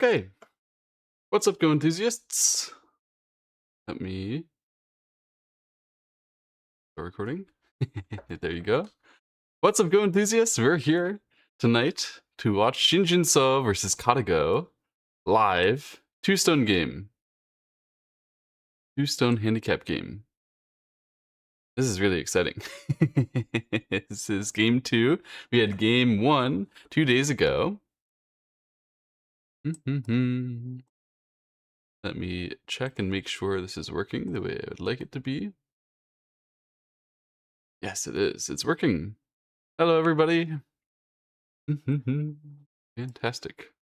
Okay, what's up, Go enthusiasts? Let me start recording. There you go. What's up, Go enthusiasts? We're here tonight to watch Shin Jinseo versus KataGo live. Two-stone game. Two-stone handicap game. This is really exciting. This is game 2. We had game 1 2 days ago. Let me check and make sure this is working the way I would like it to be. Yes, it is. It's working. Hello, everybody. Fantastic.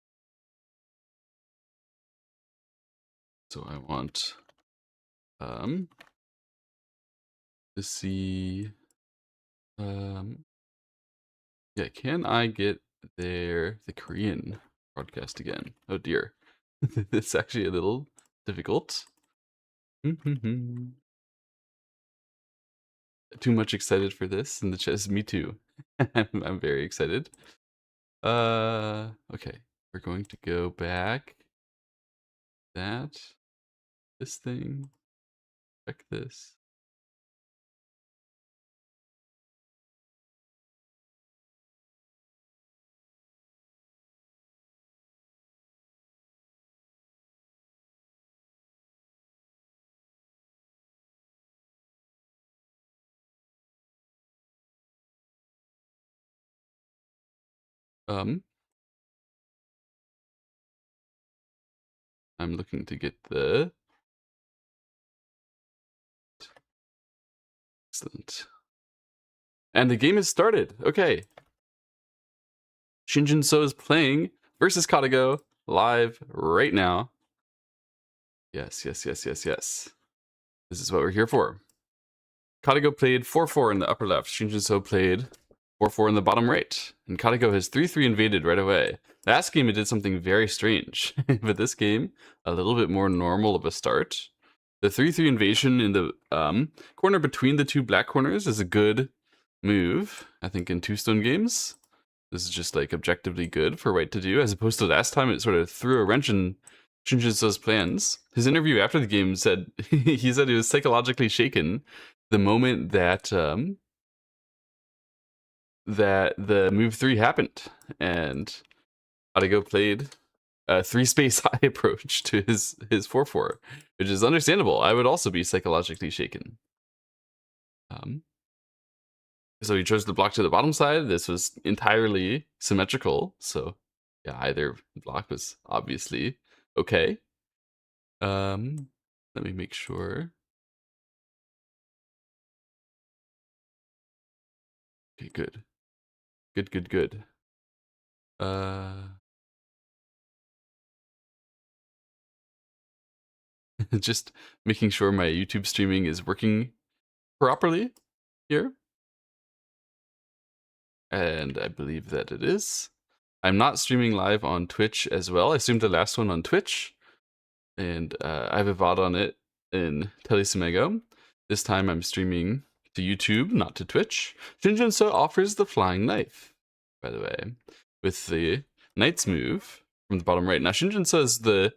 So I want to see yeah, can I get the Korean broadcast again? Oh dear. It's actually a little difficult. Too much excited for this in the chest. Me too. I'm very excited. Okay. We're going to go back. This thing. Check this. I'm looking to get the excellent. And the game has started. Okay. Shin Jinseo is playing versus KataGo live right now. Yes. This is what we're here for. KataGo played 4-4 in the upper left. Shin Jinseo played 4-4 in the bottom right. And KataGo has 3-3 invaded right away. Last game it did something very strange. But this game, a little bit more normal of a start. The 3-3 invasion in the corner between the two black corners is a good move, I think, in two-stone games. This is just like objectively good for white to do, as opposed to last time it sort of threw a wrench in Shin Jinseo's plans. His interview after the game said he said he was psychologically shaken the moment that that the move 3 happened, and KataGo played a 3-space high approach to his 4-4, which is understandable. I would also be psychologically shaken. So he chose the block to the bottom side. This was entirely symmetrical, so yeah, either block was obviously okay. Let me make sure. Okay, good. Good. Just making sure my YouTube streaming is working properly here. And I believe that it is. I'm not streaming live on Twitch as well. I streamed the last one on Twitch, and I have a VOD on it in Telesimego. This time I'm streaming to YouTube, not to Twitch. Shin Jinseo offers the flying knife, by the way, with the knight's move from the bottom right. Now Shin Jinseo is the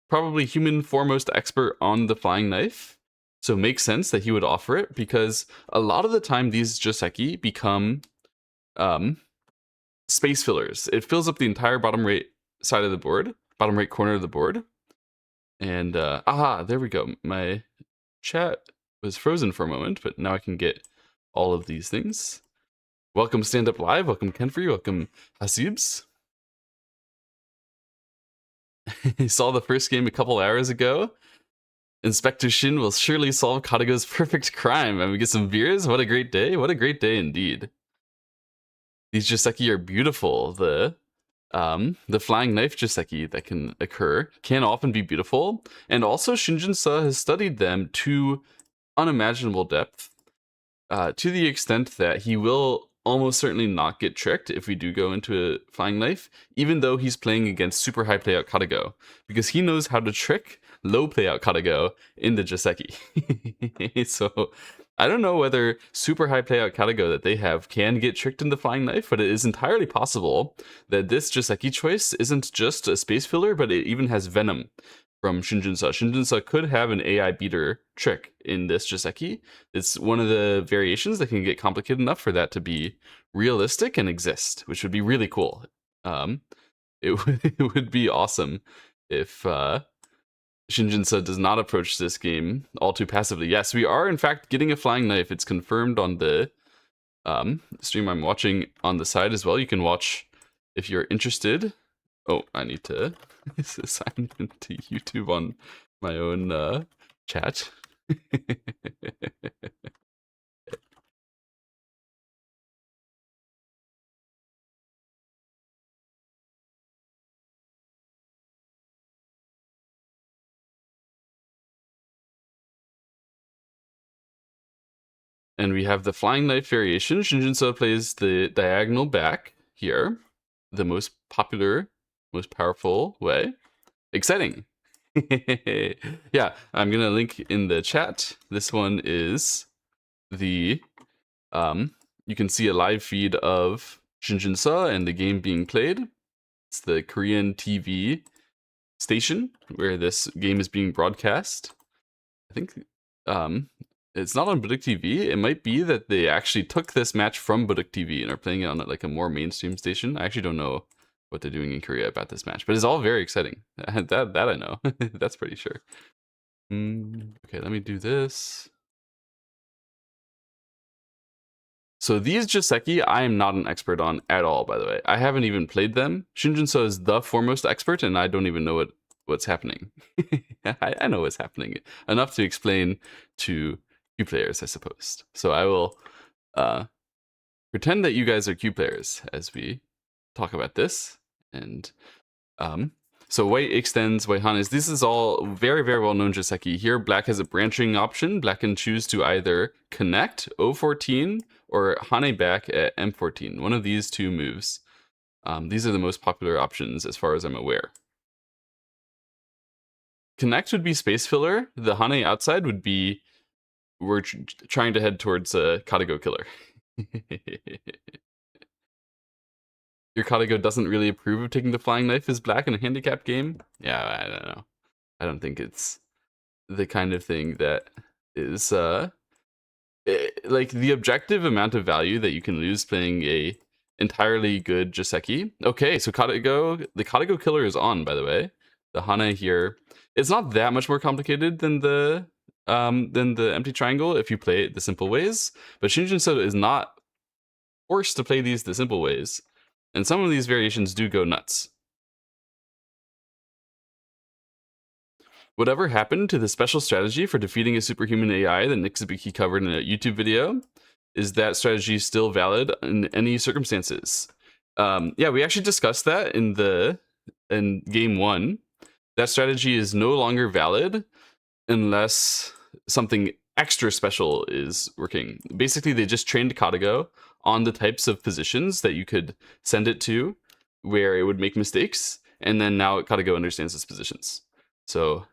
probably human foremost expert on the flying knife, so it makes sense that he would offer it, because a lot of the time these Joseki become space fillers. It fills up the entire bottom right side of the board, bottom right corner of the board. And there we go. My chat was frozen for a moment, but now I can get all of these things. Welcome Stand Up Live, welcome Kenfree, welcome Hasibs. He saw the first game a couple hours ago. Inspector Shin will surely solve KataGo's perfect crime. And we get some beers. What a great day. What a great day indeed. These Joseki are beautiful. The flying knife Joseki that can occur can often be beautiful, and also Shin Jinseo has studied them to unimaginable depth, to the extent that he will almost certainly not get tricked if we do go into a flying knife, even though he's playing against super high playout KataGo, because he knows how to trick low playout KataGo in the Joseki. So I don't know whether super high playout KataGo that they have can get tricked in the flying knife, but it is entirely possible that this Joseki choice isn't just a space filler, but it even has venom from Shin Jinseo. Shin Jinseo could have an AI beater trick in this Joseki. It's one of the variations that can get complicated enough for that to be realistic and exist, which would be really cool. It would be awesome if Shin Jinseo does not approach this game all too passively. Yes, we are in fact getting a flying knife. It's confirmed on the stream I'm watching on the side as well. You can watch if you're interested. Oh, I need to sign into YouTube on my own chat. And we have the flying knife variation. Shin Jinseo plays the diagonal back here, the most popular, most powerful way. Exciting. Yeah, I'm gonna link in the chat. This one is the you can see a live feed of Shin Jinseo and the game being played. It's the Korean TV station where this game is being broadcast. I think it's not on Buduk TV. It might be that they actually took this match from Buduk TV and are playing it on like a more mainstream station. I actually don't know what they're doing in Korea about this match, but it's all very exciting. That I know. That's pretty sure. Okay, let me do this. So these Joseki, I am not an expert on at all, by the way. I haven't even played them. Shin Jinseo is the foremost expert, and I don't even know what's happening. I know what's happening. Enough to explain to Q players, I suppose. So I will pretend that you guys are Q players as we talk about this. And so white extends, white hanes. This is all very, very well known Joseki. Here, black has a branching option. Black can choose to either connect O14 or hane back at M14. One of these two moves. These are the most popular options as far as I'm aware. Connect would be space filler. The hane outside would be we're trying to head towards a KataGo killer. Your KataGo doesn't really approve of taking the flying knife as black in a handicap game? Yeah, I don't know. I don't think it's the kind of thing that is like the objective amount of value that you can lose playing a entirely good Joseki. Okay, so KataGo, the KataGo killer is on, by the way. The hane here, it's not that much more complicated than the empty triangle if you play it the simple ways, but Shin Jinseo is not forced to play these the simple ways. And some of these variations do go nuts. Whatever happened to the special strategy for defeating a superhuman AI that Nick Zabuki covered in a YouTube video? Is that strategy still valid in any circumstances? Yeah, we actually discussed that in game 1. That strategy is no longer valid unless something extra special is working. Basically, they just trained KataGo on the types of positions that you could send it to where it would make mistakes, and then now KataGo understands its positions. So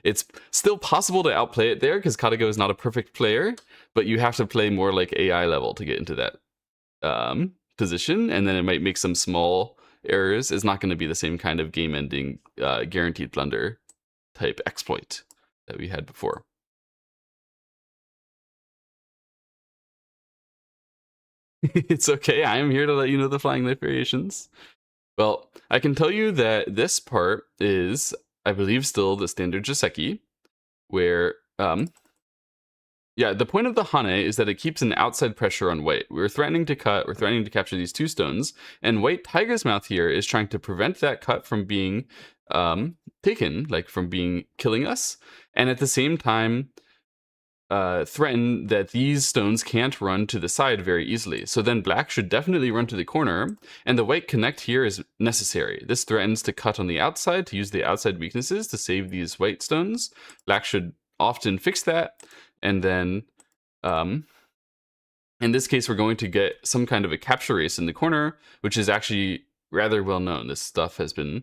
it's still possible to outplay it there because KataGo is not a perfect player, but you have to play more like AI level to get into that position, and then it might make some small errors. It's not going to be the same kind of game-ending guaranteed blunder type exploit that we had before. It's okay. I am here to let you know the flying knife variations. Well, I can tell you that this part is, I believe, still the standard Joseki, where, yeah, the point of the hane is that it keeps an outside pressure on white. We're threatening to cut, we're threatening to capture these two stones, and white Tiger's Mouth here is trying to prevent that cut from being taken, like from killing us, and at the same time, threaten that these stones can't run to the side very easily. So then black should definitely run to the corner, and the white connect here is necessary. This threatens to cut on the outside to use the outside weaknesses to save these white stones. Black should often fix that, and then In this case, we're going to get some kind of a capture race in the corner, which is actually rather well known. This stuff has been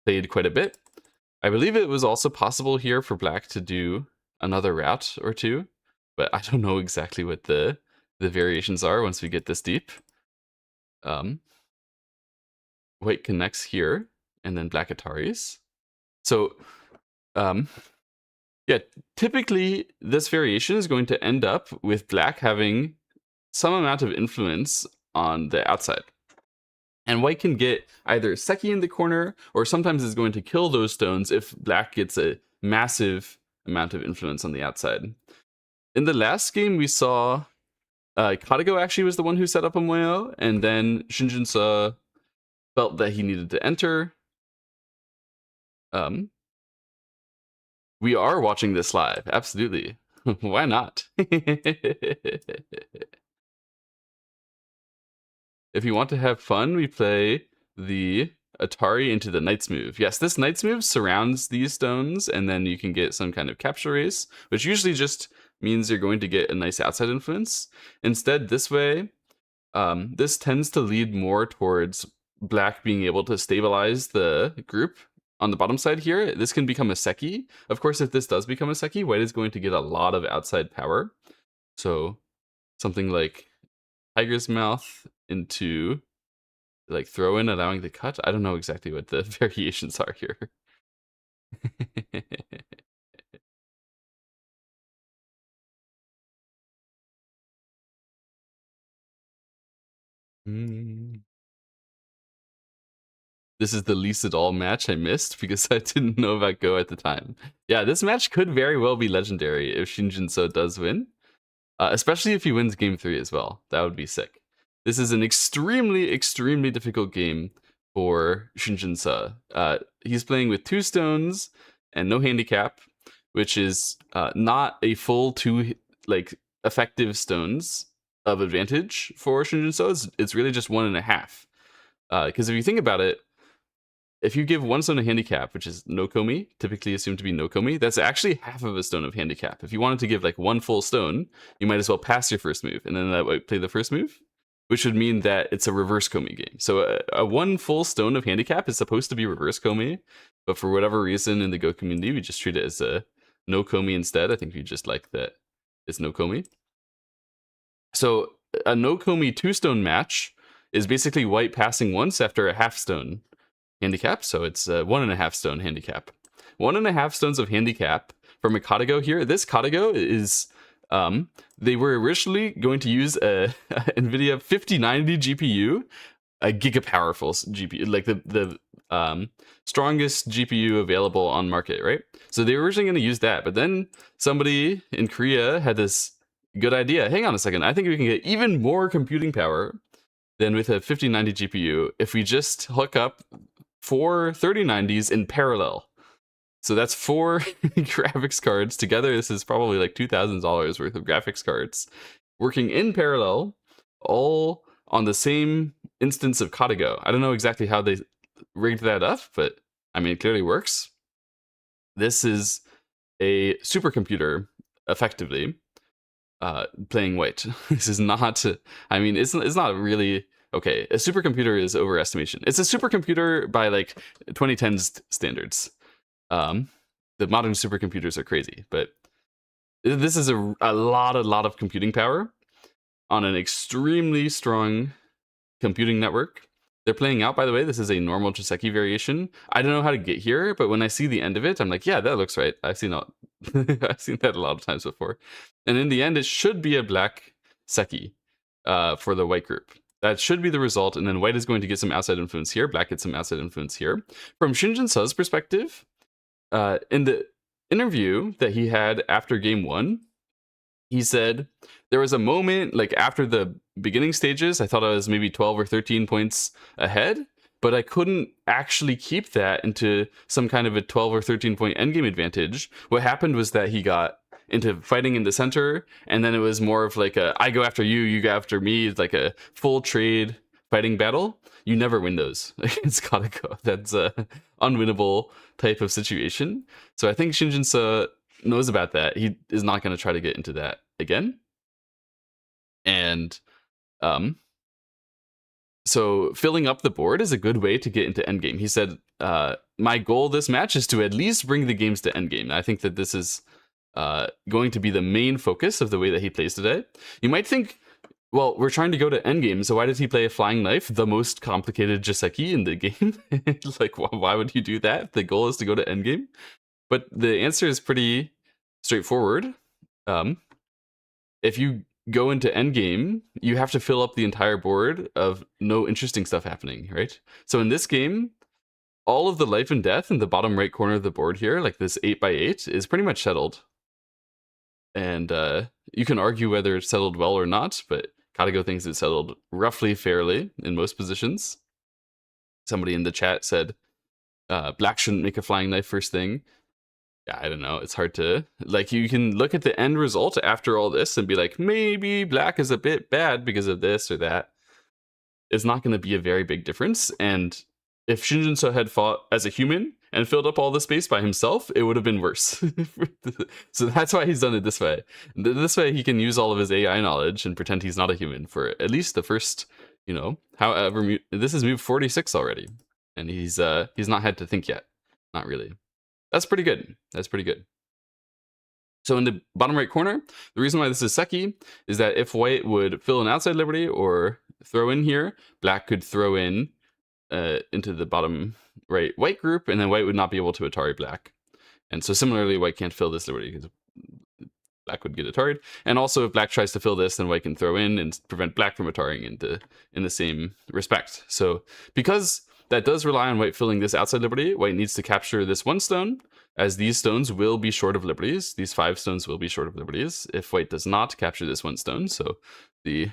played quite a bit. I believe it was also possible here for black to do another route or two, but I don't know exactly what the variations are once we get this deep. White connects here, and then black Ataris. So, yeah, typically this variation is going to end up with black having some amount of influence on the outside. And white can get either Seki in the corner, or sometimes is going to kill those stones if black gets a massive amount of influence on the outside. In the last game, we saw KataGo actually was the one who set up a Moyo, and then Shin felt that he needed to enter. We are watching this live, absolutely. Why not? If you want to have fun, we play the Atari into the Knight's Move. Yes, this Knight's Move surrounds these stones, and then you can get some kind of capture race, which usually just means you're going to get a nice outside influence. Instead, this way, this tends to lead more towards black being able to stabilize the group. On the bottom side here, this can become a Seki. Of course, if this does become a Seki, white is going to get a lot of outside power. So something like Tiger's Mouth into like throw in, allowing the cut. I don't know exactly what the variations are here. This is the least at all match I missed because I didn't know about Go at the time. Yeah, this match could very well be legendary if Shin Jinseo does win. Especially if he wins game 3 as well. That would be sick. This is an extremely, extremely difficult game for Shin Jinseo. He's playing with 2 stones and no handicap, which is not a full 2 like effective stones of advantage for Shin Jinseo. It's really just 1.5. Because if you think about it, if you give 1 stone a handicap, which is no komi, typically assumed to be no komi, that's actually half of a stone of handicap. If you wanted to give like 1 full stone, you might as well pass your first move and then that way play the first move, which would mean that it's a reverse komi game. So a 1 full stone of handicap is supposed to be reverse komi, but for whatever reason in the Go community, we just treat it as a no komi instead. I think we just like that it's no komi. So a no komi 2 stone match is basically white passing once after a half stone handicap, so it's 1.5 stone handicap. 1.5 stones of handicap from a KataGo here. This KataGo is, they were originally going to use a NVIDIA 5090 GPU, a gigapowerful GPU, like the strongest GPU available on market, right? So they were originally going to use that, but then somebody in Korea had this good idea. Hang on a second, I think we can get even more computing power than with a 5090 GPU if we just hook up 4 3090s in parallel. So that's 4 graphics cards together. This is probably like $2,000 worth of graphics cards working in parallel, all on the same instance of KataGo. I don't know exactly how they rigged that up, but I mean, it clearly works. This is a supercomputer, effectively, playing white. This is not, I mean, it's not really, okay, a supercomputer is overestimation. It's a supercomputer by like 2010's standards. The modern supercomputers are crazy, but this is a lot of computing power on an extremely strong computing network. They're playing out, by the way, this is a normal Chiseki variation. I don't know how to get here, but when I see the end of it, I'm like, yeah, that looks right. I've seen that a lot of times before. And in the end, it should be a black Seki for the white group. That should be the result, and then white is going to get some outside influence here, black gets some outside influence here. From Shin Jinseo's perspective, in the interview that he had after game 1, he said, there was a moment, like after the beginning stages, I thought I was maybe 12 or 13 points ahead, but I couldn't actually keep that into some kind of a 12 or 13 point endgame advantage. What happened was that he got into fighting in the center, and then it was more of like a I go after you, you go after me, like a full trade fighting battle. You never win those against KataGo. That's a unwinnable type of situation. So I think Shin Jinseo knows about that. He is not going to try to get into that again. And so filling up the board is a good way to get into endgame. He said, my goal this match is to at least bring the games to endgame. I think that this is going to be the main focus of the way that he plays today. You might think, well, we're trying to go to endgame, so why does he play a flying knife, the most complicated Jiseki in the game? Like, why would you do that? The goal is to go to endgame. But the answer is pretty straightforward. If you go into endgame, you have to fill up the entire board of no interesting stuff happening, right? So in this game, all of the life and death in the bottom right corner of the board here, like this 8x8, is pretty much settled. And you can argue whether it's settled well or not, but KataGo thinks it's settled roughly fairly in most positions. Somebody in the chat said black shouldn't make a flying knife first thing. Yeah, I don't know. It's hard to, like, you can look at the end result after all this and be like, maybe black is a bit bad because of this or that. It's not going to be a very big difference. And if Shin Jinseo had fought as a human and filled up all the space by himself, it would have been worse. So that's why he's done it this way. This way he can use all of his AI knowledge and pretend he's not a human for at least the first, you know, however, this is move 46 already. And he's not had to think yet. Not really. That's pretty good. That's pretty good. So in the bottom right corner, the reason why this is Seki is that if white would fill an outside liberty or throw in here, black could throw in into the bottom right white group, and then white would not be able to Atari black. And so similarly, white can't fill this liberty because black would get Atari'd. And also, if black tries to fill this, then white can throw in and prevent black from Ataring in the same respect. So because that does rely on white filling this outside liberty, white needs to capture this one stone, as these stones will be short of liberties. These 5 stones will be short of liberties if white does not capture this one stone. So the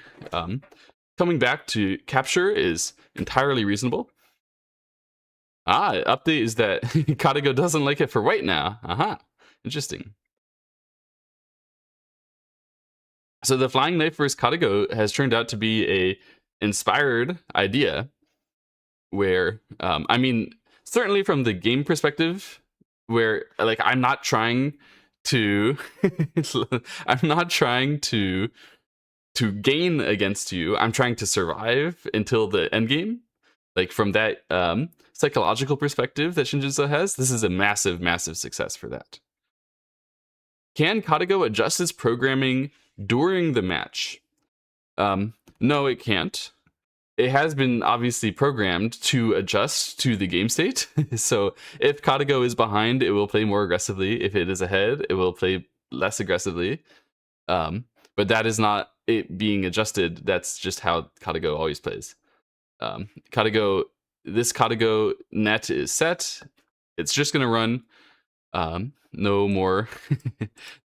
coming back to capture is entirely reasonable. Update is that KataGo doesn't like it for white now. Aha, interesting. So the flying knife versus KataGo has turned out to be a inspired idea where, I mean, certainly from the game perspective, where like I'm not trying to gain against you. I'm trying to survive until the end game. Like from that psychological perspective that Shin Jinseo has, this is a massive, massive success for that. Can KataGo adjust its programming during the match? No, it can't. It has been obviously programmed to adjust to the game state. So if KataGo is behind, it will play more aggressively. If it is ahead, it will play less aggressively. But that is not it being adjusted. That's just how KataGo always plays. This KataGo net is set. It's just going to run. No more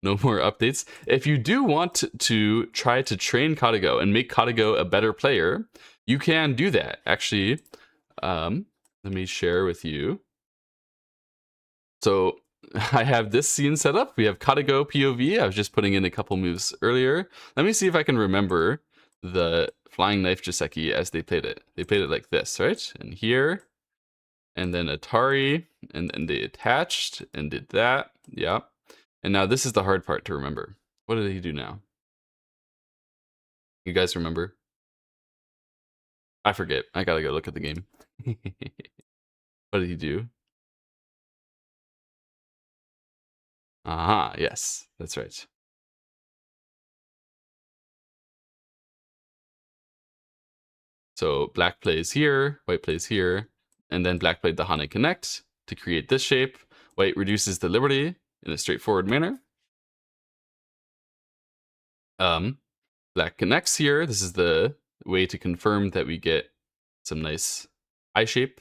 no more updates. If you do want to try to train KataGo and make KataGo a better player, you can do that. Actually, let me share with you. So I have this scene set up. We have KataGo POV. I was just putting in a couple moves earlier. Let me see if I can remember the flying knife Jiseki as they played it. They played it like this, right? And here, and then Atari, and then they attached and did that. Yeah. And now this is the hard part to remember. What did he do now? You guys remember? I forget. I gotta go look at the game. What did he do? Aha, yes, that's right. So black plays here, white plays here, and then black played the Hane Connect to create this shape. White reduces the liberty in a straightforward manner. Black connects here. This is the way to confirm that we get some nice eye shape.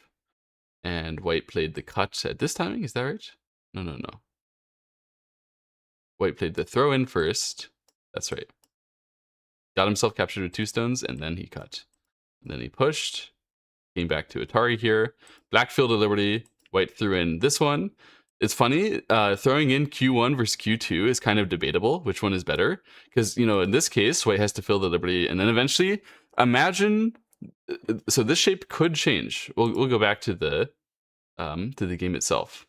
And white played the cut at this timing. Is that right? No. White played the throw in first. That's right. Got himself captured with 2 stones, and then he cut. And then he pushed. Came back to Atari here. Black filled a liberty. White threw in this one. It's funny, throwing in Q1 versus Q2 is kind of debatable, which one is better. Because, you know, in this case, white has to fill the liberty, and then eventually, imagine, so this shape could change. We'll go back to the game itself.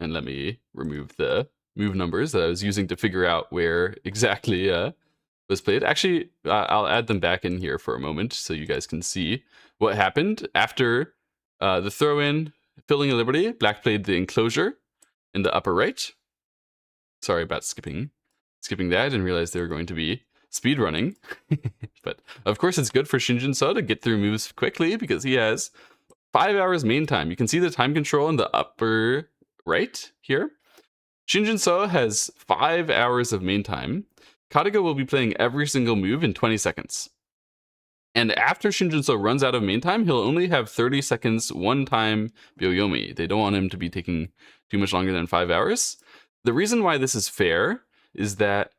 And let me remove the move numbers that I was using to figure out where exactly was played. Actually, I'll add them back in here for a moment so you guys can see what happened after the throw-in, filling a liberty. Black played the enclosure in the upper right. Sorry about skipping that. I didn't realize they were going to be speed running. But of course, it's good for Shin Jinseo to get through moves quickly because he has 5 hours main time. You can see the time control in the upper right here. Shin Jinseo has 5 hours of main time. KataGo will be playing every single move in 20 seconds. And after Shin Jinseo runs out of main time, he'll only have 30 seconds one-time Byoyomi. They don't want him to be taking too much longer than 5 hours. The reason why this is fair is that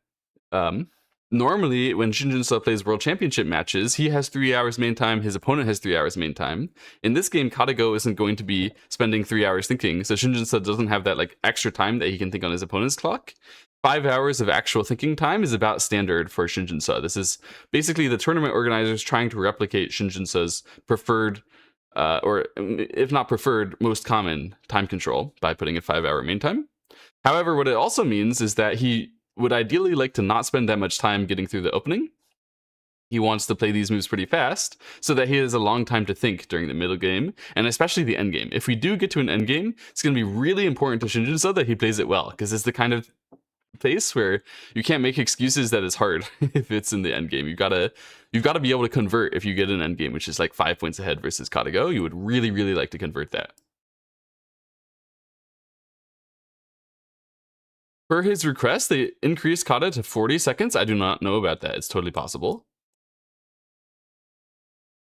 normally when Shin Jinseo plays World Championship matches, he has 3 hours main time, his opponent has 3 hours main time. In this game, KataGo isn't going to be spending 3 hours thinking, so Shin Jinseo doesn't have that like extra time that he can think on his opponent's clock. 5 hours of actual thinking time is about standard for Shin Jinseo. This is basically the tournament organizers trying to replicate Shin Jinseo's preferred, or if not preferred, most common time control by putting a 5 hour main time. However, what it also means is that he would ideally like to not spend that much time getting through the opening. He wants to play these moves pretty fast so that he has a long time to think during the middle game, and especially the end game. If we do get to an end game, it's going to be really important to Shin Jinseo that he plays it well, because it's the kind of place where you can't make excuses that it's hard if it's in the end game. You've got to be able to convert if you get an end game, which is like 5 points ahead versus KataGo. You would really, really like to convert that. Per his request, they increased Kata to 40 seconds. I do not know about that. It's totally possible.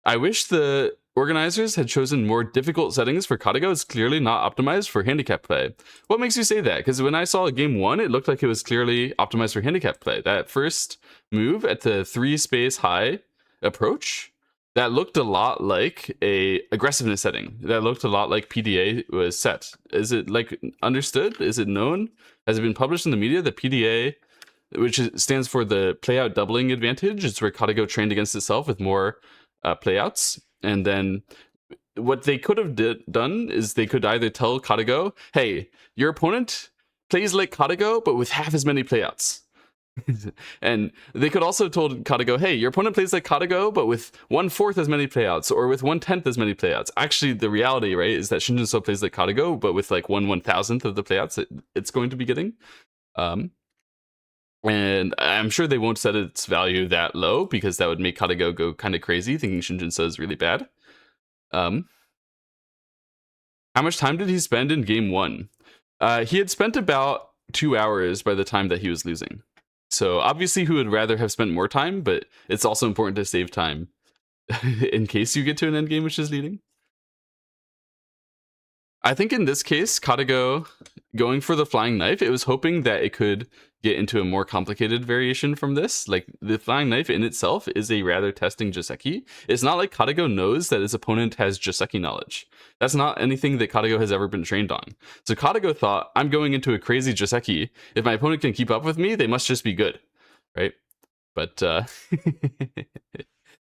I wish the organizers had chosen more difficult settings for KataGo. It's clearly not optimized for handicap play. What makes you say that? Because when I saw game 1, it looked like it was clearly optimized for handicap play. That first move at the 3-space high approach, that looked a lot like a aggressiveness setting. That looked a lot like PDA was set. Is it like understood? Is it known? Has it been published in the media that PDA, which stands for the playout doubling advantage, it's where KataGo trained against itself with more playouts? And then what they could have done is they could either tell KataGo, hey, your opponent plays like KataGo, but with half as many playouts. And they could also told KataGo, hey, your opponent plays like KataGo, but with 1/4 as many playouts, or with 1/10 as many playouts. Actually, the reality, right, is that Shin Jinseo plays like KataGo, but with like 1/1000th of the playouts it's going to be getting. And I'm sure they won't set its value that low, because that would make KataGo go kind of crazy, thinking Shin Jinseo is really bad. How much time did he spend in game 1? He had spent about 2 hours by the time that he was losing. So obviously he would rather have spent more time, but it's also important to save time in case you get to an endgame which is leading. I think in this case, KataGo going for the flying knife, it was hoping that it could get into a more complicated variation from this. Like, the flying knife in itself is a rather testing Joseki. It's not like KataGo knows that his opponent has Joseki knowledge. That's not anything that KataGo has ever been trained on. So KataGo thought, I'm going into a crazy Joseki. If my opponent can keep up with me, they must just be good, right? But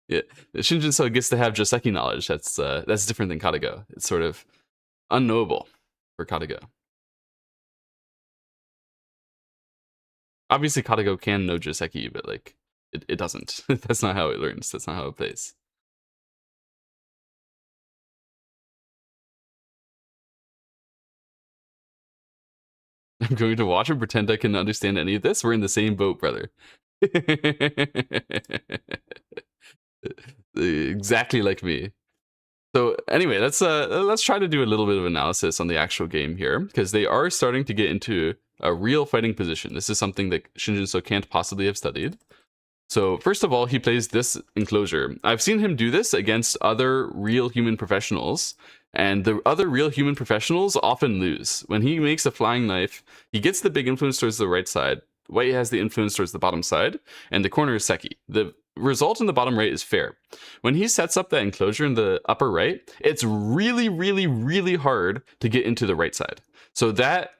yeah, Shin Jinseo gets to have Joseki knowledge. That's different than KataGo. It's sort of unknowable for KataGo. Obviously, KataGo can know Joseki, but like it doesn't. That's not how it learns. That's not how it plays. I'm going to watch and pretend I can understand any of this. We're in the same boat, brother. Exactly like me. So anyway, let's try to do a little bit of analysis on the actual game here, because they are starting to get into a real fighting position. This is something that Shin Jinseo can't possibly have studied. So first of all, he plays this enclosure. I've seen him do this against other real human professionals, and the other real human professionals often lose. When he makes a flying knife, he gets the big influence towards the right side. White has the influence towards the bottom side, and the corner is Seki. The result in the bottom right is fair. When he sets up that enclosure in the upper right, it's really, really, really hard to get into the right side. So that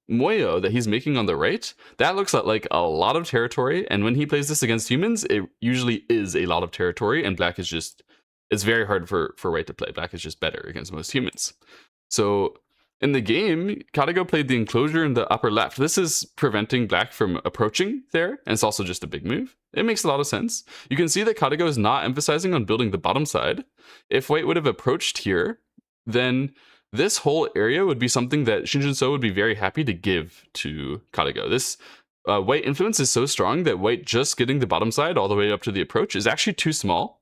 moyo that he's making on the right, that looks like a lot of territory, and when he plays this against humans, it usually is a lot of territory, and black is just, it's very hard for white to play. Black is just better against most humans. So In the game, KataGo played the enclosure in the upper left. This is preventing black from approaching there, and it's also just a big move. It makes a lot of sense. You can see that KataGo is not emphasizing on building the bottom side. If white would have approached here, then this whole area would be something that Shin Jinseo would be very happy to give to KataGo. This white influence is so strong that white just getting the bottom side all the way up to the approach is actually too small.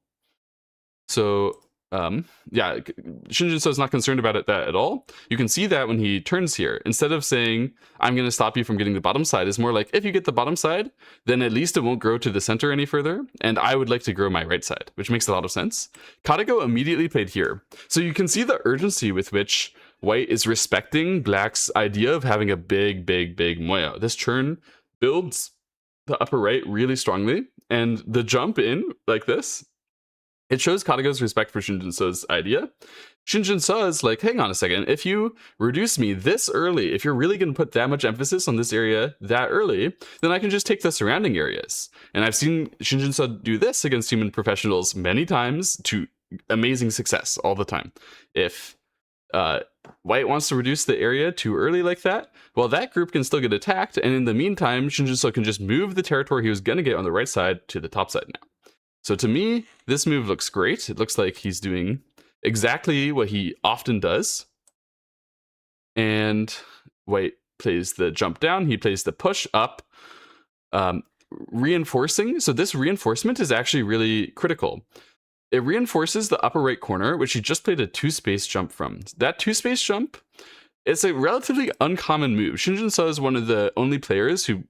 So yeah, Shin Jinseo is not concerned about that at all. You can see that when he turns here, instead of saying, I'm going to stop you from getting the bottom side, is more like, if you get the bottom side, then at least it won't grow to the center any further, and I would like to grow my right side, which makes a lot of sense. KataGo immediately played here. So you can see the urgency with which white is respecting black's idea of having a big moyo. This turn builds the upper right really strongly, and the jump in like this, it shows KataGo's respect for Shin Jinseo's idea. Shin Jinseo is like, hang on a second, if you reduce me this early, if you're really going to put that much emphasis on this area that early, then I can just take the surrounding areas. And I've seen Shin Jinseo do this against human professionals many times to amazing success all the time. If white wants to reduce the area too early like that, well, that group can still get attacked, and in the meantime, Shin Jinseo can just move the territory he was going to get on the right side to the top side now. So to me, this move looks great. It looks like he's doing exactly what he often does. And white plays the jump down, he plays the push up, reinforcing. So this reinforcement is actually really critical. It reinforces the upper right corner, which he just played a 2-space jump from. That 2-space jump, it's a relatively uncommon move. Shin Jinseo is one of the only players who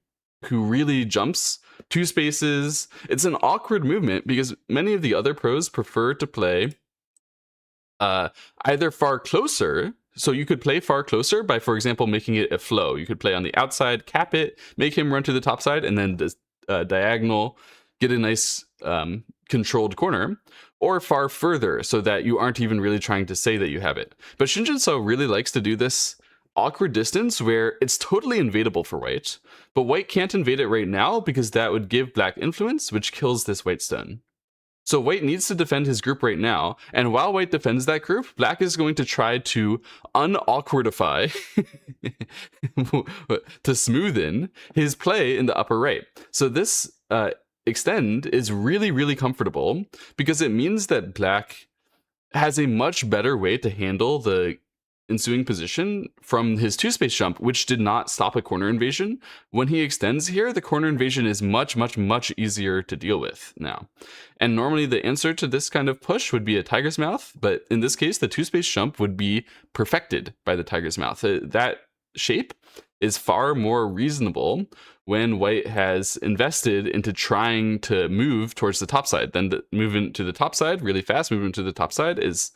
really jumps 2 spaces. It's an awkward movement because many of the other pros prefer to play either far closer. So you could play far closer by, for example, making it a flow. You could play on the outside, cap it, make him run to the top side, and then diagonal, get a nice controlled corner, or far further so that you aren't even really trying to say that you have it. But Shin Jinseo really likes to do this awkward distance where it's totally invadable for white, but white can't invade it right now because that would give black influence, which kills this white stone. So white needs to defend his group right now, and while white defends that group, black is going to try to unawkwardify, to smoothen his play in the upper right. So this extend is really comfortable because it means that black has a much better way to handle the ensuing position from his 2-space jump, which did not stop a corner invasion. When he extends here, the corner invasion is much easier to deal with now. And normally the answer to this kind of push would be a tiger's mouth, but in this case, the 2-space jump would be perfected by the tiger's mouth. That shape is far more reasonable when white has invested into trying to move towards the top side. Then the movement to the top side, really fast movement to the top side is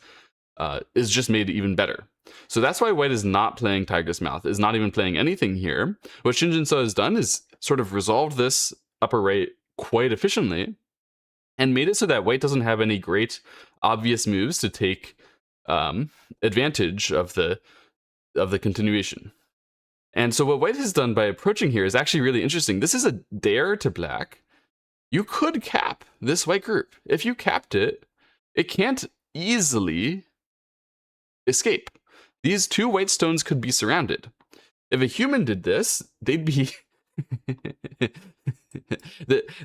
just made even better. So that's why white is not playing Tiger's Mouth, is not even playing anything here. What Shin Jinseo has done is sort of resolved this upper right quite efficiently and made it so that white doesn't have any great obvious moves to take advantage of the continuation. And so what white has done by approaching here is actually really interesting. This is a dare to black. You could cap this white group. If you capped it, it can't easily escape. These 2 white stones could be surrounded. If a human did this, they'd be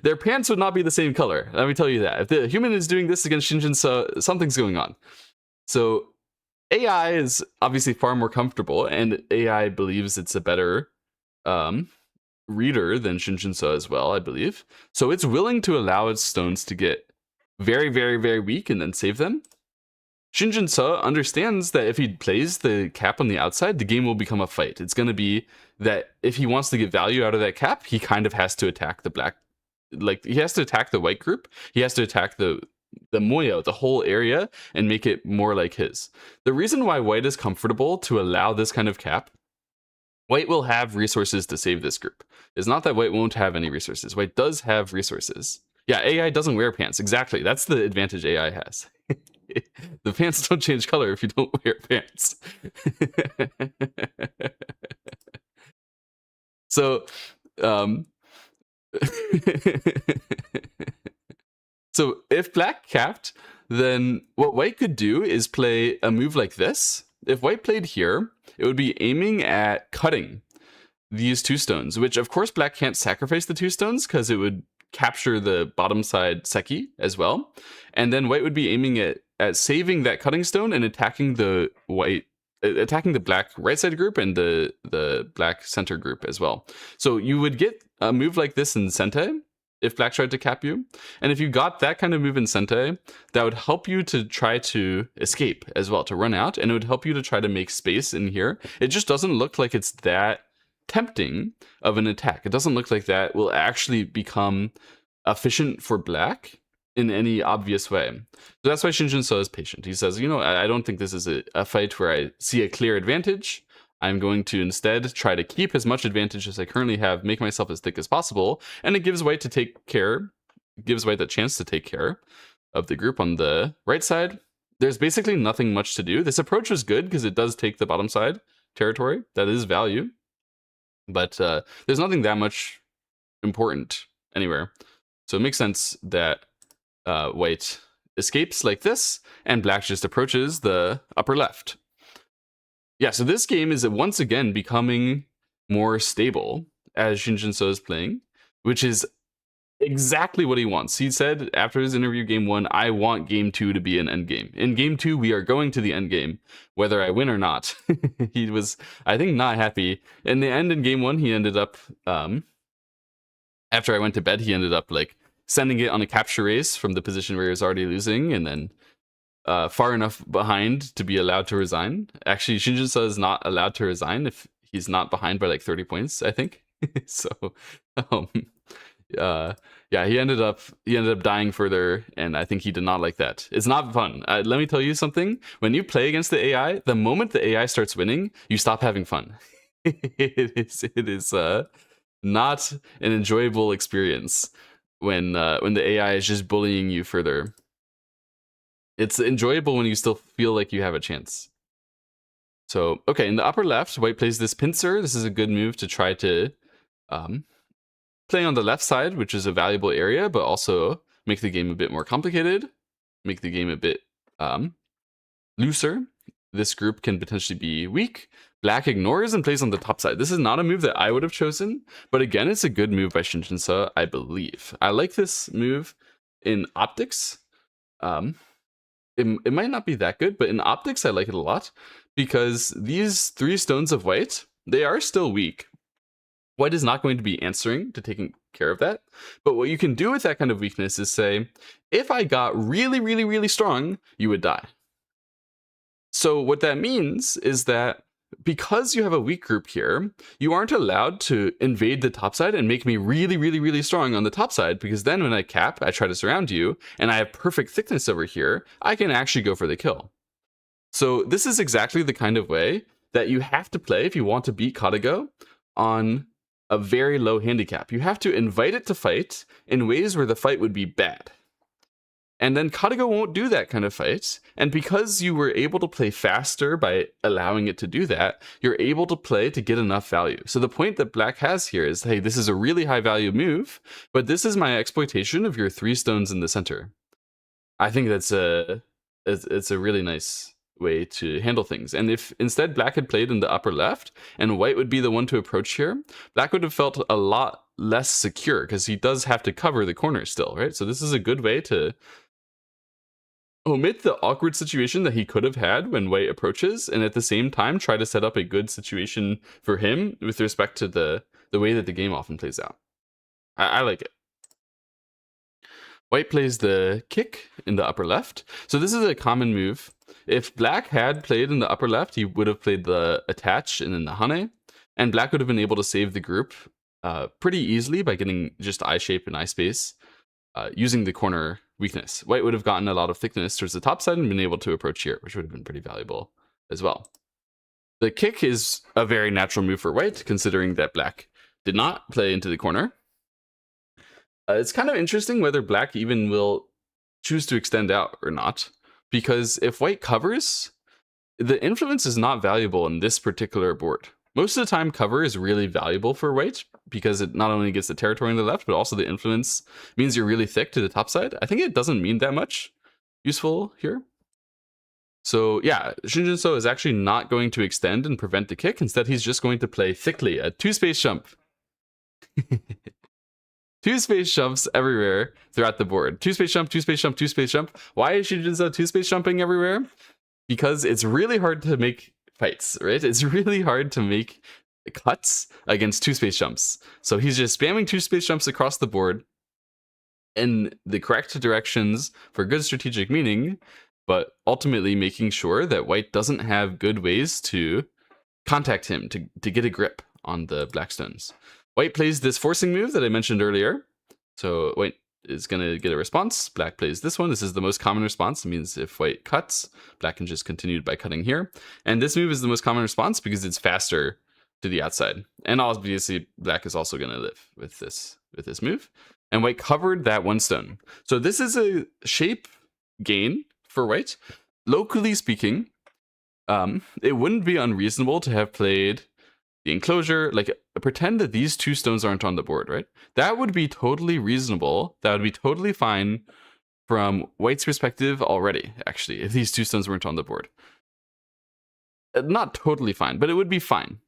their pants would not be the same color. Let me tell you that. If the human is doing this against Shin Jinseo, something's going on. So AI is obviously far more comfortable, and AI believes it's a better reader than Shin Jinseo as well, I believe. So it's willing to allow its stones to get very weak and then save them. Shin Jinseo understands that if he plays the cap on the outside, the game will become a fight. It's going to be that if he wants to get value out of that cap, he kind of has to attack the black. Like, he has to attack the white group. He has to attack the moyo, the whole area, and make it more like his. The reason why white is comfortable to allow this kind of cap, white will have resources to save this group. It's not that white won't have any resources. White does have resources. Yeah, AI doesn't wear pants. Exactly. That's the advantage AI has. The pants don't change color if you don't wear pants. So, so if black capped, then what white could do is play a move like this, if white played here, it would be aiming at cutting these 2 stones, which of course black can't sacrifice the 2 stones because it would capture the bottom side Seki as well. And then white would be aiming at saving that cutting stone and attacking the black right side group and the black center group as well. So you would get a move like this in Sente if black tried to cap you. And if you got that kind of move in Sente, that would help you to try to escape as well, to run out, and it would help you to try to make space in here. It just doesn't look like it's that tempting of an attack. It doesn't look like that will actually become efficient for black in any obvious way. So that's why Shin Jinseo is patient. He says, I don't think this is a fight where I see a clear advantage. I'm going to instead try to keep as much advantage as I currently have, make myself as thick as possible, and it gives white the chance to take care of the group on the right side. There's basically nothing much to do. This approach is good because it does take the bottom side territory. That is value. But there's nothing that much important anywhere. So it makes sense that white escapes like this, and black just approaches the upper left. Yeah, so this game is once again becoming more stable as Shin Jinseo is playing, which is exactly what he wants. He said after his interview game 1, I want game 2 to be an end game. In game 2, we are going to the end game, whether I win or not. He was, I think, not happy. In the end, in game 1, he ended up, after I went to bed, he ended up like sending it on a capture race from the position where he was already losing, and then far enough behind to be allowed to resign. Actually, Shin Jinseo is not allowed to resign if he's not behind by like 30 points, I think. So, yeah, he ended up dying further, and I think he did not like that. It's not fun. Let me tell you something. When you play against the AI, the moment the AI starts winning, you stop having fun. It is not an enjoyable experience when the AI is just bullying you further. It's enjoyable when you still feel like you have a chance. So, okay, in the upper left, white plays this pincer. This is a good move to try to play on the left side, which is a valuable area, but also make the game a bit more complicated, make the game a bit looser. This group can potentially be weak. Black ignores and plays on the top side. This is not a move that I would have chosen, but again, it's a good move by Shin Jinseo, I believe. I like this move in optics. It might not be that good, but in optics, I like it a lot because these 3 stones of white, they are still weak. White is not going to be answering to taking care of that. But what you can do with that kind of weakness is say, if I got really, really, really strong, you would die. So what that means is that because you have a weak group here, you aren't allowed to invade the top side and make me really, really, really strong on the top side, because then when I cap, I try to surround you, and I have perfect thickness over here, I can actually go for the kill. So this is exactly the kind of way that you have to play if you want to beat KataGo on a very low handicap. You have to invite it to fight in ways where the fight would be bad. And then KataGo won't do that kind of fight. And because you were able to play faster by allowing it to do that, you're able to play to get enough value. So the point that black has here is, hey, this is a really high value move, but this is my exploitation of your 3 stones in the center. I think that's it's a really nice way to handle things. And if instead black had played in the upper left and white would be the one to approach here, black would have felt a lot less secure because he does have to cover the corner still, right? So this is a good way to omit the awkward situation that he could have had when white approaches, and at the same time try to set up a good situation for him with respect to the way that the game often plays out. I like it. White plays the kick in the upper left. So this is a common move. If black had played in the upper left, he would have played the attach and then the hane, and black would have been able to save the group pretty easily by getting just eye shape and eye space using the corner weakness. White would have gotten a lot of thickness towards the top side and been able to approach here, which would have been pretty valuable as well. The kick is a very natural move for white, considering that black did not play into the corner. It's kind of interesting whether black even will choose to extend out or not, because if white covers, the influence is not valuable in this particular board. Most of the time, cover is really valuable for white because it not only gets the territory on the left, but also the influence means you're really thick to the top side. I think it doesn't mean that much useful here. So yeah, Shin Jinseo is actually not going to extend and prevent the kick. Instead, he's just going to play thickly a 2-space jump. 2-space jumps everywhere throughout the board. 2-space jump, 2-space jump, 2-space jump. Why is Shin Jinseo 2-space jumping everywhere? Because it's really hard to make fights, right? It's really hard to make cuts against 2-space jumps. So he's just spamming 2-space jumps across the board in the correct directions for good strategic meaning, but ultimately making sure that white doesn't have good ways to contact him to get a grip on the black stones. White plays this forcing move that I mentioned earlier. So white is going to get a response. Black plays this one. This is the most common response. It means if white cuts, black can just continue by cutting here. And this move is the most common response because it's faster to the outside. And obviously black is also going to live with this move. And white covered that one stone. So this is a shape gain for white. Locally speaking, it wouldn't be unreasonable to have played the enclosure, like pretend that these 2 stones aren't on the board, right? That would be totally reasonable. That would be totally fine from white's perspective already, actually, if these 2 stones weren't on the board. Not totally fine, but it would be fine.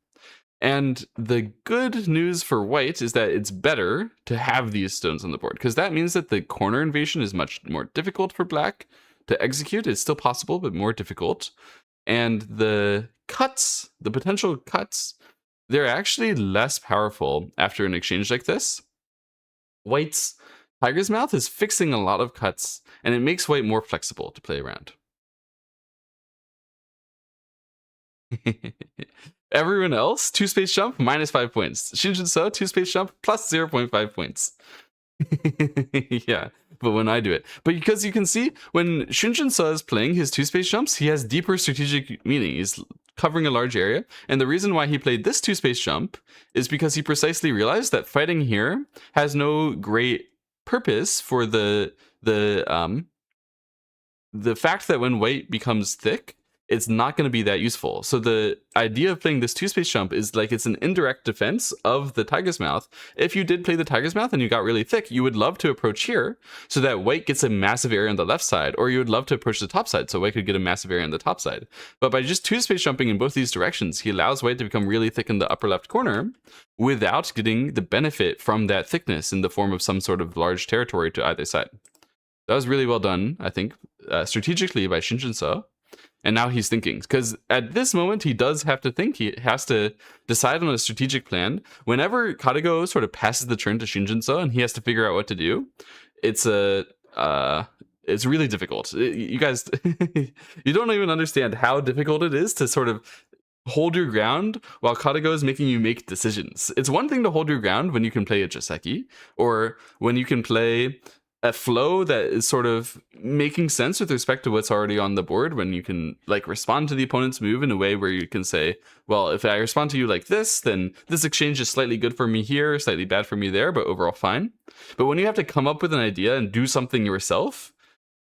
And the good news for white is that it's better to have these stones on the board, because that means that the corner invasion is much more difficult for black to execute. It's still possible, but more difficult. And the cuts, the potential cuts, they're actually less powerful after an exchange like this. White's Tiger's Mouth is fixing a lot of cuts, and it makes white more flexible to play around. Everyone else, 2-space jump, -5 points. Shin Jinseo, 2-space jump, plus 0.5 points. Yeah, but when I do it. But because you can see, when Shin Jinseo is playing his 2-space jumps, he has deeper strategic meaning. He's covering a large area. And the reason why he played this 2-space jump is because he precisely realized that fighting here has no great purpose for the fact that when white becomes thick, it's not going to be that useful. So the idea of playing this 2-space jump is like it's an indirect defense of the Tiger's Mouth. If you did play the Tiger's Mouth and you got really thick, you would love to approach here so that white gets a massive area on the left side, or you would love to approach the top side so white could get a massive area on the top side. But by just 2-space jumping in both these directions, he allows white to become really thick in the upper left corner without getting the benefit from that thickness in the form of some sort of large territory to either side. That was really well done, I think, strategically by Shin Jinseo. And now he's thinking, because at this moment he does have to think. He has to decide on a strategic plan. Whenever KataGo sort of passes the turn to Shin Jinseo and he has to figure out what to do, it's really difficult. You guys, you don't even understand how difficult it is to sort of hold your ground while KataGo is making you make decisions. It's one thing to hold your ground when you can play a Joseki, or when you can play a flow that is sort of making sense with respect to what's already on the board, when you can like respond to the opponent's move in a way where you can say, well, if I respond to you like this, then this exchange is slightly good for me here, slightly bad for me there, but overall fine. But when you have to come up with an idea and do something yourself,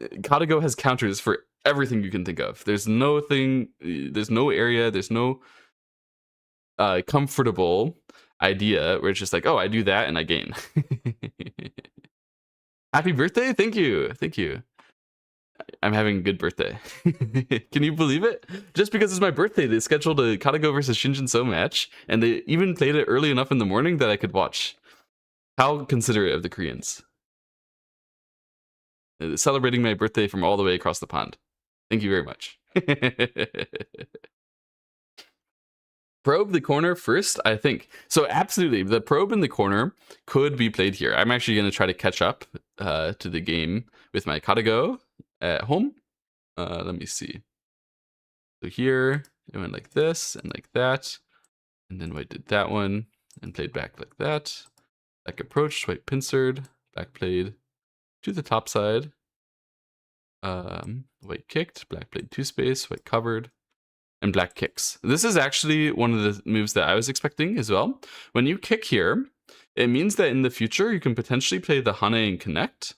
KataGo has counters for everything you can think of. There's no area, there's no comfortable idea where it's just like, oh, I do that and I gain. Happy birthday! Thank you. I'm having a good birthday. Can you believe it? Just because it's my birthday, they scheduled a KataGo versus Shin Jinseo match, and they even played it early enough in the morning that I could watch. How considerate of the Koreans. Celebrating my birthday from all the way across the pond. Thank you very much. Probe the corner first, I think. So absolutely, the probe in the corner could be played here. I'm actually going to try to catch up to the game with my KataGo at home. Let me see. So here, it went like this and like that. And then white did that one and played back like that. Black approached, white pincered, black played to the top side. White kicked, black played 2-space, white covered. And black kicks. This is actually one of the moves that I was expecting as well. When you kick here, it means that in the future you can potentially play the Hane and connect,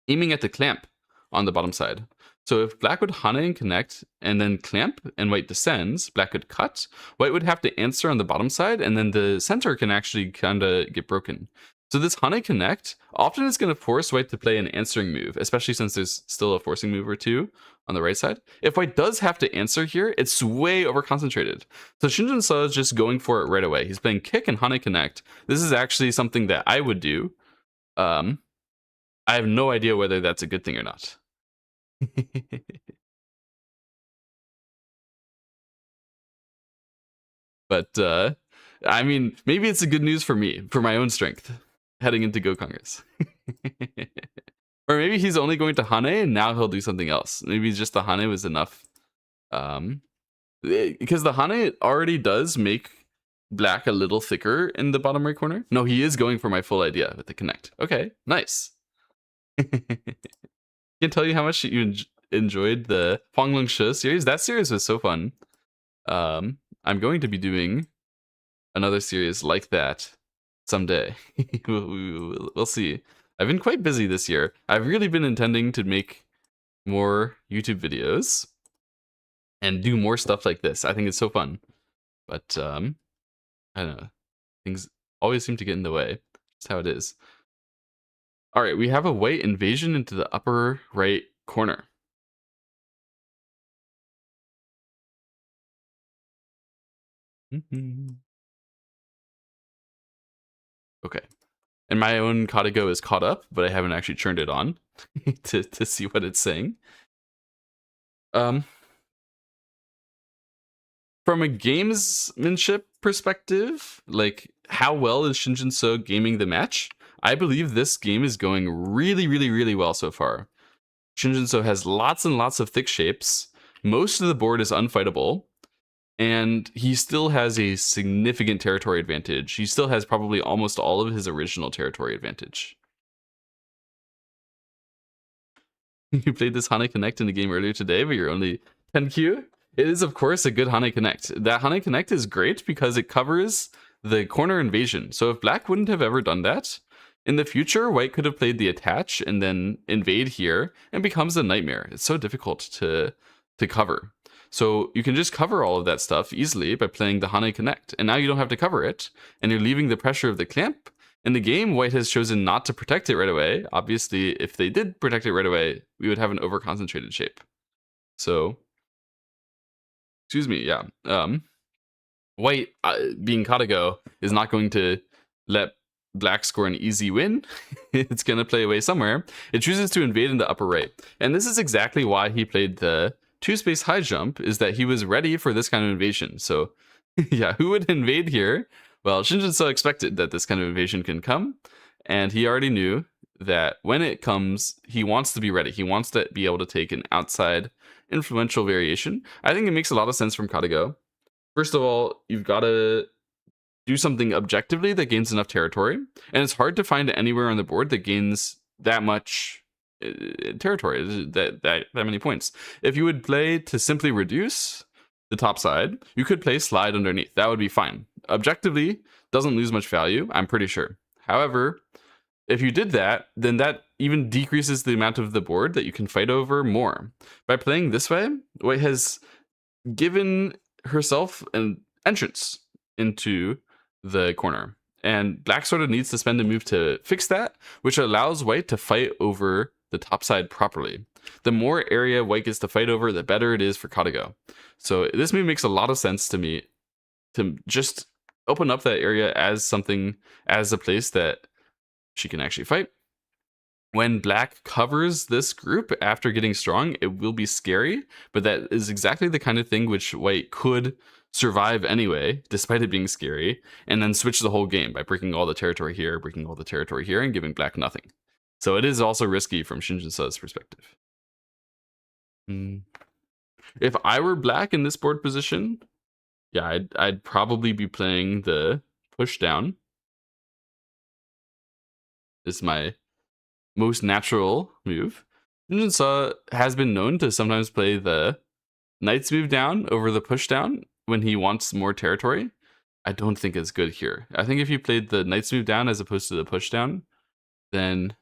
aiming at the clamp on the bottom side. So if black would Hane and connect and then clamp and white descends, black could cut. White would have to answer on the bottom side, and then the center can actually kind of get broken. So this Hane Connect often is going to force white to play an answering move, especially since there's still a forcing move or two on the right side. If white does have to answer here, it's way over concentrated. So Shin Jinseo is just going for it right away. He's playing kick and Hane Connect. This is actually something that I would do. I have no idea whether that's a good thing or not. But I mean, maybe it's a good news for me, for my own strength, heading into Go Congress. Or maybe he's only going to Hane and now he'll do something else. Maybe just the Hane was enough. Because the Hane already does make black a little thicker in the bottom right corner. No, he is going for my full idea with the connect. Okay, nice. Can't tell you how much you enjoyed the Huanglong Shi series. That series was so fun. I'm going to be doing another series like that someday. We'll see. I've been quite busy this year. I've really been intending to make more YouTube videos and do more stuff like this. I think it's so fun. But I don't know. Things always seem to get in the way. That's how it is. All right, we have a white invasion into the upper right corner. Okay. And my own KataGo is caught up, but I haven't actually turned it on to see what it's saying. From a gamesmanship perspective, like how well is Shin Jinseo gaming the match? I believe this game is going really, really, really well so far. Shin Jinseo has lots and lots of thick shapes. Most of the board is unfightable. And he still has a significant territory advantage. He still has probably almost all of his original territory advantage. You played this Hane Connect in the game earlier today, but you're only 10Q? It is, of course, a good Hane Connect. That Hane Connect is great because it covers the corner invasion. So if black wouldn't have ever done that, in the future, white could have played the attach and then invade here and becomes a nightmare. It's so difficult to cover. So you can just cover all of that stuff easily by playing the Hane Connect. And now you don't have to cover it, and you're leaving the pressure of the clamp. In the game, white has chosen not to protect it right away. Obviously, if they did protect it right away, we would have an over-concentrated shape. So, excuse me, yeah. White, being KataGo, is not going to let black score an easy win. It's going to play away somewhere. It chooses to invade in the upper right. And this is exactly why he played the two-space high jump, is that he was ready for this kind of invasion. So, yeah, who would invade here? Well, Shin Jinseo expected that this kind of invasion can come, and he already knew that when it comes, he wants to be ready. He wants to be able to take an outside influential variation. I think it makes a lot of sense from KataGo. First of all, you've got to do something objectively that gains enough territory, and it's hard to find anywhere on the board that gains that much territory, that many points. If you would play to simply reduce the top side, you could play slide underneath. That would be fine. Objectively, doesn't lose much value, I'm pretty sure. However, if you did that, then that even decreases the amount of the board that you can fight over more. By playing this way, white has given herself an entrance into the corner. And black sort of needs to spend a move to fix that, which allows white to fight over the top side properly. The more area white gets to fight over, the better it is for KataGo. So this move makes a lot of sense to me, to just open up that area as something, as a place that she can actually fight. When black covers this group after getting strong, it will be scary, but that is exactly the kind of thing which white could survive anyway, despite it being scary, and then switch the whole game by breaking all the territory here, breaking all the territory here, and giving black nothing. So it is also risky from Shin Jinseo's perspective. If I were black in this board position, yeah, I'd probably be playing the push down. Is my most natural move. Shin Jinseo has been known to sometimes play the knight's move down over the push down when he wants more territory. I don't think it's good here. I think if you played the knight's move down as opposed to the push down, then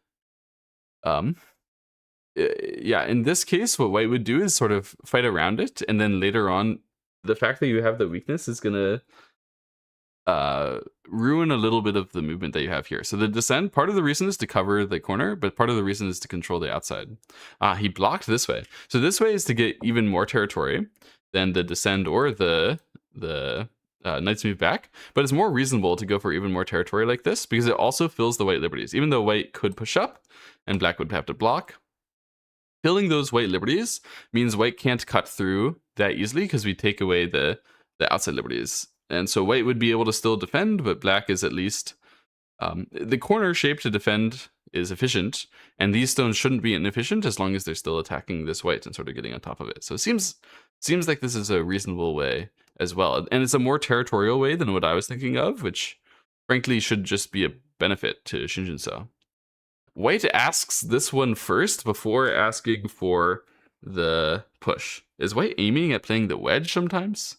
yeah, in this case, what white would do is sort of fight around it, and then later on, the fact that you have the weakness is gonna ruin a little bit of the movement that you have here. So the descend, part of the reason is to cover the corner, but part of the reason is to control the outside. He blocked this way. So this way is to get even more territory than the descend or the knight's move back. But it's more reasonable to go for even more territory like this because it also fills the white liberties. Even though white could push up and black would have to block, filling those white liberties means white can't cut through that easily because we take away the outside liberties. And so white would be able to still defend, but black is at least... the corner shape to defend is efficient, and these stones shouldn't be inefficient as long as they're still attacking this white and sort of getting on top of it. So it seems like this is a reasonable way as well. And it's a more territorial way than what I was thinking of, which frankly should just be a benefit to Shin Jinseo. White asks this one first before asking for the push. Is white aiming at playing the wedge sometimes?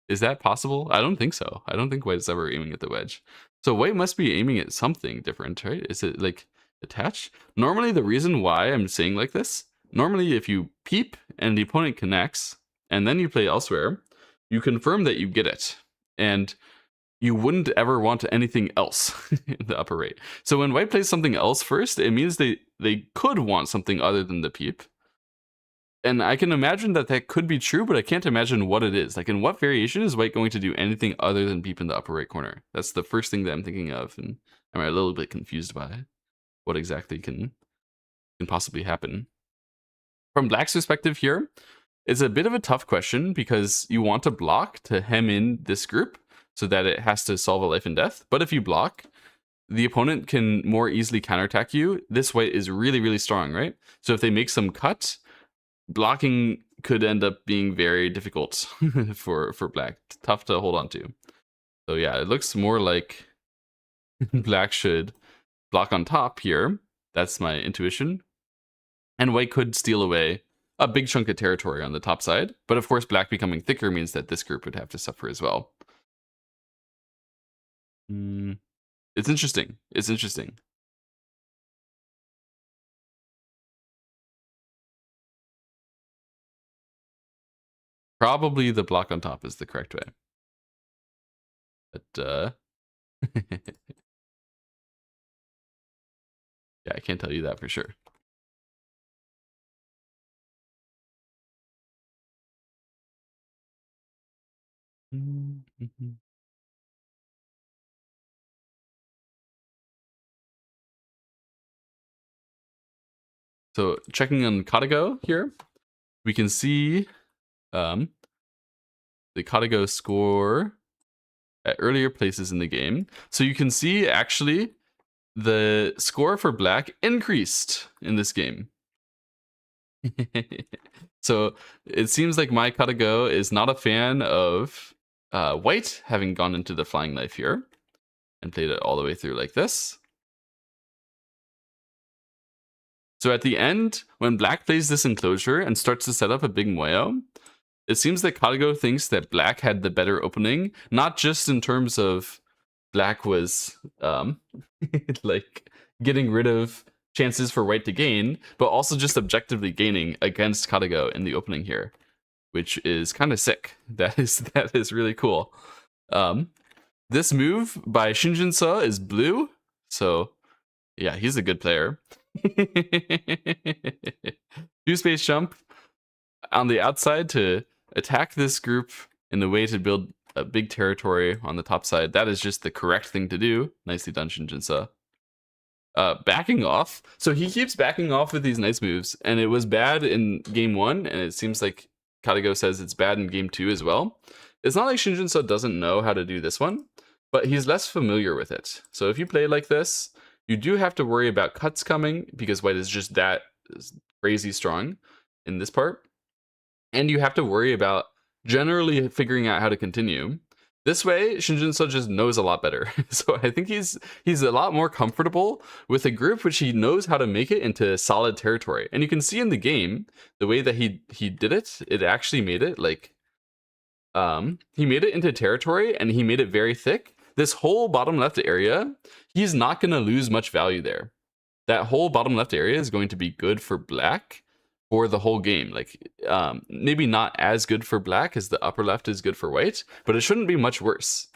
Is that possible? I don't think so. I don't think white is ever aiming at the wedge. So white must be aiming at something different, right? Is it like attached? Normally the reason why I'm saying like this, normally if you peep and the opponent connects and then you play elsewhere, you confirm that you get it. And you wouldn't ever want anything else in the upper right. So when white plays something else first, it means they could want something other than the peep. And I can imagine that could be true, but I can't imagine what it is. Like, in what variation is white going to do anything other than peep in the upper right corner? That's the first thing that I'm thinking of, and I'm a little bit confused by what exactly can possibly happen. From black's perspective here, it's a bit of a tough question because you want to block to hem in this group so that it has to solve a life and death. But if you block, the opponent can more easily counterattack you. This white is really, really strong, right? So if they make some cut, blocking could end up being very difficult for black. Tough to hold on to. So yeah, it looks more like black should block on top here. That's my intuition. And white could steal away a big chunk of territory on the top side. But of course, black becoming thicker means that this group would have to suffer as well. It's interesting. It's interesting. Probably the block on top is the correct way. But, yeah, I can't tell you that for sure. So checking on KataGo here, we can see the KataGo score at earlier places in the game. So you can see actually the score for black increased in this game. So it seems like my KataGo is not a fan of white having gone into the flying knife here and played it all the way through like this. So at the end, when black plays this enclosure and starts to set up a big moyo, it seems that KataGo thinks that black had the better opening, not just in terms of black was like getting rid of chances for white to gain, but also just objectively gaining against KataGo in the opening here, which is kind of sick. That is really cool. This move by Shin Jinseo is blue, so yeah, he's a good player. 2-space jump on the outside to attack this group in the way to build a big territory on the top side. That is just the correct thing to do. Nicely done, Shin Jinseo. Backing off. So he keeps backing off with these nice moves, and it was bad in game 1, and it seems like KataGo says it's bad in game 2 as well. It's not like Shin Jinseo doesn't know how to do this one, but he's less familiar with it. So if you play like this, you do have to worry about cuts coming because white is just that crazy strong in this part. And you have to worry about generally figuring out how to continue. This way, Shin Jinseo just knows a lot better. So I think he's a lot more comfortable with a group which he knows how to make it into solid territory. And you can see in the game, the way that he did it, it actually made it like... he made it into territory and he made it very thick. This whole bottom left area, he's not going to lose much value there. That whole bottom left area is going to be good for black for the whole game. Like, maybe not as good for black as the upper left is good for white, but it shouldn't be much worse.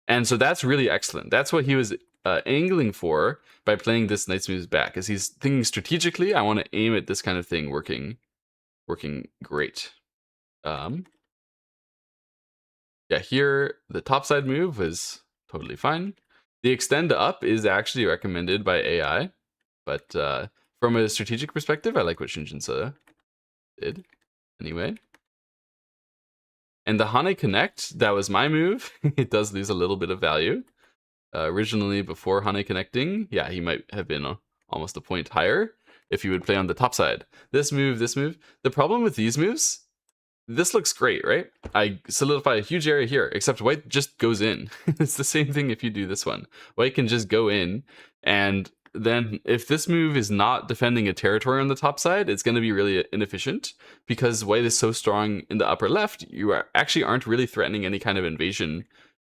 And so that's really excellent. That's what he was angling for by playing this knight's moves back, is he's thinking strategically, I want to aim at this kind of thing working great. Yeah, here the topside move was totally fine. The extend up is actually recommended by AI, but from a strategic perspective, I like what Shin did anyway. And the Hane Connect, that was my move. It does lose a little bit of value. Originally, before Hane connecting, yeah, he might have been almost a point higher if he would play on the top side. This move. The problem with these moves, this looks great, right? I solidify a huge area here, except white just goes in. It's the same thing if you do this one. White can just go in, and then if this move is not defending a territory on the top side, it's going to be really inefficient, because white is so strong in the upper left, you actually aren't really threatening any kind of invasion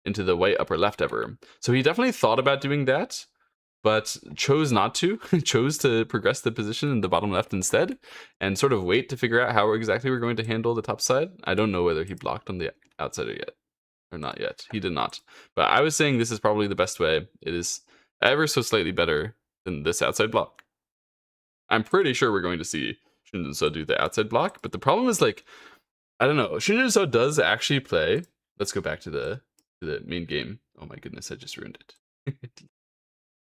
into the white upper left ever. So he definitely thought about doing that, but chose not to. Chose to progress the position in the bottom left instead, and sort of wait to figure out how exactly we're going to handle the top side. I don't know whether he blocked on the outsider yet, or not yet. He did not. But I was saying this is probably the best way. It is ever so slightly better than this outside block. I'm pretty sure we're going to see Shin Jinseo do the outside block, but the problem is, like, I don't know. Shin Jinseo does actually play. Let's go back to the main game. Oh my goodness, I just ruined it.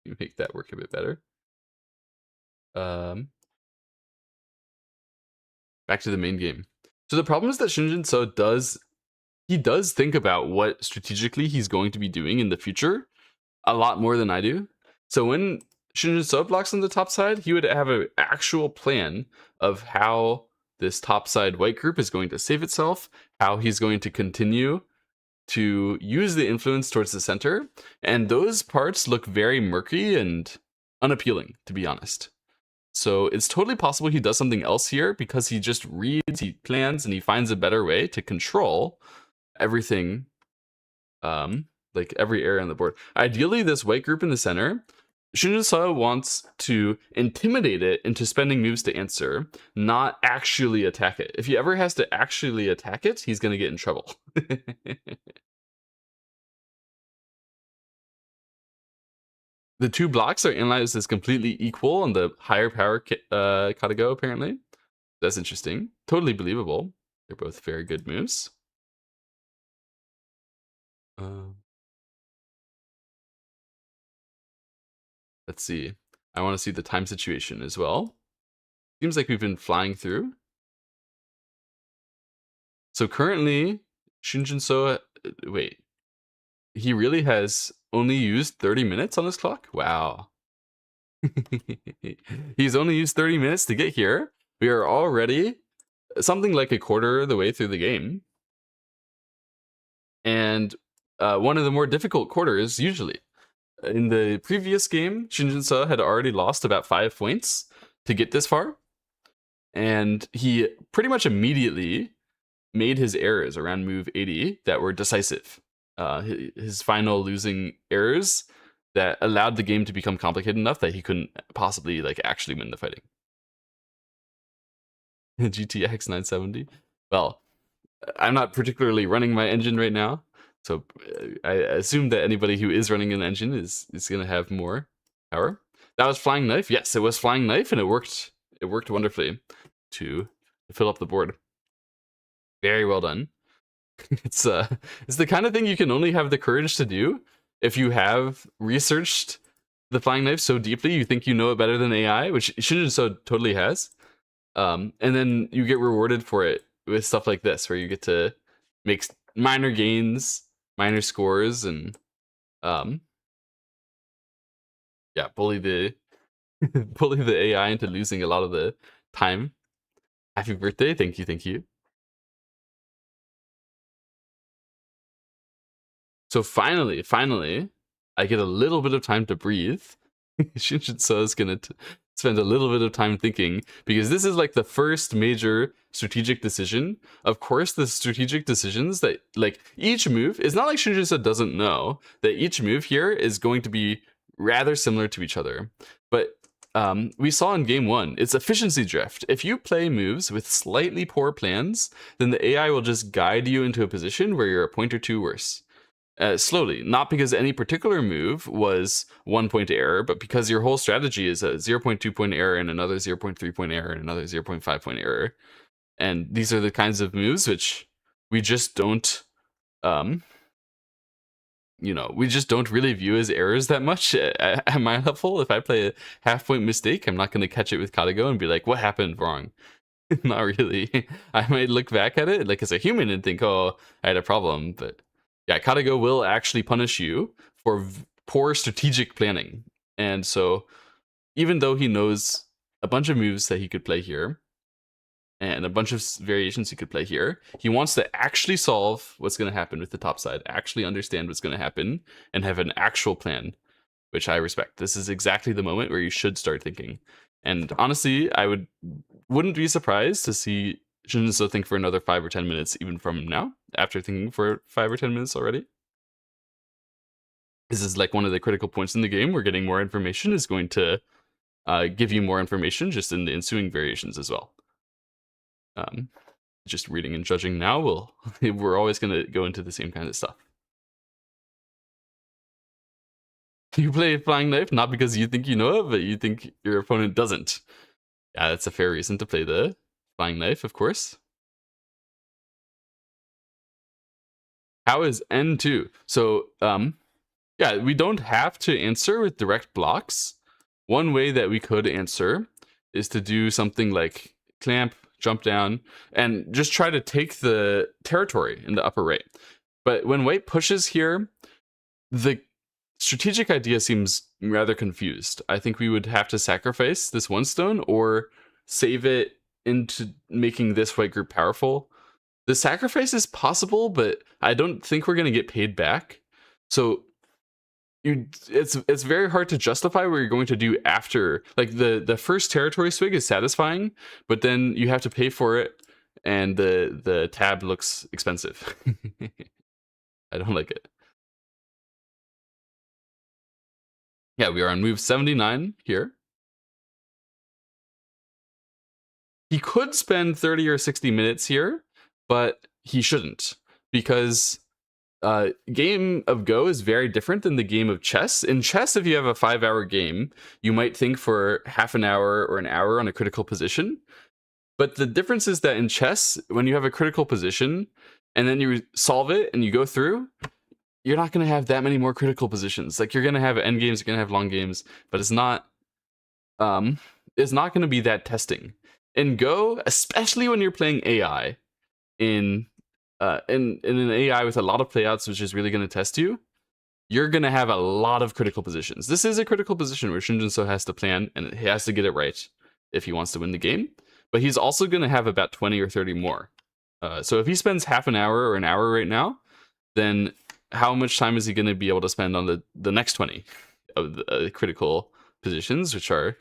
You make that work a bit better. Back to the main game. So the problem is that Shin Jinseo does think about what strategically he's going to be doing in the future a lot more than I do. So when Shin Jinseo blocks on the top side, he would have an actual plan of how this top side white group is going to save itself, how he's going to continue to use the influence towards the center, and those parts look very murky and unappealing, to be honest. So it's totally possible he does something else here, because he just reads, he plans, and he finds a better way to control everything, like every area on the board. Ideally, this white group in the center, Shin Jinseo wants to intimidate it into spending moves to answer, not actually attack it. If he ever has to actually attack it, he's going to get in trouble. The two blocks are analyzed as completely equal on the higher power KataGo, apparently. That's interesting. Totally believable. They're both very good moves. Let's see. I want to see the time situation as well. Seems like we've been flying through. So currently, Shin Jinseo, wait, he really has only used 30 minutes on his clock? Wow. He's only used 30 minutes to get here. We are already something like a quarter of the way through the game. And one of the more difficult quarters, usually. In the previous game, Shin Jinseo had already lost about 5 points to get this far. And he pretty much immediately made his errors around move 80 that were decisive. His final losing errors that allowed the game to become complicated enough that he couldn't possibly like actually win the fighting. GTX 970. Well, I'm not particularly running my engine right now, so I assume that anybody who is running an engine is going to have more power. That was Flying Knife. Yes, it was Flying Knife, and it worked. It worked wonderfully to fill up the board. Very well done. It's the kind of thing you can only have the courage to do if you have researched the Flying Knife so deeply you think you know it better than AI, which Shin Jinseo totally has. And then you get rewarded for it with stuff like this, where you get to make minor gains, minor scores, and yeah, bully the AI into losing a lot of the time. Happy birthday! Thank you. So finally, I get a little bit of time to breathe. Shin Jinseo is gonna spend a little bit of time thinking, because this is like the first major strategic decision. Of course, the strategic decisions that, like, each move, it's not like Shin Jinseo doesn't know that each move here is going to be rather similar to each other. But we saw in game 1, it's efficiency drift. If you play moves with slightly poor plans, then the AI will just guide you into a position where you're a point or two worse. Slowly, not because any particular move was 1 point error, but because your whole strategy is a 0.2 point error and another 0.3 point error and another 0.5 point error. And these are the kinds of moves which we just don't, we just don't really view as errors that much at my level. If I play a half-point mistake, I'm not going to catch it with KataGo and be like, what happened wrong? Not really. I might look back at it like as a human and think, oh, I had a problem. But yeah, KataGo will actually punish you for poor strategic planning. And so even though he knows a bunch of moves that he could play here, and a bunch of variations you could play here, he wants to actually solve what's going to happen with the top side, actually understand what's going to happen, and have an actual plan, which I respect. This is exactly the moment where you should start thinking. And honestly, I wouldn't be surprised to see Jinseo think for another 5 or 10 minutes even from now, after thinking for 5 or 10 minutes already. This is like one of the critical points in the game where getting more information is going to give you more information just in the ensuing variations as well. Just reading and judging now, we're always going to go into the same kind of stuff. You play Flying Knife not because you think you know it, but you think your opponent doesn't. Yeah, that's a fair reason to play the Flying Knife, of course. How is N2? So, yeah, we don't have to answer with direct blocks. One way that we could answer is to do something like clamp, jump down, and just try to take the territory in the upper right. But when white pushes here, the strategic idea seems rather confused. I think we would have to sacrifice this one stone or save it into making this white group powerful. The sacrifice is possible, but I don't think we're going to get paid back. So it's very hard to justify what you're going to do after. Like the first territory swig is satisfying, but then you have to pay for it, and the tab looks expensive. I don't like it. Yeah, we are on move 79 here. He could spend 30 or 60 minutes here, but he shouldn't, because game of Go is very different than the game of chess. In chess, if you have a 5-hour game, you might think for half an hour or an hour on a critical position. But the difference is that in chess, when you have a critical position and then you solve it and you go through, you're not going to have that many more critical positions. Like, you're going to have end games, you're going to have long games, but it's not going to be that testing. In Go, especially when you're playing AI in an AI with a lot of playouts, which is really going to test you, you're going to have a lot of critical positions. This is a critical position where Shin Jinseo has to plan, and he has to get it right if he wants to win the game. But he's also going to have about 20 or 30 more. So if he spends half an hour or an hour right now, then how much time is he going to be able to spend on the next 20 of the critical positions, which are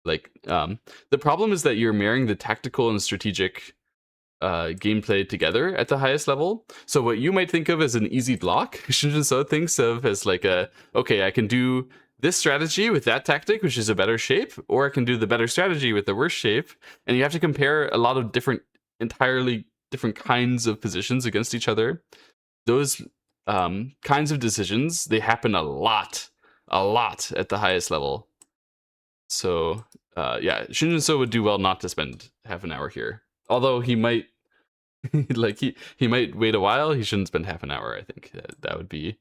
like, the problem is that you're marrying the tactical and strategic gameplay together at the highest level. So what you might think of as an easy block, Shin Jinseo thinks of as like okay, I can do this strategy with that tactic, which is a better shape, or I can do the better strategy with the worse shape. And you have to compare a lot of entirely different kinds of positions against each other. Those kinds of decisions, they happen a lot at the highest level. So yeah, Shin Jinseo would do well not to spend half an hour here. Although he might, like he might wait a while. He shouldn't spend half an hour. I think that would be.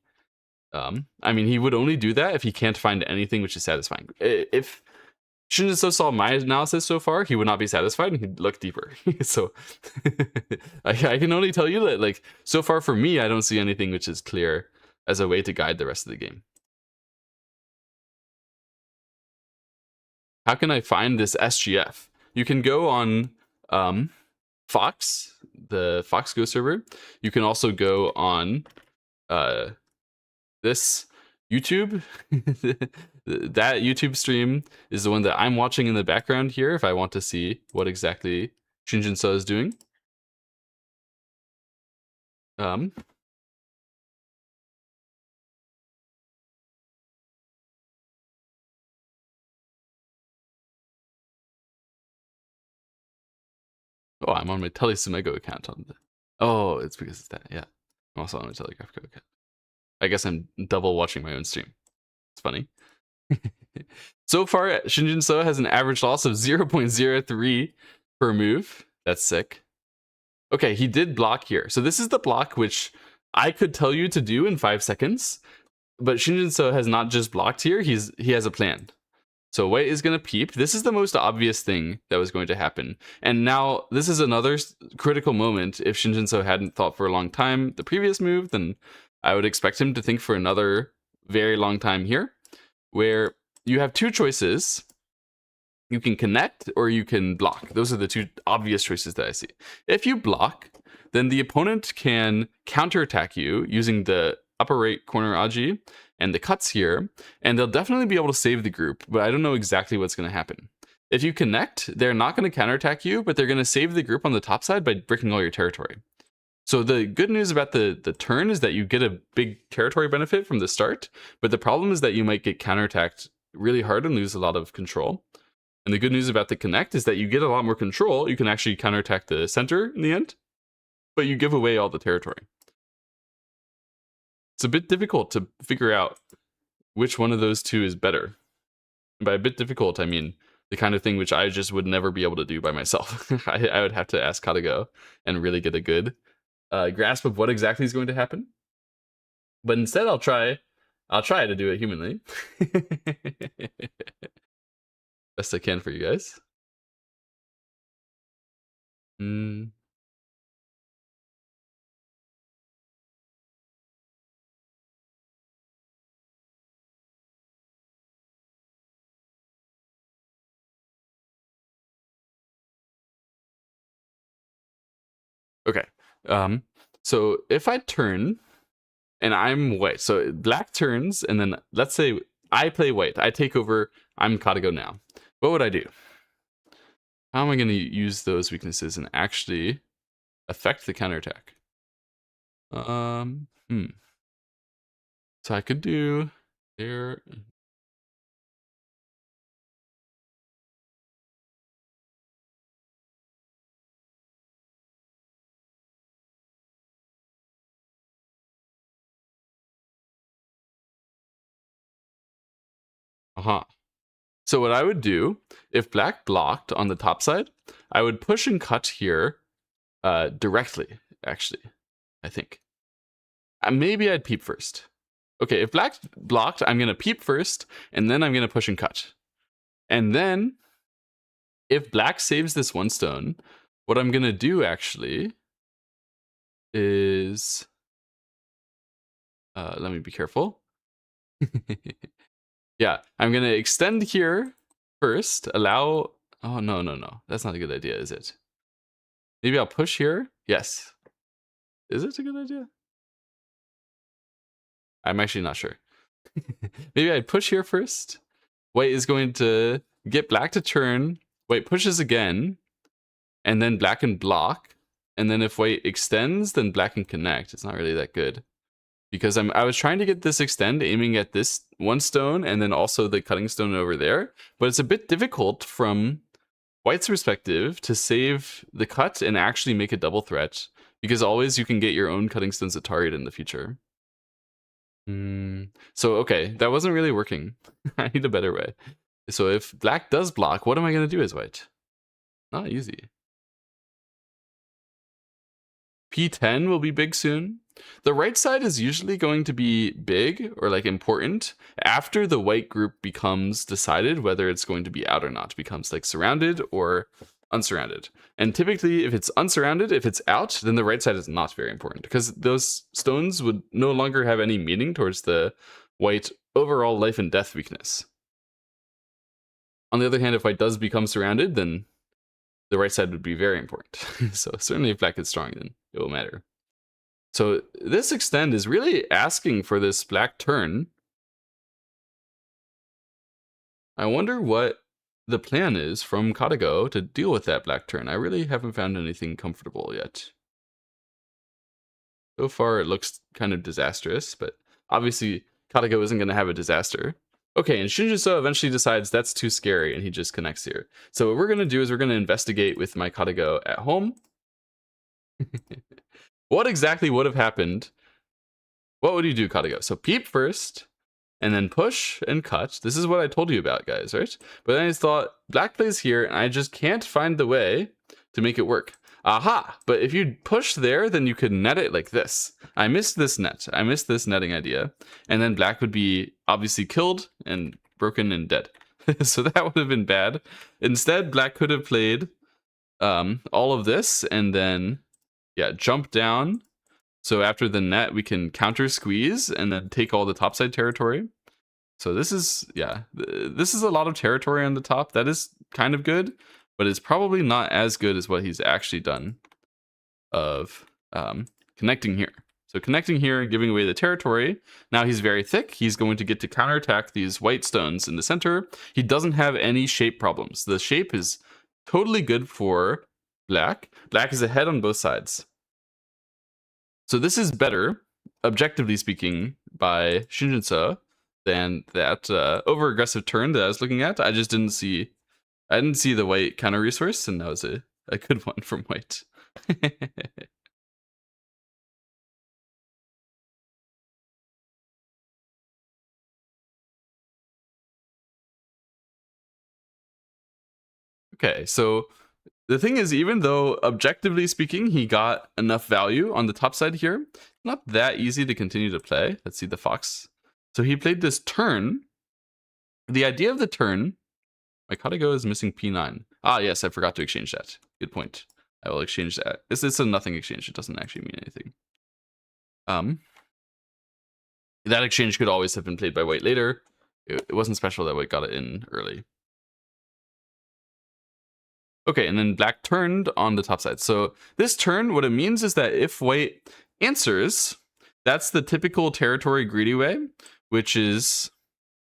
I mean, he would only do that if he can't find anything which is satisfying. If Shin Jinseo saw my analysis so far, he would not be satisfied, and he'd look deeper. So I can only tell you that, like, so far for me, I don't see anything which is clear as a way to guide the rest of the game. How can I find this SGF? You can go on Fox, the Fox Go server. You can also go on this YouTube. That YouTube stream is the one that I'm watching in the background here if I want to see what exactly Shin Jinseo is doing. Oh, I'm on my Telesumego account on the... Oh, it's because it's that, yeah. I'm also on my Telegraph Go account. I guess I'm double watching my own stream. It's funny. So far, Shin Jinseo has an average loss of 0.03 per move. That's sick. Okay, he did block here. So this is the block which I could tell you to do in 5 seconds. But Shin Jinseo has not just blocked here, he has a plan. So white is going to peep. This is the most obvious thing that was going to happen. And now this is another critical moment. If Shin Jinseo hadn't thought for a long time the previous move, then I would expect him to think for another very long time here, where you have two choices. You can connect or you can block. Those are the two obvious choices that I see. If you block, then the opponent can counterattack you using the upper right corner Aji and the cuts here, and they'll definitely be able to save the group, but I don't know exactly what's going to happen. If you connect, they're not going to counterattack you, but they're going to save the group on the top side by breaking all your territory. So the good news about the turn is that you get a big territory benefit from the start, but the problem is that you might get counterattacked really hard and lose a lot of control. And the good news about the connect is that you get a lot more control. You can actually counterattack the center in the end, but you give away all the territory. It's a bit difficult to figure out which one of those two is better. And by a bit difficult, I mean the kind of thing which I just would never be able to do by myself. I would have to ask KataGo and really get a good grasp of what exactly is going to happen. But instead, I'll try to do it humanly. Best I can for you guys. Okay. So if I turn and I'm white, so black turns, and then let's say I play white, I take over, I'm KataGo now. What would I do? How am I going to use those weaknesses and actually affect the counterattack? So I could do there. So what I would do, if black blocked on the top side, I would push and cut here directly, actually, I think. Maybe I'd peep first. Okay, if black blocked, I'm going to peep first, and then I'm going to push and cut. And then, if black saves this one stone, what I'm going to do, actually, is... let me be careful. Yeah, I'm going to extend here first, allow... Oh, no. That's not a good idea, is it? Maybe I'll push here? Yes. Is it a good idea? I'm actually not sure. Maybe I push here first. White is going to get black to turn. White pushes again. And then black can block. And then if white extends, then black can connect. It's not really that good. Because I was trying to get this extend, aiming at this one stone, and then also the cutting stone over there. But it's a bit difficult from white's perspective to save the cut and actually make a double threat. Because always you can get your own cutting stones at target in the future. So, okay, that wasn't really working. I need a better way. So if black does block, what am I going to do as white? Not easy. P10 will be big soon. The right side is usually going to be big or like important after the white group becomes decided whether it's going to be out or not. Becomes like surrounded or unsurrounded. And typically if it's unsurrounded, if it's out, then the right side is not very important because those stones would no longer have any meaning towards the white overall life and death weakness. On the other hand, if white does become surrounded, then the right side would be very important. So certainly if black is strong, then it will matter. So this extend is really asking for this black turn. I wonder what the plan is from KataGo to deal with that black turn. I really haven't found anything comfortable yet. So far it looks kind of disastrous, but obviously KataGo isn't going to have a disaster. Okay, and Shin Jinseo eventually decides that's too scary, and he just connects here. So what we're going to do is we're going to investigate with my KataGo at home. What exactly would have happened? What would you do, KataGo? So peep first, and then push and cut. This is what I told you about, guys, right? But then I just thought, black plays here, and I just can't find the way to make it work. Aha! But if you push there, then you could net it like this. I missed this net. I missed this netting idea. And then black would be obviously killed and broken and dead. So that would have been bad. Instead, black could have played all of this and then, yeah, jump down. So after the net, we can counter squeeze and then take all the topside territory. So this is, yeah, this is a lot of territory on the top. That is kind of good, but it's probably not as good as what he's actually done of connecting here. So connecting here, giving away the territory. Now he's very thick. He's going to get to counterattack these white stones in the center. He doesn't have any shape problems. The shape is totally good for black. Black is ahead on both sides. So this is better, objectively speaking, by Shin Jinseo than that over-aggressive turn that I was looking at. I just didn't see... I didn't see the white counter resource, and that was a good one from white. Okay, so the thing is, even though objectively speaking, he got enough value on the top side here, not that easy to continue to play. Let's see the fox. So he played this turn. The idea of the turn, my KataGo is missing P9. Ah, yes, I forgot to exchange that. Good point. I will exchange that. This is a nothing exchange. It doesn't actually mean anything. That exchange could always have been played by white later. It wasn't special that white got it in early. Okay, and then black turned on the top side. So this turn, what it means is that if white answers, that's the typical territory greedy way, which is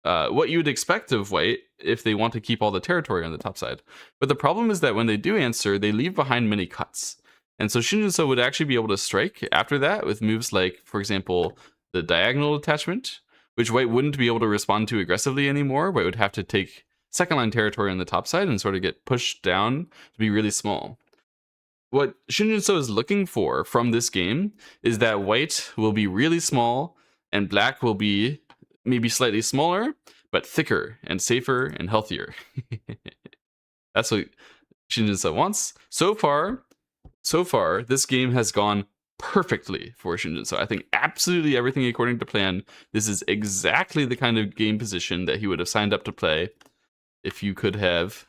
what you would expect of white if they want to keep all the territory on the top side. But the problem is that when they do answer, they leave behind many cuts. And so Shin Jinseo would actually be able to strike after that with moves like, for example, the diagonal attachment, which white wouldn't be able to respond to aggressively anymore. White would have to take second line territory on the top side and sort of get pushed down to be really small. What Shin Jinseo is looking for from this game is that white will be really small and black will be maybe slightly smaller, but thicker and safer and healthier. That's what Shin Jinseo wants. So far, this game has gone perfectly for Shin Jinseo. I think absolutely everything according to plan. This is exactly the kind of game position that he would have signed up to play if you could have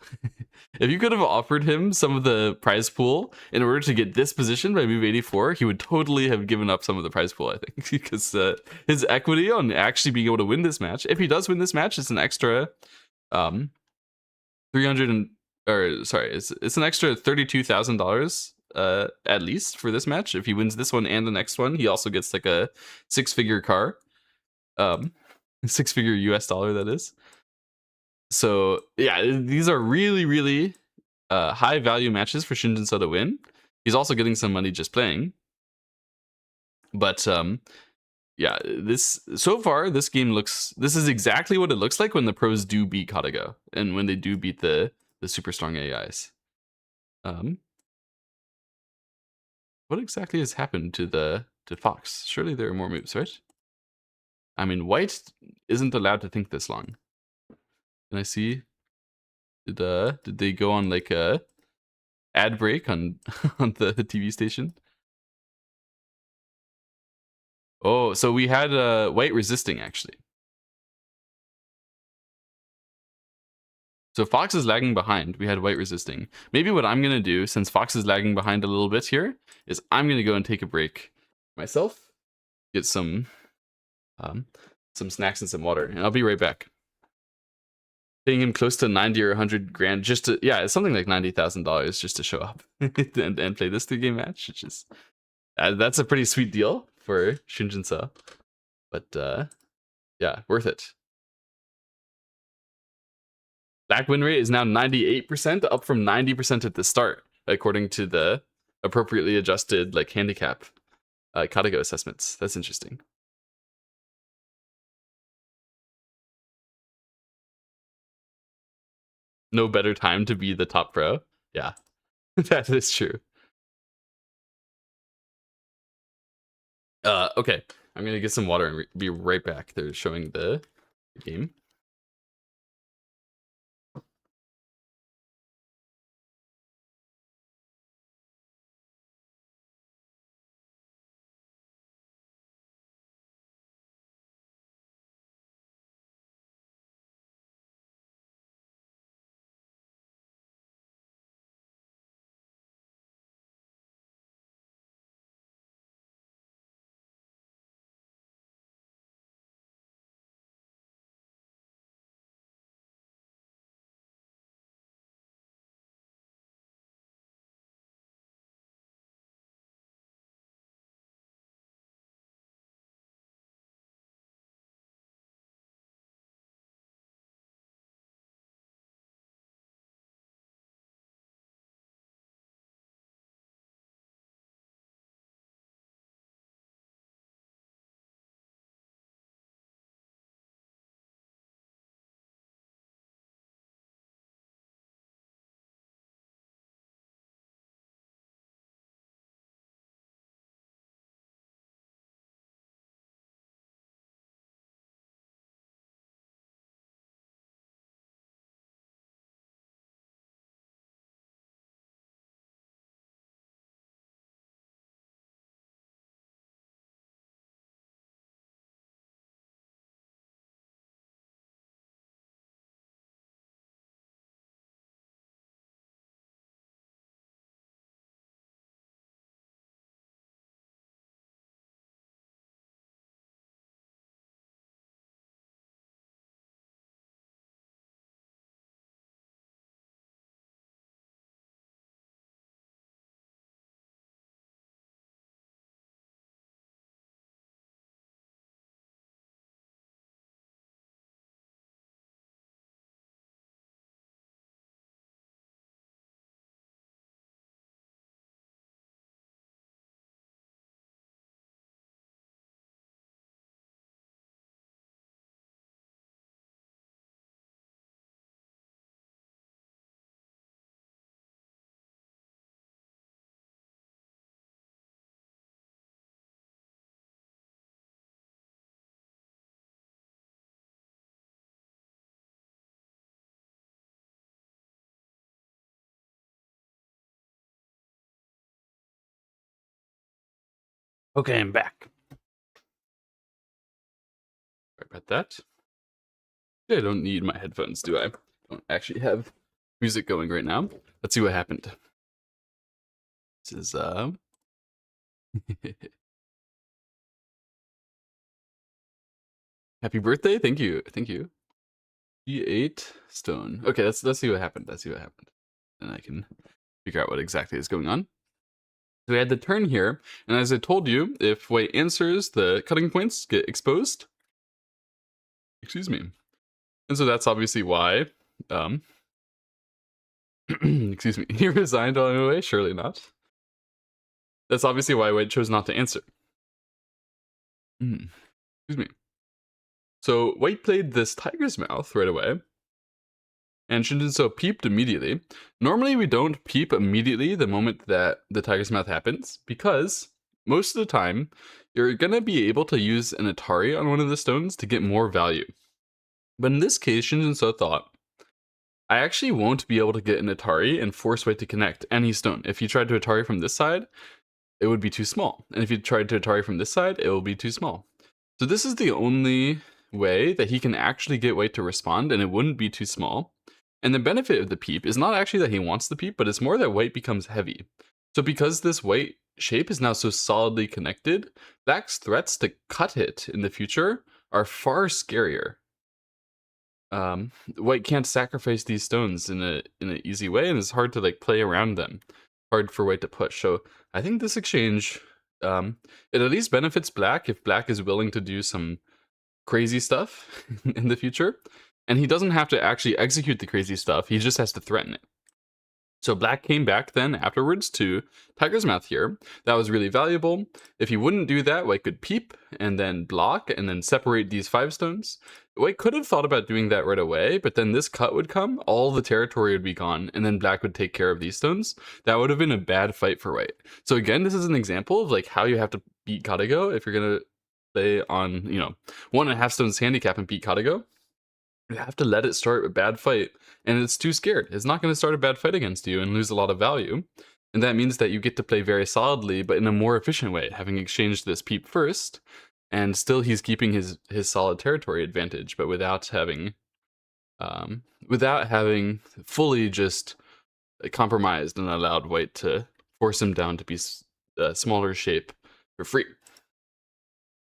offered him some of the prize pool in order to get this position by move 84. He would totally have given up some of the prize pool, I think, because his equity on actually being able to win this match, if he does win this match, it's an extra 300 and, or sorry, it's an extra $32,000 at least for this match. If he wins this one and the next one, he also gets like a six-figure car, six-figure US dollar, that is. So yeah, these are really, really high value matches for Shin Jinseo to win. He's also getting some money just playing. But yeah, so far this game this is exactly what it looks like when the pros do beat KataGo and when they do beat the super strong AIs. What exactly has happened to Fox? Surely there are more moves, right? I mean, white isn't allowed to think this long. Can I see? Did they go on like a ad break on on the TV station? Oh, so we had white resisting actually. So Fox is lagging behind. We had white resisting. Maybe what I'm gonna do, since Fox is lagging behind a little bit here, is I'm gonna go and take a break myself, get some snacks and some water, and I'll be right back. Paying him close to 90 or 100 grand just to, yeah, it's something like $90,000 just to show up and play this 3-game match, which is that's a pretty sweet deal for Shin Jinseo. But yeah, worth it. Black win rate is now 98%, up from 90% at the start, according to the appropriately adjusted like handicap KataGo assessments. That's interesting. No better time to be the top pro. Yeah, that is true. Okay, I'm gonna get some water and be right back. They're showing the game. Okay, I'm back. Sorry about that. I don't need my headphones, do I? I don't actually have music going right now. Let's see what happened. This is happy birthday. Thank you. Thank you. E8 stone. Okay, let's see what happened. Let's see what happened. And I can figure out what exactly is going on. So we had the turn here, and as I told you, if white answers, the cutting points get exposed. Excuse me. And so that's obviously why excuse me, he resigned on the way? Surely not. That's obviously why white chose not to answer. Excuse me. So white played this tiger's mouth right away, and Jinseo peeped immediately. Normally we don't peep immediately the moment that the tiger's mouth happens, because most of the time you're gonna be able to use an Atari on one of the stones to get more value. But in this case, Jinseo thought, I actually won't be able to get an Atari and force white to connect any stone. If you tried to Atari from this side, it would be too small. And if you tried to Atari from this side, it will be too small. So this is the only way that he can actually get white to respond, and it wouldn't be too small. And the benefit of the peep is not actually that he wants the peep, but it's more that white becomes heavy. So because this white shape is now so solidly connected, black's threats to cut it in the future are far scarier. White can't sacrifice these stones in an easy way, and it's hard to like play around them. Hard for white to push. So I think this exchange, it at least benefits black if black is willing to do some crazy stuff in the future. And he doesn't have to actually execute the crazy stuff, he just has to threaten it. So black came back then afterwards to Tiger's Mouth here. That was really valuable. If he wouldn't do that, white could peep and then block and then separate these 5 stones. White could have thought about doing that right away, but then this cut would come, all the territory would be gone, and then black would take care of these stones. That would have been a bad fight for white. So again, this is an example of like how you have to beat KataGo if you're gonna play on, 1.5 stones handicap and beat KataGo. You have to let it start a bad fight, and it's too scared. It's not going to start a bad fight against you and lose a lot of value. And that means that you get to play very solidly, but in a more efficient way, having exchanged this peep first, and still he's keeping his solid territory advantage, but without having fully just compromised and allowed white to force him down to be a smaller shape for free.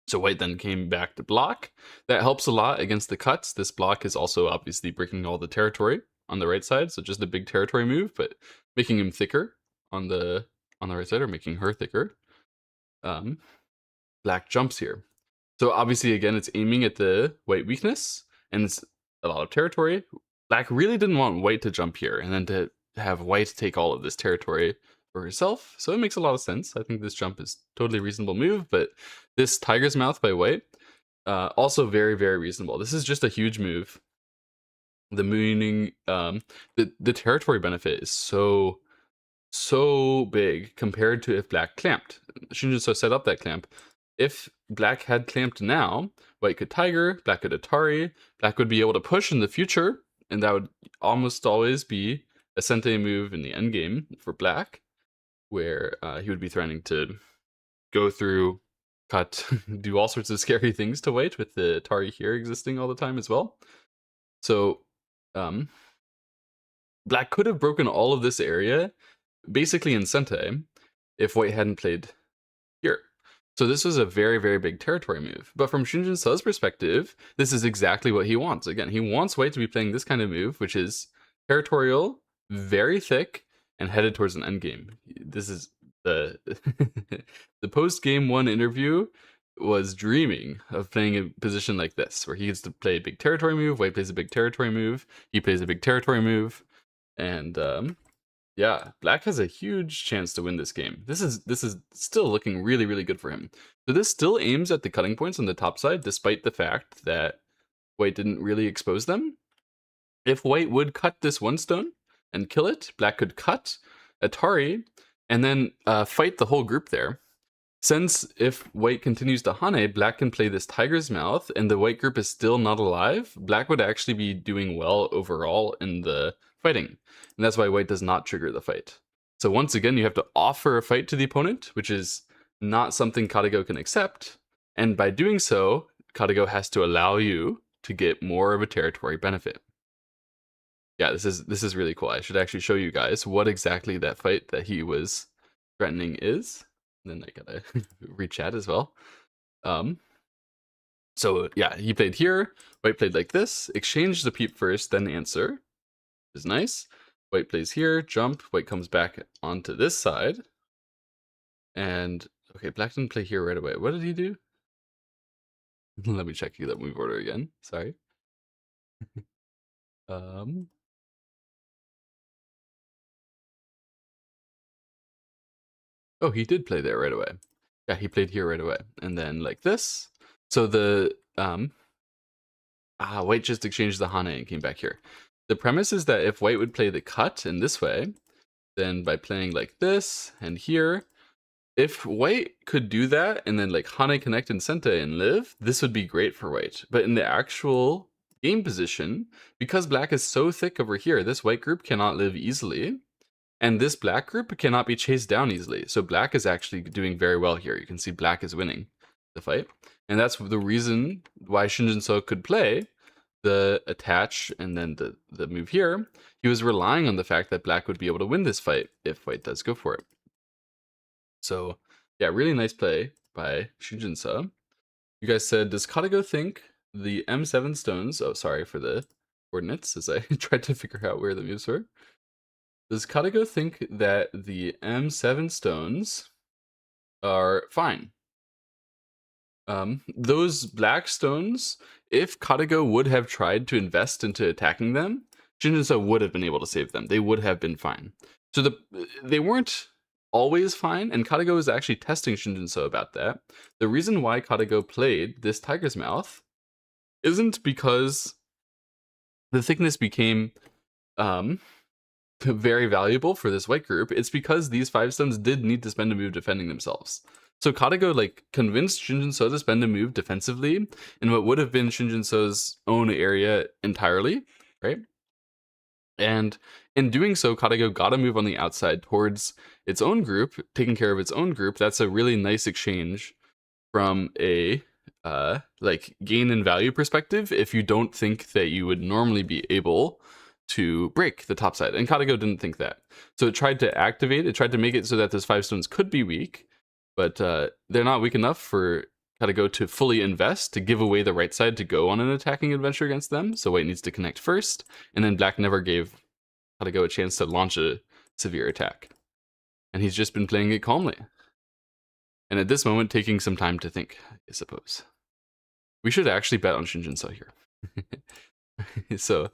So white then came back to block. That helps a lot against the cuts. This block is also obviously breaking all the territory on the right side, so just a big territory move, but making him thicker on the right side, or making her thicker. Black jumps here. So obviously, again, it's aiming at the white weakness, and it's a lot of territory. Black really didn't want white to jump here, and then to have white take all of this territory for herself. So it makes a lot of sense. I think this jump is totally reasonable move, but this Tiger's Mouth by white, also very, very reasonable. This is just a huge move. The meaning, the territory benefit is so big compared to if black clamped. Jinseo set up that clamp. If black had clamped now, white could Tiger, black could Atari, black would be able to push in the future, and that would almost always be a Sente move in the endgame for black, where he would be threatening to go through, cut, do all sorts of scary things to white, with the Atari here existing all the time as well. So black could have broken all of this area basically in Sente if white hadn't played here. So this was a very, very big territory move. But from Jinseo's perspective, this is exactly what he wants. Again, he wants white to be playing this kind of move, which is territorial, very thick, and headed towards an endgame. This is the the post game 1 interview was dreaming of playing a position like this, where he gets to play a big territory move, white plays a big territory move, he plays a big territory move, and yeah, black has a huge chance to win this game. This is still looking really, really good for him. So this still aims at the cutting points on the top side, despite the fact that white didn't really expose them. If white would cut this 1 stone and kill it, black could cut Atari and then fight the whole group there. Since if white continues to Hane, black can play this Tiger's Mouth and the white group is still not alive, black would actually be doing well overall in the fighting. And that's why white does not trigger the fight. So once again, you have to offer a fight to the opponent, which is not something KataGo can accept. And by doing so, KataGo has to allow you to get more of a territory benefit. Yeah, this is really cool. I should actually show you guys what exactly that fight that he was threatening is. And then I gotta re-chat as well. So yeah, he played here, white played like this, exchange the peep first, then answer, which is nice. White plays here, jump, white comes back onto this side. And okay, black didn't play here right away. What did he do? Let me check that move order again. Sorry. Oh, he did play there right away. Yeah, he played here right away. And then like this. So the white just exchanged the Hane and came back here. The premise is that if white would play the cut in this way, then by playing like this and here, if white could do that and then like Hane connect and Sente and live, this would be great for white. But in the actual game position, because black is so thick over here, this white group cannot live easily. And this black group cannot be chased down easily. So black is actually doing very well here. You can see black is winning the fight. And that's the reason why Jinseo could play the attach and then the move here. He was relying on the fact that black would be able to win this fight if white does go for it. So yeah, really nice play by Jinseo. You guys said, does KataGo think the M7 stones, oh sorry for the coordinates as I tried to figure out where the moves were. Does KataGo think that the M7 stones are fine? Those black stones, if KataGo would have tried to invest into attacking them, Jinseo would have been able to save them. They would have been fine. So they weren't always fine, and KataGo is actually testing Shin Jinseo about that. The reason why KataGo played this Tiger's Mouth isn't because the thickness became very valuable for this white group. It's because these 5-stones did need to spend a move defending themselves. So KataGo like convinced Shin Jinseo to spend a move defensively in what would have been Shin Jinseo's own area entirely, right? And in doing so, KataGo got a move on the outside towards its own group, taking care of its own group. That's a really nice exchange from a like gain in value perspective if you don't think that you would normally be able to break the top side. And KataGo didn't think that. So it tried to activate, it tried to make it so that those 5 stones could be weak, but they're not weak enough for KataGo to fully invest, to give away the right side to go on an attacking adventure against them. So white needs to connect first, and then black never gave KataGo a chance to launch a severe attack. And he's just been playing it calmly. And at this moment, taking some time to think, I suppose. We should actually bet on Shin Jinseo here. So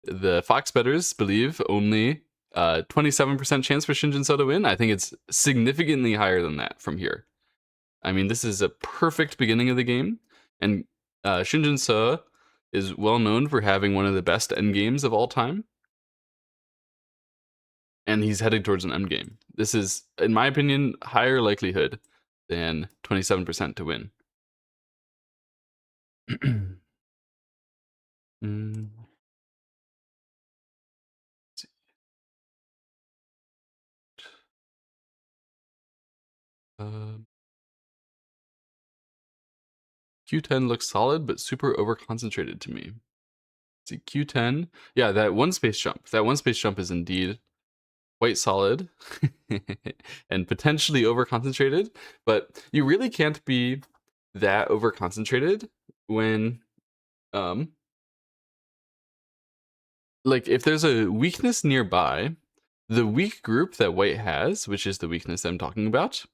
the Fox bettors believe only 27% chance for Shin Jinseo to win. I think it's significantly higher than that from here. I mean, this is a perfect beginning of the game, and Shin Jinseo is well known for having one of the best endgames of all time. And he's headed towards an endgame. This is, in my opinion, higher likelihood than 27% to win. Q10 looks solid, but super over-concentrated to me. See, Q10, yeah, that one space jump. That one space jump is indeed quite solid and potentially over-concentrated, but you really can't be that over-concentrated when, like, if there's a weakness nearby, the weak group that white has, which is the weakness I'm talking about,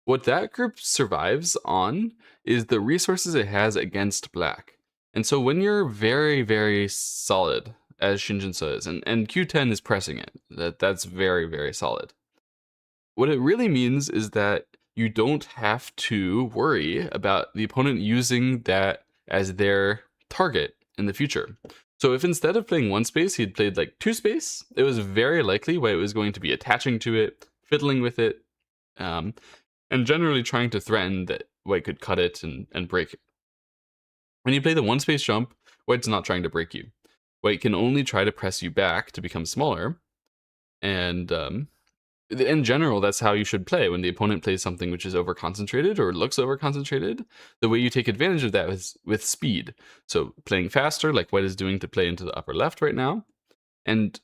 what that group survives on is the resources it has against black. And so when you're very, very solid, as Shin Jinseo is, and Q10 is pressing it, that's very, very solid. What it really means is that you don't have to worry about the opponent using that as their target in the future. So if instead of playing one space, he had played like 2 space, it was very likely white was going to be attaching to it, fiddling with it, and generally trying to threaten that white could cut it and break it. When you play the 1 space jump, white's not trying to break you. White can only try to press you back to become smaller, and in general, that's how you should play. When the opponent plays something which is over-concentrated or looks over-concentrated, the way you take advantage of that is with speed. So playing faster, like white is doing to play into the upper left right now, and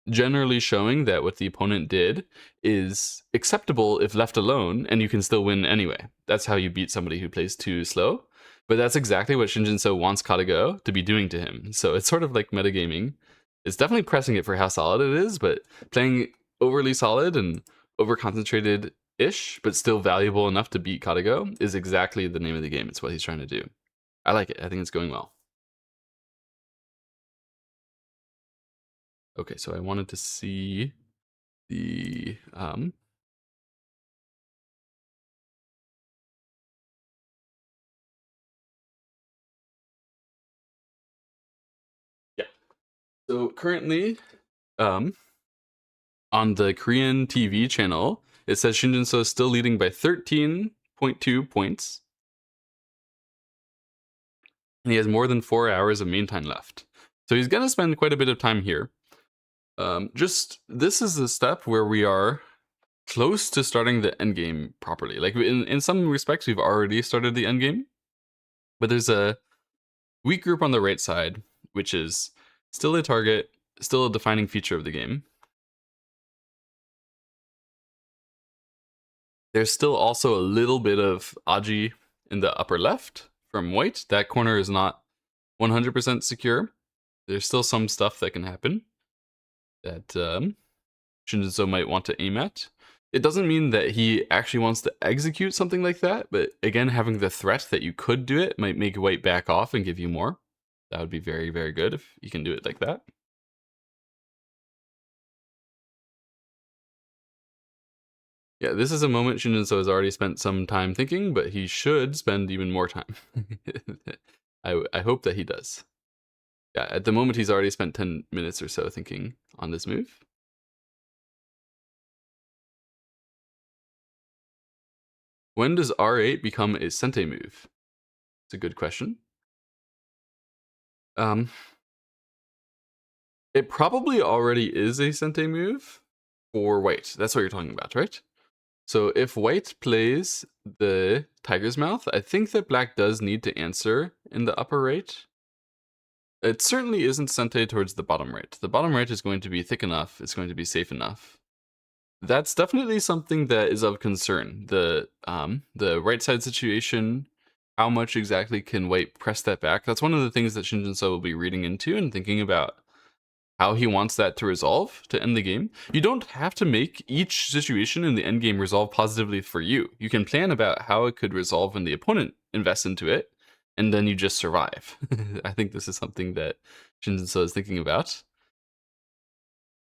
generally showing that what the opponent did is acceptable if left alone, and you can still win anyway. That's how you beat somebody who plays too slow. But that's exactly what Shin Jinseo wants KataGo to be doing to him. So it's sort of like metagaming. It's definitely pressing it for how solid it is, but playing overly solid and over-concentrated-ish, but still valuable enough to beat KataGo is exactly the name of the game. It's what he's trying to do. I like it. I think it's going well. Okay, so I wanted to see the yeah. So currently, on the Korean TV channel, it says Shin Jinseo is still leading by 13.2 points. And he has more than 4 hours of main time left. So he's going to spend quite a bit of time here. This is the step where we are close to starting the endgame properly. Like, in some respects, we've already started the endgame. But there's a weak group on the right side, which is still a target, still a defining feature of the game. There's still also a little bit of Aji in the upper left from white. That corner is not 100% secure. There's still some stuff that can happen that Shin Jinseo might want to aim at. It doesn't mean that he actually wants to execute something like that, but again, having the threat that you could do it might make white back off and give you more. That would be very, very good if you can do it like that. Yeah, this is a moment Shin Jinseo has already spent some time thinking, but he should spend even more time. I hope that he does. Yeah, at the moment he's already spent 10 minutes or so thinking on this move. When does R8 become a Sente move? It's a good question. Um, it probably already is a Sente move for white. That's what you're talking about, right? So if white plays the tiger's mouth, I think that black does need to answer in the upper right. It certainly isn't Sente towards the bottom right. The bottom right is going to be thick enough, it's going to be safe enough. That's definitely something that is of concern. The right side situation, how much exactly can white press that back? That's one of the things that Shin Jinseo will be reading into and thinking about how he wants that to resolve to end the game. You don't have to make each situation in the end game resolve positively for you. You can plan about how it could resolve when the opponent invests into it, and then you just survive. I think this is something that Shin Jinseo is thinking about.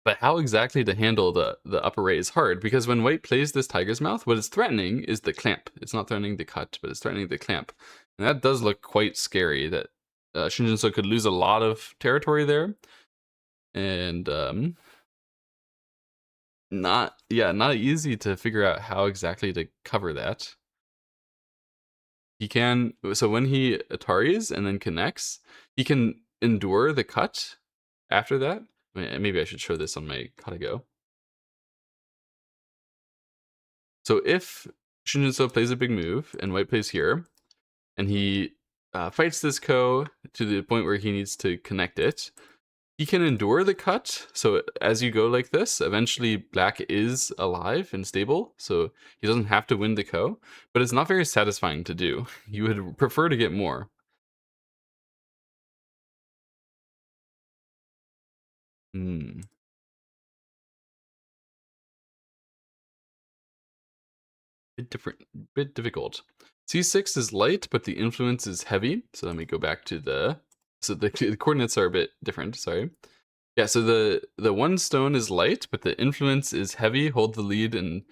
But how exactly to handle the upper right is hard, because when white plays this tiger's mouth, what it's threatening is the clamp. It's not threatening the cut, but it's threatening the clamp. And that does look quite scary, that Shin Jinseo could lose a lot of territory there. And not easy to figure out how exactly to cover that. He can, so when he Ataris and then connects, he can endure the cut after that. Maybe I should show this on my KataGo. So if Shin Jinseo plays a big move and white plays here, and he fights this ko to the point where he needs to connect it, he can endure the cut. So as you go like this, eventually black is alive and stable, so he doesn't have to win the ko, but it's not very satisfying to do. You would prefer to get more. Bit difficult. C6 is light, but the influence is heavy. So let me go back to the coordinates are a bit different, sorry. Yeah, so the one stone is light, but the influence is heavy. Hold the lead and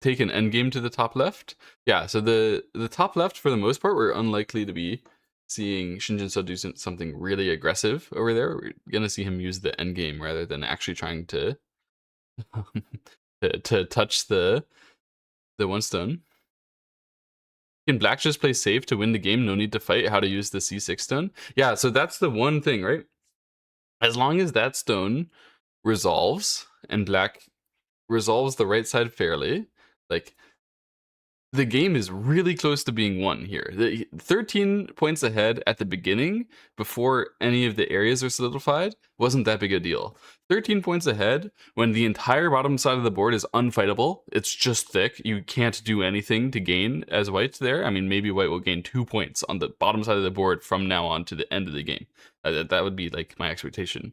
take an endgame to the top left. Yeah, so the top left, for the most part, we're unlikely to be seeing Shin Jinseo do something really aggressive over there. We're gonna see him use the endgame rather than actually trying to to touch the one stone. Can black just play safe to win the game? No need to fight how to use the C6 stone? Yeah, so that's the one thing, right? As long as that stone resolves and black resolves the right side fairly, like, the game is really close to being won here. 13 points ahead at the beginning, before any of the areas are solidified, wasn't that big a deal. 13 points ahead, when the entire bottom side of the board is unfightable, it's just thick, you can't do anything to gain as white there. I mean, maybe white will gain 2 points on the bottom side of the board from now on to the end of the game. That would be like my expectation.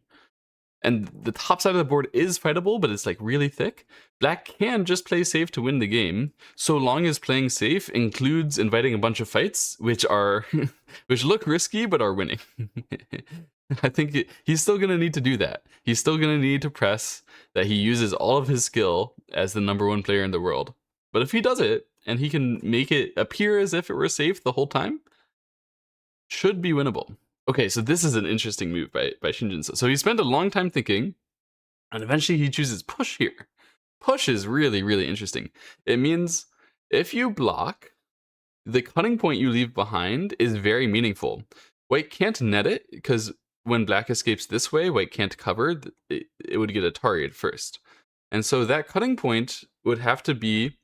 And the top side of the board is fightable, but it's like really thick. Black can just play safe to win the game, so long as playing safe includes inviting a bunch of fights, which are which look risky but are winning. I think he's still gonna need to do that. He's still gonna need to press that he uses all of his skill as the #1 player in the world. But if he does it, and he can make it appear as if it were safe the whole time, should be winnable. Okay, so this is an interesting move by Shin Jinseo. So he spent a long time thinking, and eventually he chooses push here. Push is really, really interesting. It means if you block, the cutting point you leave behind is very meaningful. White can't net it, because when black escapes this way, white can't cover. It would get Atari'd first. And so that cutting point would have to be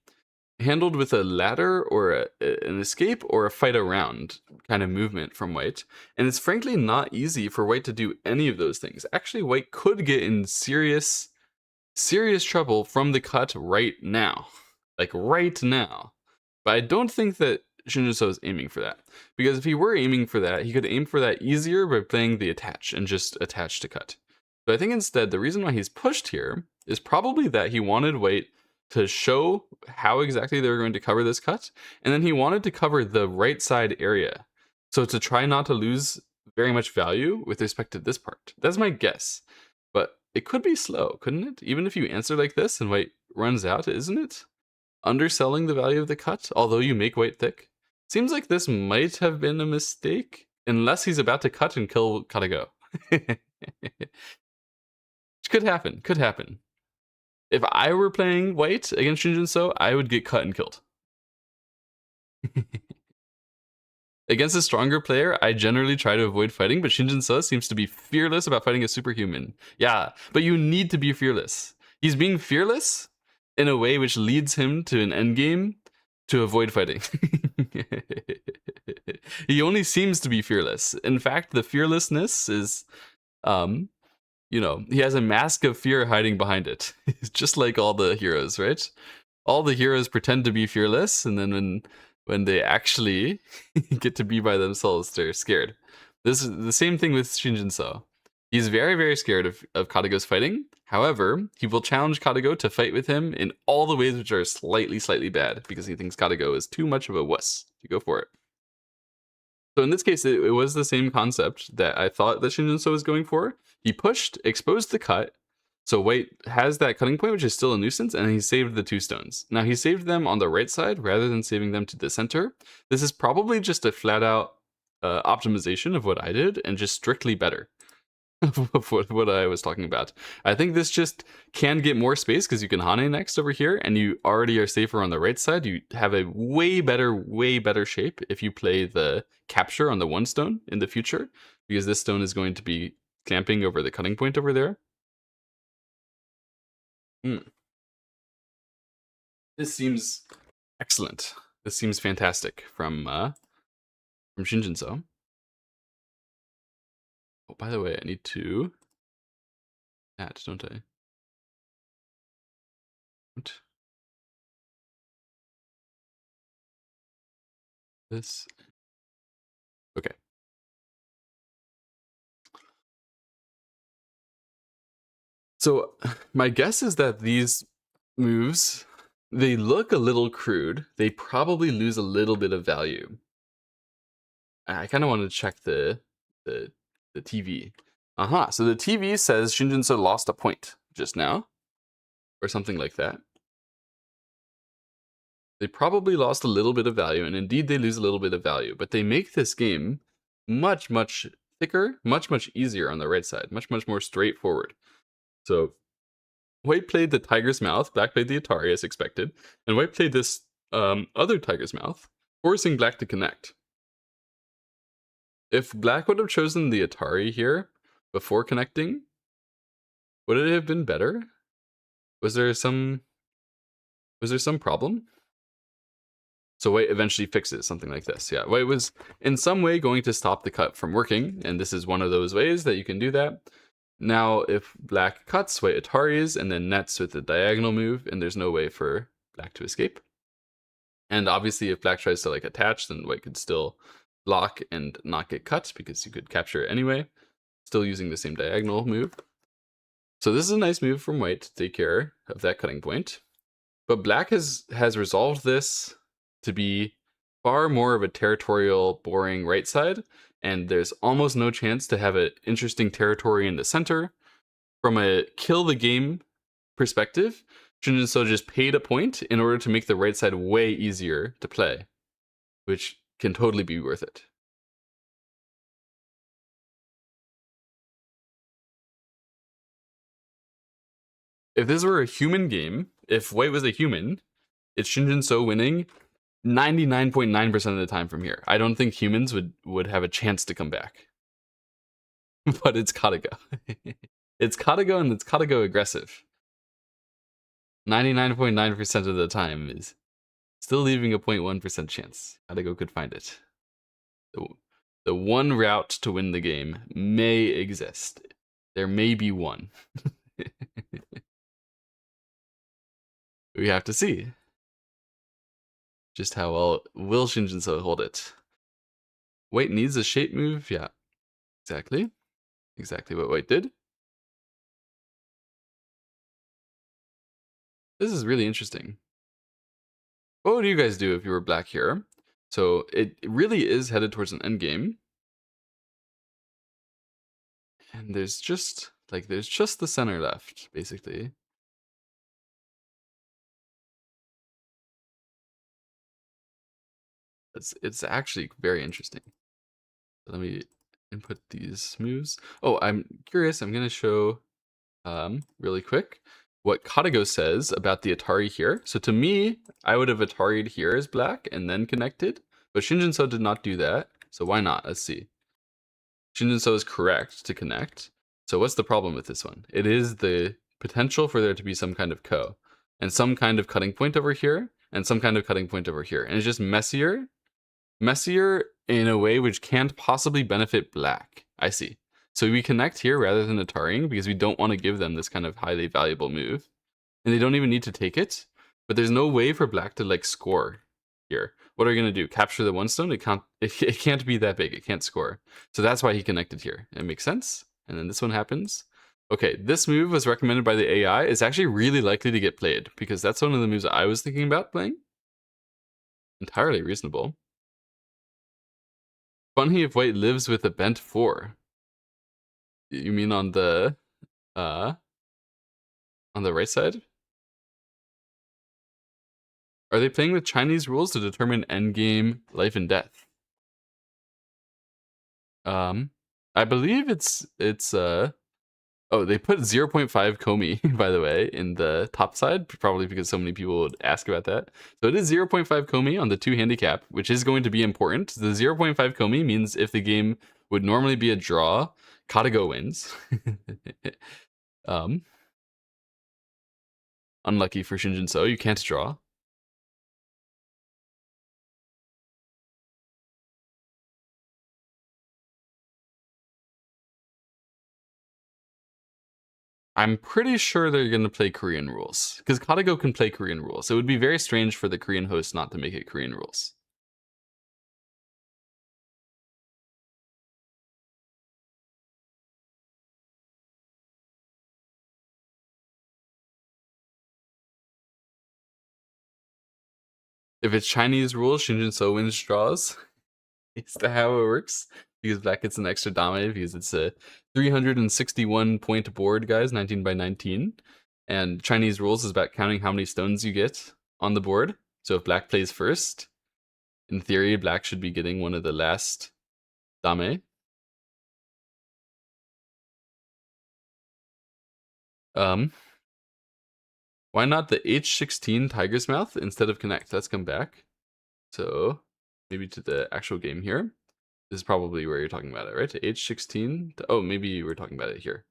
handled with a ladder or an escape or a fight around kind of movement from white. And it's frankly not easy for white to do any of those things. Actually, white could get in serious trouble from the cut right now. Like right now. But I don't think that Shin Jinseo is aiming for that. Because if he were aiming for that, he could aim for that easier by playing the attach and just attach to cut. So I think instead, the reason why he's pushed here is probably that he wanted white to show how exactly they were going to cover this cut, and then he wanted to cover the right side area, so to try not to lose very much value with respect to this part. That's my guess, but it could be slow, couldn't it? Even if you answer like this and white runs out, isn't it underselling the value of the cut, although you make white thick? Seems like this might have been a mistake, unless he's about to cut and kill KataGo. Which could happen, could happen. If I were playing white against Jinseo, I would get cut and killed. Against a stronger player, I generally try to avoid fighting, but Jinseo seems to be fearless about fighting a superhuman. Yeah, but you need to be fearless. He's being fearless in a way which leads him to an endgame to avoid fighting. He only seems to be fearless. In fact, the fearlessness is, you know, he has a mask of fear hiding behind it. Just like all the heroes, right? All the heroes pretend to be fearless, and then when they actually get to be by themselves, they're scared. This is the same thing with Jinseo. He's very, very scared of KataGo's fighting. However, he will challenge KataGo to fight with him in all the ways which are slightly bad, because he thinks KataGo is too much of a wuss to go for it. So in this case, it was the same concept that I thought that Jinseo was going for. He pushed, exposed the cut, so white has that cutting point, which is still a nuisance, and he saved the 2 stones. Now, he saved them on the right side rather than saving them to the center. This is probably just a flat-out optimization of what I did, and just strictly better of what I was talking about. I think this just can get more space, because you can Hane next over here, and you already are safer on the right side. You have a way better shape if you play the capture on the 1 stone in the future, because this stone is going to be clamping over the cutting point over there. This seems excellent. This seems fantastic from Jinseo. Oh, by the way, I need to add, don't I? What? This. Okay. So my guess is that these moves, they look a little crude. They probably lose a little bit of value. I kind of want to check the TV. So the TV says Jinseo lost a point just now, or something like that. They probably lost a little bit of value, and indeed they lose a little bit of value, but they make this game much thicker, much easier on the right side, much more straightforward. So white played the Tiger's Mouth, black played the Atari as expected, and white played this other Tiger's Mouth, forcing black to connect. If black would have chosen the Atari here before connecting, would it have been better? Was there some problem? So white eventually fixes something like this. Yeah, white was in some way going to stop the cut from working, and this is one of those ways that you can do that. Now, if black cuts, white Ataris, and then nets with the diagonal move, and there's no way for black to escape. And obviously, if black tries to like attach, then white could still block and not get cut, because you could capture it anyway, still using the same diagonal move. So this is a nice move from white to take care of that cutting point. But black has resolved this to be far more of a territorial, boring right side, and there's almost no chance to have an interesting territory in the center. From a kill the game perspective, Jinseo just paid a point in order to make the right side way easier to play, which can totally be worth it. If this were a human game, if white was a human, it's Jinseo winning 99.9% of the time from here. I don't think humans would have a chance to come back. But it's KataGo. It's KataGo, and it's KataGo aggressive. 99.9% of the time is still leaving a 0.1% chance. KataGo could find it. The one route to win the game may exist. There may be one. We have to see just how well will Jinseo hold it. White needs a shape move. Yeah, exactly what white did. This is really interesting. What would you guys do if you were black here? So it really is headed towards an endgame. And there's just Like there's just the center left, basically. It's actually very interesting. Let me input these moves. Oh, I'm curious. I'm gonna show really quick what KataGo says about the Atari here. So to me, I would have Atari'd here as black and then connected, but Shin Jinseo did not do that. So why not? Let's see. Shin Jinseo is correct to connect. So what's the problem with this one? It is the potential for there to be some kind of ko and some kind of cutting point over here and some kind of cutting point over here. And it's just messier in a way which can't possibly benefit black. I see. So we connect here rather than Atariing because we don't want to give them this kind of highly valuable move. And they don't even need to take it. But there's no way for black to like score here. What are we going to do? Capture the one stone? It can't be that big. It can't score. So that's why he connected here. It makes sense. And then this one happens. Okay, this move was recommended by the AI. It's actually really likely to get played because that's one of the moves I was thinking about playing. Entirely reasonable. Funny if white lives with a bent 4. You mean on the right side? Are they playing with Chinese rules to determine endgame life and death? I believe it's oh, they put 0.5 Komi, by the way, in the top side, probably because so many people would ask about that. So it is 0.5 Komi on the 2 handicap, which is going to be important. The 0.5 Komi means if the game would normally be a draw, KataGo wins. Unlucky for Shin Jinseo, you can't draw. I'm pretty sure they're going to play Korean rules, because KataGo can play Korean rules. It would be very strange for the Korean host not to make it Korean rules. If it's Chinese rules, Shin Jinseo wins draws. Is that how it works? Because black gets an extra dame because it's a 361 point board, guys, 19 by 19. And Chinese rules is about counting how many stones you get on the board. So if black plays first, in theory, black should be getting one of the last dame. Why not the H16 Tiger's Mouth instead of Connect? Let's come back. So maybe to the actual game here. This is probably where you're talking about it, right? H16. Oh, maybe we're talking about it here.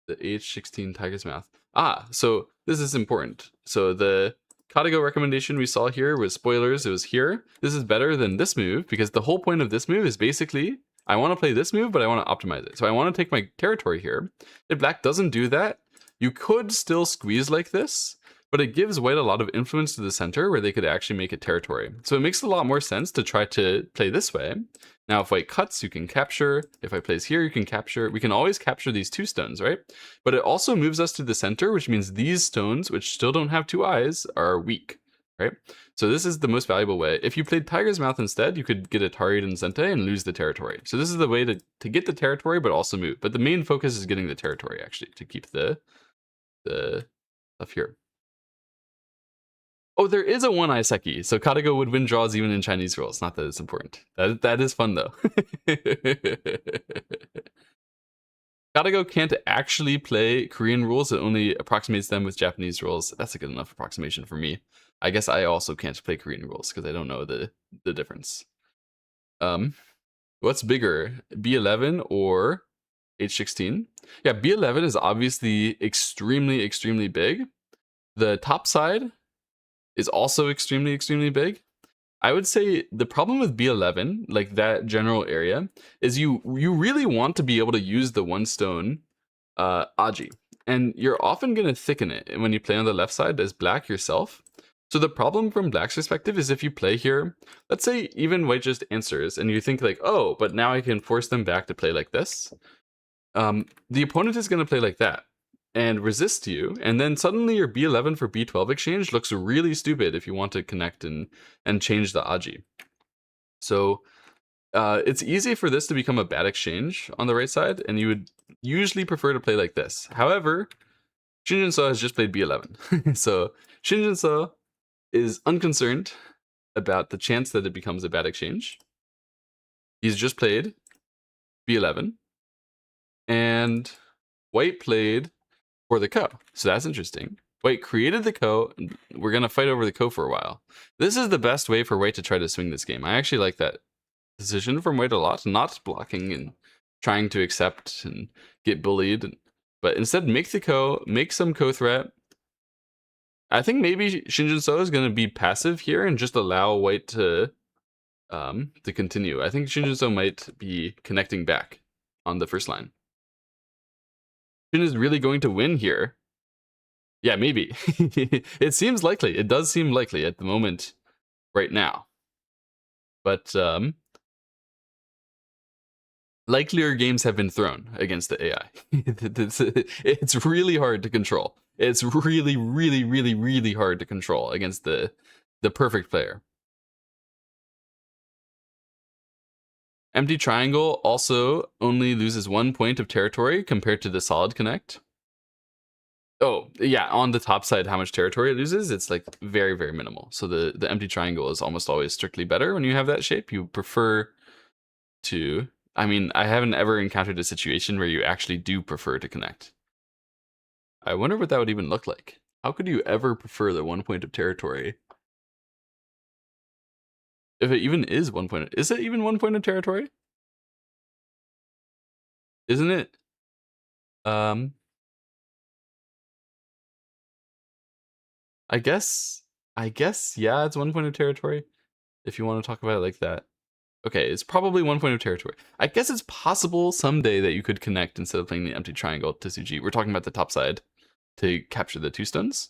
The H16 Tiger's Mouth. Ah, so this is important. So the KataGo recommendation we saw here was spoilers. It was here. This is better than this move because the whole point of this move is basically I want to play this move, but I want to optimize it. So I want to take my territory here. If black doesn't do that, you could still squeeze like this, but it gives white a lot of influence to the center where they could actually make a territory. So it makes a lot more sense to try to play this way. Now, if white cuts, you can capture. If I place here, you can capture. We can always capture these 2 stones, right? But it also moves us to the center, which means these stones, which still don't have 2 eyes, are weak, right? So this is the most valuable way. If you played Tiger's Mouth instead, you could get Atari'd and Sente and lose the territory. So this is the way to get the territory, but also move. But the main focus is getting the territory, actually, to keep the stuff here. Oh, there is a 1-eye Seki, so KataGo would win draws even in Chinese rules. Not that it's important. That is fun, though. KataGo can't actually play Korean rules. It only approximates them with Japanese rules. That's a good enough approximation for me. I guess I also can't play Korean rules because I don't know the difference. What's bigger, B11 or H16? Yeah, B11 is obviously extremely, extremely big. The top side is also extremely, extremely big. I would say the problem with B11, like that general area, is you really want to be able to use the 1 stone Aji. And you're often going to thicken it when you play on the left side as black yourself. So the problem from black's perspective is if you play here, let's say even white just answers and you think like, oh, but now I can force them back to play like this. The opponent is going to play like that and resist you, and then suddenly your B11 for B12 exchange looks really stupid if you want to connect and change the Aji. So it's easy for this to become a bad exchange on the right side, and you would usually prefer to play like this. However, Shin Jinseo has just played b11. So Shin Jinseo is unconcerned about the chance that it becomes a bad exchange. He's just played b11. And White played for the ko. So that's interesting. White created the ko. We're going to fight over the ko for a while. This is the best way for White to try to swing this game. I actually like that decision from White a lot. Not blocking and trying to accept and get bullied. But instead, make the ko, make some ko threat. I think maybe Shin Jinseo is going to be passive here and just allow White to continue. I think Shin Jinseo might be connecting back on the first line. Shin is really going to win here. Yeah, maybe. It seems likely. It does seem likely at the moment right now. But likelier games have been thrown against the AI. It's really hard to control. It's really, really, really, really hard to control against the perfect player. Empty triangle also only loses 1 point of territory compared to the solid connect. Oh, yeah, on the top side, how much territory it loses, it's like very, very minimal. So the empty triangle is almost always strictly better when you have that shape. You prefer to... I mean, I haven't ever encountered a situation where you actually do prefer to connect. I wonder what that would even look like. How could you ever prefer the 1 point of territory? If it even is 1 point, is it even 1 point of territory? Isn't it? I guess, yeah, it's 1 point of territory. If you want to talk about it like that. Okay, it's probably 1 point of territory. I guess it's possible someday that you could connect instead of playing the empty triangle to Suji. We're talking about the top side to capture the 2 stones.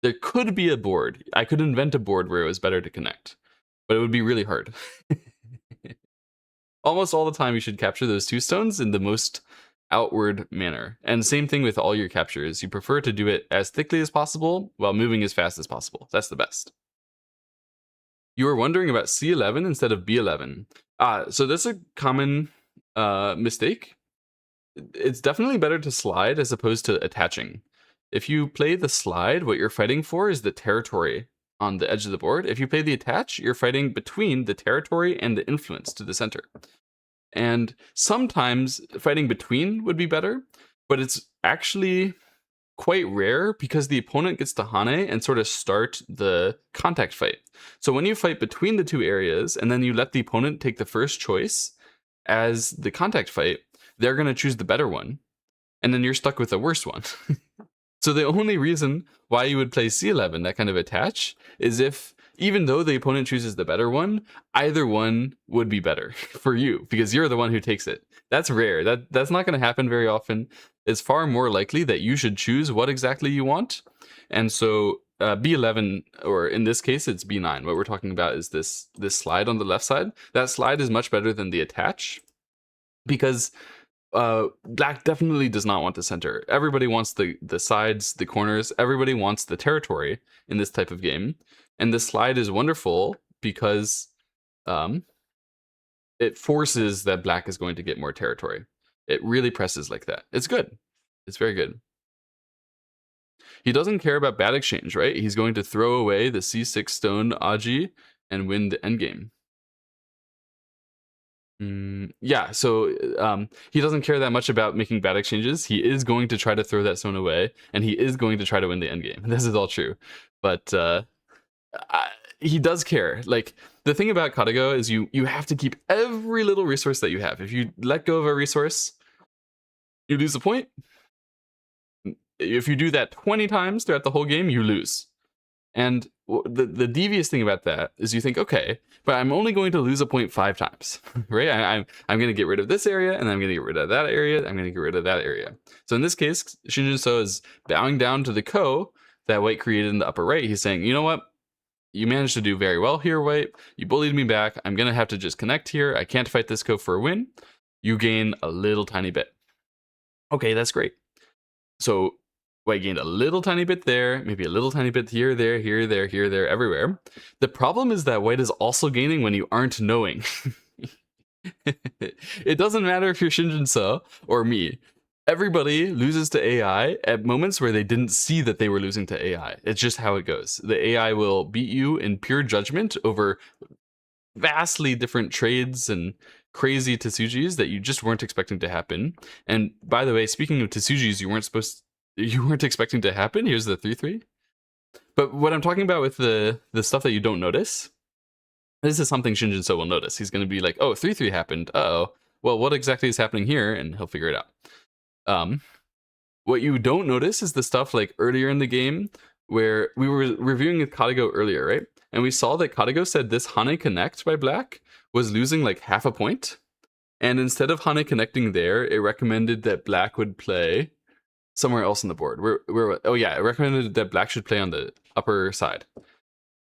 There could be a board. I could invent a board where it was better to connect, but it would be really hard. Almost all the time you should capture those 2 stones in the most outward manner. And same thing with all your captures. You prefer to do it as thickly as possible while moving as fast as possible. That's the best. You were wondering about C11 instead of B11. So that's a common mistake. It's definitely better to slide as opposed to attaching. If you play the slide, what you're fighting for is the territory on the edge of the board. If you play the attach, you're fighting between the territory and the influence to the center. And sometimes fighting between would be better, but it's actually quite rare because the opponent gets to Hane and sort of start the contact fight. So when you fight between the 2 areas and then you let the opponent take the first choice as the contact fight, they're going to choose the better one. And then you're stuck with the worst one. So the only reason why you would play C11, that kind of attach, is if, even though the opponent chooses the better one, either one would be better for you, because you're the one who takes it. That's rare. That's not going to happen very often. It's far more likely that you should choose what exactly you want. And so B11, or in this case, it's B9. What we're talking about is this slide on the left side. That slide is much better than the attach, because Black definitely does not want the center. Everybody wants the sides, the corners. Everybody wants the territory in this type of game. And the slide is wonderful because it forces that Black is going to get more territory. It really presses like that. It's good. It's very good. He doesn't care about bad exchange, right? He's going to throw away the C6 stone Aji and win the endgame. Yeah, so he doesn't care that much about making bad exchanges. He is going to try to throw that stone away, and he is going to try to win the endgame. This is all true. But he does care. Like, the thing about KataGo is you have to keep every little resource that you have. If you let go of a resource, you lose a point. If you do that 20 times throughout the whole game, you lose. And the devious thing about that is you think, okay, but I'm only going to lose a point 5 times, right? I'm going to get rid of this area, and I'm going to get rid of that area, I'm going to get rid of that area. So in this case, Shin Jinseo is bowing down to the ko that White created in the upper right. He's saying, you know what? You managed to do very well here, White. You bullied me back. I'm going to have to just connect here. I can't fight this ko for a win. You gain a little tiny bit. Okay, that's great. So White gained a little tiny bit there, maybe a little tiny bit here, there, here, there, here, there, everywhere. The problem is that White is also gaining when you aren't knowing. It doesn't matter if you're Shin Jinseo or me. everybody loses to AI at moments where they didn't see that they were losing to AI. It's just how it goes. The AI will beat you in pure judgment over vastly different trades and crazy Tsujis that you just weren't expecting to happen. And by the way, speaking of Tsujis, you weren't expecting to happen. Here's the 3-3. But what I'm talking about with the stuff that you don't notice, this is something Shin Jinseo will notice. He's going to be like, oh, 3-3 happened. Uh-oh. Well, what exactly is happening here? And he'll figure it out. What you don't notice is the stuff like earlier in the game where we were reviewing with KataGo earlier, right? And we saw that KataGo said this Hane Connect by Black was losing like half a point. And instead of Hane connecting there, it recommended that Black would play somewhere else on the board. Oh yeah, it recommended that Black should play on the upper side.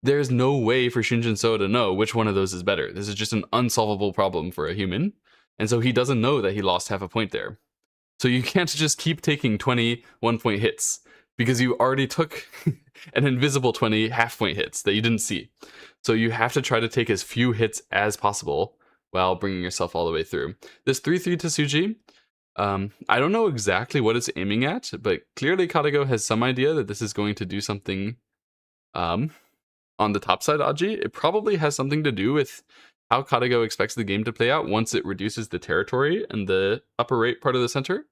There's no way for Shin Jinseo to know which one of those is better. This is just an unsolvable problem for a human. And so he doesn't know that he lost half a point there. So you can't just keep taking 20 1-point hits because you already took an invisible 20 half-point hits that you didn't see. So you have to try to take as few hits as possible while bringing yourself all the way through. This 3-3 Tsuji, I don't know exactly what it's aiming at, but clearly KataGo has some idea that this is going to do something on the top side Aji. It probably has something to do with how KataGo expects the game to play out once it reduces the territory and the upper right part of the center.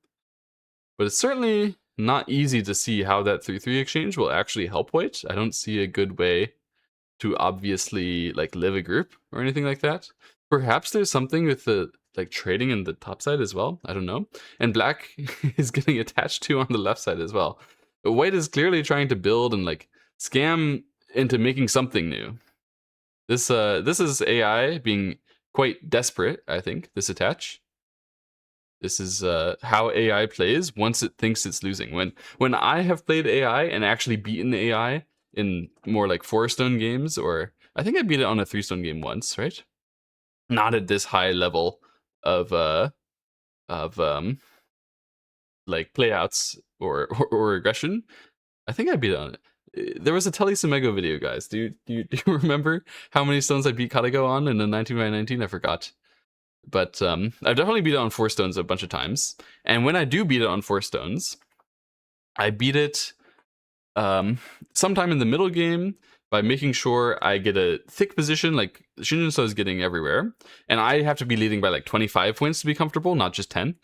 But it's certainly not easy to see how that 3-3 exchange will actually help white. I don't see a good way to obviously like live a group or anything like that. Perhaps there's something with the like trading in the top side as well. I don't know. And Black is getting attached to on the left side as well. But white is clearly trying to build and like scam into making something new. This is AI being quite desperate, I think, this attach. This is how AI plays once it thinks it's losing. When I have played AI and actually beaten AI in more like 4-stone games, or I think I beat it on a 3-stone game once, right? Not at this high level of like playouts or aggression. I think I beat it on it. There was a Telly Sumego video, guys. Do you remember how many stones I beat KataGo on in a 19x19? I forgot. But I've definitely beat it on 4 stones a bunch of times. And when I do beat it on 4 stones, I beat it sometime in the middle game by making sure I get a thick position, like Shin Jinseo is getting everywhere. And I have to be leading by like 25 points to be comfortable, not just 10.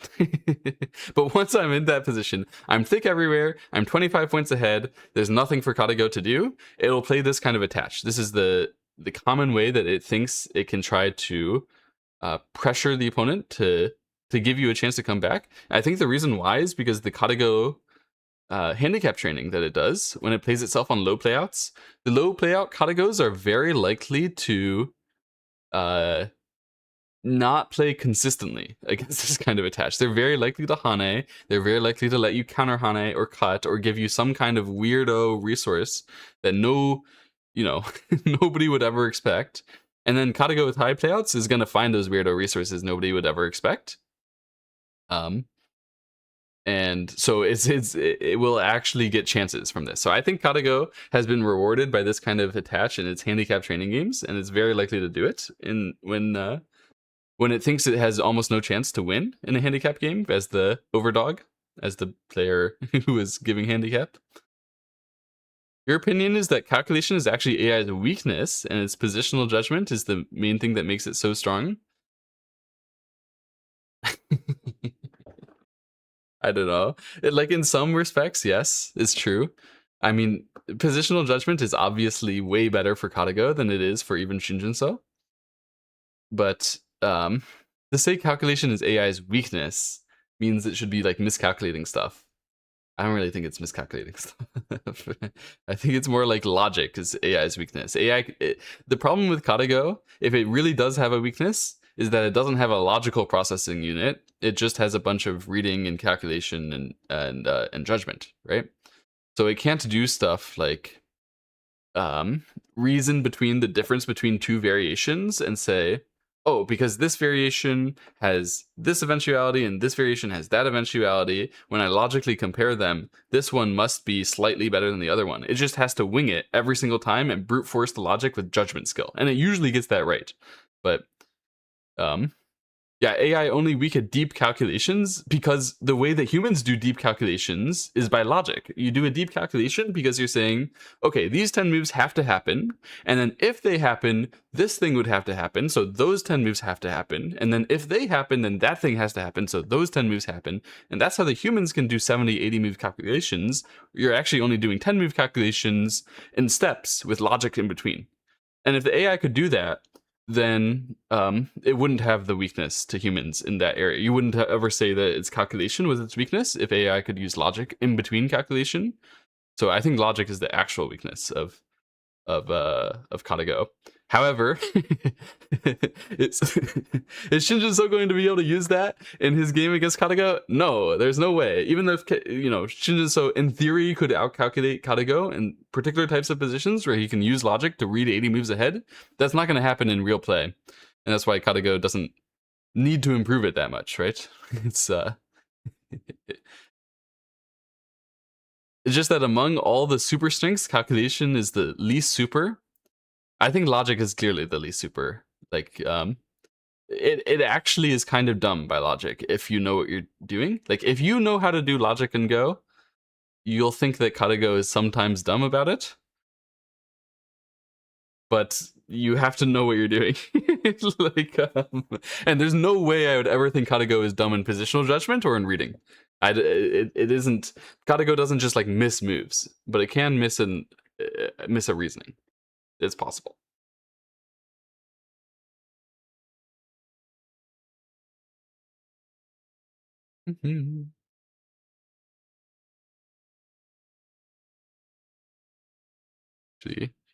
But once I'm in that position, I'm thick everywhere, I'm 25 points ahead, there's nothing for KataGo to do, it'll play this kind of attach. This is the common way that it thinks it can try to pressure the opponent to give you a chance to come back. I think the reason why is because the KataGo handicap training that it does when it plays itself on low playouts, the low playout KataGos are very likely to not play consistently against this kind of attach. They're very likely to Hane, they're very likely to let you counter Hane or cut or give you some kind of weirdo resource that nobody would ever expect. And then KataGo with high playouts is going to find those weirdo resources nobody would ever expect. And so it will actually get chances from this. So I think KataGo has been rewarded by this kind of attach in its handicap training games, and it's very likely to do it when it thinks it has almost no chance to win in a handicap game as the overdog, as the player who is giving handicap. Your opinion is that calculation is actually AI's weakness, and its positional judgment is the main thing that makes it so strong? I don't know. Like in some respects, yes, it's true. I mean, positional judgment is obviously way better for KataGo than it is for even Shin Jinseo. But to say calculation is AI's weakness means it should be like miscalculating stuff. I don't really think it's miscalculating stuff. I think it's more like logic is AI's weakness. The problem with KataGo, if it really does have a weakness, is that it doesn't have a logical processing unit. It just has a bunch of reading and calculation and judgment, right? So it can't do stuff like reason between the difference between two variations and say, oh, because this variation has this eventuality and this variation has that eventuality, when I logically compare them, this one must be slightly better than the other one. It just has to wing it every single time and brute force the logic with judgment skill. And it usually gets that right. But Yeah, AI only weak at deep calculations because the way that humans do deep calculations is by logic. You do a deep calculation because you're saying, okay, these 10 moves have to happen, and then if they happen, this thing would have to happen, so those 10 moves have to happen, and then if they happen, then that thing has to happen, so those 10 moves happen, and that's how the humans can do 70, 80 move calculations. You're actually only doing 10 move calculations in steps with logic in between. And if the AI could do that, then it wouldn't have the weakness to humans in that area. You wouldn't ever say that its calculation was its weakness if AI could use logic in between calculation. So I think logic is the actual weakness of KataGo. However, is Shin Jinseo going to be able to use that in his game against KataGo? No, there's no way. Even if Shin Jinseo in theory could outcalculate KataGo in particular types of positions where he can use logic to read 80 moves ahead, that's not going to happen in real play, and that's why KataGo doesn't need to improve it that much, right? It's just that among all the super strengths, calculation is the least super. I think logic is clearly the least super. Like, it actually is kind of dumb by logic if you know what you're doing. Like, if you know how to do logic and Go, you'll think that KataGo is sometimes dumb about it. But you have to know what you're doing. Like, and there's no way I would ever think KataGo is dumb in positional judgment or in reading. It isn't. KataGo doesn't just like miss moves, but it can miss a reasoning. It's possible. Actually,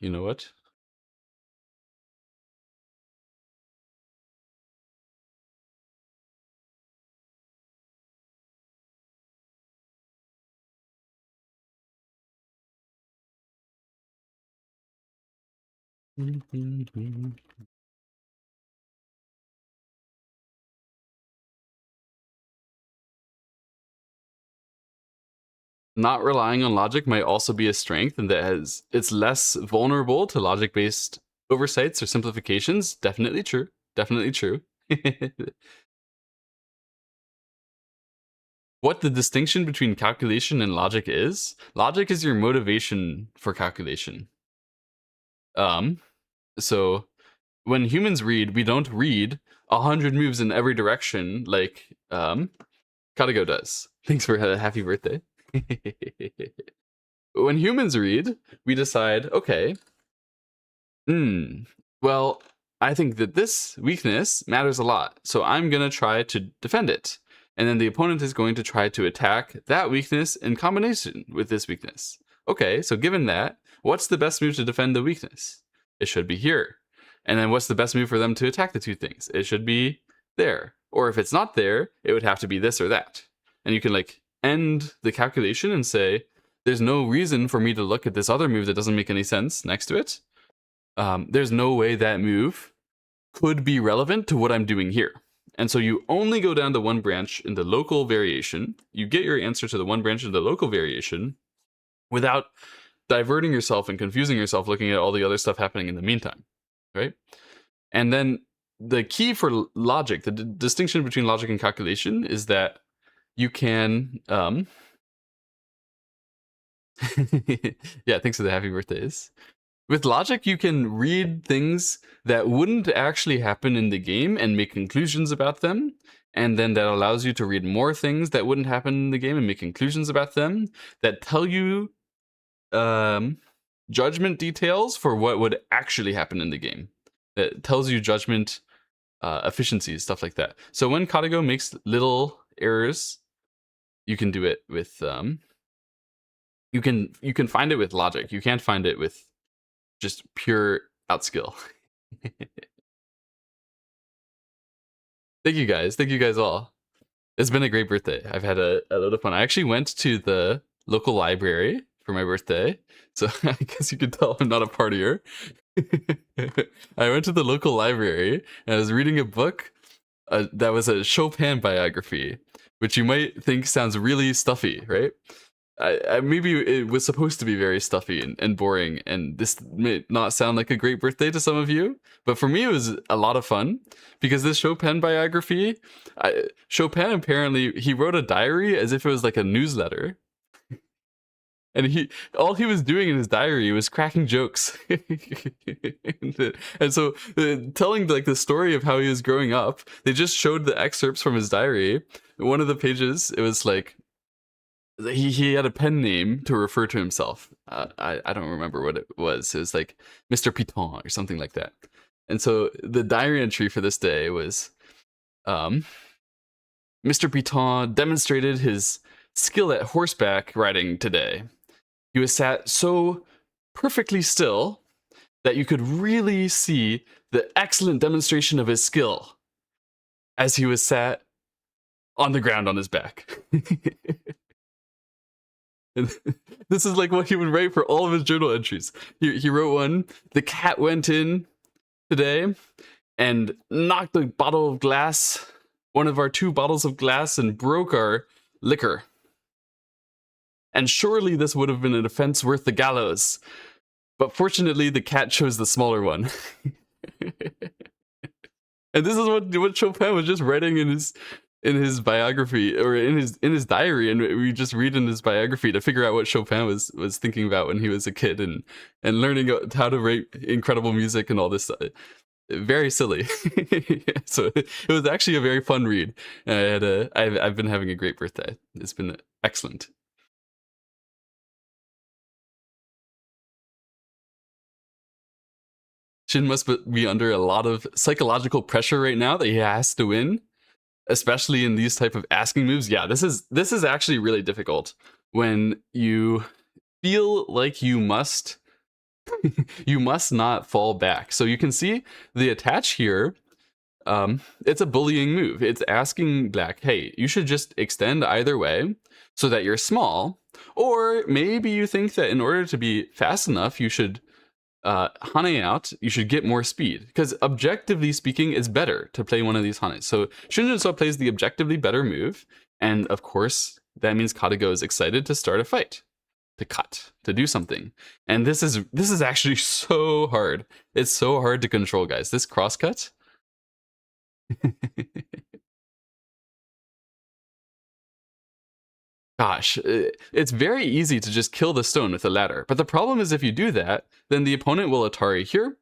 you know what? Not relying on logic might also be a strength, and that it's less vulnerable to logic-based oversights or simplifications. Definitely true. Definitely true. What the distinction between calculation and logic is? Logic is your motivation for calculation. So when humans read, we don't read 100 moves in every direction like KataGo does. Thanks for a happy birthday. When humans read, we decide, okay, well, I think that this weakness matters a lot, so I'm going to try to defend it. And then the opponent is going to try to attack that weakness in combination with this weakness. Okay, so given that, what's the best move to defend the weakness? It should be here. And then what's the best move for them to attack the two things? It should be there. Or if it's not there, it would have to be this or that. And you can like end the calculation and say, there's no reason for me to look at this other move that doesn't make any sense next to it. There's no way that move could be relevant to what I'm doing here. And so you only go down the one branch in the local variation. You get your answer to the one branch in the local variation without diverting yourself and confusing yourself looking at all the other stuff happening in the meantime, right? And then the key for logic, the distinction between logic and calculation is that you can... yeah, thanks for the happy birthdays. With logic, you can read things that wouldn't actually happen in the game and make conclusions about them. And then that allows you to read more things that wouldn't happen in the game and make conclusions about them that tell you judgment details for what would actually happen in the game. That tells you judgment efficiencies, stuff like that. So when KataGo makes little errors, you can do it with... you can find it with logic. You can't find it with just pure outskill. Thank you guys all. It's been a great birthday. I've had a lot of fun. I actually went to the local library for my birthday, so I guess you could tell I'm not a partier. I went to the local library and I was reading a book that was a Chopin biography, which you might think sounds really stuffy, right? maybe it was supposed to be very stuffy and boring, and this may not sound like a great birthday to some of you, but for me it was a lot of fun because this Chopin biography, Chopin apparently he wrote a diary as if it was like a newsletter. And all he was doing in his diary was cracking jokes, and so telling like the story of how he was growing up. They just showed the excerpts from his diary. One of the pages, it was like he had a pen name to refer to himself. I don't remember what it was. It was like Mr. Piton or something like that. And so the diary entry for this day was, Mr. Piton demonstrated his skill at horseback riding today. He was sat so perfectly still that you could really see the excellent demonstration of his skill as he was sat on the ground on his back. And this is like what he would write for all of his journal entries. He wrote one, the cat went in today and knocked a bottle of glass, one of our 2 bottles of glass, and broke our liquor. And surely this would have been an offense worth the gallows. But fortunately, the cat chose the smaller one. And this is what Chopin was just writing in his biography, or in his diary, and we just read in his biography to figure out what Chopin was thinking about when he was a kid, and learning how to write incredible music and all this stuff. Very silly. So it was actually a very fun read. I've been having a great birthday. It's been excellent. Shin must be under a lot of psychological pressure right now that he has to win, especially in these type of asking moves. Yeah, this is actually really difficult when you feel like you must you must not fall back. So you can see the attach here. It's a bullying move. It's asking black, hey, you should just extend either way so that you're small, or maybe you think that in order to be fast enough, you should hane out, you should get more speed, because objectively speaking, it's better to play one of these hanes. So Shin Jinseo plays the objectively better move, and of course, that means KataGo is excited to start a fight, to cut, to do something. And this is actually so hard. It's so hard to control, guys. This crosscut. Gosh, it's very easy to just kill the stone with a ladder. But the problem is if you do that, then the opponent will Atari here.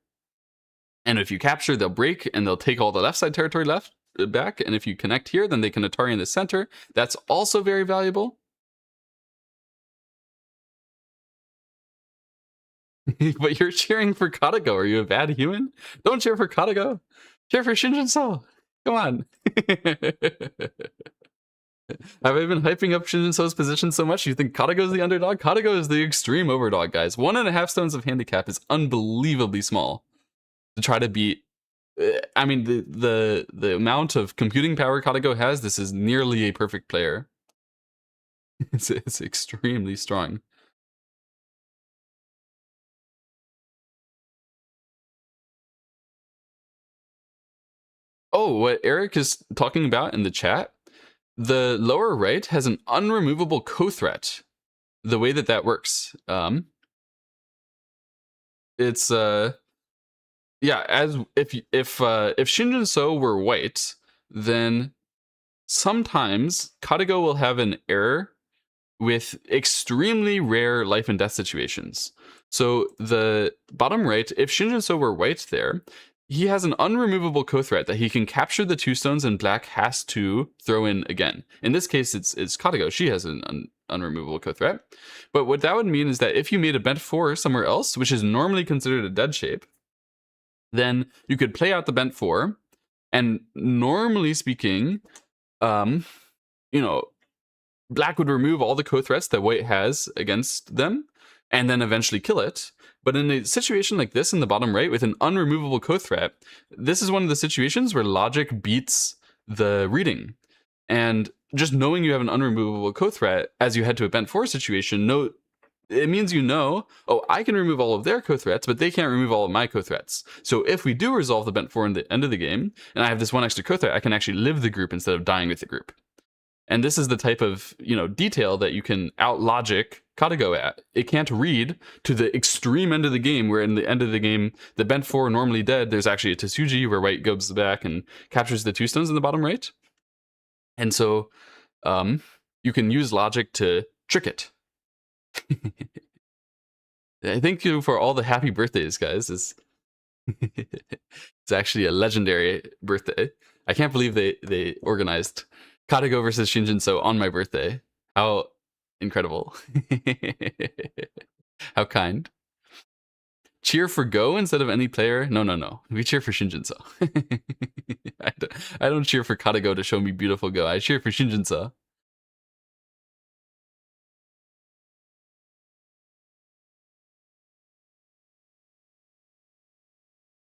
And if you capture, they'll break and they'll take all the left side territory back. And if you connect here, then they can Atari in the center. That's also very valuable. But you're cheering for KataGo. Are you a bad human? Don't cheer for KataGo. Cheer for Shin Jinseo. Come on. Have I been hyping up Shin Jinseo's position so much? You think KataGo is the underdog? KataGo is the extreme overdog, guys. 1.5 stones of handicap is unbelievably small to try to beat. I mean, the amount of computing power KataGo has, this is nearly a perfect player. It's extremely strong. Oh, what Eric is talking about in the chat, the lower right has an unremovable co-threat. The way that works, it's yeah, as if Shin Jinseo were white, then sometimes KataGo will have an error with extremely rare life and death situations. So the bottom right, if Shin Jinseo were white there, he has an unremovable co-threat that he can capture the 2 stones and black has to throw in again. In this case, it's KataGo. She has an unremovable co-threat. But what that would mean is that if you made a bent 4 somewhere else, which is normally considered a dead shape, then you could play out the bent 4, and normally speaking, you know, black would remove all the co-threats that white has against them, and then eventually kill it. But in a situation like this in the bottom right with an unremovable co-threat, this is one of the situations where logic beats the reading. And just knowing you have an unremovable co-threat as you head to a bent 4 situation, it means oh, I can remove all of their co-threats, but they can't remove all of my co-threats. So if we do resolve the bent 4 in the end of the game, and I have this 1 extra co-threat, I can actually live the group instead of dying with the group. And this is the type of, detail that you can out-logic KataGo at. It can't read to the extreme end of the game, where in the end of the game, the bent 4 normally dead, there's actually a Tsuji where white goes back and captures the 2 stones in the bottom right. And so you can use logic to trick it. Thank you for all the happy birthdays, guys. It's actually a legendary birthday. I can't believe they organized KataGo versus Shin Jinseo on my birthday. How incredible. How kind. Cheer for Go instead of any player? No. We cheer for Shin Jinseo. I don't cheer for KataGo to show me beautiful Go. I cheer for Shin Jinseo.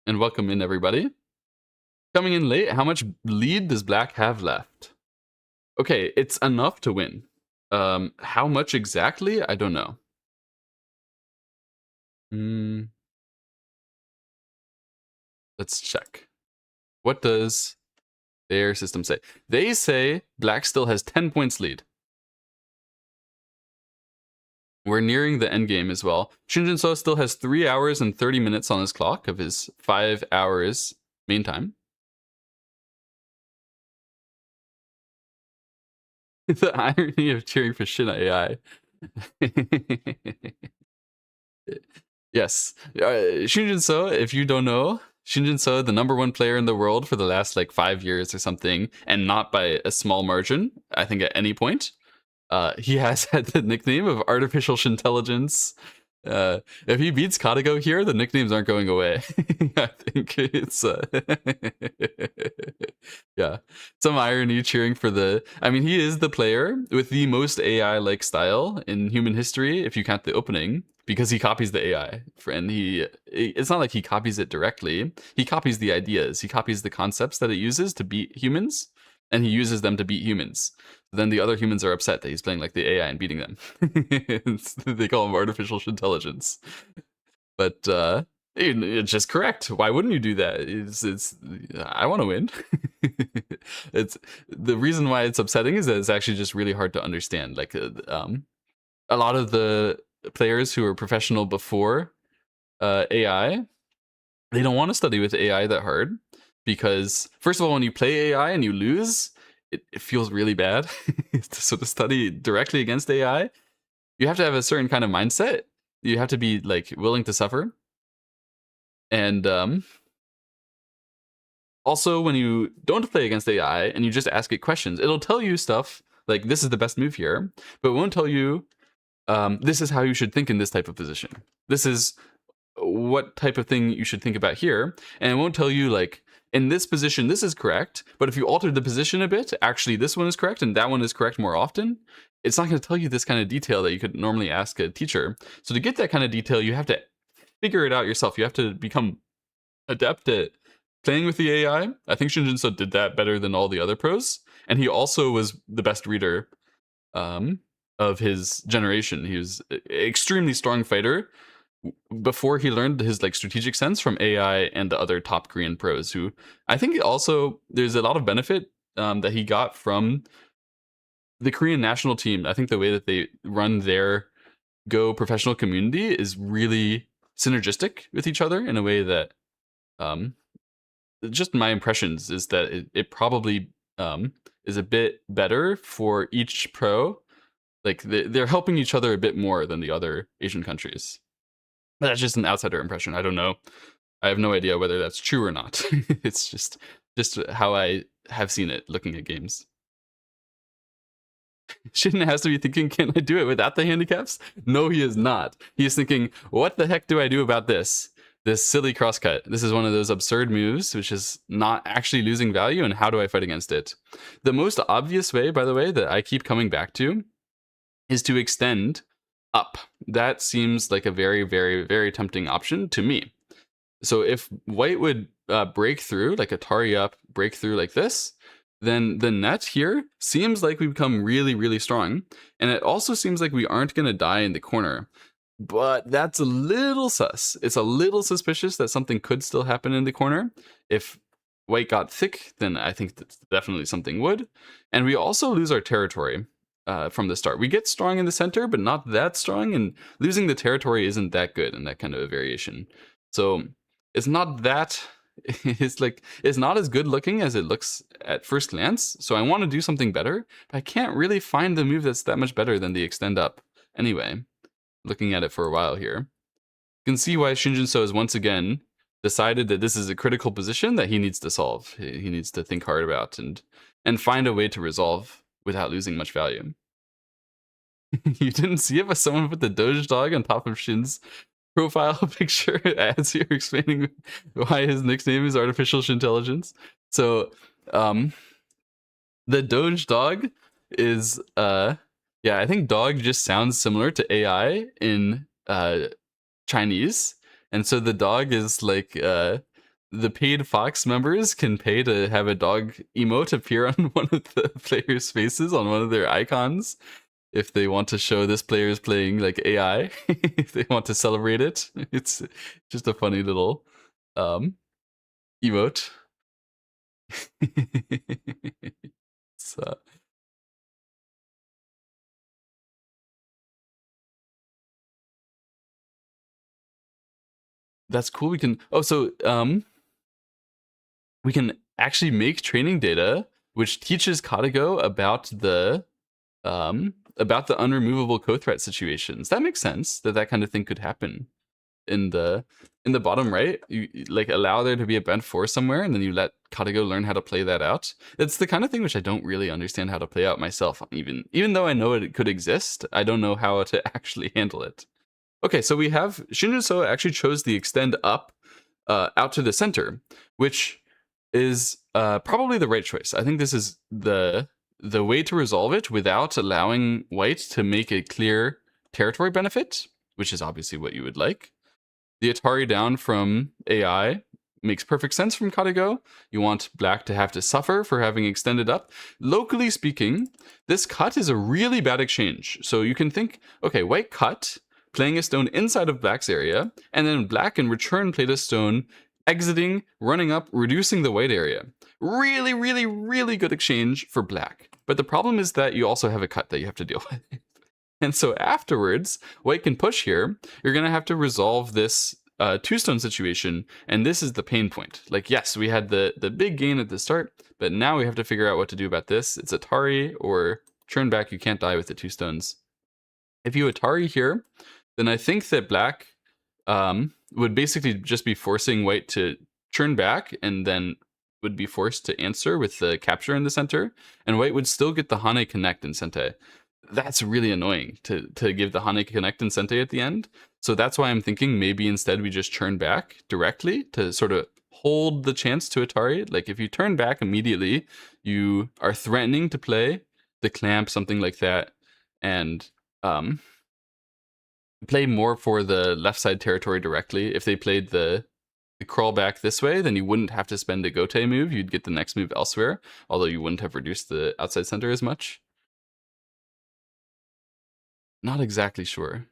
And welcome in, everybody. Coming in late, how much lead does black have left? Okay, it's enough to win. How much exactly? I don't know. Let's check. What does their system say? They say black still has 10 points lead. We're nearing the end game as well. Shin Jinseo still has 3 hours and 30 minutes on his clock of his 5 hours main time. The irony of cheering for Shin AI. Yes. Shin Jinseo, if you don't know, Shin Jinseo, the #1 player in the world for the last 5 years or something, and not by a small margin, I think at any point. He has had the nickname of Artificial Shintelligence. If he beats KataGo here, the nicknames aren't going away. I think it's yeah, some irony cheering for the. I mean, he is the player with the most AI-like style in human history, if you count the opening, because he copies the AI. And it's not like he copies it directly. He copies the ideas. He copies the concepts that it uses to beat humans, and he uses them to beat humans. Then the other humans are upset that he's playing like the AI and beating them. They call him artificial intelligence. But it's just correct. Why wouldn't you do that? It's I want to win. It's the reason why it's upsetting is that it's actually just really hard to understand. Like a lot of the players who are professional before AI, they don't want to study with AI that hard. Because, first of all, when you play AI and you lose, it feels really bad. So to study directly against AI, you have to have a certain kind of mindset. You have to be willing to suffer. And also, when you don't play against AI and you just ask it questions, it'll tell you stuff like, this is the best move here, but it won't tell you, this is how you should think in this type of position. This is what type of thing you should think about here. And it won't tell you, in this position, this is correct, but if you altered the position a bit, actually this one is correct and that one is correct more often. It's not going to tell you this kind of detail that you could normally ask a teacher. So to get that kind of detail, you have to figure it out yourself. You have to become adept at playing with the AI. I think Shin Jinseo did that better than all the other pros. And he also was the best reader of his generation. He was an extremely strong fighter before he learned his strategic sense from AI and the other top Korean pros, who I think also there's a lot of benefit that he got from the Korean national team. I think the way that they run their Go professional community is really synergistic with each other in a way that just my impressions is that it probably is a bit better for each pro. They're helping each other a bit more than the other Asian countries. That's just an outsider impression. I don't know. I have no idea whether that's true or not. It's just how I have seen it looking at games. Shin has to be thinking, can I do it without the handicaps? No, he is not. He is thinking, what the heck do I do about this? This silly crosscut. This is one of those absurd moves, which is not actually losing value, and how do I fight against it? The most obvious way, by the way, that I keep coming back to is to extend up. That seems like a very, very, very tempting option to me. So if white would break through, like Atari up, break through like this, then the net here seems like we become really, really strong. And it also seems like we aren't going to die in the corner. But that's a little sus. It's a little suspicious that something could still happen in the corner if white got thick, then I think that's definitely something would. And we also lose our territory from the start. We get strong in the center, but not that strong, and losing the territory isn't that good in that kind of a variation. So it's not that, it's not as good looking as it looks at first glance. So I want to do something better, but I can't really find the move that's that much better than the extend up. Anyway, looking at it for a while here, you can see why Shin Jinseo has once again decided that this is a critical position that he needs to solve. He needs to think hard about and find a way to resolve without losing much value. You didn't see it, but someone put the Doge dog on top of Shin's profile picture as you're explaining why his nickname is Artificial Shintelligence. So, the Doge dog is, yeah, I think dog just sounds similar to AI in Chinese. And so the dog is like, the paid Fox members can pay to have a dog emote appear on one of the players' faces, on one of their icons, if they want to show this player is playing like AI, if they want to celebrate it. It's just a funny little emote. So that's cool. We can we can actually make training data which teaches KataGo about the unremovable co-threat situations. That makes sense that that kind of thing could happen. In the bottom right, you like allow there to be a bent 4 somewhere, and then you let KataGo learn how to play that out. It's the kind of thing which I don't really understand how to play out myself, even though I know it could exist. I don't know how to actually handle it. Okay, so we have Shin Jinseo actually chose the extend up out to the center, which is probably the right choice. I think this is the way to resolve it without allowing white to make a clear territory benefit, which is obviously what you would like. The Atari down from AI makes perfect sense from KataGo. You want black to have to suffer for having extended up. Locally speaking, this cut is a really bad exchange. So you can think, okay, white cut, playing a stone inside of black's area, and then black in return played a stone, exiting, running up, reducing the white area. Really, really, really good exchange for black. But the problem is that you also have a cut that you have to deal with. And so afterwards, white can push here. You're going to have to resolve this two-stone situation, and this is the pain point. Like, yes, we had the big gain at the start, but now we have to figure out what to do about this. It's Atari or turn back. You can't die with the 2 stones. If you Atari here, then I think that black would basically just be forcing white to turn back, and then would be forced to answer with the capture in the center, and white would still get the Hane connect in Sente. That's really annoying to give the Hane connect and Sente at the end. So that's why I'm thinking maybe instead we just turn back directly to sort of hold the chance to Atari. Like if you turn back immediately, you are threatening to play the clamp, something like that, and play more for the left side territory directly. If they played the crawl back this way, then you wouldn't have to spend a Gote move. You'd get the next move elsewhere, although you wouldn't have reduced the outside center as much. Not exactly sure.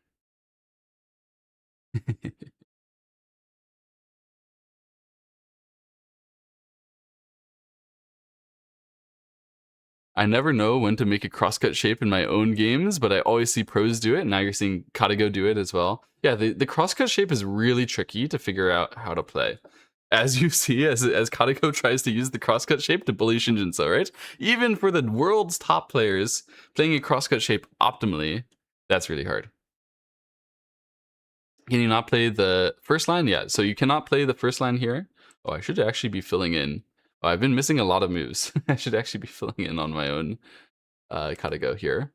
I never know when to make a crosscut shape in my own games, but I always see pros do it, and now you're seeing KataGo do it as well. Yeah, the crosscut shape is really tricky to figure out how to play. As you see, as KataGo tries to use the crosscut shape to bully Shin Jinseo, right? Even for the world's top players, playing a crosscut shape optimally, that's really hard. Can you not play the first line? Yeah, so you cannot play the first line here. Oh, I should actually be filling in. Oh, I've been missing a lot of moves. I should actually be filling in on my own KataGo here.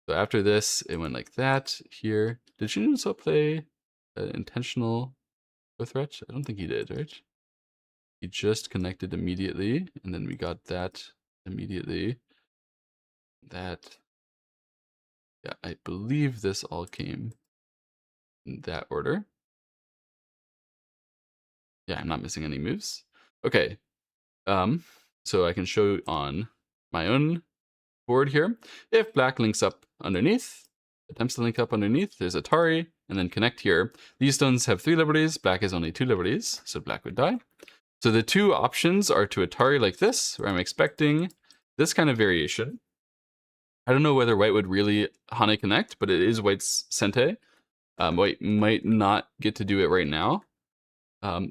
So after this, it went like that here. Did Shin Jinseo play an intentional threat? I don't think he did, right? He just connected immediately, and then we got that immediately. That, yeah, I believe this all came in that order. Yeah, I'm not missing any moves. Okay, so I can show on my own board here. If black links up underneath, attempts to link up underneath, there's Atari, and then connect here. These stones have 3 liberties, black has only 2 liberties, so black would die. So the two options are to Atari like this, where I'm expecting this kind of variation. I don't know whether white would really Hane connect, but it is white's Sente. White might not get to do it right now.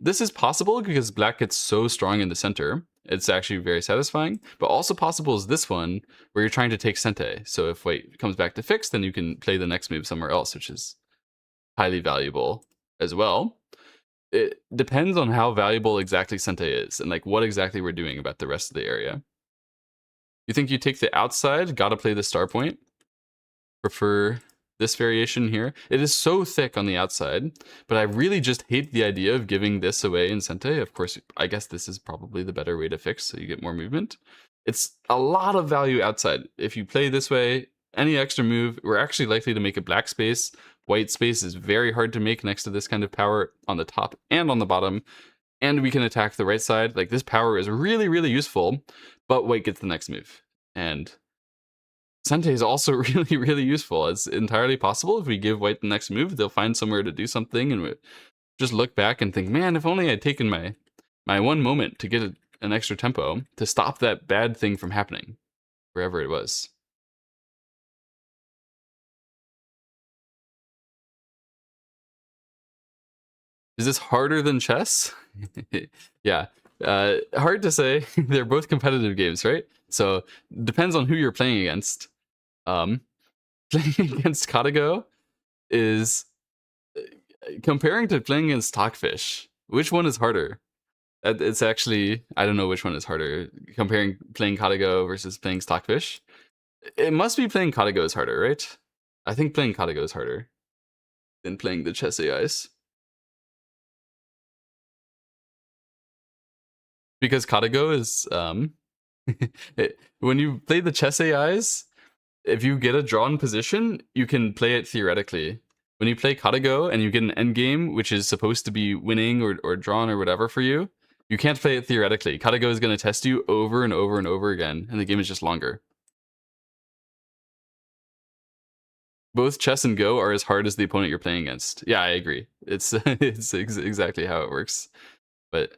This is possible because black gets so strong in the center. It's actually very satisfying, but also possible is this one where you're trying to take Sente. So if white comes back to fix, then you can play the next move somewhere else, which is highly valuable as well. It depends on how valuable exactly Sente is and like what exactly we're doing about the rest of the area. You think you take the outside, gotta play the star point. Prefer this variation here. It is so thick on the outside, but I really just hate the idea of giving this away in Sente. Of course, I guess this is probably the better way to fix so you get more movement. It's a lot of value outside. If you play this way, any extra move, we're actually likely to make a black space. White space is very hard to make next to this kind of power on the top and on the bottom. And we can attack the right side. Like this power is really, really useful, but white gets the next move. And Sente is also really, really useful. It's entirely possible if we give white the next move, they'll find somewhere to do something and we just look back and think, man, if only I'd taken my one moment to get an extra tempo to stop that bad thing from happening, wherever it was. Is this harder than chess? Yeah, hard to say. They're both competitive games, right? So depends on who you're playing against. Playing against KataGo is comparing to playing against Stockfish. Which one is harder? It's actually, I don't know which one is harder. Comparing playing KataGo versus playing Stockfish. It must be playing KataGo is harder, right? I think playing KataGo is harder than playing the chess AIs. Because KataGo is when you play the chess AIs, if you get a drawn position, you can play it theoretically. When you play KataGo and you get an endgame, which is supposed to be winning or drawn or whatever for you, you can't play it theoretically. KataGo is going to test you over and over and over again, and the game is just longer. Both chess and Go are as hard as the opponent you're playing against. Yeah, I agree. It's exactly how it works. But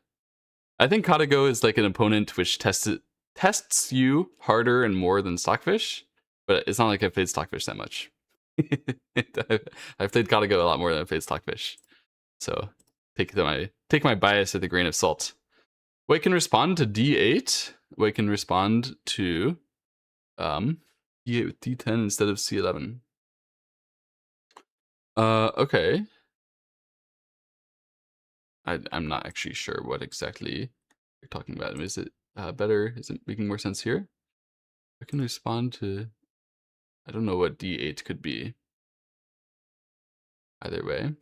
I think KataGo is like an opponent which tests you harder and more than Stockfish, but it's not like I've played Stockfish that much. I've played KataGo a lot more than I've played Stockfish. So take my bias with a grain of salt. White can respond to D8. White can respond to D8 with D10 instead of C11. Okay. I'm not actually sure what exactly you're talking about. Is it better? Is it making more sense here? I can respond to... I don't know what D8 could be. Either way. I'm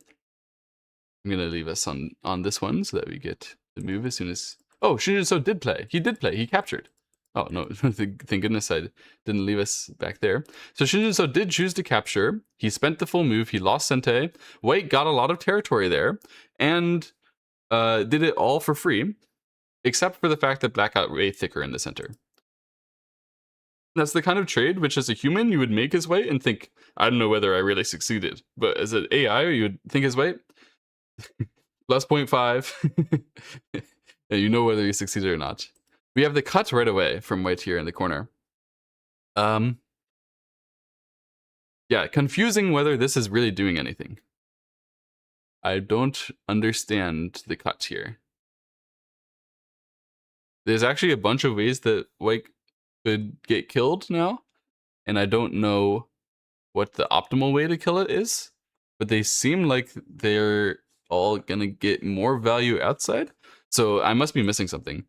going to leave us on this one so that we get the move as soon as... Oh, Jinseo did play. He did play. He captured. Oh, no. Thank goodness I didn't leave us back there. So Jinseo did choose to capture. He spent the full move. He lost Sente. White got a lot of territory there. And did it all for free. Except for the fact that black got way thicker in the center. That's the kind of trade which as a human you would make as white and think, I don't know whether I really succeeded. But as an AI, you would think as white, plus 0.5. And you know whether you succeeded or not. We have the cut right away from white here in the corner. Yeah, confusing whether this is really doing anything. I don't understand the cut here. There's actually a bunch of ways that white could get killed now, and I don't know what the optimal way to kill it is, but they seem like they're all gonna get more value outside, so I must be missing something.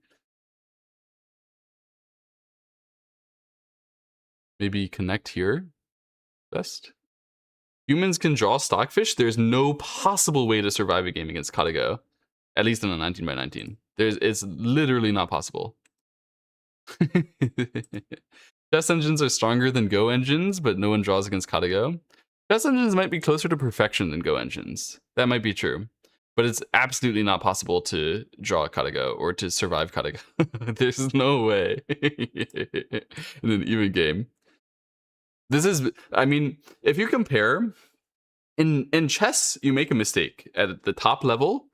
Maybe connect here best. Humans can draw Stockfish. There's no possible way to survive a game against KataGo, at least in a 19x19. It's literally not possible. Chess engines are stronger than Go engines, but no one draws against KataGo. Chess engines might be closer to perfection than Go engines. That might be true. But it's absolutely not possible to draw KataGo or to survive KataGo. There's no way in an even game. This is, I mean, if you compare, in chess, you make a mistake at the top level,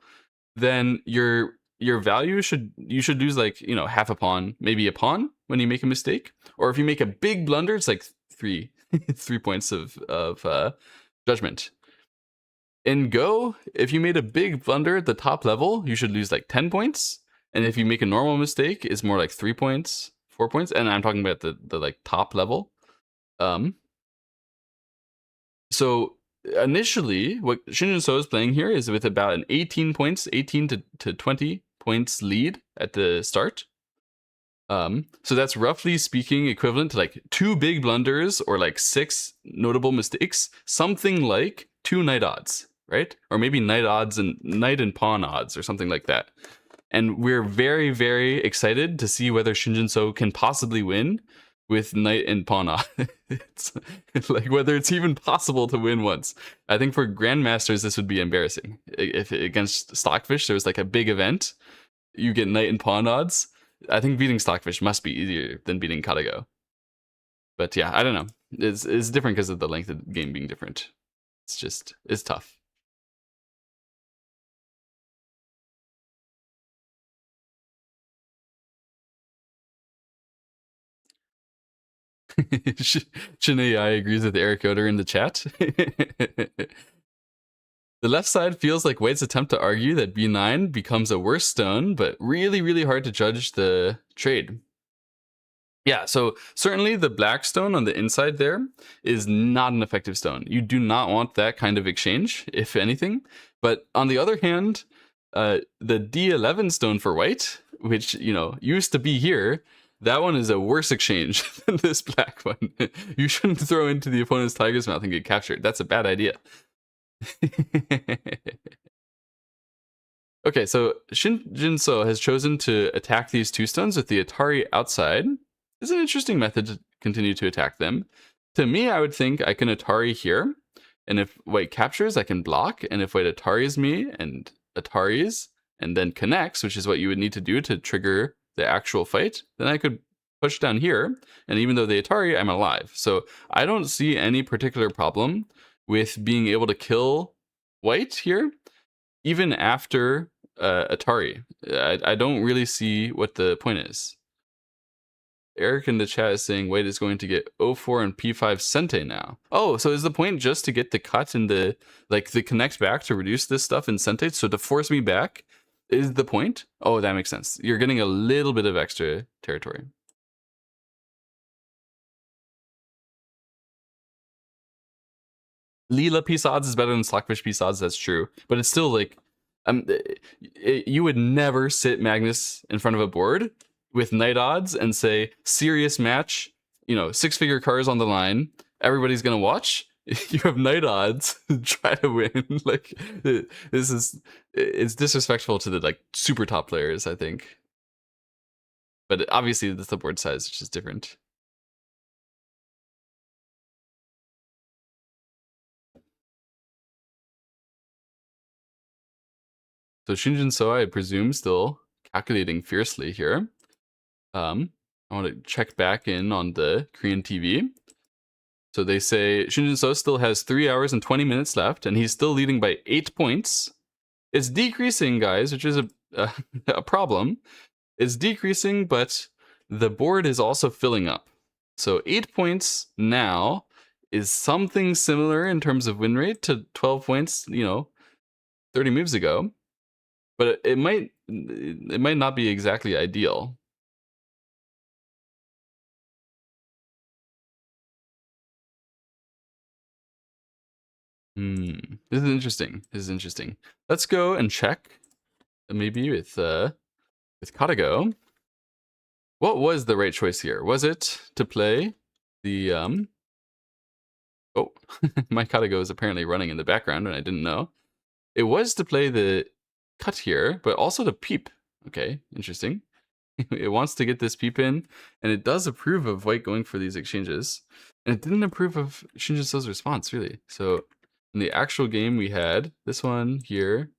then you your value you should lose like, you know, half a pawn, maybe a pawn when you make a mistake, or if you make a big blunder, it's like 3 3 points of judgment. In Go, if you made a big blunder at the top level, you should lose like 10 points. And if you make a normal mistake, it's more like 3 points, 4 points. And I'm talking about the like top level. So initially, what Shin Jinseo is playing here is with about an 18 to 20 points lead at the start. So that's roughly speaking equivalent to like 2 big blunders or like 6 notable mistakes, something like 2 knight odds, right? Or maybe knight and pawn odds or something like that. And we're very, very excited to see whether Shin Jinseo can possibly win with knight and pawn odds. It's like whether it's even possible to win once. I think for grandmasters this would be embarrassing. If against Stockfish there was like a big event, you get knight and pawn odds. I think beating Stockfish must be easier than beating KataGo. But yeah, I don't know. It's different because of the length of the game being different. It's tough. Shin AI agrees with Eric Oder in the chat. The left side feels like White's attempt to argue that b9 becomes a worse stone, but really, really hard to judge the trade. Yeah, so certainly the black stone on the inside there is not an effective stone. You do not want that kind of exchange, if anything. But on the other hand, the D11 stone for White, which, you know, used to be here, that one is a worse exchange than this black one. You shouldn't throw into the opponent's tiger's mouth and get captured. That's a bad idea. Okay, so Shin Jinseo has chosen to attack these 2 stones with the Atari outside. It's an interesting method to continue to attack them. To me, I would think I can Atari here, and if White captures, I can block, and if White Ataris me and Ataris, and then connects, which is what you would need to do to trigger the actual fight, then I could push down here, and even though they Atari, I'm alive. So I don't see any particular problem with being able to kill White here, even after Atari. I don't really see what the point is. Eric in the chat is saying White is going to get 04 and P5 Sente now. Oh, so is the point just to get the cut and the connect back to reduce this stuff in Sente? So to force me back is the point? Oh, that makes sense. You're getting a little bit of extra territory. Leela piece odds is better than Stockfish piece odds, that's true. But it's still like, you would never sit Magnus in front of a board with knight odds and say, serious match, you know, 6-figure cars on the line, everybody's gonna watch. You have knight odds, try to win. Like, it's disrespectful to the like super top players, I think. But obviously it's the board size, which is different. So Shin Jinseo, I presume, still calculating fiercely here. I want to check back in on the Korean TV. So they say Shin Jinseo still has 3 hours and 20 minutes left, and he's still leading by 8 points. It's decreasing, guys, which is a problem. It's decreasing, but the board is also filling up. So 8 points now is something similar in terms of win rate to 12 points, you know, 30 moves ago. But it might not be exactly ideal. This is interesting. Let's go and check maybe with KataGo. What was the right choice here? Was it to play the oh, my KataGo is apparently running in the background and I didn't know. It was to play the cut here, but also to peep. Okay, interesting. It wants to get this peep in, and it does approve of White going for these exchanges. And it didn't approve of Shin Jinseo's response, really. So in the actual game we had this one here.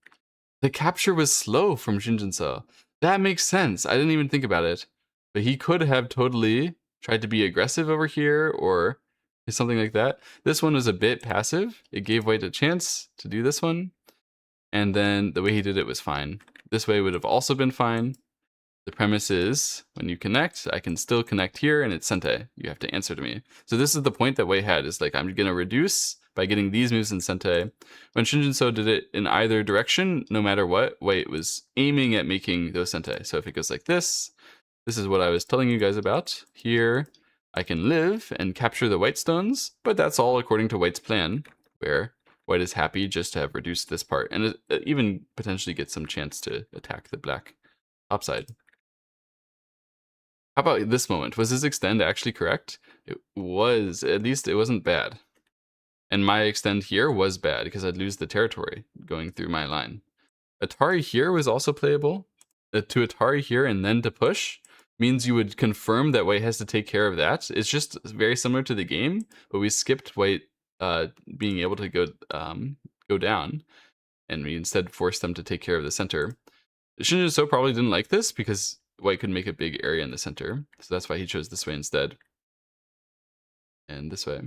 The capture was slow from Shin Jinseo. That makes sense. I didn't even think about it. But he could have totally tried to be aggressive over here or something like that. This one was a bit passive. It gave White a chance to do this one. And then the way he did it was fine. This way would have also been fine. The premise is, when you connect, I can still connect here, and it's Sente. You have to answer to me. So this is the point that Wei had, is like, I'm going to reduce by getting these moves in Sente. When Shin Jinseo did it in either direction, no matter what, Wei was aiming at making those Sente. So if it goes like this is what I was telling you guys about. Here, I can live and capture the white stones, but that's all according to White's plan, where White is happy just to have reduced this part, and it even potentially gets some chance to attack the black topside. How about this moment? Was his extend actually correct? It was. At least it wasn't bad. And my extend here was bad because I'd lose the territory going through my line. Atari here was also playable. To Atari here and then to push means you would confirm that White has to take care of that. It's just very similar to the game, but we skipped White being able to go down, and we instead forced them to take care of the center. Shin Jinseo probably didn't like this because White could make a big area in the center, so that's why he chose this way instead. And this way.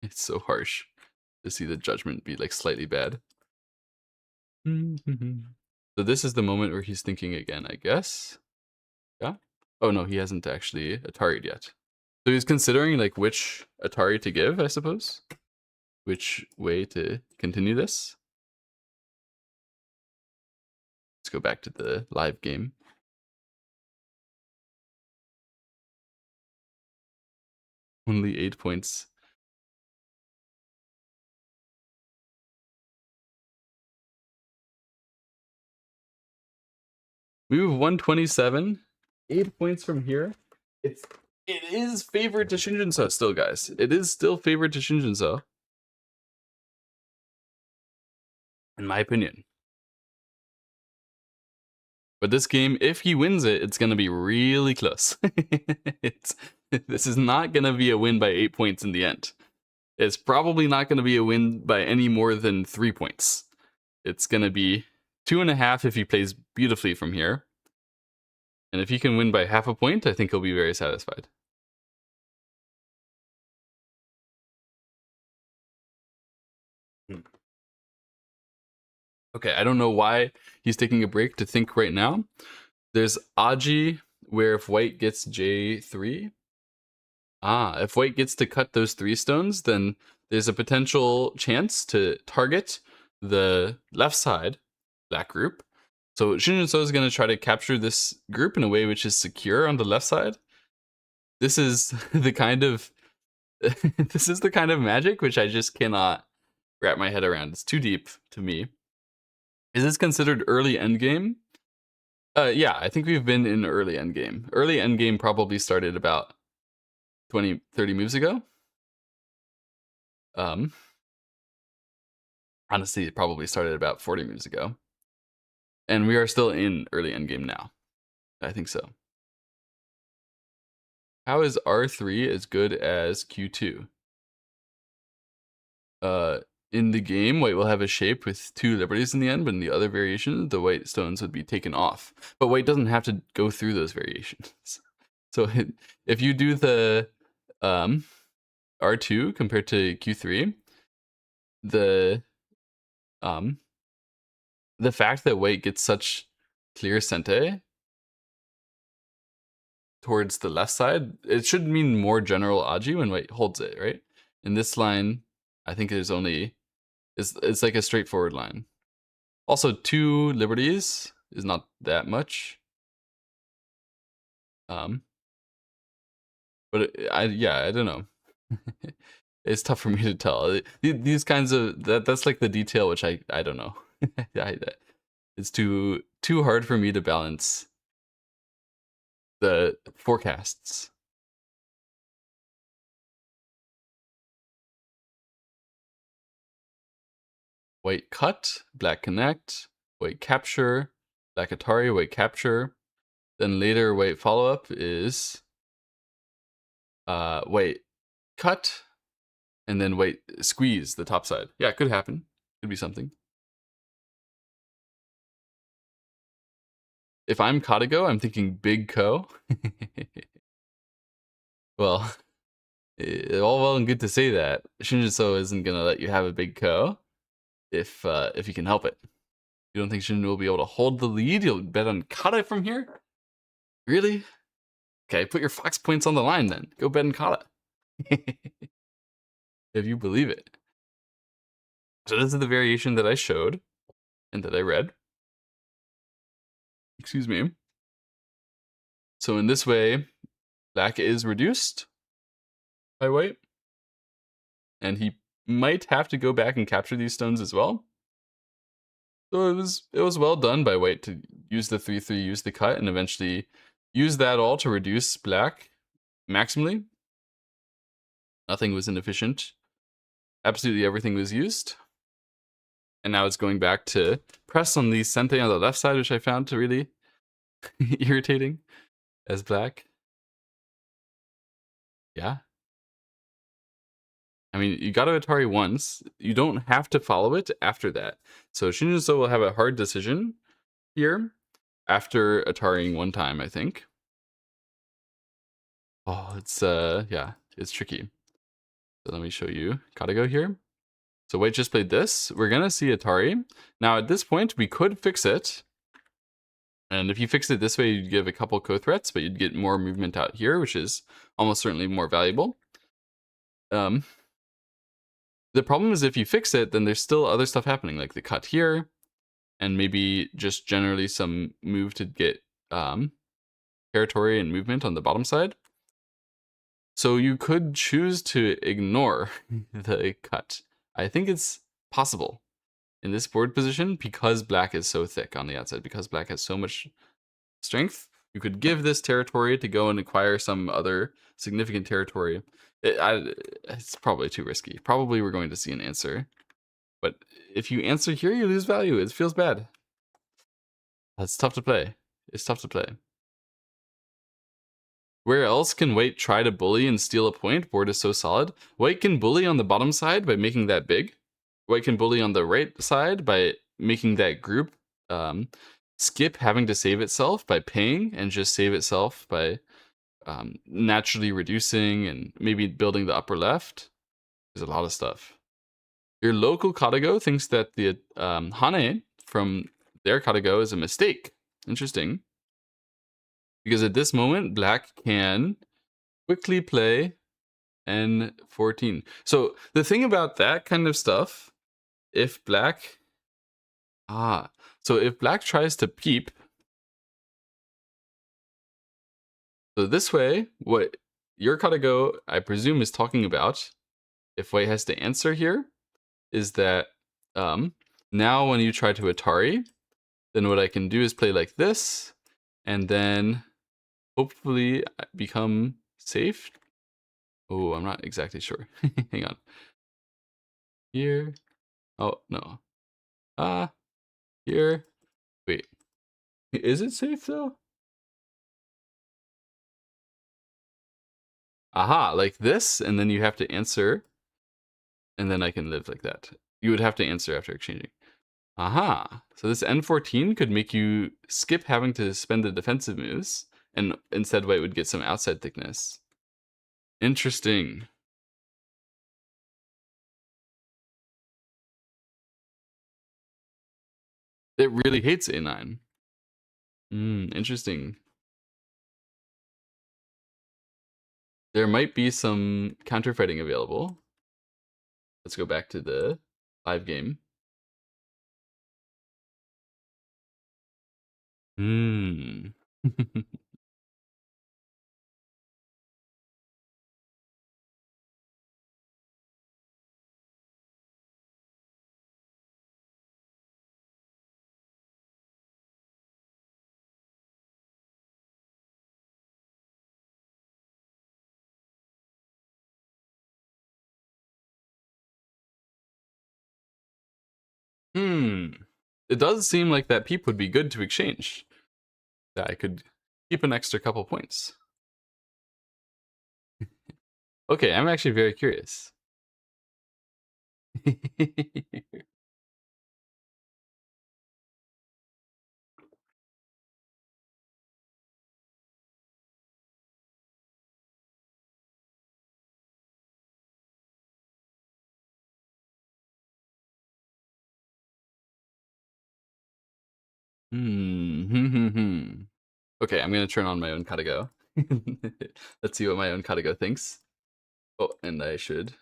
It's so harsh to see the judgment be like slightly bad. So this is the moment where he's thinking again, I guess. Yeah? Oh no, he hasn't actually Atari'd yet. So he's considering like which Atari to give, I suppose. Which way to continue this. Let's go back to the live game. Only 8 points. Move 127. 8 points from here. It is favored to Shin Jinseo still, guys. It is still favored to Shin Jinseo. In my opinion. But this game, if he wins it, it's going to be really close. This is not going to be a win by 8 points in the end. It's probably not going to be a win by any more than 3 points. It's going to be 2.5 if he plays beautifully from here. And if he can win by half a point, I think he'll be very satisfied. Okay, I don't know why he's taking a break to think right now. There's Aji, where if White gets J3... if White gets to cut those 3 stones, then there's a potential chance to target the left side, that group. So Shin Jinseo is going to try to capture this group in a way which is secure on the left side. This is the kind of this is the kind of magic which I just cannot wrap my head around. It's too deep to me. Is this considered early endgame? Yeah, I think we've been in early endgame. Early endgame probably started about 20, 30 moves ago. Honestly, it probably started about 40 moves ago. And we are still in early endgame now. I think so. How is R3 as good as Q2? In the game, White will have a shape with 2 liberties in the end, but in the other variation, the white stones would be taken off. But White doesn't have to go through those variations. So if you do the R2 compared to Q3, the fact that White gets such clear Sente towards the left side, it should mean more general Aji when White holds it, right? In this line, I think there's only... It's like a straightforward line. Also, 2 liberties is not that much. But I don't know. It's tough for me to tell. These kinds of that's like the detail which I don't know. It's too hard for me to balance the forecasts. White cut, black connect, white capture, black Atari, white capture. Then later white follow-up is white cut, and then white squeeze the top side. Yeah, it could happen. Could be something. If I'm KataGo, I'm thinking big ko. Well, all well and good to say that. Shin Jinseo isn't gonna let you have a big ko if you can help it. You don't think Shin will be able to hold the lead? You'll bet on Kata from here? Really? Okay, put your Fox points on the line then. Go bet on Kata. If you believe it. So this is the variation that I showed and that I read. Excuse me. So in this way, black is reduced by white. And he might have to go back and capture these stones as well. So it was well done by white to use the 3/3, use the cut, and eventually use that all to reduce black maximally. Nothing was inefficient. Absolutely everything was used. And now it's going back to press on the sente on the left side, which I found to really irritating as black. Yeah. I mean, you got to Atari once. You don't have to follow it after that. So Jinseo will have a hard decision here after Atariing one time, I think. Oh, it's yeah, it's tricky. So let me show you KataGo here. So white just played this. We're gonna see Atari. Now at this point, we could fix it. And if you fix it this way, you'd give a couple co-threats, but you'd get more movement out here, which is almost certainly more valuable. The problem is if you fix it, then there's still other stuff happening, like the cut here, and maybe just generally some move to get territory and movement on the bottom side. So you could choose to ignore the cut. I think it's possible in this board position because black is so thick on the outside, because black has so much strength. You could give this territory to go and acquire some other significant territory. It's probably too risky. Probably we're going to see an answer. But if you answer here, you lose value. It feels bad. That's tough to play. It's tough to play. Where else can white try to bully and steal a point? Board is so solid. White can bully on the bottom side by making that big. White can bully on the right side by making that group skip having to save itself by paying and just save itself by naturally reducing and maybe building the upper left. There's a lot of stuff. Your local KataGo thinks that the Hane from their KataGo is a mistake. Interesting. Because at this moment, black can quickly play N14. So the thing about that kind of stuff, if black... so if black tries to peep... So this way, what your KataGo, I presume, is talking about, if white has to answer here, is that now when you try to Atari, then what I can do is play like this, and then hopefully become safe. Oh, I'm not exactly sure. Hang on. Here. Oh, no. Here. Wait. Is it safe though? Aha, like this, and then you have to answer, and then I can live like that. You would have to answer after exchanging. Aha. So this N14 could make you skip having to spend the defensive moves, and instead white would get some outside thickness. Interesting. It really hates A9. Interesting. There might be some counterfighting available. Let's go back to the live game. It does seem like that peep would be good to exchange. That I could keep an extra couple points. Okay, I'm actually very curious. Okay, I'm gonna turn on my own KataGo. Let's see what my own KataGo thinks. Oh, and I should.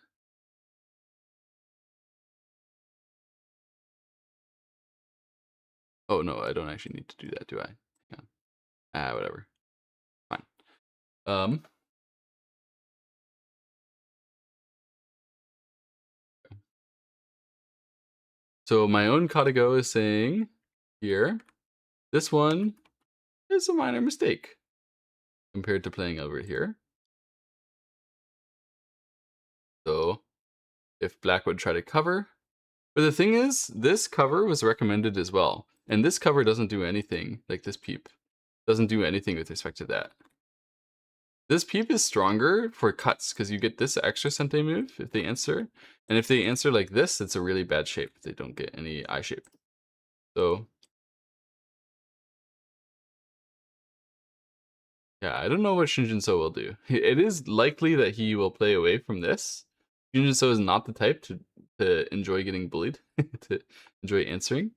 Oh no, I don't actually need to do that, do I? Yeah. Whatever. Fine. So my own KataGo is saying here, this one is a minor mistake compared to playing over here. So if black would try to cover, but the thing is, this cover was recommended as well, and this cover doesn't do anything, like this peep doesn't do anything with respect to that. This peep is stronger for cuts because you get this extra sente move if they answer, and if they answer like this, it's a really bad shape. They don't get any eye shape. So yeah, I don't know what Shin Jinseo will do. It is likely that he will play away from this. Shin Jinseo is not the type to enjoy getting bullied, to enjoy answering.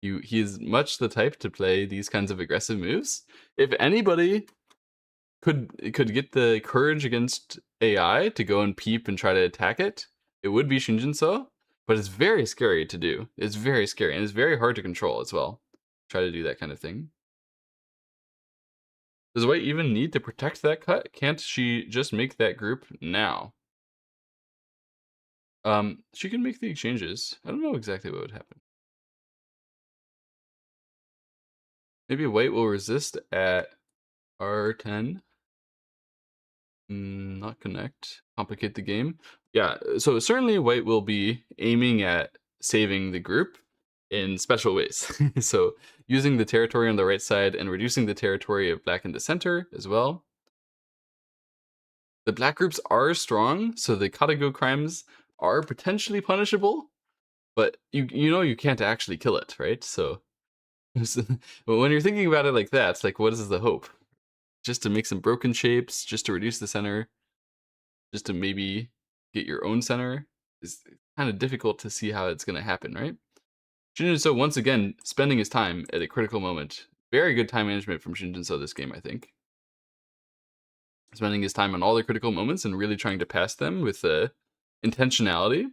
He is much the type to play these kinds of aggressive moves. If anybody could get the courage against AI to go and peep and try to attack it, it would be Shin Jinseo. But it's very scary to do. It's very scary, and it's very hard to control as well. Try to do that kind of thing. Does White even need to protect that cut? Can't she just make that group now? She can make the exchanges. I don't know exactly what would happen. Maybe White will resist at R10. Not connect. Complicate the game. Yeah, so certainly White will be aiming at saving the group in special ways. So using the territory on the right side and reducing the territory of black in the center as well. The black groups are strong, so the KataGo crimes are potentially punishable, but you know you can't actually kill it, right? So when you're thinking about it like that, it's like, what is the hope? Just to make some broken shapes, just to reduce the center, just to maybe get your own center is kind of difficult to see how it's going to happen, right? Shin Jinseo once again spending his time at a critical moment. Very good time management from Shin Jinseo this game, I think. Spending his time on all the critical moments and really trying to pass them with intentionality.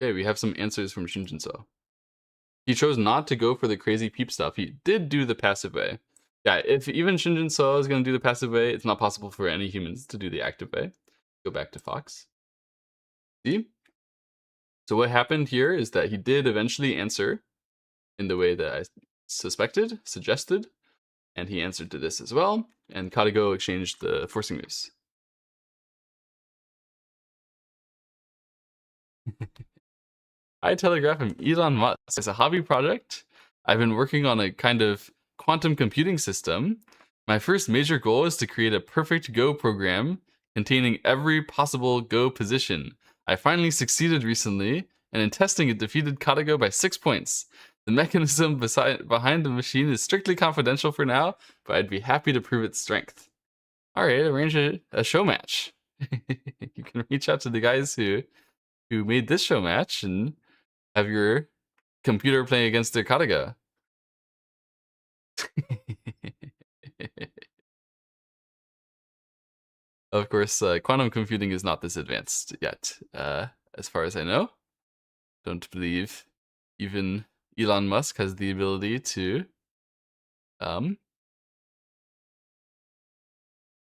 Okay, we have some answers from Shin Jinseo. He chose not to go for the crazy peep stuff. He did do the passive way. Yeah, if even Shin Jinseo is going to do the passive way, it's not possible for any humans to do the active way. Go back to Fox. See? So what happened here is that he did eventually answer in the way that I suggested, and he answered to this as well, and KataGo exchanged the forcing moves. I telegraph him Elon Musk. As a hobby project, I've been working on a kind of quantum computing system. My first major goal is to create a perfect Go program containing every possible Go position. I finally succeeded recently, and in testing it defeated KataGo by 6 points. The mechanism behind the machine is strictly confidential for now, but I'd be happy to prove its strength. Alright, arrange a show match. You can reach out to the guys who made this show match and have your computer playing against their KataGo. Of course, quantum computing is not this advanced yet, as far as I know. Don't believe even Elon Musk has the ability to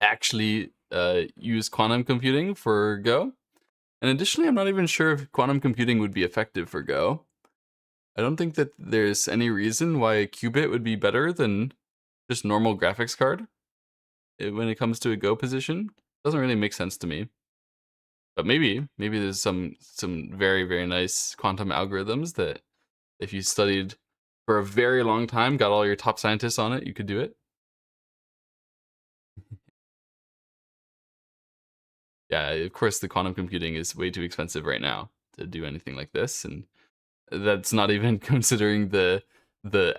actually use quantum computing for Go. And additionally, I'm not even sure if quantum computing would be effective for Go. I don't think that there's any reason why a qubit would be better than just normal graphics card when it comes to a Go position. Doesn't really make sense to me. But maybe there's some very, very nice quantum algorithms that if you studied for a very long time, got all your top scientists on it, you could do it. Yeah, of course the quantum computing is way too expensive right now to do anything like this, and that's not even considering the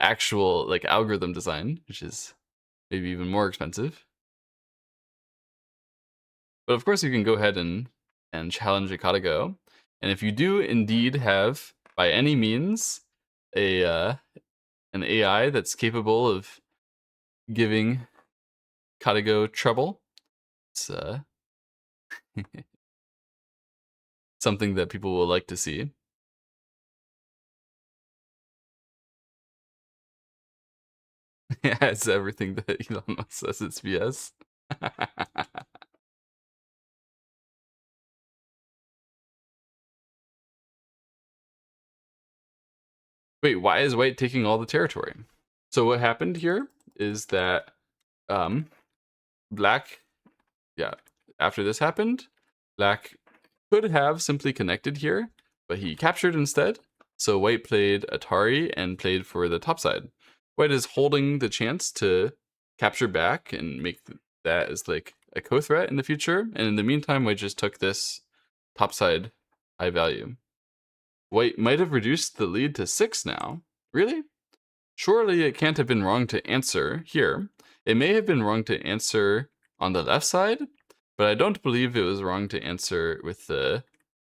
actual like algorithm design, which is maybe even more expensive. But of course you can go ahead and and challenge a KataGo. And if you do indeed have, by any means, an AI that's capable of giving KataGo trouble, it's something that people will like to see. Yeah, it's everything that Elon Musk says it's BS. Wait, why is white taking all the territory? So what happened here is that black, yeah, after this happened, black could have simply connected here, but he captured instead. So white played Atari and played for the top side. White is holding the chance to capture back and make that as like a co-threat in the future. And in the meantime, white just took this topside high value. White might have reduced the lead to 6 now. Really? Surely it can't have been wrong to answer here. It may have been wrong to answer on the left side, but I don't believe it was wrong to answer with the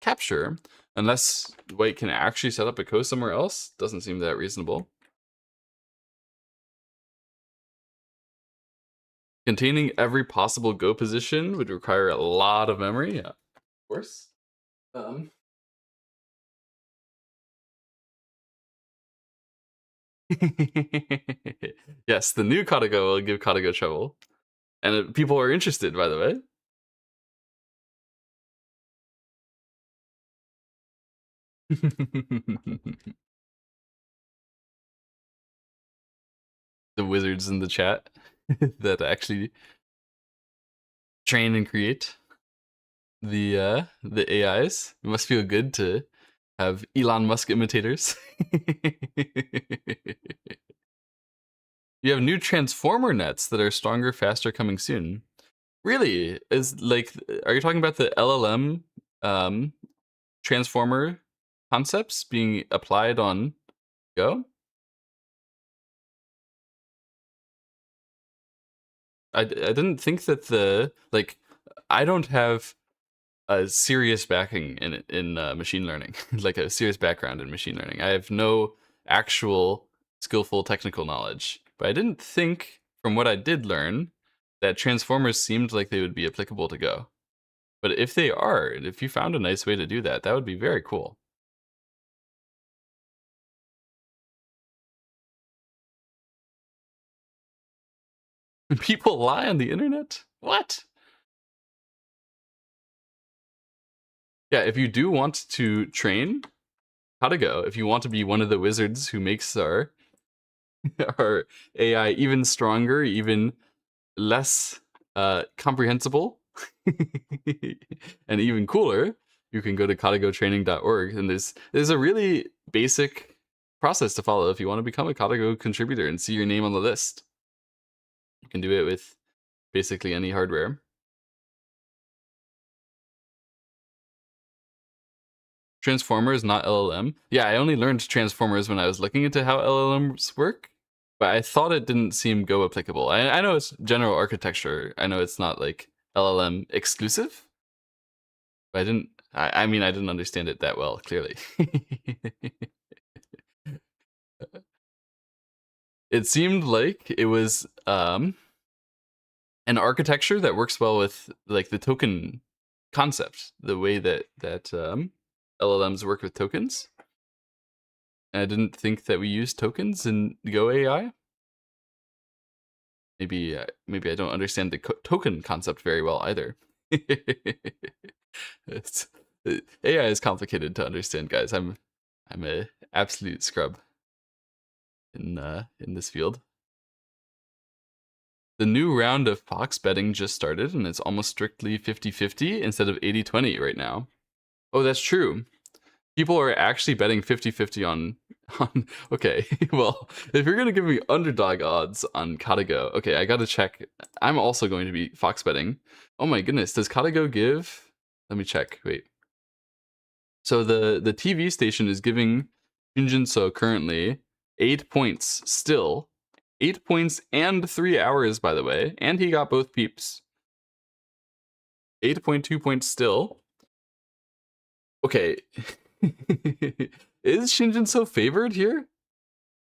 capture, unless white can actually set up a co somewhere else. Doesn't seem that reasonable. Containing every possible go position would require a lot of memory. Yeah, of course. Yes, the new KataGo will give KataGo trouble. And people are interested, by the way. The wizards in the chat that actually train and create the AIs. It must feel good to have Elon Musk imitators. You have new transformer nets that are stronger, faster, coming soon. Really? Is like, are you talking about the LLM transformer concepts being applied on Go? I didn't think that the like I don't have a serious backing in machine learning, like a serious background in machine learning. I have no actual skillful technical knowledge, but I didn't think, from what I did learn, that transformers seemed like they would be applicable to Go. But if they are, if you found a nice way to do that, that would be very cool. People lie on the internet? What? Yeah, if you do want to train KataGo, if you want to be one of the wizards who makes our our AI even stronger, even less comprehensible, and even cooler, you can go to katagotraining.org, and there's a really basic process to follow if you want to become a KataGo contributor and see your name on the list. You can do it with basically any hardware. Transformers, not LLM. Yeah, I only learned Transformers when I was looking into how LLMs work, but I thought it didn't seem Go applicable. I know it's general architecture. I know it's not like LLM exclusive, but I mean, I didn't understand it that well, clearly. It seemed like it was an architecture that works well with like the token concept, the way that LLMs work with tokens. And I didn't think that we use tokens in Go AI. Maybe I don't understand the token concept very well either. It's, AI is complicated to understand, guys. I'm a absolute scrub in this field. The new round of Fox betting just started, and it's almost strictly 50-50 instead of 80-20 right now. Oh, that's true. People are actually betting 50-50 on okay, well, if you're gonna give me underdog odds on KataGo, okay, I gotta check. I'm also going to be Fox betting. Oh my goodness, does KataGo give? Let me check. Wait. So the TV station is giving Jinseo currently 8 points still. 8 points and 3 hours, by the way, and he got both peeps. 8.2 points still. Okay. Is Shin Jinseo favored here?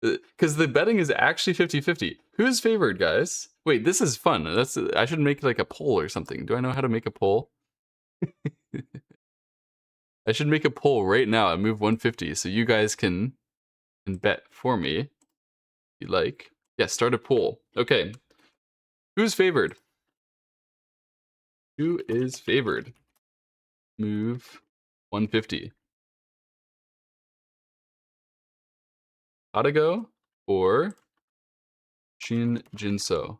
Because the betting is actually 50-50. Who's favored, guys? Wait, this is fun. I should make like a poll or something. Do I know how to make a poll? I should make a poll right now and move 150 so you guys can bet for me if you like. Yeah, start a poll. Okay. Who's favored? Who is favored? Move 150. KataGo or Shin Jinseo?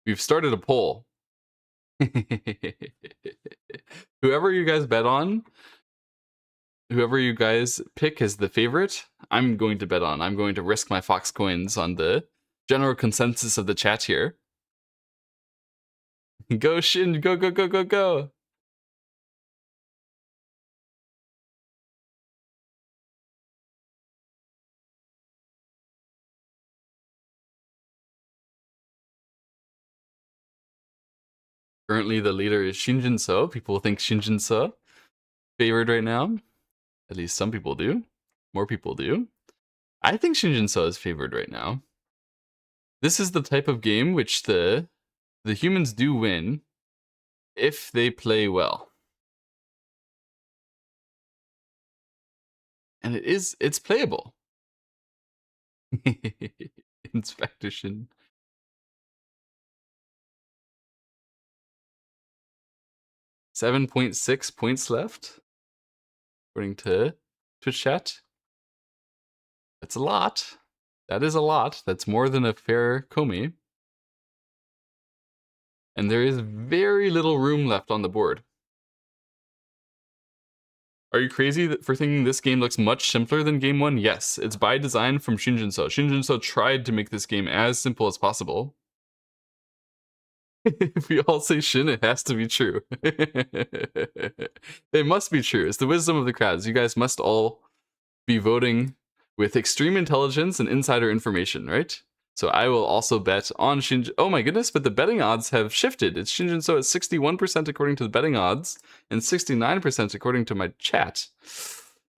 We've started a poll. Whoever you guys bet on, whoever you guys pick as the favorite, I'm going to bet on. I'm going to risk my Fox coins on the general consensus of the chat here. Go Shin, go, go, go, go, go. Currently the leader is Shin Jinseo. People think Shin Jinseo favored right now. At least some people do. More people do. I think Shin Jinseo is favored right now. This is the type of game which the humans do win if they play well. And it's playable. Inspector Shin. 7.6 points left, according to Twitch chat. That's a lot. That is a lot. That's more than a fair Komi. And there is very little room left on the board. Are you crazy for thinking this game looks much simpler than Game 1? Yes, it's by design from Shin Jinseo. Shin Jinseo tried to make this game as simple as possible. If we all say Shin, it has to be true. It must be true. It's the wisdom of the crowds. You guys must all be voting with extreme intelligence and insider information, right? So I will also bet on Shin. Oh my goodness, but the betting odds have shifted. It's Shin Jinseo at 61% according to the betting odds and 69% according to my chat.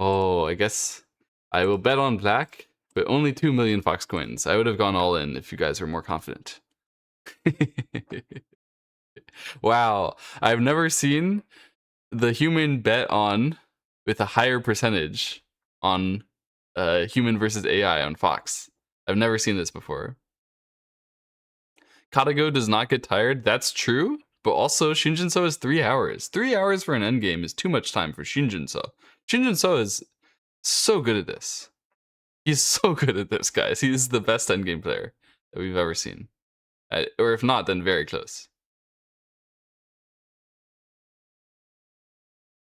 Oh, I guess I will bet on black, but only 2 million Fox coins. I would have gone all in if you guys were more confident. Wow, I've never seen the human bet on with a higher percentage on human versus AI on Fox. I've never seen this before. KataGo does not get tired. That's true, but also Shin Jinseo is 3 hours. 3 hours for an endgame is too much time for Shin Jinseo. Shin Jinseo is so good at this. He's so good at this, guys. He's the best endgame player that we've ever seen. Or if not, then very close.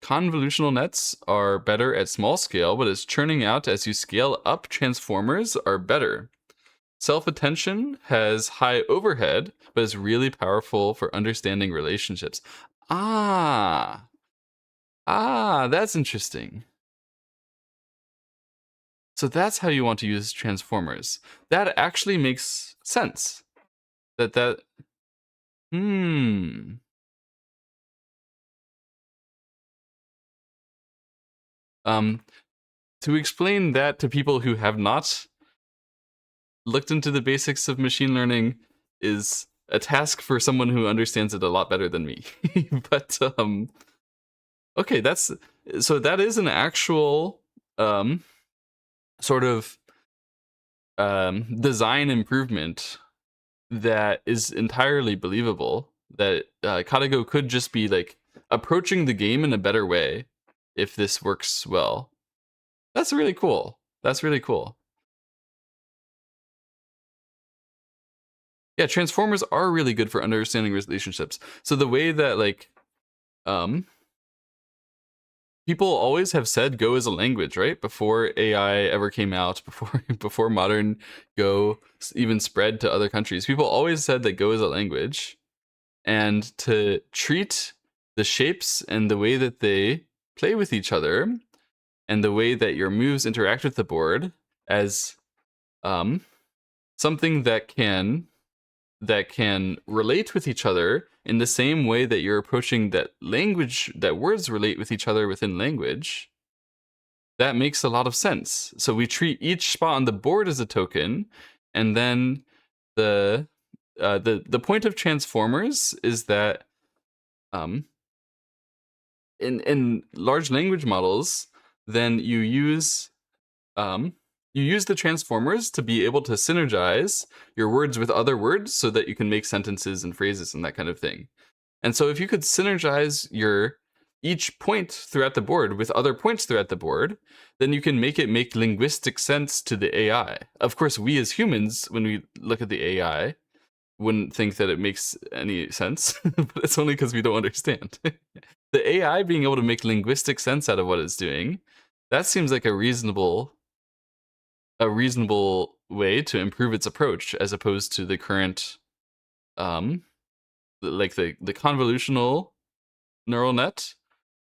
Convolutional nets are better at small scale, but as churning out as you scale up, transformers are better. Self-attention has high overhead, but is really powerful for understanding relationships. Ah, that's interesting. So that's how you want to use transformers. That actually makes sense. To explain that to people who have not looked into the basics of machine learning is a task for someone who understands it a lot better than me. But okay, that is an actual sort of design improvement that is entirely believable. That KataGo could just be like approaching the game in a better way if this works well. That's really cool. That's really cool. Yeah, transformers are really good for understanding relationships. So the way that like people always have said Go is a language, right? Before AI ever came out, before modern Go even spread to other countries, people always said that Go is a language. And to treat the shapes and the way that they play with each other and the way that your moves interact with the board as something that can relate with each other in the same way that you're approaching that language, that words relate with each other within language, that makes a lot of sense. So we treat each spot on the board as a token, and then the point of transformers is that in large language models, then you use the transformers to be able to synergize your words with other words so that you can make sentences and phrases and that kind of thing. And so if you could synergize each point throughout the board with other points throughout the board, then you can make it make linguistic sense to the AI. Of course, we as humans, when we look at the AI, wouldn't think that it makes any sense, but it's only because we don't understand. The AI being able to make linguistic sense out of what it's doing, that seems like a reasonable way to improve its approach, as opposed to the current like the convolutional neural net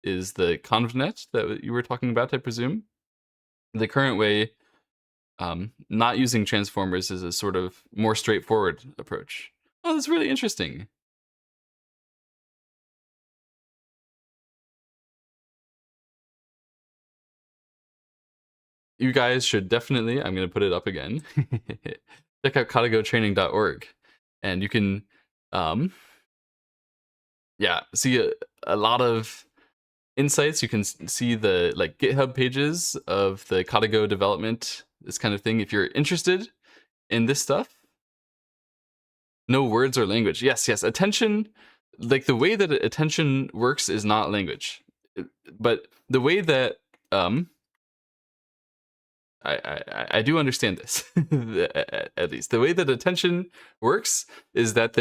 is the convnet that you were talking about, I presume. The current way, not using transformers, is a sort of more straightforward approach. Oh, that's really interesting. You guys should definitely, I'm going to put it up again, check out KataGoTraining.org, and you can see a lot of insights. You can see the GitHub pages of the KataGo development, this kind of thing. If you're interested in this stuff, no words or language. Yes, attention, like the way that attention works is not language, but the way that I do understand this, at least. The way that attention works is that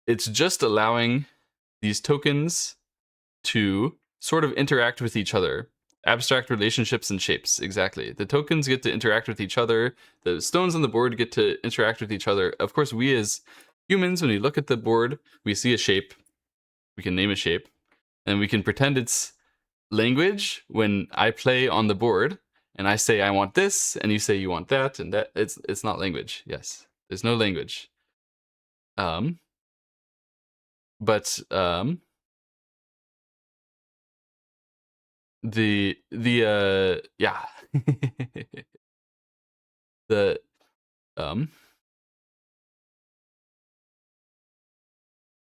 it's just allowing these tokens to sort of interact with each other. Abstract relationships and shapes, exactly. The tokens get to interact with each other. The stones on the board get to interact with each other. Of course, we as humans, when we look at the board, we see a shape. We can name a shape. And we can pretend it's language when I play on the board and I say I want this and you say you want that, and that it's not language. Yes, there's no language. But the yeah the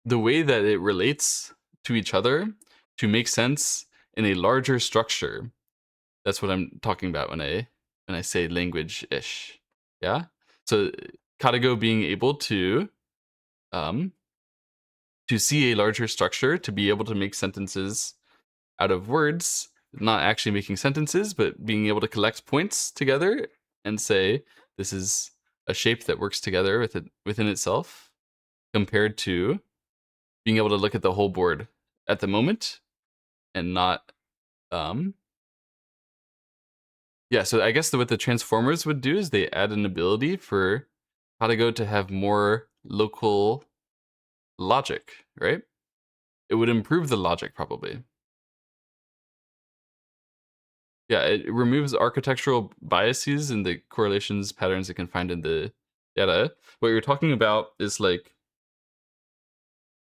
the way that it relates to each other to make sense in a larger structure, that's what I'm talking about when I say language-ish. Yeah, so KataGo being able to see a larger structure, to be able to make sentences out of words, not actually making sentences, but being able to collect points together and say this is a shape that works together within itself, compared to being able to look at the whole board at the moment and not so I guess what the transformers would do is they add an ability for KataGo to have more local logic, right? It would improve the logic, probably. Yeah, it removes architectural biases and the correlations patterns it can find in the data. What you're talking about is like,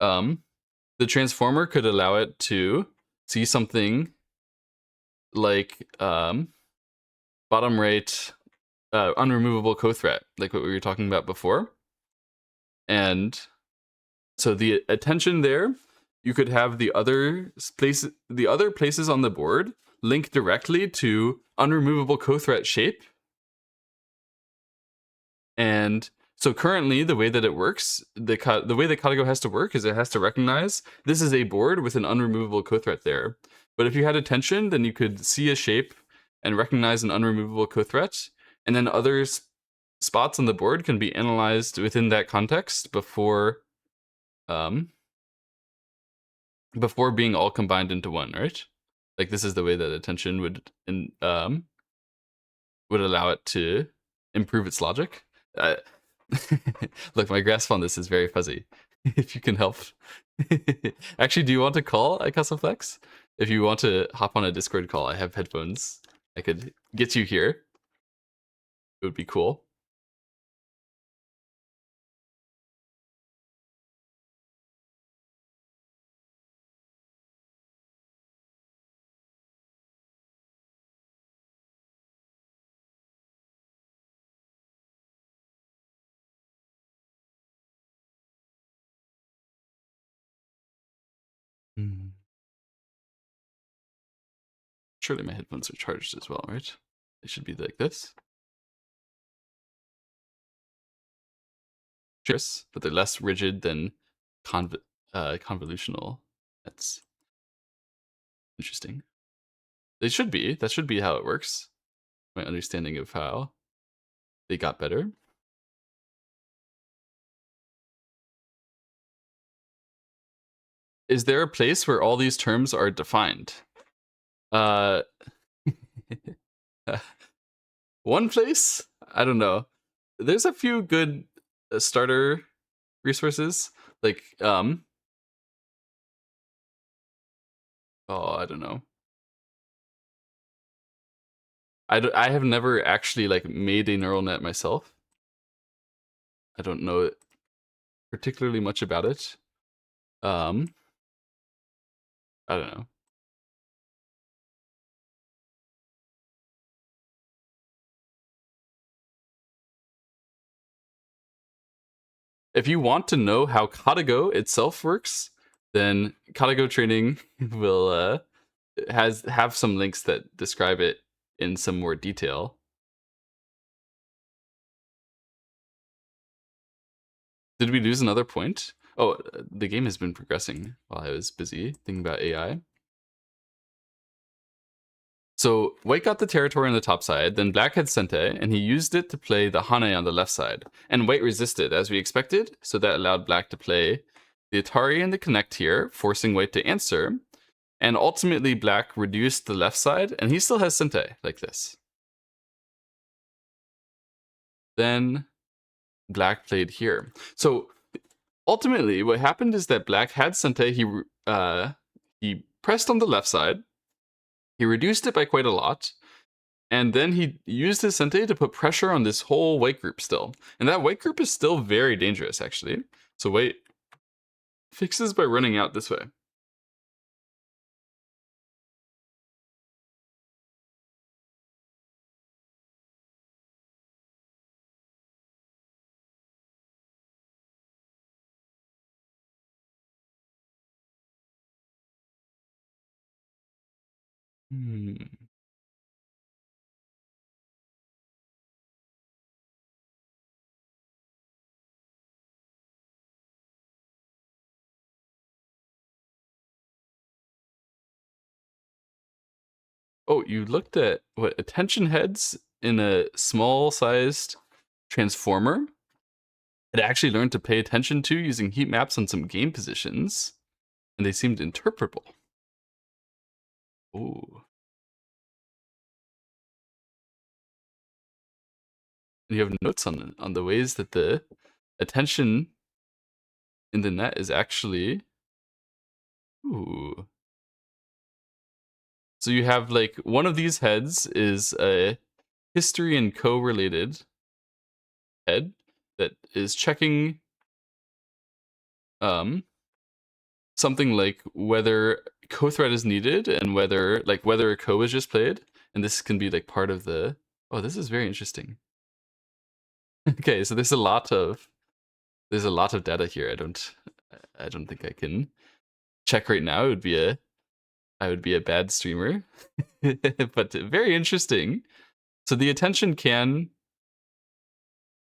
the transformer could allow it to see something like bottom right unremovable co-threat, like what we were talking about before. And so the attention there, you could have the other places on the board link directly to unremovable co-threat shape. And so currently, the way that it works, the way that KataGo has to work is it has to recognize this is a board with an unremovable co-threat there. But if you had attention, then you could see a shape and recognize an unremovable co-threat, and then other spots on the board can be analyzed within that context before being all combined into one, right? Like, this is the way that attention would allow it to improve its logic. Look, my grasp on this is very fuzzy. If you can help. Actually, do you want to call iCastleFlex? If you want to hop on a Discord call, I have headphones. I could get you here. It would be cool. surely my headphones are charged as well, right? They should be like this. Cheers, but they're less rigid than convolutional. That's interesting. They should be. That should be how it works. My understanding of how they got better. Is there a place where all these terms are defined? One place? I don't know. There's a few good starter resources. Like, oh, I don't know. I have never actually like made a neural net myself. I don't know particularly much about it. I don't know. If you want to know how KataGo itself works, then KataGo training will have some links that describe it in some more detail. Did we lose another point? Oh, the game has been progressing while I was busy thinking about AI. So white got the territory on the top side, then black had Sente, and he used it to play the Hane on the left side. And white resisted, as we expected, so that allowed black to play the Atari and the Connect here, forcing white to answer. And ultimately, black reduced the left side, and he still has Sente, like this. Then black played here. So ultimately, what happened is that black had Sente, he pressed on the left side, he reduced it by quite a lot, and then he used his Sente to put pressure on this whole white group still. And that white group is still very dangerous, actually. So white fixes by running out this way. Oh, you looked at what attention heads in a small-sized transformer? It actually learned to pay attention to using heat maps on some game positions, and they seemed interpretable. Ooh. And you have notes on the ways that the attention in the net is actually... Ooh. So you have like one of these heads is a history and co-related head that is checking something like whether co-thread is needed and whether a co is just played, and this can be like part of the... Oh, this is very interesting. Okay, so there's a lot of data here. I don't think I can check right now. I would be a bad streamer. But very interesting. So the attention can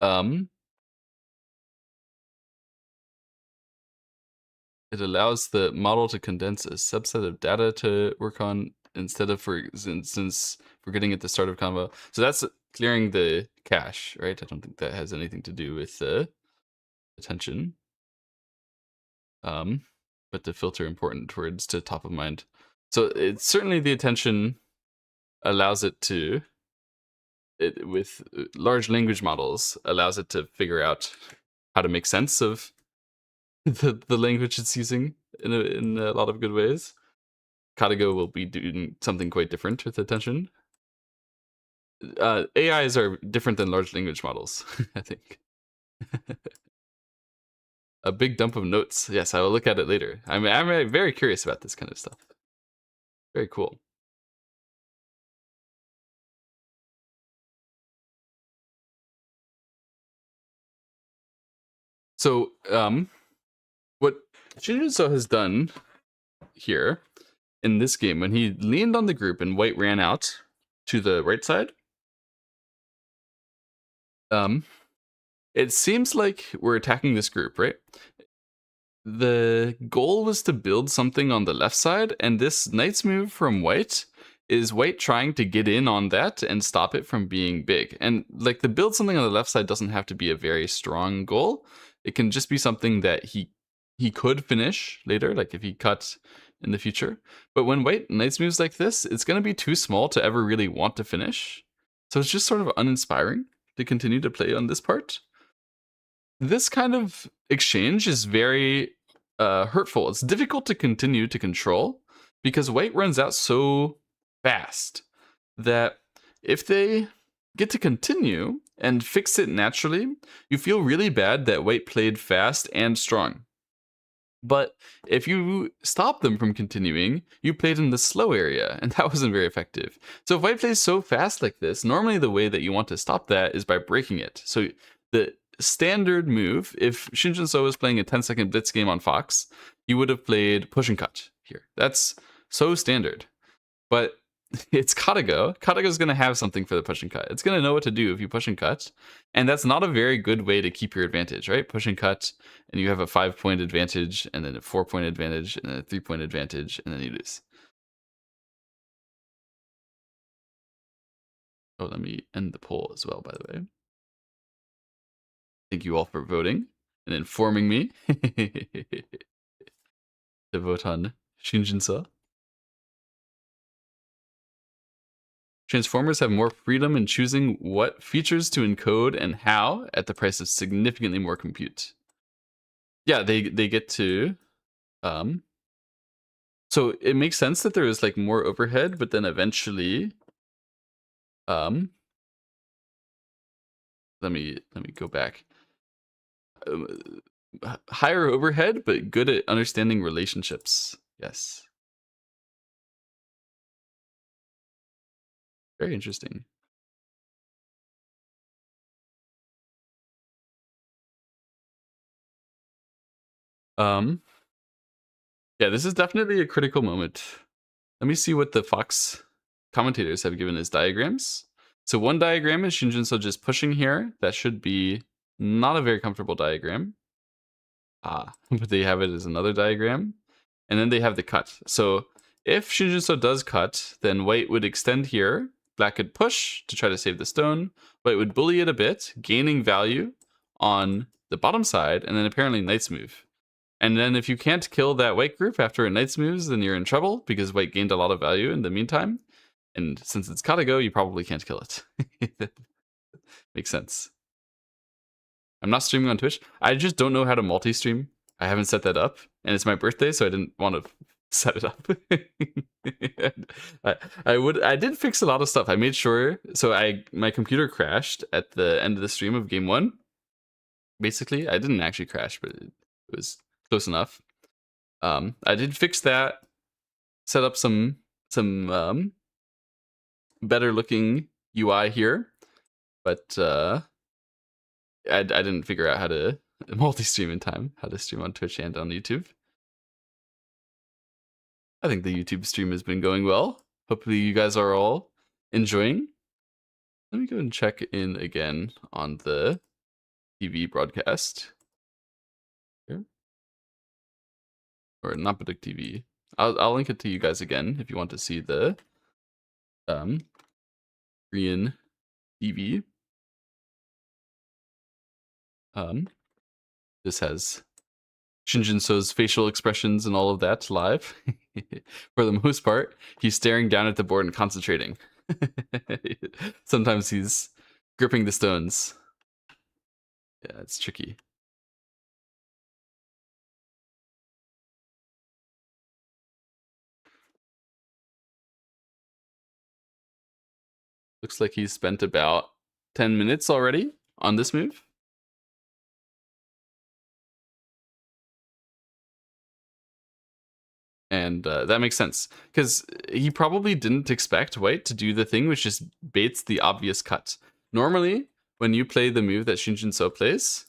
it allows the model to condense a subset of data to work on instead of, for instance, forgetting at the start of convo. So that's clearing the cache, right? I don't think that has anything to do with attention. But to filter important words to top of mind. So it's certainly the attention allows it to, with large language models, allows it to figure out how to make sense of the language it's using in a lot of good ways. KataGo will be doing something quite different with attention. AIs are different than large language models, I think. A big dump of notes. Yes, I will look at it later. I'm very curious about this kind of stuff. Very cool. So, what Jinseo has done here in this game, when he leaned on the group and white ran out to the right side, it seems like we're attacking this group, right? The goal was to build something on the left side, and this knight's move from white is white trying to get in on that and stop it from being big. And like, the build something on the left side doesn't have to be a very strong goal. It can just be something that he could finish later, like if he cut in the future. But when white knight's moves like this, it's going to be too small to ever really want to finish. So it's just sort of uninspiring to continue to play on this part. This kind of exchange is very hurtful. It's difficult to continue to control because white runs out so fast that if they get to continue and fix it naturally, you feel really bad that white played fast and strong. But if you stop them from continuing, you played in the slow area, and that wasn't very effective. So if white plays so fast like this, normally the way that you want to stop that is by breaking it. So the standard move, if Shin Jinseo was playing a 10-second blitz game on Fox, you would have played push and cut here. That's so standard. But it's KataGo. KataGo's going to have something for the push and cut. It's going to know what to do if you push and cut. And that's not a very good way to keep your advantage, right? Push and cut, and you have a 5-point advantage, and then a 4-point advantage, and then a 3-point advantage, and then you lose. Oh, let me end the poll as well, by the way. Thank you all for voting and informing me to vote on Shin Jinseo. Transformers have more freedom in choosing what features to encode and how at the price of significantly more compute. Yeah, they get to so it makes sense that there is like more overhead, but then eventually let me go back. Higher overhead, but good at understanding relationships. Yes. Very interesting. Yeah, this is definitely a critical moment. Let me see what the Fox commentators have given as diagrams. So one diagram is Shin Jinseo just pushing here. That should be not a very comfortable diagram. But they have it as another diagram. And then they have the cut. So if Shin Jinseo does cut, then white would extend here. Black could push to try to save the stone. White would bully it a bit, gaining value on the bottom side, and then apparently knight's move. And then if you can't kill that white group after a knight's moves, then you're in trouble because white gained a lot of value in the meantime. And since it's KataGo, you probably can't kill it. Makes sense. I'm not streaming on Twitch. I just don't know how to multi-stream. I haven't set that up. And it's my birthday, so I didn't want to set it up. I did fix a lot of stuff. I made sure. So my computer crashed at the end of the stream of game 1. Basically, I didn't actually crash, but it was close enough. I did fix that, set up some better looking UI here, but I didn't figure out how to multi-stream in time, how to stream on Twitch and on YouTube. I think the YouTube stream has been going well. Hopefully you guys are all enjoying. Let me go and check in again on the TV broadcast. Here. Or not Baduk TV. I'll link it to you guys again if you want to see the Korean TV. This has Shin Jinseo's facial expressions and all of that live. For the most part, he's staring down at the board and concentrating. Sometimes he's gripping the stones. Yeah, it's tricky. Looks like he's spent about 10 minutes already on this move. And that makes sense, because he probably didn't expect white to do the thing which just baits the obvious cut. Normally, when you play the move that Shin Jinseo plays,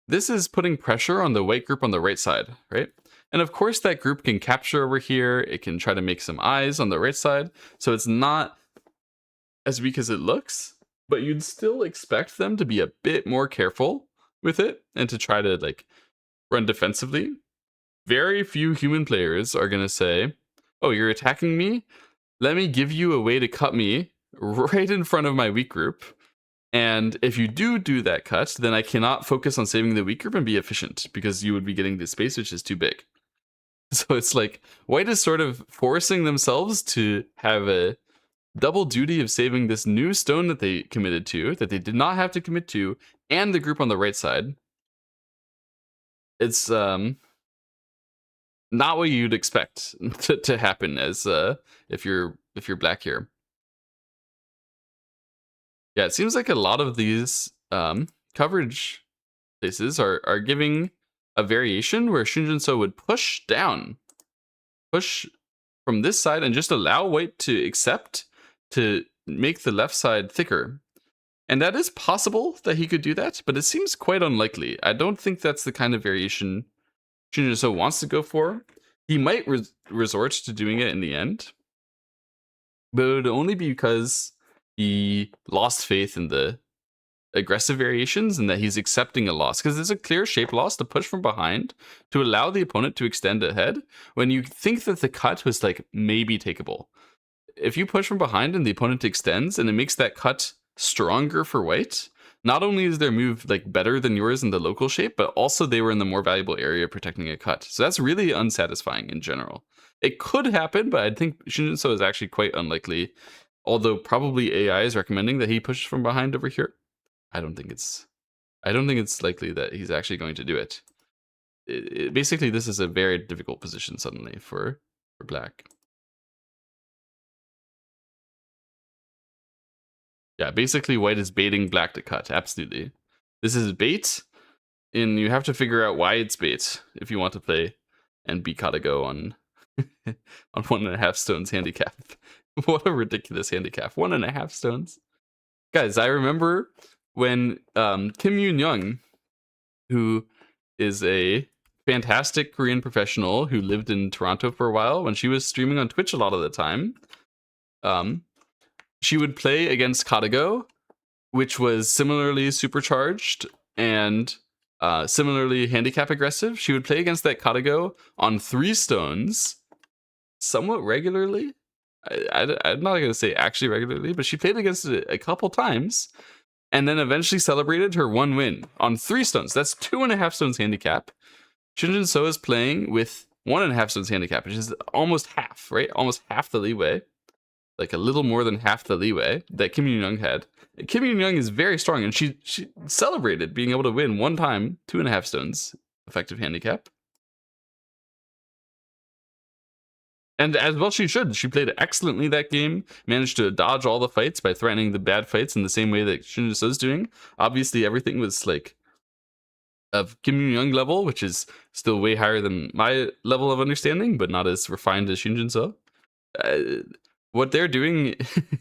this is putting pressure on the white group on the right side, right? And of course that group can capture over here. It can try to make some eyes on the right side. So it's not as weak as it looks, but you'd still expect them to be a bit more careful with it and to try to like run defensively. Very few human players are going to say, oh, you're attacking me? Let me give you a way to cut me right in front of my weak group. And if you do that cut, then I cannot focus on saving the weak group and be efficient because you would be getting the space which is too big. So it's like white is sort of forcing themselves to have a double duty of saving this new stone that they committed to, that they did not have to commit to, and the group on the right side. It's not what you'd expect to happen as if you're black here. Yeah, it seems like a lot of these coverage places are giving a variation where Shin Jinseo would push down, push from this side and just allow white to accept to make the left side thicker. And that is possible that he could do that, but it seems quite unlikely. I don't think that's the kind of variation Shin Jinseo wants to go for. He might resort to doing it in the end, but it would only be because he lost faith in the aggressive variations and that he's accepting a loss, because there's a clear shape loss to push from behind to allow the opponent to extend ahead when you think that the cut was like maybe takeable. If you push from behind and the opponent extends and it makes that cut stronger for white, not only is their move like better than yours in the local shape, but also they were in the more valuable area protecting a cut. So that's really unsatisfying in general. It could happen, but I think Shin Jinseo is actually quite unlikely, although probably AI is recommending that he pushes from behind over here. I don't think it's likely that he's actually going to do it. Basically, this is a very difficult position suddenly for black. Yeah, basically white is baiting black to cut. Absolutely. This is bait, and you have to figure out why it's bait if you want to play and beat KataGo on on 1.5 stones handicap. What a ridiculous handicap. 1.5 stones. Guys, I remember when Kim Yoon-young, who is a fantastic Korean professional who lived in Toronto for a while, when she was streaming on Twitch a lot of the time, she would play against KataGo, which was similarly supercharged and similarly handicap aggressive. She would play against that KataGo on 3 stones somewhat regularly. I'm not going to say actually regularly, but she played against it a couple times and then eventually celebrated her 1 win on 3 stones. That's 2.5 stones handicap. Shin Jinseo is playing with 1.5 stones handicap, which is almost half, right? Almost half the leeway. Like a little more than half the leeway that Kim Yoon-young had. Kim Yoon-young is very strong, and she celebrated being able to win 1 time, 2.5 stones effective handicap. And as well she should. She played excellently that game, managed to dodge all the fights by threatening the bad fights in the same way that Shin Jinseo is doing. Obviously, everything was like of Kim Yoon-young level, which is still way higher than my level of understanding, but not as refined as Shin Jinseo. What they're doing,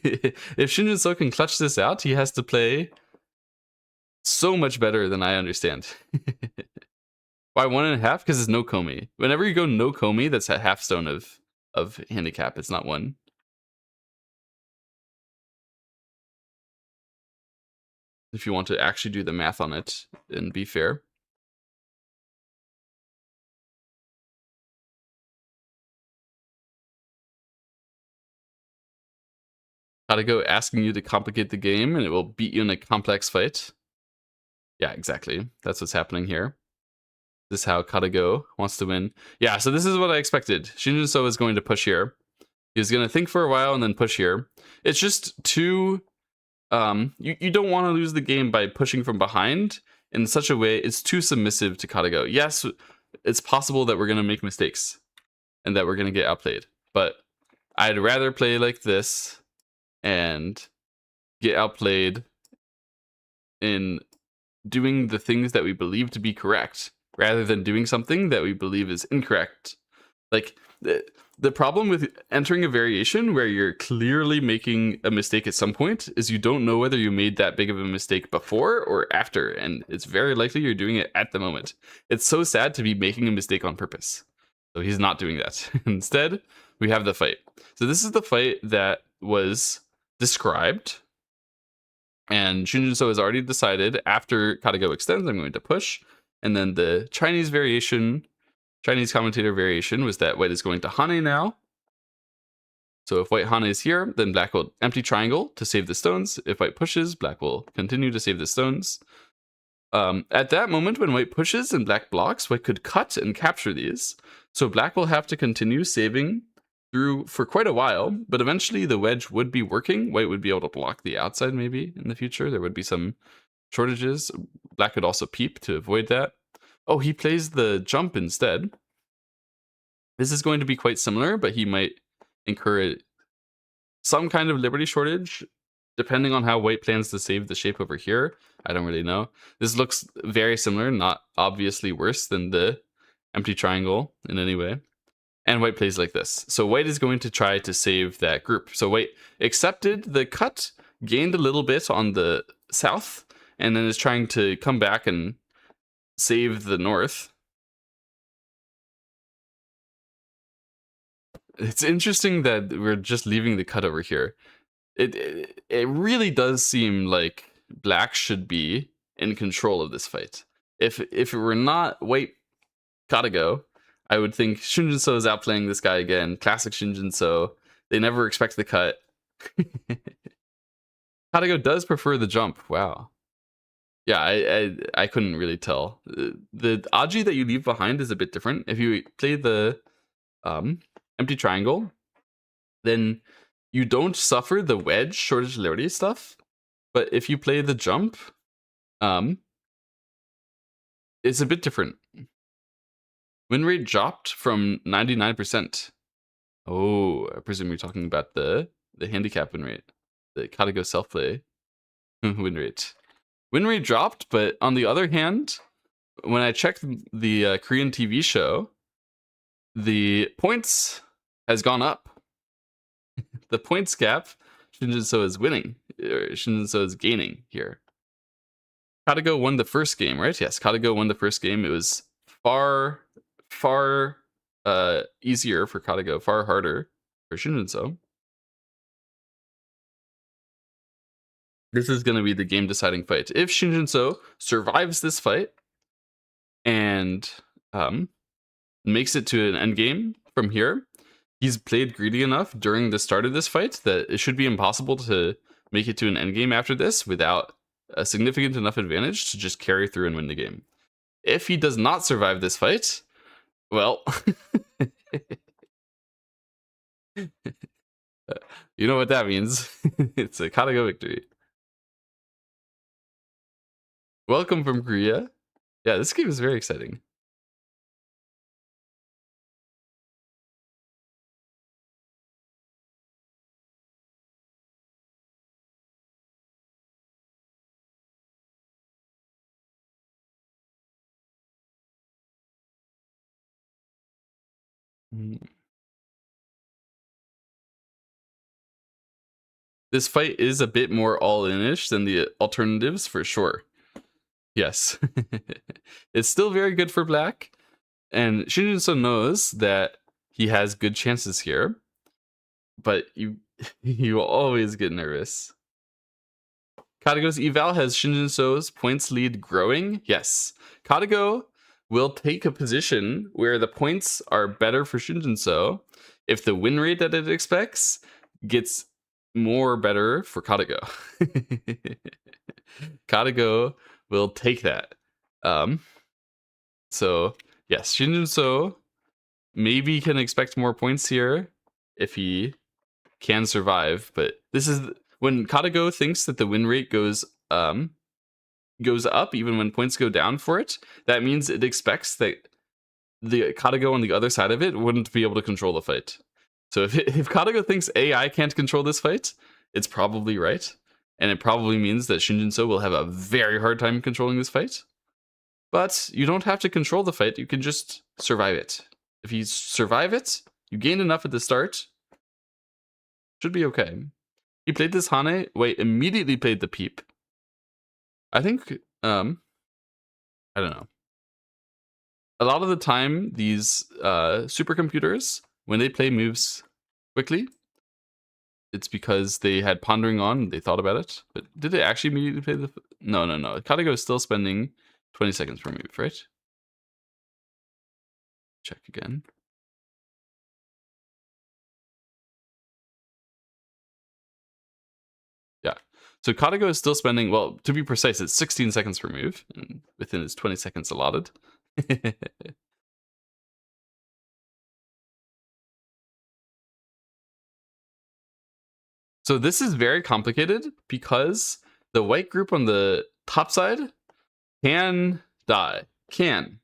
if Shin Jinseo can clutch this out, he has to play so much better than I understand. Why 1.5? Because it's no komi. Whenever you go no komi, that's a half stone of handicap. It's not 1. If you want to actually do the math on it and be fair. KataGo asking you to complicate the game and it will beat you in a complex fight. Yeah, exactly. That's what's happening here. This is how KataGo wants to win. Yeah, so this is what I expected. Shin Jinseo is going to push here. He's going to think for a while and then push here. It's just too... you don't want to lose the game by pushing from behind in such a way. It's too submissive to KataGo. Yes, it's possible that we're going to make mistakes and that we're going to get outplayed. But I'd rather play like this and get outplayed in doing the things that we believe to be correct rather than doing something that we believe is incorrect Like, the problem with entering a variation where you're clearly making a mistake at some point is you don't know whether you made that big of a mistake before or after, and it's very likely you're doing it at the moment. It's so sad to be making a mistake on purpose. So he's not doing that. Instead, we have the fight. So this is the fight that was described, and Shin Jinseo has already decided after KataGo extends, I'm going to push, and then the Chinese commentator variation was that white is going to Hane now. So if white Hane is here, then black will empty triangle to save the stones. If white pushes, black will continue to save the stones. At that moment, when white pushes and black blocks, white could cut and capture these. So black will have to continue saving through for quite a while, but eventually the wedge would be working. White would be able to block the outside maybe in the future. There would be some shortages. Black could also peep to avoid that. Oh, he plays the jump instead. This is going to be quite similar, but he might incur some kind of liberty shortage, depending on how white plans to save the shape over here. I don't really know. This looks very similar, not obviously worse than the empty triangle in any way. And white plays like this. So white is going to try to save that group. So white accepted the cut, gained a little bit on the south, and then is trying to come back and save the north. It's interesting that we're just leaving the cut over here. It really does seem like black should be in control of this fight. If it were not white KataGo, I would think Shin Jinseo is outplaying this guy again. Classic Shin Jinseo. They never expect the cut. KataGo does prefer the jump. Wow. Yeah, I couldn't really tell. The Aji that you leave behind is a bit different. If you play the empty triangle, then you don't suffer the wedge shortage liberty stuff. But if you play the jump, it's a bit different. Win rate dropped from 99%. Oh, I presume you're talking about the handicap win rate. The KataGo self-play win rate. Win rate dropped, but on the other hand, when I checked the Korean TV show, the points has gone up. The points gap, Shin Jinseo is winning. Shin Jinseo is gaining here. KataGo won the first game, right? Yes, KataGo won the first game. It was far easier for KataGo, far harder for Shin Jinseo. This is going to be the game deciding fight. If Shin Jinseo survives this fight and makes it to an endgame from here, he's played greedy enough during the start of this fight that it should be impossible to make it to an endgame after this without a significant enough advantage to just carry through and win the game. If he does not survive this fight, well, you know what that means. It's a KataGo victory. Welcome from Korea. Yeah, this game is very exciting. This fight is a bit more all-in-ish than the alternatives for sure. Yes. It's still very good for black, and Shin Jinseo knows that he has good chances here, but you always get nervous. KataGo's eval has Shin Jinseo's points lead growing. Yes. KataGo will take a position where the points are better for Shin Jinseo if the win rate that it expects gets more better for KataGo. KataGo will take that. So yes, Shin Jinseo maybe can expect more points here if he can survive, but this is when KataGo thinks that the win rate goes up even when points go down for it. That means it expects that the KataGo on the other side of it wouldn't be able to control the fight. So if KataGo thinks AI can't control this fight, it's probably right. And it probably means that Shin Jinseo will have a very hard time controlling this fight. But you don't have to control the fight, you can just survive it. If you survive it, you gained enough at the start, should be okay. He played this Hane, immediately played the Peep. I think, I don't know. A lot of the time, these supercomputers, when they play moves quickly, it's because they had pondering on, they thought about it. But did they actually immediately play the... No. KataGo is still spending 20 seconds per move, right? Check again. Yeah. So KataGo is still spending, well, to be precise, it's 16 seconds per move, and within his 20 seconds allotted. So this is very complicated because the white group on the top side can die. Can.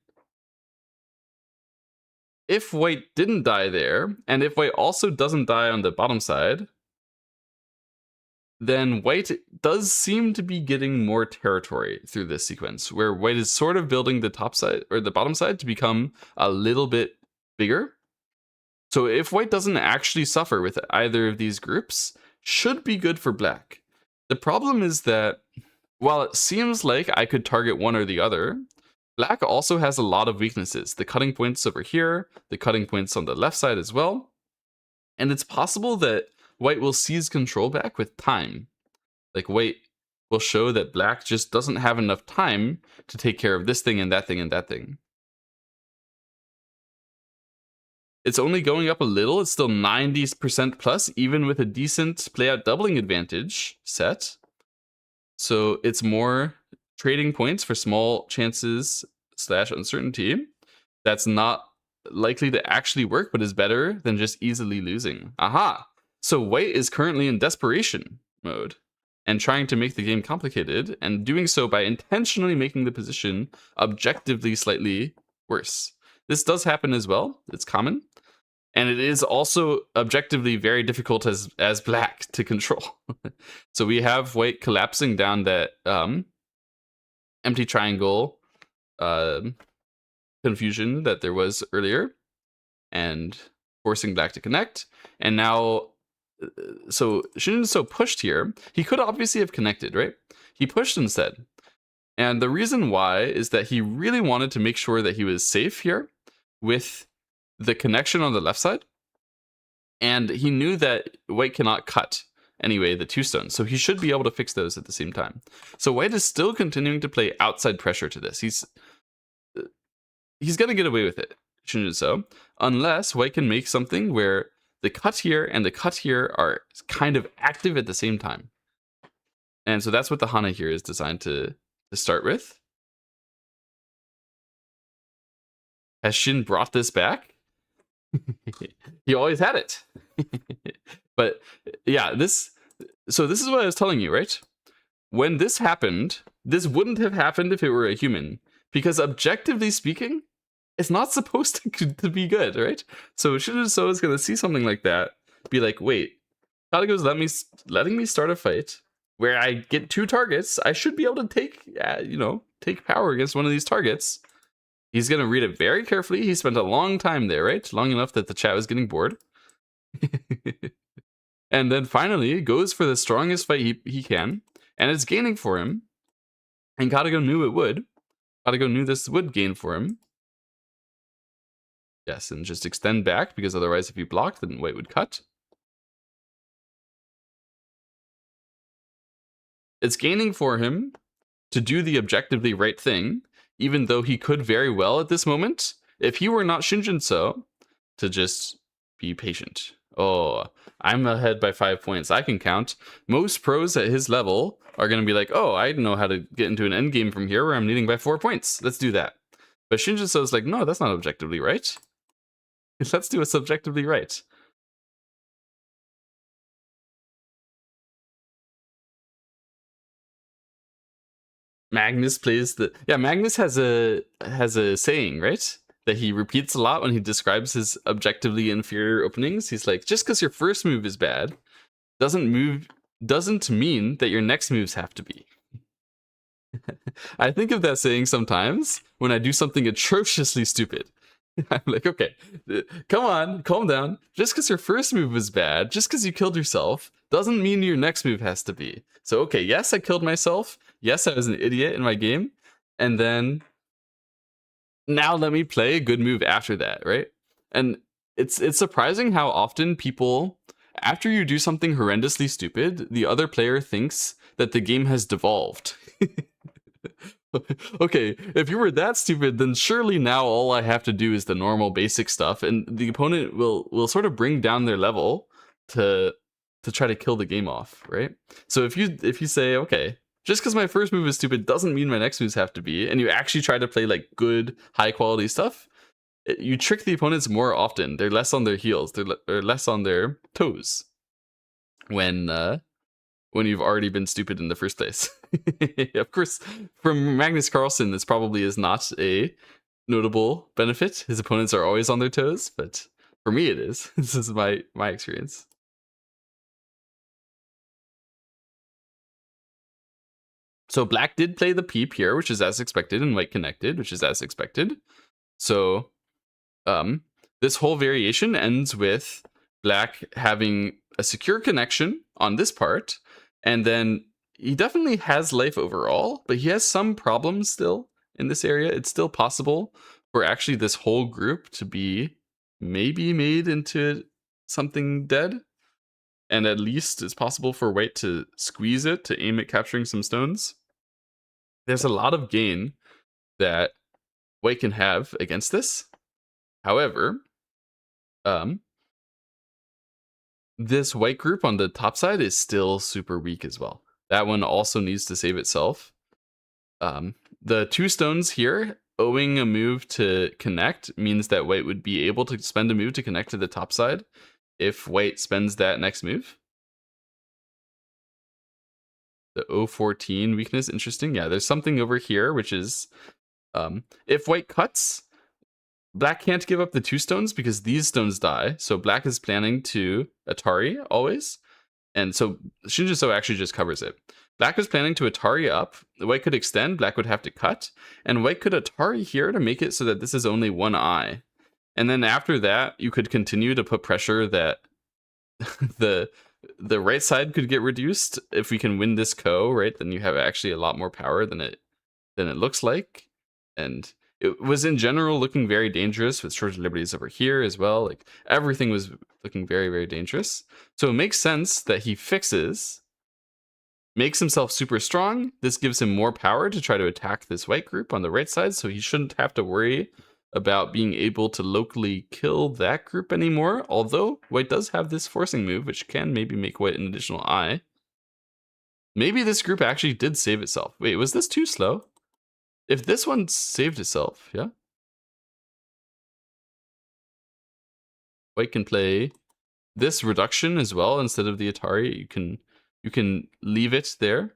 If white didn't die there, and if white also doesn't die on the bottom side, then white does seem to be getting more territory through this sequence, where white is sort of building the top side or the bottom side to become a little bit bigger. So if white doesn't actually suffer with either of these groups, should be good for black. The problem is that while it seems like I could target one or the other, black also has a lot of weaknesses. The cutting points over here, the cutting points on the left side as well. And it's possible that white will seize control back with time. Like white will show that black just doesn't have enough time to take care of this thing and that thing and that thing. It's only going up a little. It's still 90% plus, even with a decent playout doubling advantage set. So it's more trading points for small chances / uncertainty. That's not likely to actually work, but is better than just easily losing. Aha! So white is currently in desperation mode and trying to make the game complicated, and doing so by intentionally making the position objectively slightly worse. This does happen as well. It's common. And it is also objectively very difficult as black to control. So we have white collapsing down that empty triangle confusion that there was earlier, and forcing black to connect. And now, so Jinseo pushed here. He could obviously have connected, right? He pushed instead. And the reason why is that he really wanted to make sure that he was safe here with the connection on the left side, and he knew that white cannot cut anyway the two stones, so he should be able to fix those at the same time. So white is still continuing to play outside pressure to this. He's gonna get away with it, Jinseo, unless white can make something where the cut here and the cut here are kind of active at the same time. And so that's what the Hana here is designed to start with. Has Shin brought this back? He always had it. But yeah, this is what I was telling you, right? When this happened, this wouldn't have happened if it were a human, because objectively speaking, it's not supposed to be good, right? So Jinseo is going to see something like that, be like, wait, KataGo's letting me start a fight where I get two targets. I should be able to take power against one of these targets. He's going to read it very carefully. He spent a long time there, right? Long enough that the chat was getting bored. And then finally goes for the strongest fight he can. And it's gaining for him. And KataGo knew it would. KataGo knew this would gain for him. Yes, and just extend back, because otherwise if he blocked, then white would cut. It's gaining for him to do the objectively right thing, even though he could very well at this moment, if he were not Jinseo, to just be patient. Oh, I'm ahead by 5 points. I can count. Most pros at his level are going to be like, oh, I know how to get into an end game from here where I'm leading by 4 points. Let's do that. But Jinseo is like, no, that's not objectively right. Let's do it subjectively right. Magnus plays Magnus has a saying, right? That he repeats a lot when he describes his objectively inferior openings. He's like, just because your first move is bad doesn't mean that your next moves have to be. I think of that saying sometimes when I do something atrociously stupid. I'm like, okay, come on, calm down. Just because your first move was bad, just because you killed yourself, doesn't mean your next move has to be. So, okay, yes, I killed myself. Yes, I was an idiot in my game. And then now let me play a good move after that, right? And it's surprising how often people, after you do something horrendously stupid, the other player thinks that the game has devolved. Okay, if you were that stupid, then surely now all I have to do is the normal basic stuff, and the opponent will sort of bring down their level to try to kill the game off, right? So if you say, okay, just because my first move is stupid doesn't mean my next moves have to be, and you actually try to play like good, high quality stuff, you trick the opponents more often. They're less on their heels. They're less on their toes when you've already been stupid in the first place. Of course, from Magnus Carlsen, this probably is not a notable benefit. His opponents are always on their toes, but for me it is. This is my experience. So black did play the peep here, which is as expected, and white connected, which is as expected. So this whole variation ends with black having a secure connection on this part, and then he definitely has life overall, but he has some problems still in this area. It's still possible for actually this whole group to be maybe made into something dead, and at least it's possible for white to squeeze it to aim at capturing some stones. There's a lot of gain that white can have against this. However, this white group on the top side is still super weak as well. That one also needs to save itself. The two stones here, owing a move to connect, means that white would be able to spend a move to connect to the top side if white spends that next move. The O14 weakness, interesting. Yeah, there's something over here, which is if white cuts, black can't give up the two stones because these stones die. So black is planning to Atari always. And so Jinseo actually just covers it. Black was planning to Atari up. White could extend. Black would have to cut. And white could Atari here to make it so that this is only one eye. And then after that, you could continue to put pressure that the right side could get reduced. If we can win this ko, right, then you have actually a lot more power than it looks like. And it was in general looking very dangerous with short liberties over here as well. Like everything was looking very, very dangerous. So it makes sense that he makes himself super strong. This gives him more power to try to attack this white group on the right side. So he shouldn't have to worry about being able to locally kill that group anymore. Although white does have this forcing move, which can maybe make white an additional eye. Maybe this group actually did save itself. Wait, was this too slow? If this one saved itself, yeah? White can play this reduction as well instead of the Atari. You can leave it there.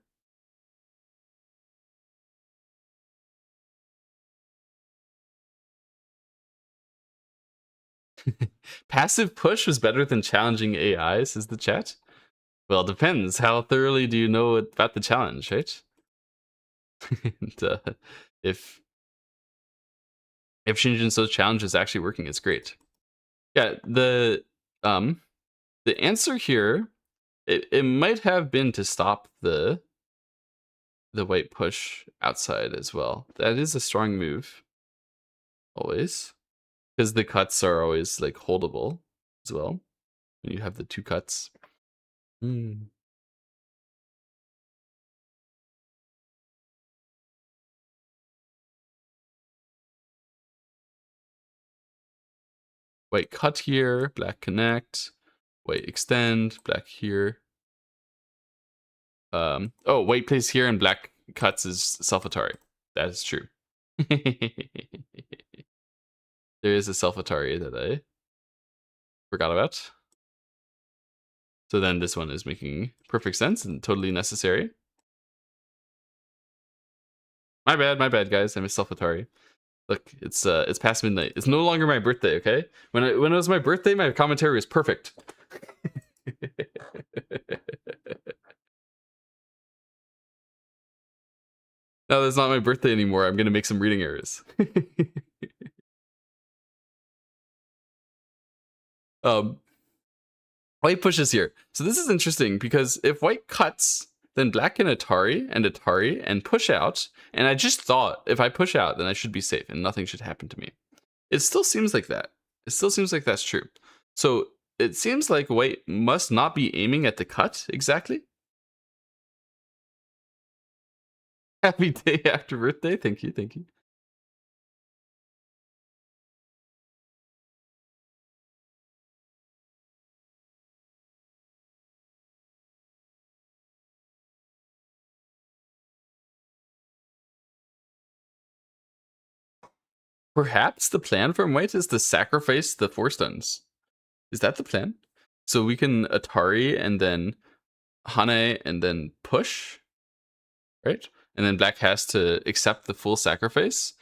Passive push was better than challenging AI, says the chat. Well, it depends. How thoroughly do you know about the challenge, right? And, if Shin Jinseo's challenge is actually working, it's great. Yeah, the answer here, it might have been to stop the white push outside as well. That is a strong move, always, because the cuts are always like holdable as well when you have the two cuts. White cut here, black connect, white extend, black here. Oh, white plays here and black cuts is self-Atari. That is true. There is a self-Atari that I forgot about. So then this one is making perfect sense and totally necessary. My bad, guys. I missed self-Atari. Look, it's past midnight. It's no longer my birthday, okay? When it was my birthday, my commentary was perfect. Now that's not my birthday anymore. I'm gonna make some reading errors. White pushes here. So this is interesting because if white cuts, then black can Atari and push out. And I just thought if I push out, then I should be safe and nothing should happen to me. It still seems like that. It still seems like that's true. So it seems like white must not be aiming at the cut exactly. Happy day after birthday. Thank you. Thank you. Perhaps the plan from white is to sacrifice the 4 stuns. Is that the plan? So we can Atari and then Hane and then push, right? And then black has to accept the full sacrifice.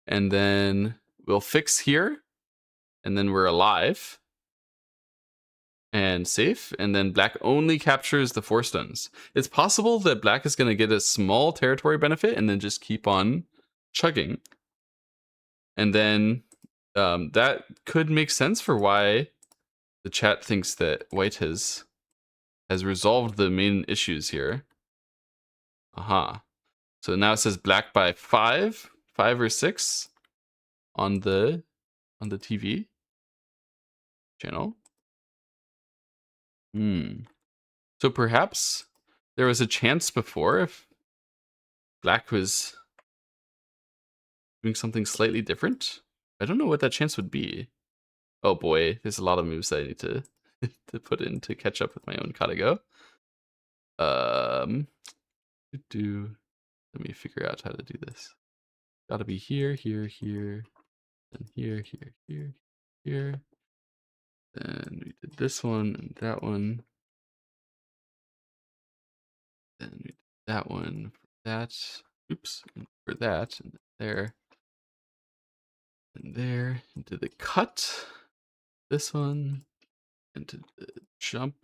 And then we'll fix here. And then we're alive and safe. And then black only captures the 4 stuns. It's possible that black is going to get a small territory benefit and then just keep on chugging. And then that could make sense for why the chat thinks that white has resolved the main issues here. Aha. So now it says black by 5 or 6 on the TV channel. So perhaps there was a chance before if black was doing something slightly different. I don't know what that chance would be. Oh boy, there's a lot of moves that I need to to put in to catch up with my own KataGo. Let me figure out how to do this. Gotta be here, and here. Then we did this one and that one. Then we did that one for that. Oops, and for that, and there. And there, into the cut. This one, into the jump.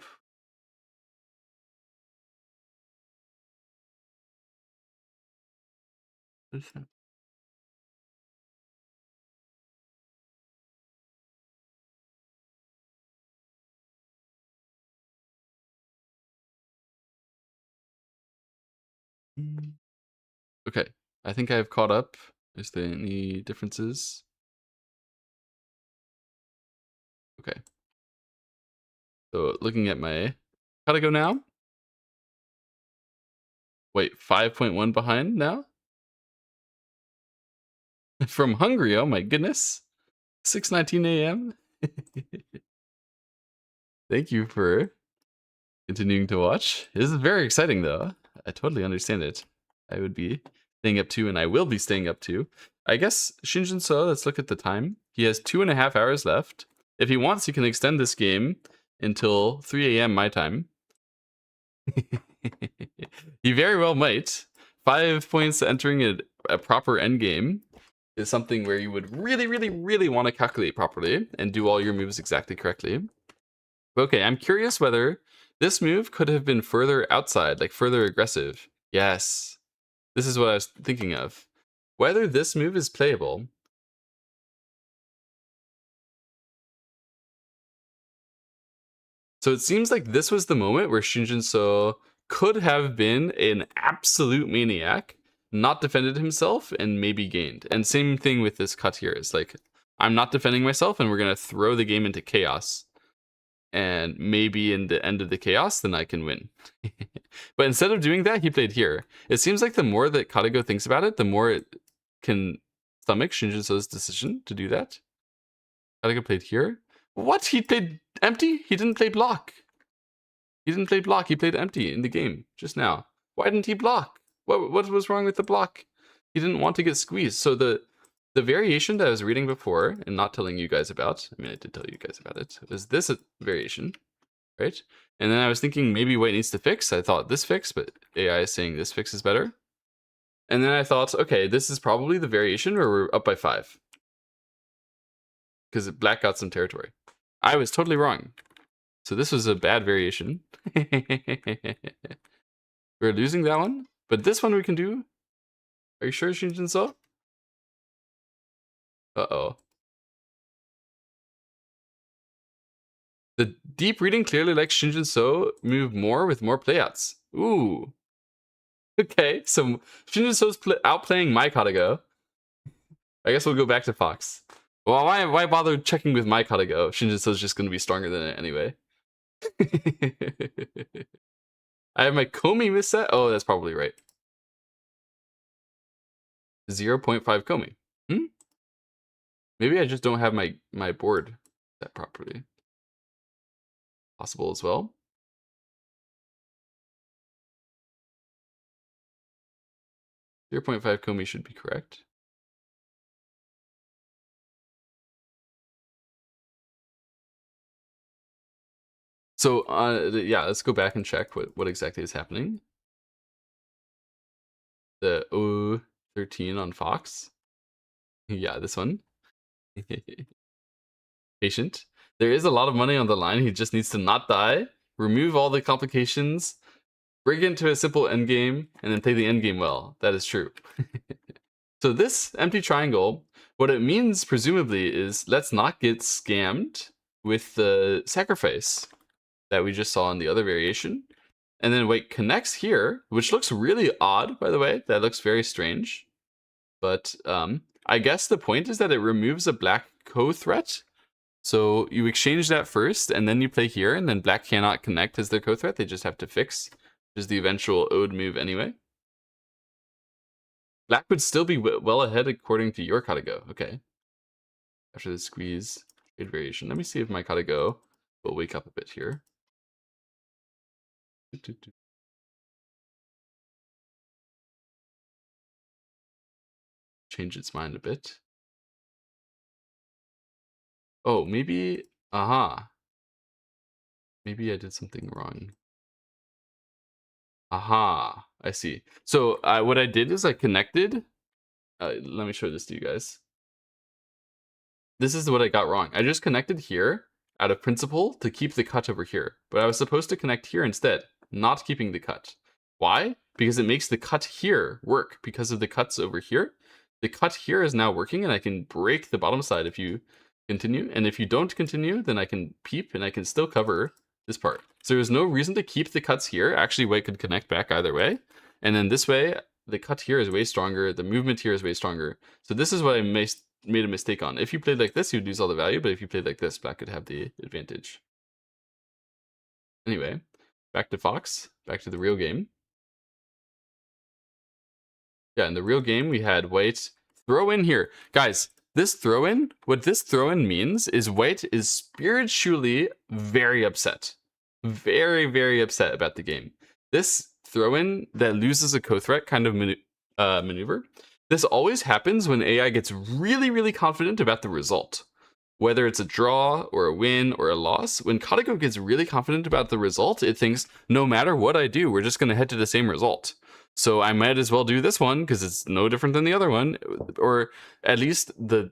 This one. Okay, I think I've caught up. Is there any differences? Okay. So looking at my KataGo now. Wait, 5.1 behind now? From Hungary, oh my goodness. 6:19 a.m. Thank you for continuing to watch. This is very exciting though. I totally understand it. I would be staying up to, and I will be staying up to. I guess Shin Jinseo, let's look at the time. He has 2.5 hours left. If he wants, he can extend this game until 3 a.m. my time. He very well might. 5 points entering a proper endgame is something where you would really want to calculate properly and do all your moves exactly correctly. Okay, I'm curious whether this move could have been further outside, like further aggressive. Yes, this is what I was thinking of. Whether this move is playable. So it seems like this was the moment where Shin Jinseo could have been an absolute maniac, not defended himself, and maybe gained. And same thing with this cut here. It's like, I'm not defending myself, and we're going to throw the game into chaos. And maybe in the end of the chaos, then I can win. But instead of doing that, he played here. It seems like the more that KataGo thinks about it, the more it can stomach Shin Jinseo's decision to do that. KataGo played here. What? He played empty? He didn't play block. He didn't play block. He played empty in the game just now. Why didn't he block? What was wrong with the block? He didn't want to get squeezed. So the variation that I was reading before and not telling you guys about, I mean, I did tell you guys about it, was this variation, right? And then I was thinking maybe white needs to fix. I thought this fix, but AI is saying this fix is better. And then I thought, okay, this is probably the variation where we're up by 5. Because black got some territory. I was totally wrong. So this was a bad variation. We're losing that one. But this one we can do. Are you sure, Shin Jinseo? Uh-oh. The deep reading clearly likes Shin Jinseo move more with more playouts. Ooh. Okay, so Shin Jinseo's outplaying my KataGo. I guess we'll go back to Fox. Well, why bother checking with my KataGo? Shin Jinseo's just going to be stronger than it anyway. I have my Komi misset. Oh, that's probably right. 0.5 Komi. Maybe I just don't have my board set properly. Possible as well. .5 Komi should be correct. So, yeah, let's go back and check what exactly is happening. The O13 on Fox. Yeah, this one. Patient. There is a lot of money on the line. He just needs to not die, remove all the complications, bring it into a simple endgame, and then play the endgame well. That is true. So this empty triangle, what it means presumably is let's not get scammed with the sacrifice that we just saw in the other variation. And then white connects here, which looks really odd, by the way. That looks very strange. But I guess the point is that it removes a black co-threat. So you exchange that first, and then you play here, and then black cannot connect as their co-threat. They just have to fix, which is the eventual ode move anyway. Black would still be well ahead according to your KataGo. Okay. After the squeeze trade variation. Let me see if my KataGo will wake up a bit here. Change its mind a bit. Oh, maybe... Aha. Maybe I did something wrong. Aha. I see. So what I did is I connected... let me show this to you guys. This is what I got wrong. I just connected here out of principle to keep the cut over here. But I was supposed to connect here instead, not keeping the cut. Why? Because it makes the cut here work because of the cuts over here. The cut here is now working, and I can break the bottom side if you continue. And if you don't continue, then I can peep, and I can still cover this part. So there's no reason to keep the cuts here. Actually, white could connect back either way. And then this way, the cut here is way stronger. The movement here is way stronger. So this is what I made a mistake on. If you played like this, you'd lose all the value. But if you played like this, black could have the advantage. Anyway, back to Fox. Back to the real game. Yeah, in the real game, we had white throw in here. Guys, this throw in, what this throw in means is white is spiritually very upset. Very, very upset about the game. This throw in that loses a co-threat kind of maneuver, this always happens when AI gets really, really confident about the result. Whether it's a draw or a win or a loss, when KataGo gets really confident about the result, it thinks, no matter what I do, we're just going to head to the same result. So I might as well do this one because it's no different than the other one, or at least the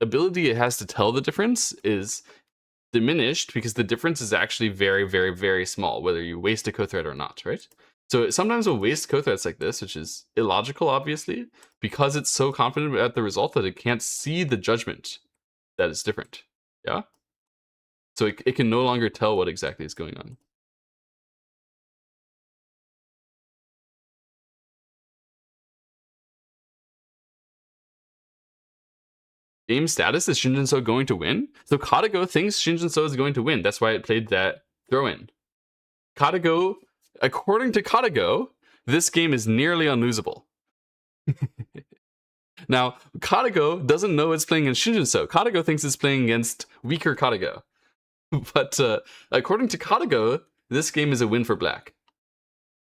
ability it has to tell the difference is diminished because the difference is actually very, very, very small, whether you waste a co-threat or not, right? So sometimes we'll waste co-threats like this, which is illogical, obviously, because it's so confident about the result that it can't see the judgment that is different. Yeah? So it can no longer tell what exactly is going on. Game status, is Shin Jinseo going to win? So KataGo thinks Shin Jinseo is going to win. That's why it played that throw-in. KataGo, according to KataGo, this game is nearly unlosable. Now, KataGo doesn't know it's playing against Shin Jinseo. KataGo thinks it's playing against weaker KataGo. But according to KataGo, this game is a win for black.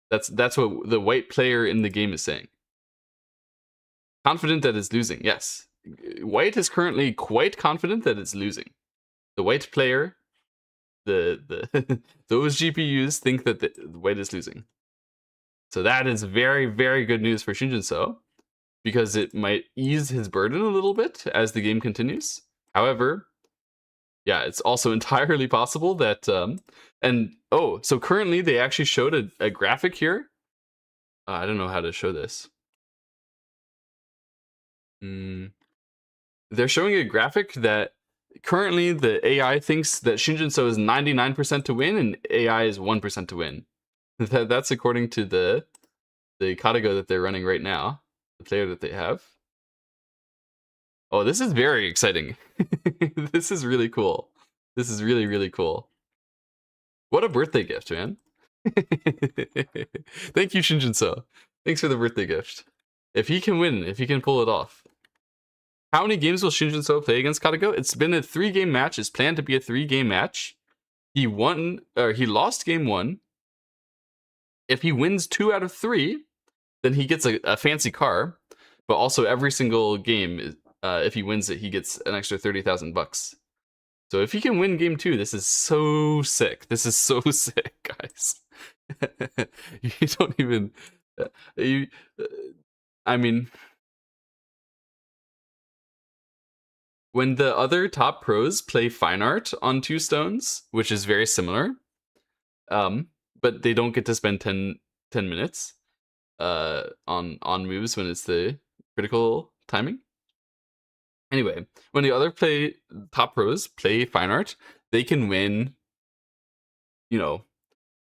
That's what the white player in the game is saying. Confident that it's losing, yes. White is currently quite confident that it's losing. The white player, those GPUs think that the white is losing. So that is very, very good news for Shin Jinseo, because it might ease his burden a little bit as the game continues. However, yeah, it's also entirely possible that, so currently they actually showed a graphic here. I don't know how to show this. They're showing a graphic that currently the AI thinks that Shin Jinseo is 99% to win and AI is 1% to win. That's according to the KataGo that they're running right now, the player that they have. Oh, this is very exciting. This is really cool. This is really, really cool. What a birthday gift, man. Thank you, Shin Jinseo. Thanks for the birthday gift. If he can win, if he can pull it off. How many games will Shin Jinseo play against KataGo? It's been a 3-game match. It's planned to be a 3-game match. He lost game 1. If he wins 2 out of 3, then he gets a fancy car. But also every single game, if he wins it, he gets an extra 30,000 bucks. So if he can win game 2, this is so sick. This is so sick, guys. You don't even... I mean... When the other top pros play Fine Art on 2 stones, which is very similar, but they don't get to spend 10 minutes on moves when it's the critical timing. Anyway, when the other top pros play Fine Art, they can win, you know,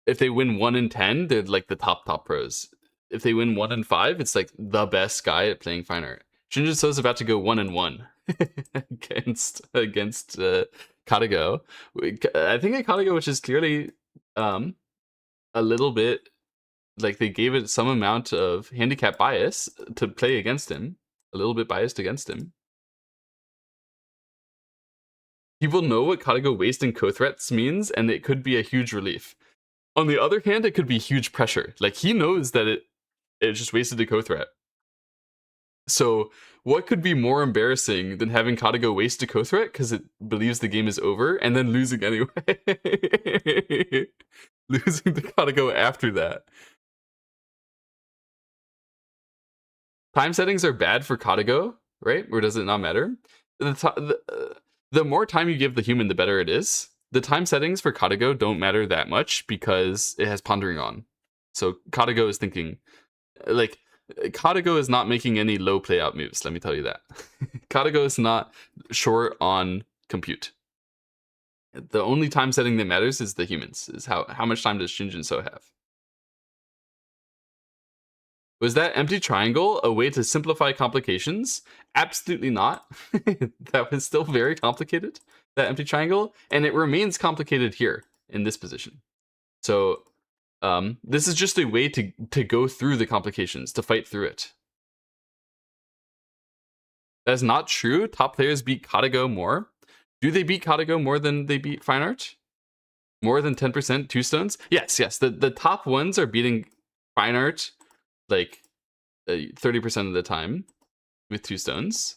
if they win 1 in 10, they're like the top pros. If they win 1 in 5, it's like the best guy at playing Fine Art. Shin Jinseo is about to go 1 in 1 against KataGo. I think at KataGo, which is clearly a little bit like they gave it some amount of handicap bias to play against him, a little bit biased against him. People know what KataGo wasting co-threats means, and it could be a huge relief. On the other hand, it could be huge pressure. Like, he knows that it just wasted a co-threat. So what could be more embarrassing than having KataGo waste a co-threat because it believes the game is over and then losing anyway? Losing to KataGo after that. Time settings are bad for KataGo, right? Or does it not matter? The more time you give the human, the better it is. The time settings for KataGo don't matter that much because it has pondering on. So KataGo is thinking, like, KataGo is not making any low play out moves, let me tell you that. KataGo is not short on compute. The only time setting that matters is the humans, is how much time does Shin Jinseo have. Was that empty triangle a way to simplify complications? Absolutely not. That was still very complicated, that empty triangle, and it remains complicated here in this position. So this is just a way to go through the complications, to fight through it. That's not true. Top players beat KataGo more. Do they beat KataGo more than they beat Fine Art? More than 10% 2 stones? Yes. The top ones are beating Fine Art like 30% of the time with 2 stones.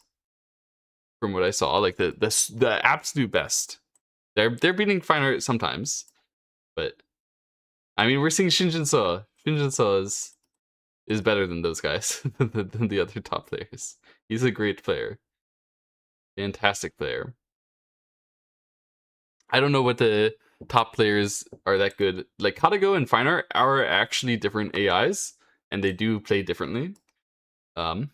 From what I saw, like the absolute best. They're beating Fine Art sometimes, but I mean, we're seeing Shin Jinseo. Shin Jinseo is better than those guys, than the other top players. He's a great player. Fantastic player. I don't know what the top players are that good. Like, KataGo and Fine Art are actually different AIs, and they do play differently. I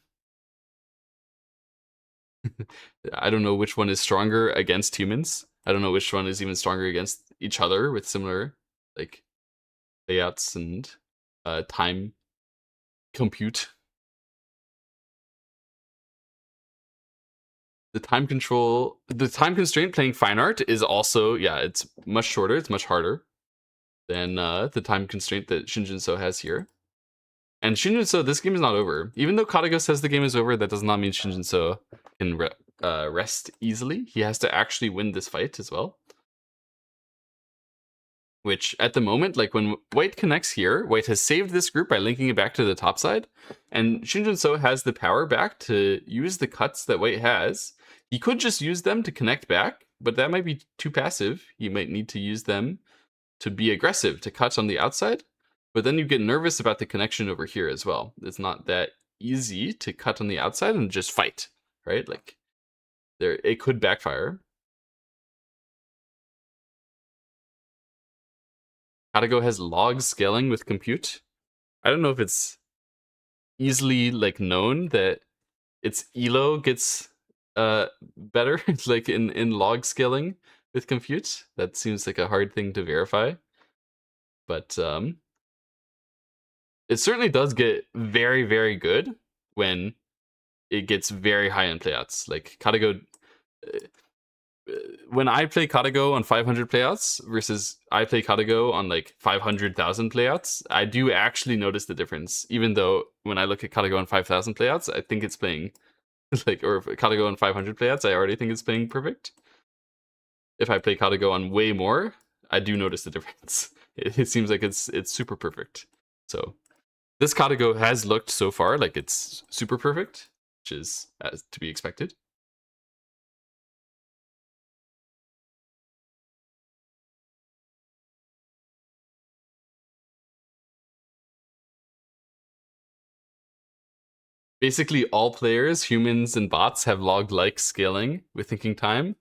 don't know which one is stronger against humans. I don't know which one is even stronger against each other with similar, like, layouts and time compute. The time constraint playing Fine Art is also, yeah, it's much shorter, it's much harder than the time constraint that Shin Jinseo has here. And Shin Jinseo, this game is not over. Even though KataGo says the game is over, that does not mean Shin Jinseo can rest easily. He has to actually win this fight as well. Which, at the moment, like, when White connects here, White has saved this group by linking it back to the top side, and Shin Jinseo has the power back to use the cuts that White has. He could just use them to connect back, but that might be too passive. He might need to use them to be aggressive, to cut on the outside, but then you get nervous about the connection over here as well. It's not that easy to cut on the outside and just fight, right? Like, it could backfire. KataGo has log scaling with compute. I don't know if it's easily, like, known that its elo gets better, like in log scaling with compute. That seems like a hard thing to verify, but it certainly does get very, very good when it gets very high in playouts. Like KataGo, when I play KataGo on 500 playouts versus I play KataGo on like 500,000 playouts, I do actually notice the difference. Even though when I look at KataGo on 5,000 playouts, I think it's playing like, or if KataGo on 500 playouts, I already think it's playing perfect. If I play KataGo on way more, I do notice the difference. It seems like it's super perfect. So this KataGo has looked so far like it's super perfect, which is as to be expected. Basically, all players, humans and bots, have log-like scaling with thinking time,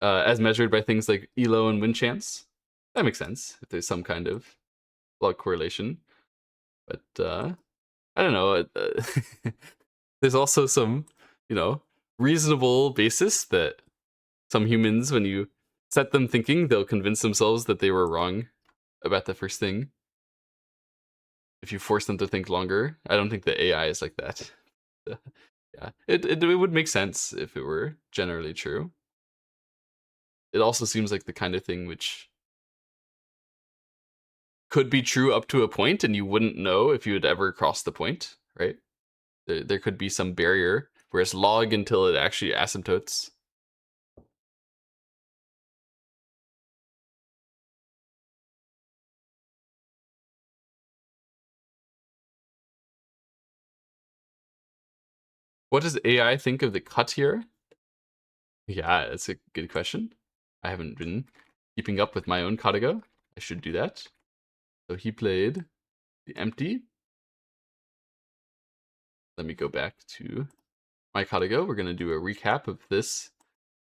as measured by things like elo and win chance. That makes sense if there's some kind of log correlation. But I don't know. There's also some, reasonable basis that some humans, when you set them thinking, they'll convince themselves that they were wrong about the first thing. If you force them to think longer, I don't think the AI is like that. Yeah, it would make sense if it were generally true. It also seems like the kind of thing which could be true up to a point, and you wouldn't know if you had ever crossed the point, right? There could be some barrier where it's log until it actually asymptotes. What does AI think of the cut here? Yeah, that's a good question. I haven't been keeping up with my own KataGo. I should do that. So he played the empty. Let me go back to my KataGo. We're going to do a recap of this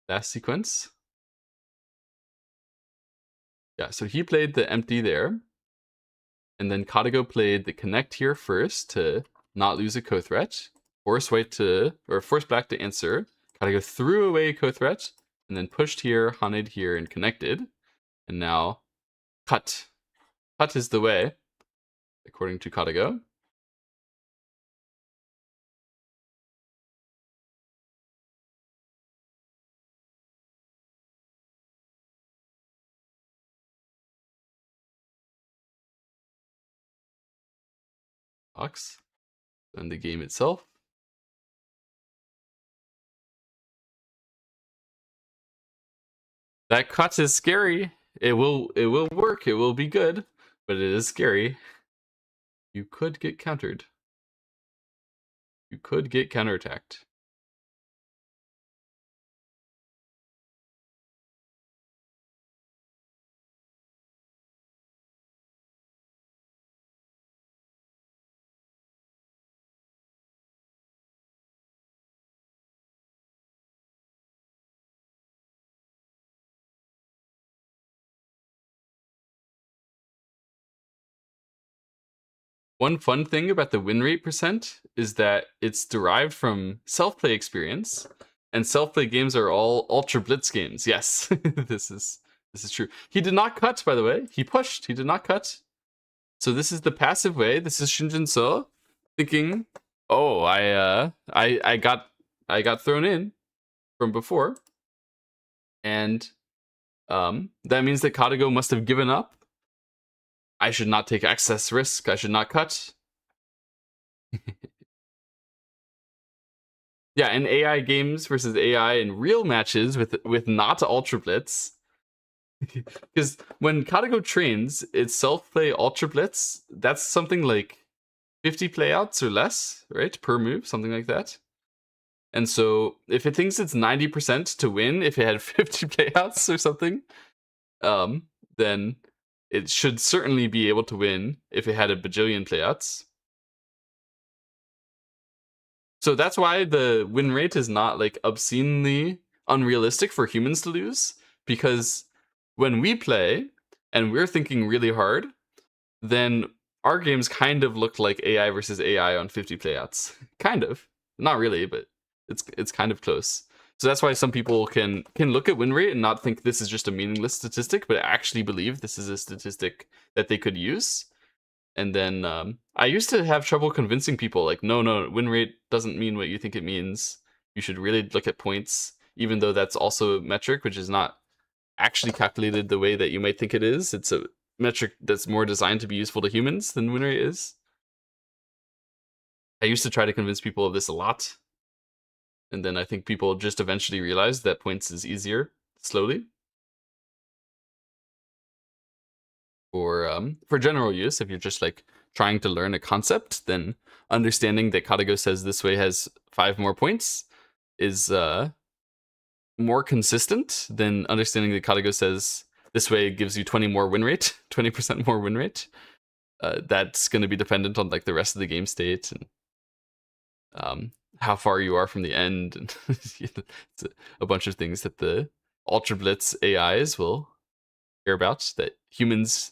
last sequence. Yeah, so he played the empty there. And then KataGo played the connect here first to not lose a co-threat. Force black to answer. KataGo threw away a co-threat, and then pushed here, hunted here, and connected. And now cut. Cut is the way, according to KataGo. Box. And the game itself. That cut is scary. It will work. It will be good, but it is scary. You could get countered. You could get counterattacked. One fun thing about the win rate percent is that it's derived from self-play experience, and self-play games are all ultra blitz games. Yes, this is true. He did not cut, by the way. He pushed. He did not cut. So this is the passive way. This is Shin Jinseo thinking, "Oh, I got thrown in from before," and that means that KataGo must have given up. I should not take excess risk. I should not cut. Yeah, in AI games versus AI in real matches with not Ultra Blitz. Because when KataGo trains its self-play Ultra Blitz, that's something like 50 playouts or less, right? Per move, something like that. And so if it thinks it's 90% to win if it had 50 playouts or something, then it should certainly be able to win if it had a bajillion playouts. So that's why the win rate is not like obscenely unrealistic for humans to lose, because when we play and we're thinking really hard, then our games kind of look like AI versus AI on 50 playouts. Kind of. Not really, but it's kind of close. So that's why some people can look at win rate and not think this is just a meaningless statistic, but actually believe this is a statistic that they could use. And then I used to have trouble convincing people, like, no, win rate doesn't mean what you think it means. You should really look at points, even though that's also a metric which is not actually calculated the way that you might think it is. It's a metric that's more designed to be useful to humans than win rate is. I used to try to convince people of this a lot. And then I think people just eventually realized that points is easier, slowly. For general use, if you're just like trying to learn a concept, then understanding that KataGo says this way has 5 more points is more consistent than understanding that KataGo says this way gives you 20 more win rate, 20% more win rate. That's going to be dependent on like the rest of the game state and how far you are from the end, and it's a bunch of things that the Ultra Blitz AIs will care about that humans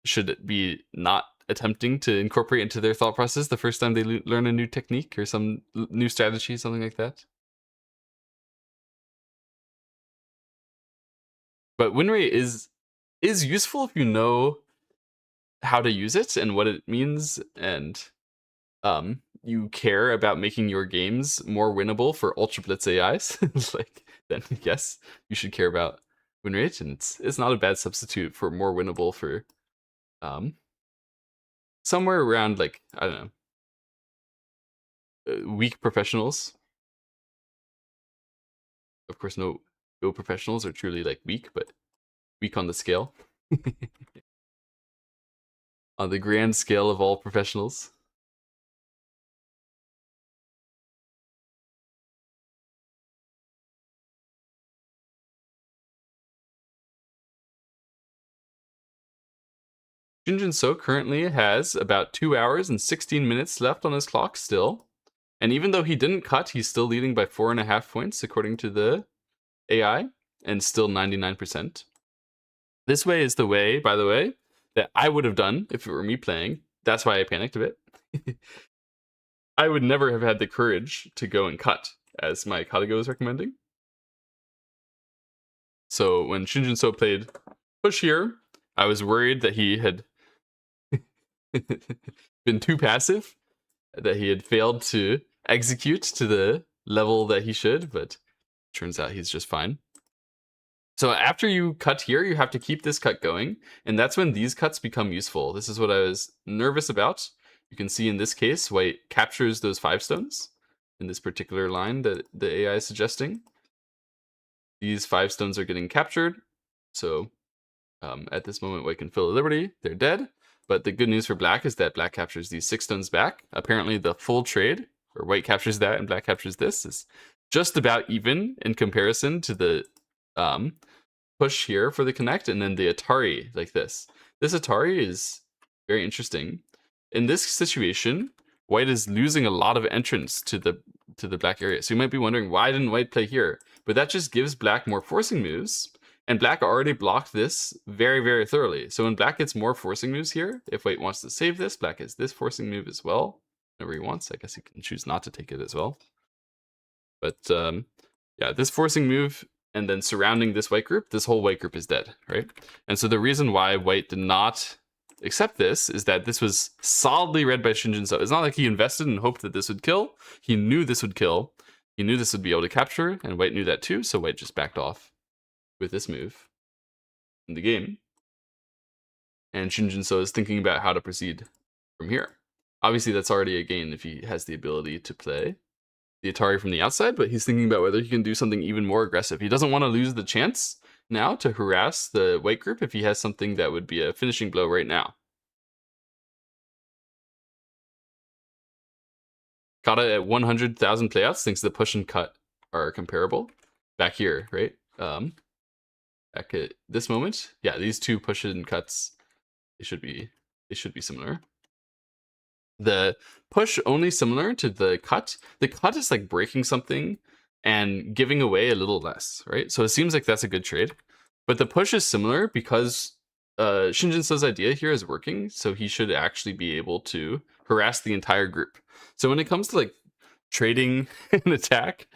should be not attempting to incorporate into their thought process the first time they learn a new technique or some new strategy, something like that. But win rate is useful if you know how to use it and what it means, and you care about making your games more winnable for Ultra Blitz AIs. Like, then yes, you should care about win rate, and it's not a bad substitute for more winnable for somewhere around, like, I don't know, weak professionals. Of course, no Go professionals are truly like weak, but weak on the scale. On the grand scale of all professionals. Jinseo currently has about 2 hours and 16 minutes left on his clock still. And even though he didn't cut, he's still leading by 4.5 points according to the AI, and still 99%. This way is the way, by the way, that I would have done if it were me playing. That's why I panicked a bit. I would never have had the courage to go and cut, as my KataGo is recommending. So when Jinseo played push here, I was worried that he had been too passive, that he had failed to execute to the level that he should, but turns out he's just fine. So after you cut here, you have to keep this cut going, and that's when these cuts become useful. This is what I was nervous about. You can see in this case, white captures those 5 stones in this particular line that the AI is suggesting. These 5 stones are getting captured, so at this moment, white can fill a liberty. They're dead. But the good news for black is that black captures these 6 stones back. Apparently the full trade, where white captures that and black captures this, is just about even in comparison to the push here for the connect, and then the Atari like this. This Atari is very interesting. In this situation, white is losing a lot of entrance to the black area. So you might be wondering, why didn't white play here? But that just gives black more forcing moves. And black already blocked this very, very thoroughly. So when black gets more forcing moves here, if white wants to save this, black has this forcing move as well. Whenever he wants, I guess he can choose not to take it as well. But yeah, this forcing move and then surrounding this white group, this whole white group is dead, right? And so the reason why white did not accept this is that this was solidly read by Shin. So it's not like he invested and hoped that this would kill. He knew this would kill. He knew this would be able to capture, and white knew that too, so white just backed off with this move in the game. And Shin Jinseo is thinking about how to proceed from here. Obviously, that's already a gain if he has the ability to play the Atari from the outside, but he's thinking about whether he can do something even more aggressive. He doesn't want to lose the chance now to harass the white group if he has something that would be a finishing blow right now. Kata at 100,000 playouts thinks the push and cut are comparable. Back here, right? Back at this moment, yeah, these 2 push and cuts, they should be similar. The push only similar to the cut. The cut is like breaking something and giving away a little less, right? So it seems like that's a good trade. But the push is similar because Shin Jinseo's idea here is working, so he should actually be able to harass the entire group. So when it comes to like trading an attack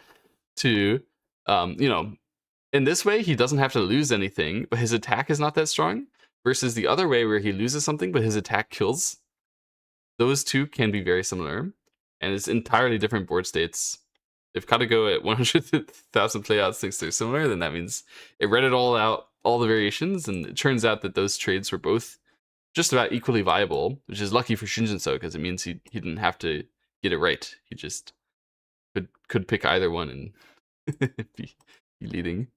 to You know, in this way, he doesn't have to lose anything, but his attack is not that strong. Versus the other way where he loses something, but his attack kills. Those two can be very similar, and it's entirely different board states. If KataGo at 100,000 playouts thinks they're similar, then that means it read it all out, all the variations, and it turns out that those trades were both just about equally viable, which is lucky for Shin Jinseo because it means he didn't have to get it right. He just could pick either one and be leading.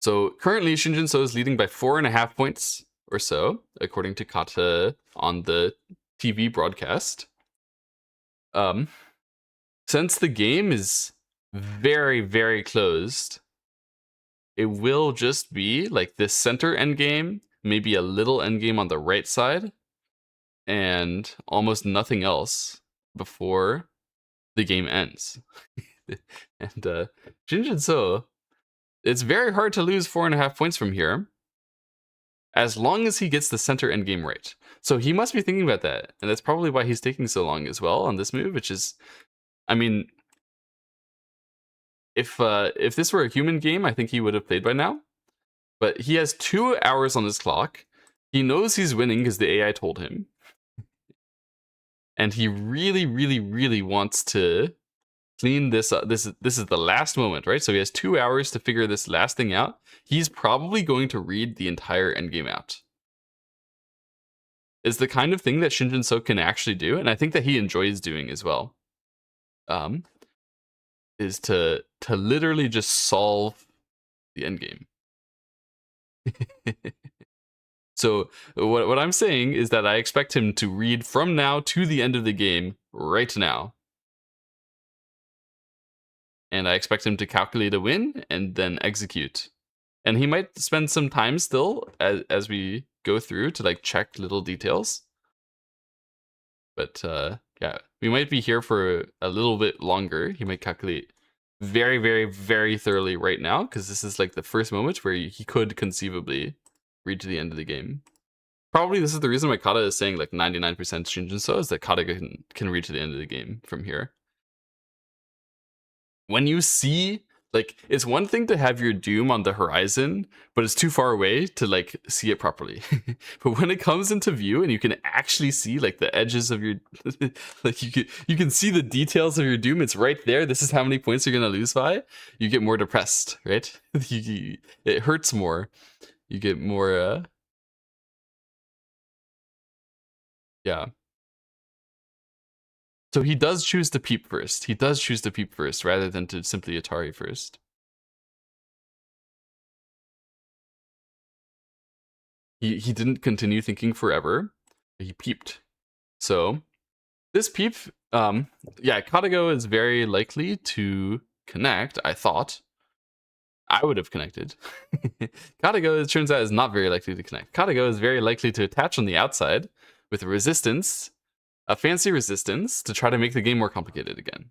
So currently, Shin Jinseo is leading by 4.5 points or so, according to Kata on the TV broadcast. Since the game is very, very closed, it will just be like this center endgame, maybe a little endgame on the right side, and almost nothing else before the game ends. And Shin Jinseo, it's very hard to lose 4.5 points from here, as long as he gets the center endgame right. So he must be thinking about that, and that's probably why he's taking so long as well on this move, which is, I mean, if this were a human game, I think he would have played by now. But he has 2 hours on his clock. He knows he's winning because the AI told him. And he really, really, really wants to clean this up. This is the last moment, right? So he has 2 hours to figure this last thing out. He's probably going to read the entire endgame out. It's the kind of thing that Shin Jinseo can actually do, and I think that he enjoys doing as well. Is to literally just solve the endgame. So what I'm saying is that I expect him to read from now to the end of the game right now. And I expect him to calculate a win and then execute. And he might spend some time still as we go through to like check little details. But yeah, we might be here for a little bit longer. He might calculate very, very, very thoroughly right now, because this is like the first moment where he could conceivably read to the end of the game. Probably this is the reason why Kata is saying like 99% Shin Jinseo, is that Kata can read to the end of the game from here. When you see, like, it's one thing to have your doom on the horizon, but it's too far away to like see it properly. But when it comes into view and you can actually see like the edges of your like you can see the details of your doom, it's right there. This is how many points you're gonna lose by. You get more depressed, right? It hurts more. You get more yeah. So he does choose to peep first. He does choose to peep first rather than to simply Atari first. He didn't continue thinking forever. He peeped. So this peep, yeah, KataGo is very likely to connect, I thought. I would have connected. KataGo, it turns out, is not very likely to connect. KataGo is very likely to attach on the outside with a resistance, a fancy resistance, to try to make the game more complicated again.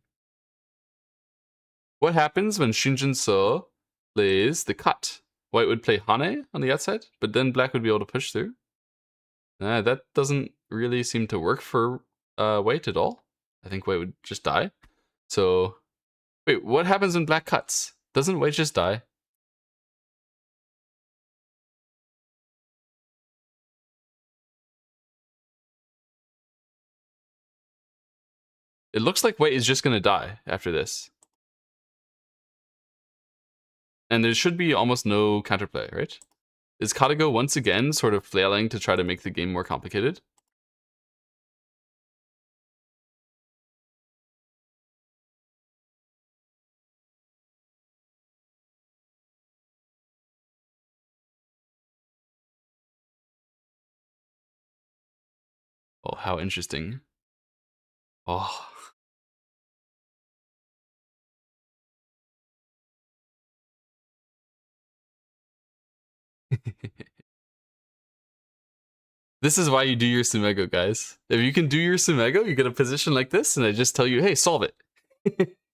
What happens when Shin Jinseo plays the cut? White would play Hane on the outside, but then black would be able to push through. That doesn't really seem to work for white at all. I think white would just die. So, wait, what happens when black cuts? Doesn't white just die? It looks like white is just going to die after this. And there should be almost no counterplay, right? Is KataGo once again sort of flailing to try to make the game more complicated? Oh, how interesting. Oh. This is why you do your Sumego, guys. If you can do your Sumego, you get a position like this, and I just tell you, hey, solve it.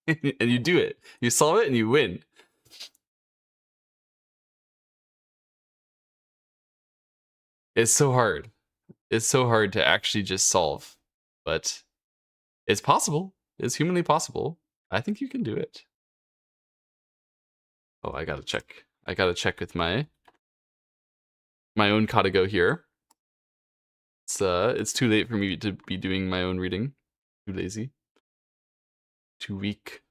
And you do it. You solve it, and you win. It's so hard. It's so hard to actually just solve. But it's possible. is humanly possible. I think you can do it. Oh, I gotta check. I gotta check with my own KataGo here. It's too late for me to be doing my own reading. Too lazy. Too weak.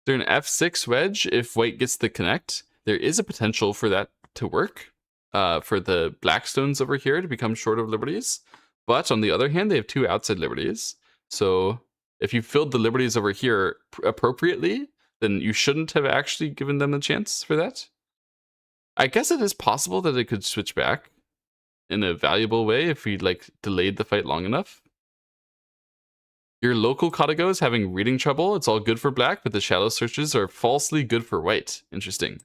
Is there an F6 wedge if white gets the connect? There is a potential for that to work. For the black stones over here to become short of liberties. But on the other hand, they have 2 outside liberties. So if you filled the liberties over here appropriately, then you shouldn't have actually given them a chance for that. I guess it is possible that it could switch back in a valuable way if we like delayed the fight long enough. Your local KataGo is having reading trouble. It's all good for black, but the shadow searches are falsely good for white. Interesting.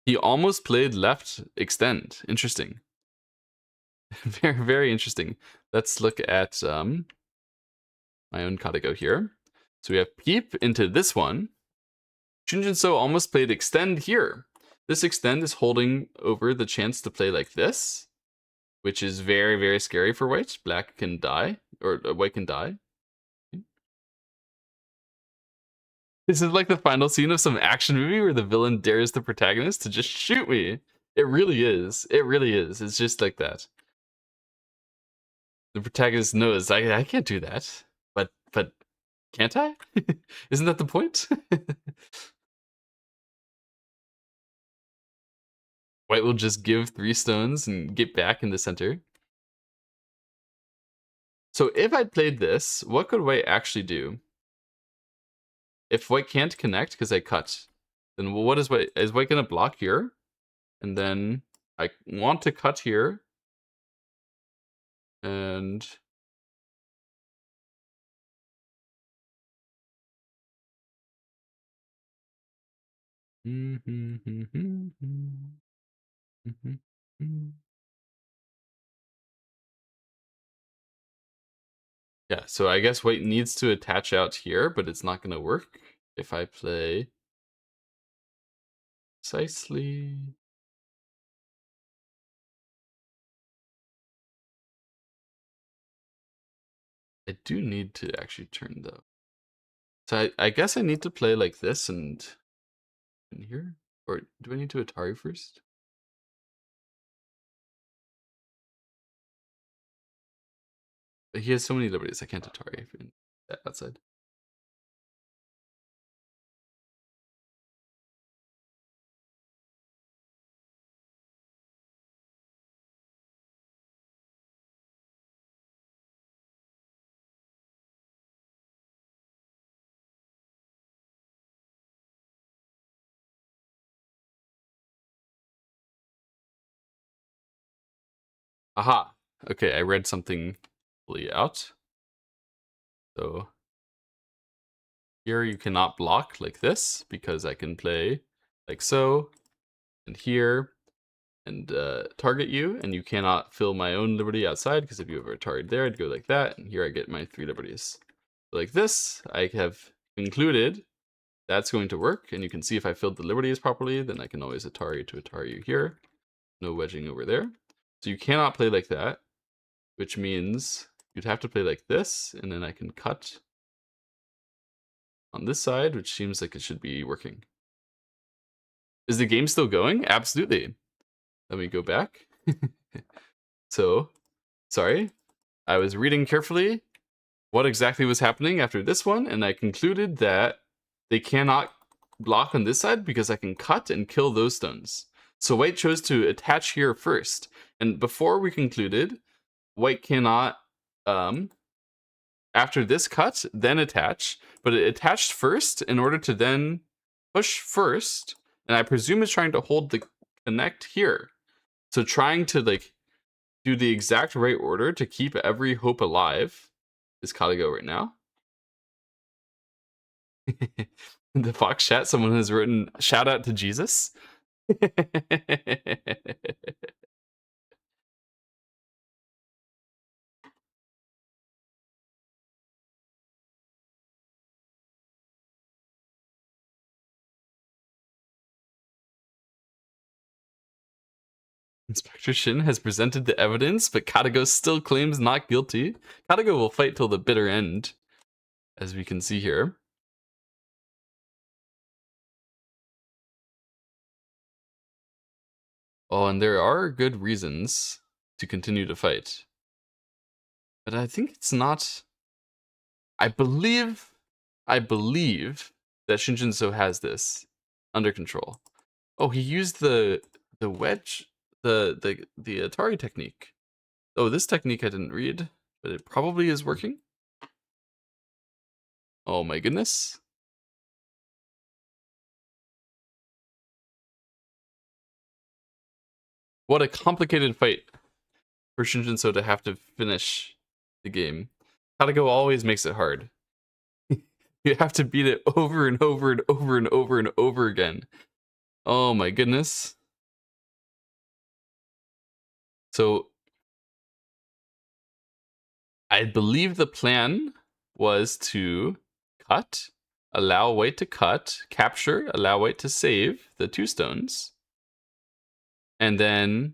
He almost played left extend. Interesting. Very, very interesting. Let's look at my own KataGo here. So we have peep into this one. Jinseo almost played extend here. This extend is holding over the chance to play like this, which is very, very scary for white. Black can die, or white can die. This is like the final scene of some action movie where the villain dares the protagonist to just shoot me. It really is. It really is. It's just like that. The protagonist knows I can't do that, but can't I? Isn't that the point? White will just give 3 stones and get back in the center. So if I'd played this, what could white actually do? If white can't connect because I cut, then what is white? Is white gonna block here? And then I want to cut here. And yeah, so I guess white needs to attach out here, but it's not gonna work if I play precisely. I do need to actually turn though. So I guess I need to play like this and in here? Or do I need to Atari first? He has so many liberties, I can't Atari in that outside. Aha! Okay, I read something fully out. So here you cannot block like this because I can play like so, and here, and target you, and you cannot fill my own liberty outside because if you ever target there, I'd go like that, and here I get my 3 liberties. Like this, I have concluded that's going to work, and you can see if I filled the liberties properly, then I can always Atari to Atari you here. No wedging over there. So you cannot play like that, which means you'd have to play like this, and then I can cut on this side, which seems like it should be working. Is the game still going? Absolutely. Let me go back. So, sorry. I was reading carefully what exactly was happening after this one, and I concluded that they cannot block on this side because I can cut and kill those stones. So white chose to attach here first, and before we concluded, white cannot, after this cut, then attach, but it attached first in order to then push first, and I presume it's trying to hold the connect here. So trying to like do the exact right order to keep every hope alive is KataGo right now. In the Fox chat, someone has written, shout out to Jesus. Inspector Shin has presented the evidence, but KataGo still claims not guilty. KataGo will fight till the bitter end, as we can see here. Oh, and there are good reasons to continue to fight. But I think it's not... I believe that Shin Jinseo has this under control. Oh, he used the wedge, the Atari technique. Oh, this technique I didn't read, but it probably is working. Oh my goodness. What a complicated fight for Shin Jinseo to have to finish the game. KataGo always makes it hard. You have to beat it over and over and over and over and over again. Oh my goodness. So I believe the plan was to cut, allow white to cut, capture, allow white to save the 2 stones, and then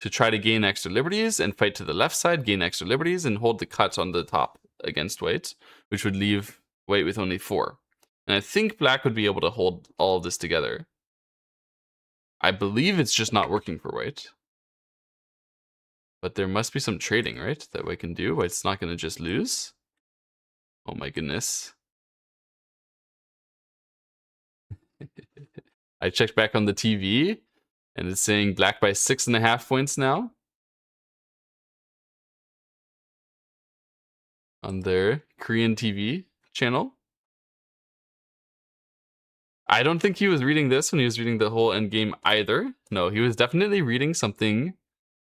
to try to gain extra liberties and fight to the left side, gain extra liberties, and hold the cut on the top against white, which would leave white with only 4. And I think black would be able to hold all of this together. I believe it's just not working for white. But there must be some trading, right? That white can do. White's not going to just lose. Oh my goodness. I checked back on the TV, and it's saying black by 6.5 points now. On their Korean TV channel. I don't think he was reading this when he was reading the whole endgame either. No, he was definitely reading something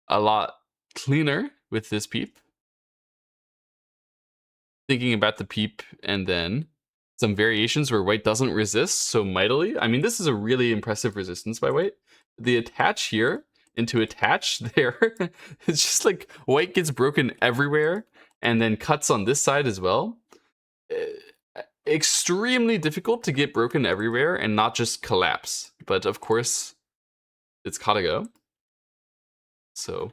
a lot cleaner with this peep. Thinking about the peep and then some variations where white doesn't resist so mightily. I mean, this is a really impressive resistance by white. The attach here into attach there, it's just like white gets broken everywhere and then cuts on this side as well. Extremely difficult to get broken everywhere and not just collapse. But of course, it's KataGo. So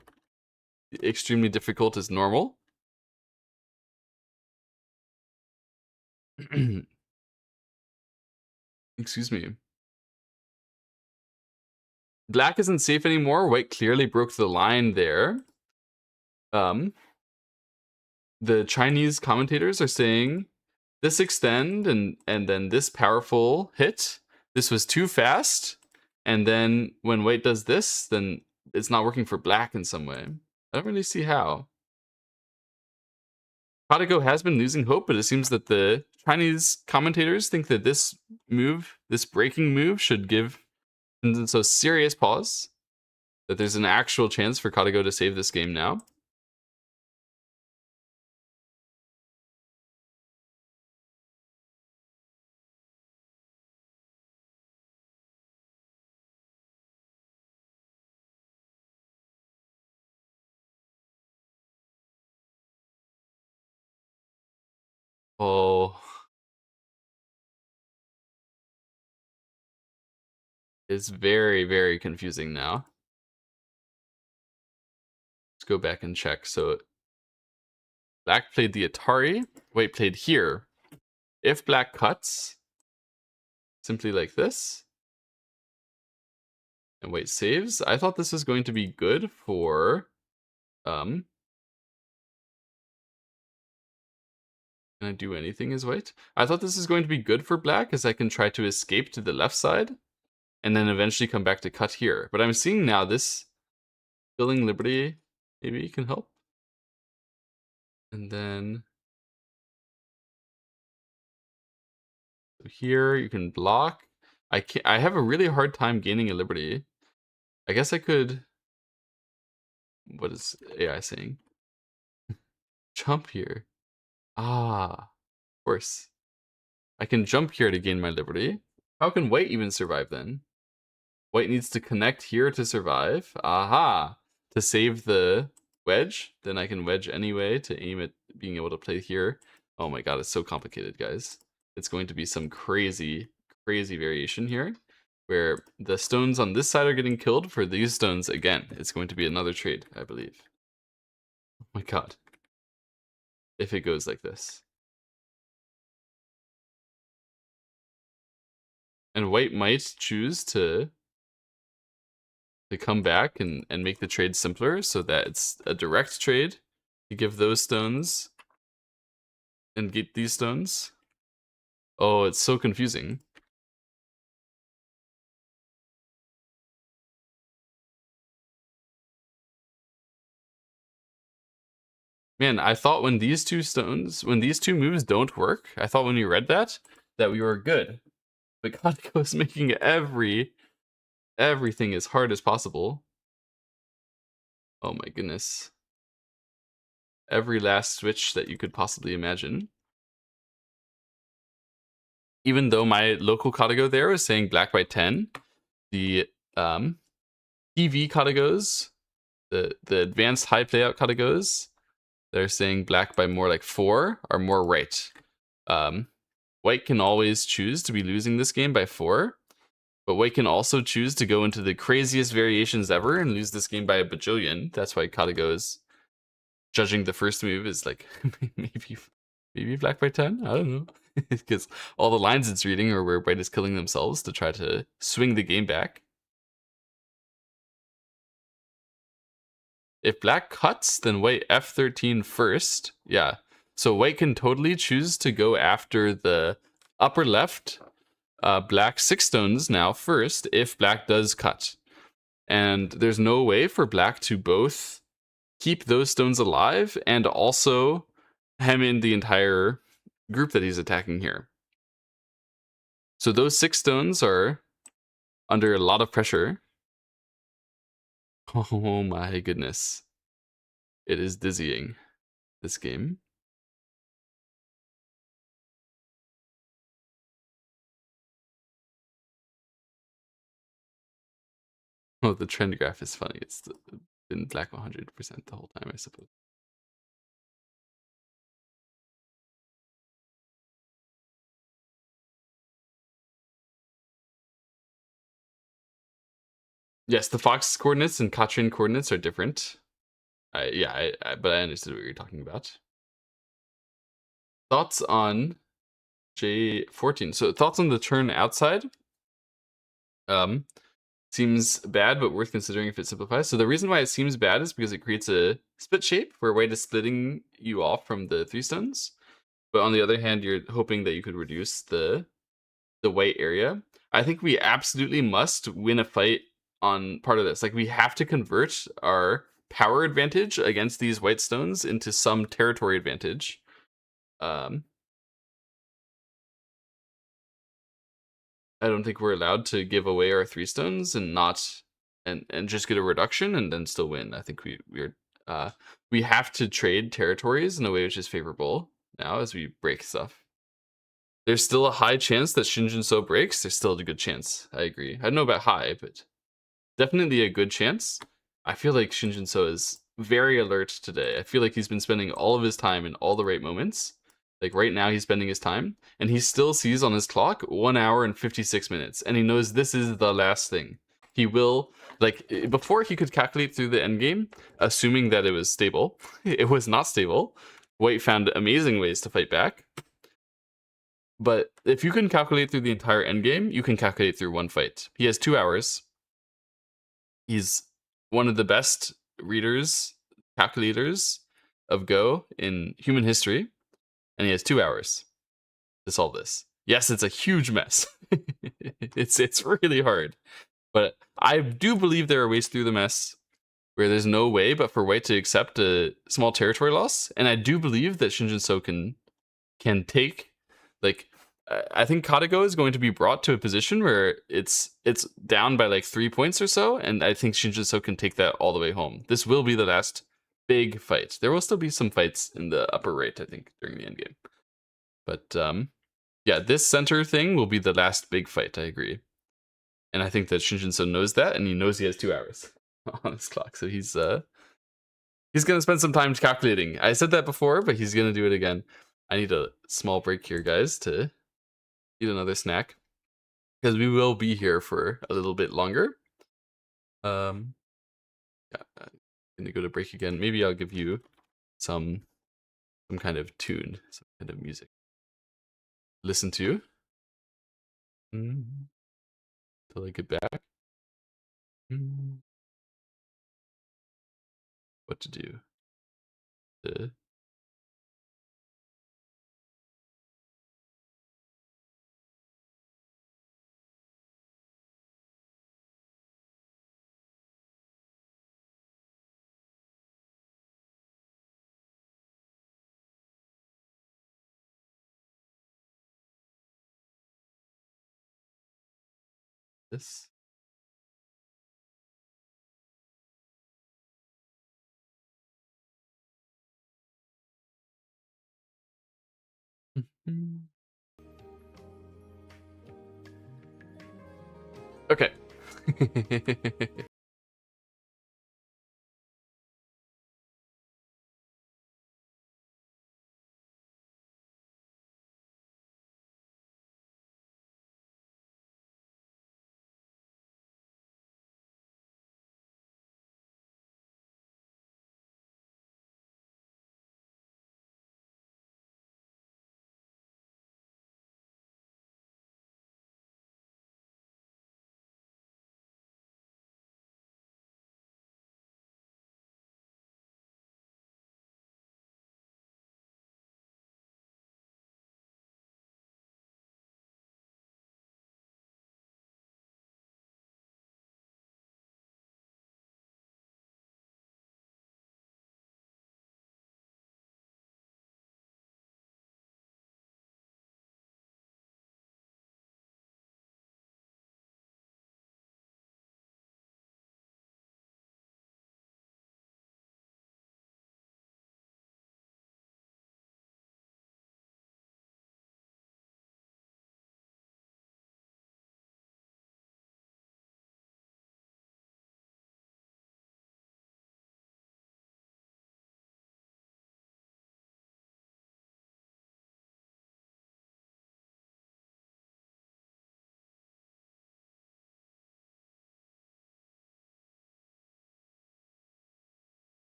extremely difficult is normal. Excuse me. Black isn't safe anymore. White clearly broke the line there. The Chinese commentators are saying this extend and then this powerful hit. This was too fast. And then when white does this, then it's not working for black in some way. I don't really see how. KataGo has been losing hope, but it seems that the Chinese commentators think that this move, this breaking move, should give so serious pause. That there's an actual chance for KataGo to save this game now. Oh. It's very, very confusing now. Let's go back and check. So black played the Atari, white played here. If black cuts, simply like this, and white saves, I thought this was going to be good for, can I do anything as white? I thought this is going to be good for black, as I can try to escape to the left side, and then eventually come back to cut here. But I'm seeing now this filling liberty maybe can help. And then here you can block. I have a really hard time gaining a liberty. I guess I could... What is AI saying? Jump here. Ah, of course. I can jump here to gain my liberty. How can white even survive then? White needs to connect here to survive. Aha! To save the wedge. Then I can wedge anyway to aim at being able to play here. Oh my god, it's so complicated, guys. It's going to be some crazy, crazy variation here. where the stones on this side are getting killed for these stones again. It's going to be another trade, I believe. Oh my god. If it goes like this. And white might choose to come back and make the trade simpler so that it's a direct trade. You give those stones and get these stones. Oh, it's so confusing. Man, I thought when these two moves don't work, I thought when you read that we were good. But KataGo is making everything as hard as possible. Oh my goodness. Every last switch that you could possibly imagine. Even though my local KataGo there was saying black by 10, the EV KataGos, the advanced high playout KataGos, they're saying black by more like 4 are more right. White can always choose to be losing this game by 4, but white can also choose to go into the craziest variations ever and lose this game by a bajillion. That's why KataGo is judging the first move is like maybe black by 10. I don't know, because all the lines it's reading are where white is killing themselves to try to swing the game back. If black cuts, then white f13 first. Yeah, so white can totally choose to go after the upper left black 6 stones now first if black does cut. And there's no way for black to both keep those stones alive and also hem in the entire group that he's attacking here. So those 6 stones are under a lot of pressure. Oh my goodness. It is dizzying, this game. Oh, the trend graph is funny. It's been black 100% the whole time, I suppose. Yes, the Fox coordinates and Katrin coordinates are different. But I understood what you're talking about. Thoughts on J14? So thoughts on the turn outside? Seems bad, but worth considering if it simplifies. So the reason why it seems bad is because it creates a split shape where white is splitting you off from the 3 stones. But on the other hand, you're hoping that you could reduce the white area. I think we absolutely must win a fight on part of this. Like, we have to convert our power advantage against these white stones into some territory advantage. I don't think we're allowed to give away our 3 stones and not and just get a reduction and then still win. I think we have to trade territories in a way which is favorable now as we break stuff. There's still a high chance that Shin Jinseo breaks. There's still a good chance. I agree. I don't know about high, but definitely a good chance. I feel like Shin Jinseo is very alert today. I feel like he's been spending all of his time in all the right moments. Like right now he's spending his time, and he still sees on his clock 1 hour and 56 minutes, and he knows this is the last thing. He will, like, before he could calculate through the endgame, assuming that it was stable. It was not stable. White found amazing ways to fight back. But if you can calculate through the entire endgame, you can calculate through one fight. He has 2 hours. He's one of the best readers, calculators of Go in human history, and he has 2 hours to solve this. Yes, it's a huge mess. It's really hard. But I do believe there are ways through the mess where there's no way but for white to accept a small territory loss. And I do believe that Shin Jinseo can take, like, I think KataGo is going to be brought to a position where it's down by like 3 points or so, and I think Shin Jinseo can take that all the way home. This will be the last big fight. There will still be some fights in the upper right, I think, during the endgame. But yeah, this center thing will be the last big fight, I agree. And I think that Shin Jinseo knows that, and he knows he has 2 hours on his clock. So he's gonna spend some time calculating. I said that before, but he's gonna do it again. I need a small break here, guys, to eat another snack. because we will be here for a little bit longer. Yeah, gonna go to break again. Maybe I'll give you some kind of tune, some kind of music. Listen to. Till I get back. What to do? This. Okay.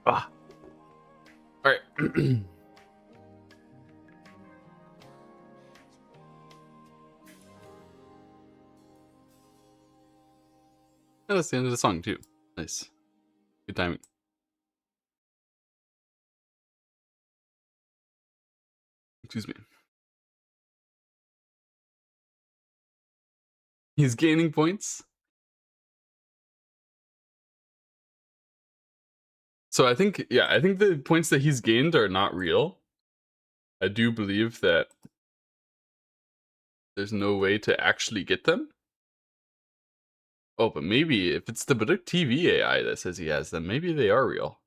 Ah. All right. That's the end of the song too. Nice. Good timing. Excuse me. He's gaining points. So I think, yeah, I think the points that he's gained are not real. I do believe that there's no way to actually get them. Oh, but maybe if it's the Baduk TV AI that says he has them, maybe they are real.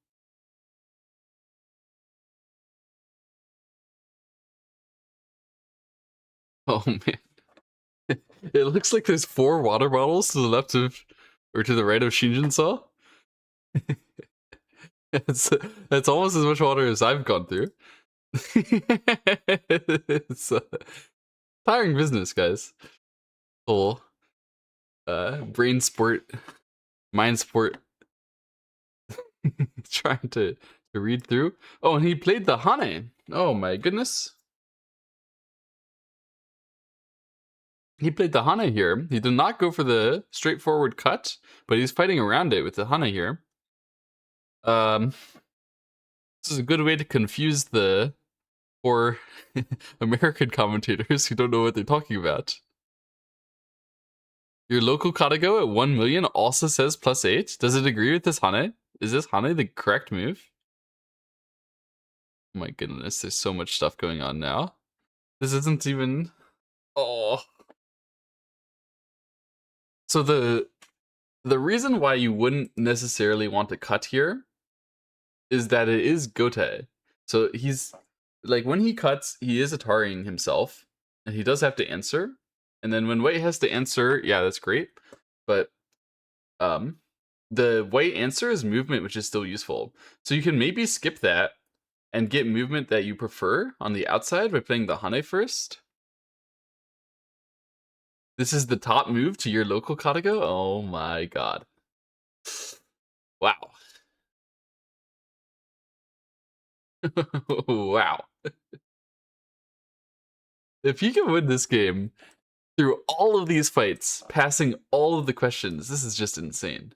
Oh man. It looks like there's 4 water bottles to the left of, or to the right of Jinseo. That's almost as much water as I've gone through. It's tiring business, guys. Whole brain sport, mind sport, trying to read through. Oh, and he played the Hane. Oh my goodness. He played the Hane here. He did not go for the straightforward cut, but he's fighting around it with the Hane here. This is a good way to confuse the poor American commentators who don't know what they're talking about. Your local KataGo at 1 million also says +8. Does it agree with this Hane? Is this Hane the correct move? Oh my goodness, there's so much stuff going on now. This isn't even... Oh. So the reason why you wouldn't necessarily want to cut here is that it is Gote. So he's... Like, when he cuts, he is Ataring himself, and he does have to answer. And then when White has to answer, yeah, that's great. But the White answer is movement, which is still useful. So you can maybe skip that and get movement that you prefer on the outside by playing the Hane first. This is the top move to your local KataGo? Oh my god. Wow. Wow. If you can win this game through all of these fights, passing all of the questions, this is just insane.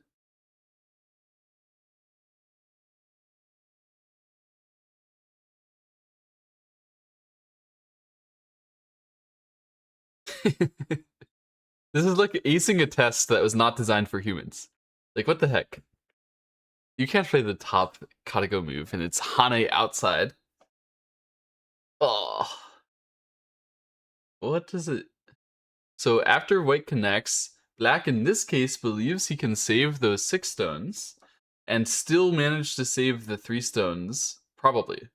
This is like acing a test that was not designed for humans. Like, what the heck? You can't play the top KataGo move and it's Hane outside. Oh. What does it... So after White connects, Black in this case believes he can save those 6 stones and still manage to save the 3 stones, probably,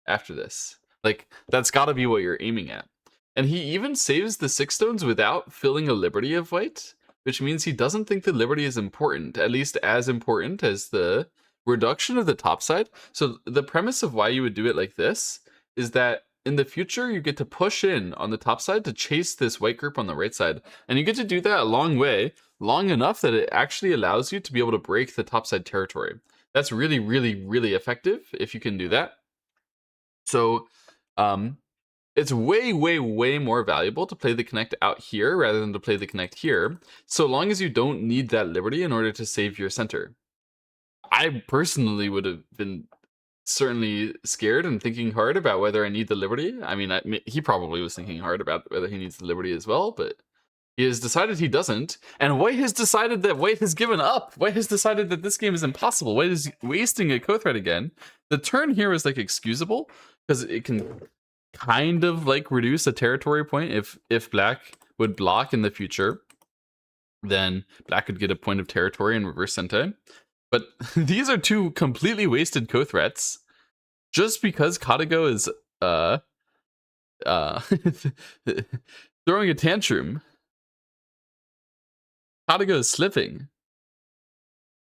after this. Like, that's gotta be what you're aiming at. And he even saves the 6 stones without filling a Liberty of White, which means he doesn't think the Liberty is important, at least as important as the reduction of the top side. So the premise of why you would do it like this is that in the future, you get to push in on the top side to chase this White group on the right side. And you get to do that a long way, long enough that it actually allows you to be able to break the top side territory. That's really, really, really effective if you can do that. So it's way, way, way more valuable to play the connect out here rather than to play the connect here, so long as you don't need that Liberty in order to save your center. I personally would have been certainly scared and thinking hard about whether I need the Liberty. I mean, he probably was thinking hard about whether he needs the Liberty as well, but he has decided he doesn't, and White has decided that White has given up. White has decided that this game is impossible. White is wasting a co-thread again. The turn here is like excusable because it can kind of like reduce a territory point. If Black would block in the future, then Black could get a point of territory in reverse Sentai. But these are 2 completely wasted co-threats just because KataGo is throwing a tantrum. KataGo is slipping.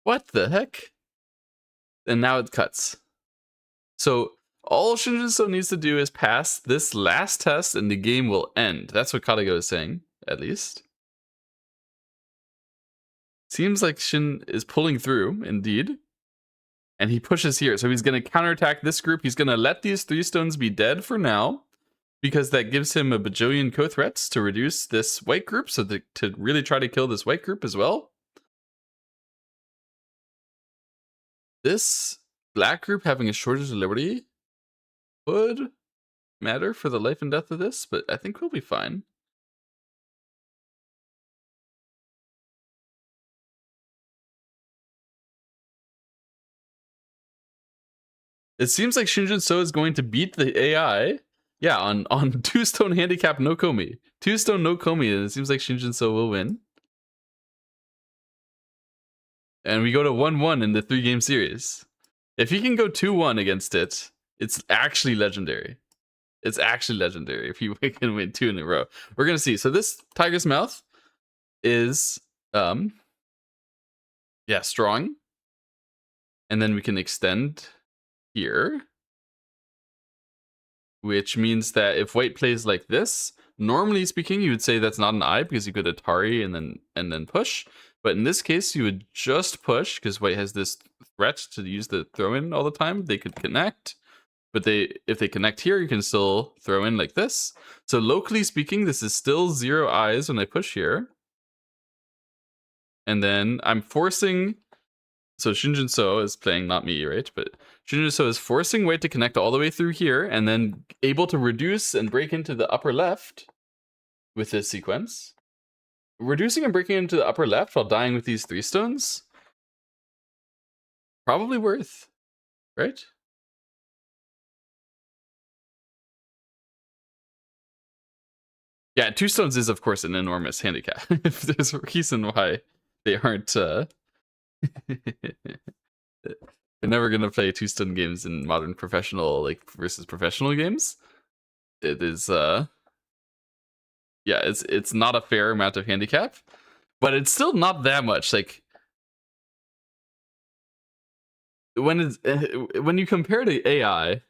What the heck? And now it cuts. So all Jinseo needs to do is pass this last test and the game will end. That's what KataGo is saying, at least. Seems like Shin is pulling through, indeed. And he pushes here. So he's going to counterattack this group. He's going to let these 3 stones be dead for now, because that gives him a bajillion co-threats to reduce this White group, so to really try to kill this White group as well. This Black group having a shortage of Liberty would matter for the life and death of this, but I think we'll be fine. It seems like Shin Jinseo is going to beat the AI. Yeah, on 2-stone handicap no komi. 2-stone no komi, and it seems like Shin Jinseo will win. And we go to 1-1 in the 3-game series. If he can go 2-1 against it, it's actually legendary. It's actually legendary if he can win 2 in a row. We're gonna see. So this Tiger's Mouth is strong. And then we can extend here, which means that if white plays like this, normally speaking, you would say that's not an eye because you could Atari and then push. But in this case, you would just push because white has this threat to use the throw in all the time. They could connect, but if they connect here, you can still throw in like this. So locally speaking, this is still 0 eyes when I push here. And then I'm forcing. So Shin Jinseo is playing, not me, right? But Shin Jinseo is forcing white to connect all the way through here and then able to reduce and break into the upper left with this sequence. Reducing and breaking into the upper left while dying with these 3 stones? Probably worth, right? Yeah, 2 stones is, of course, an enormous handicap. If there's a reason why they aren't... They're never gonna play 2-stone games in modern professional, like, versus professional games. It is, yeah, it's not a fair amount of handicap, but it's still not that much. Like, when you compare to AI,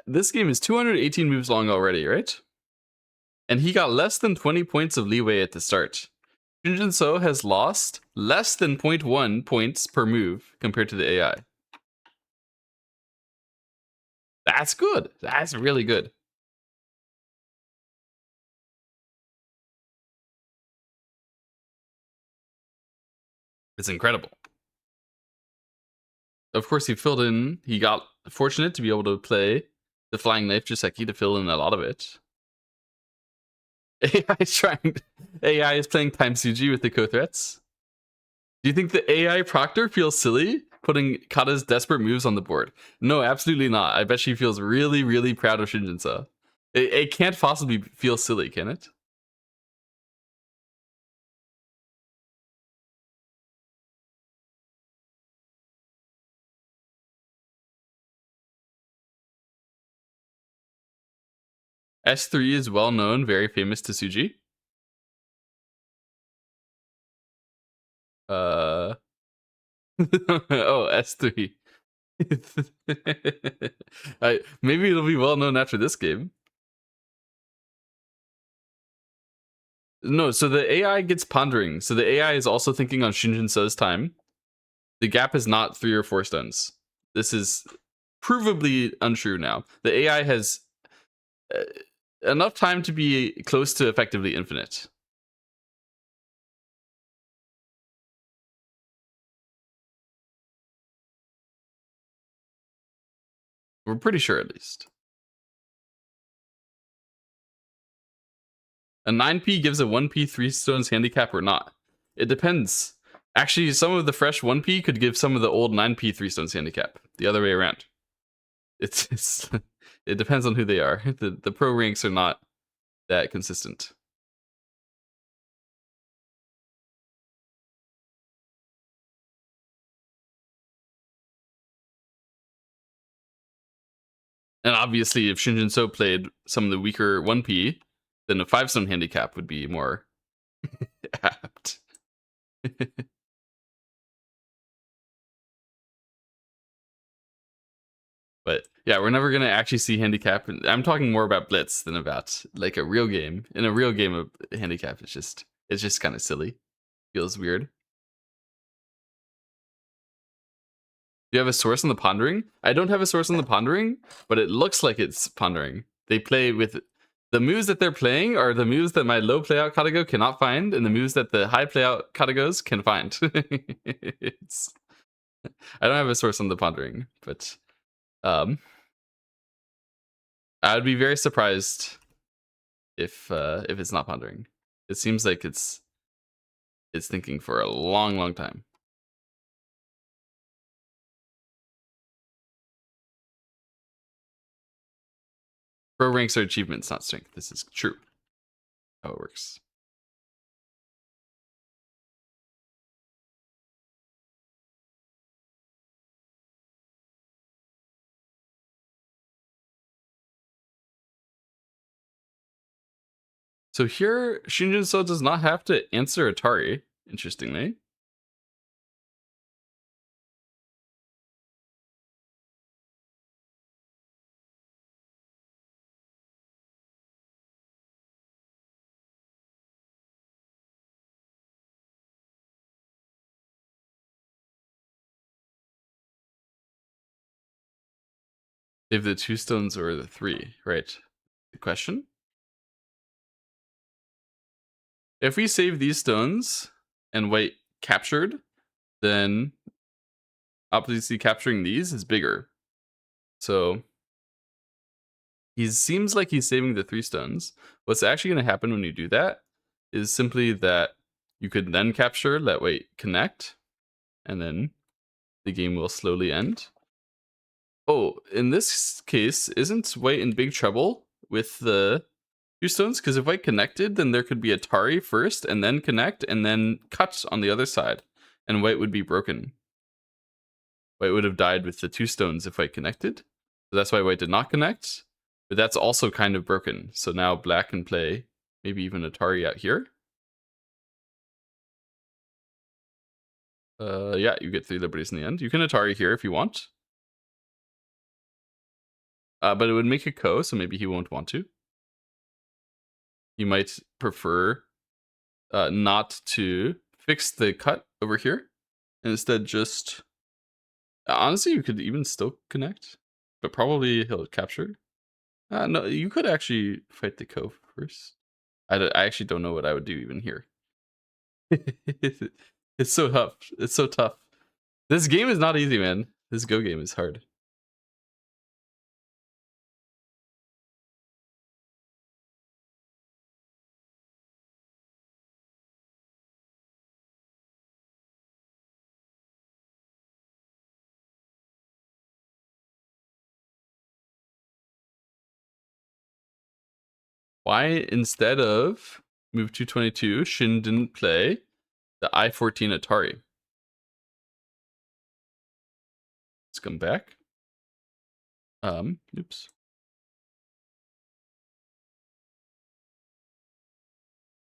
this game is 218 moves long already, right? And he got less than 20 points of leeway at the start. Shin Jinseo has lost less than 0.1 points per move compared to the AI. That's good. That's really good. It's incredible. Of course, he filled in. He got fortunate to be able to play the Flying Knife Joseki to fill in a lot of it. AI is trying. AI is playing Time Suji with the co-threats. Do you think the AI Proctor feels silly putting Kata's desperate moves on the board? No, absolutely not. I bet she feels really, really proud of Shin Jinseo. It can't possibly feel silly, can it? S3 is well known, very famous to Suji. Oh, S3. Maybe it'll be well known after this game. No, so the AI gets pondering. So the AI is also thinking on Shin Jinseo's time. The gap is not 3 or 4 stones. This is provably untrue now. The AI has enough time to be close to effectively infinite. We're pretty sure, at least. A 9p gives a 1p 3 stones handicap or not. It depends. Actually, some of the fresh 1p could give some of the old 9p 3 stones handicap. The other way around. It's it depends on who they are. The pro ranks are not that consistent. And obviously, if Shin Jinseo played some of the weaker 1p, then a 5-stone handicap would be more apt. But yeah, we're never gonna actually see handicap. I'm talking more about blitz than about like a real game. In a real game of handicap, it's just kind of silly. Feels weird. Do you have a source on the pondering? I don't have a source on the pondering, but it looks like it's pondering. They play with the moves that they're playing are the moves that my low playout KataGo cannot find, and the moves that the high playout KataGos can find. I don't have a source on the pondering, but I would be very surprised if it's not pondering. It seems like it's thinking for a long, long time. Pro ranks are achievements, not strength. This is true. How it works. So here, Shin Jinseo does not have to answer Atari, interestingly. If the 2 stones or the 3, right? The question? If we save these stones and white captured, then obviously capturing these is bigger. So he seems like he's saving the 3 stones. What's actually going to happen when you do that is simply that you could then capture, let white connect, and then the game will slowly end. Oh, in this case, isn't white in big trouble with the 2 stones? Because if white connected, then there could be Atari first, and then connect, and then cut on the other side, and white would be broken. White would have died with the 2 stones if white connected. So that's why white did not connect. But that's also kind of broken. So now black can play maybe even Atari out here. Yeah, you get 3 liberties in the end. You can Atari here if you want. But it would make a Ko, so maybe he won't want to. He might prefer not to fix the cut over here. And instead just... honestly, you could even still connect. But probably he'll capture. No, you could actually fight the Ko first. I actually don't know what I would do even here. It's so tough. It's so tough. This game is not easy, man. This Go game is hard. Why, instead of move 222, Shin didn't play the I-14 Atari? Let's come back. Oops.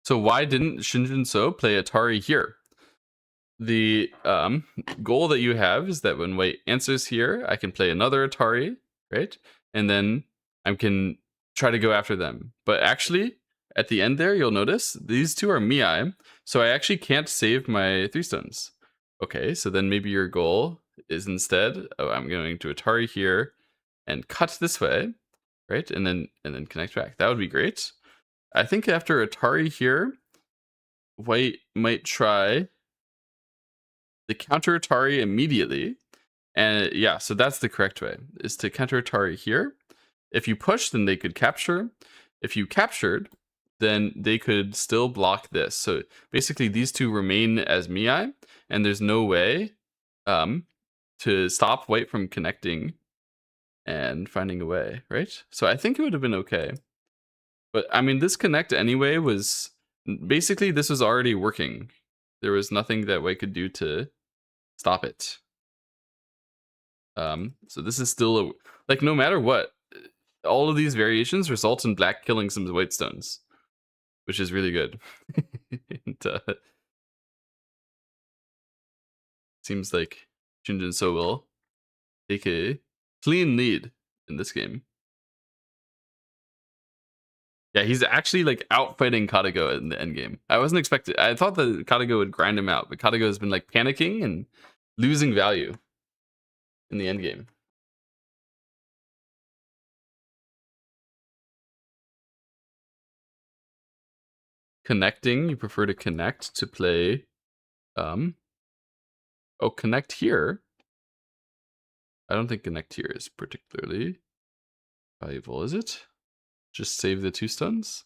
So why didn't Shin Jinseo play Atari here? The goal that you have is that when white answers here, I can play another Atari, right? And then I can try to go after them. But actually, at the end there, you'll notice these 2 are Miai, so I actually can't save my 3 stones. Okay, so then maybe your goal is instead, oh, I'm going to Atari here and cut this way, right? And then connect back. That would be great. I think after Atari here, white might try the counter Atari immediately. And yeah, so that's the correct way, is to counter Atari here. If you push, then they could capture. If you captured, then they could still block this. So basically these 2 remain as Miai, and there's no way to stop white from connecting and finding a way, right? So I think it would have been okay. But I mean, this connect anyway was... basically, this was already working. There was nothing that white could do to stop it. So this is still a... like, no matter what, all of these variations result in black killing some white stones, which is really good. And, seems like Shin Jinseo will take a clean lead in this game. Yeah, he's actually like outfighting KataGo in the end game. I wasn't expecting... I thought that KataGo would grind him out, but KataGo has been like panicking and losing value in the end game. Connecting, you prefer to connect to play... oh, connect here? I don't think connect here is particularly valuable, is it? Just save the 2 stuns?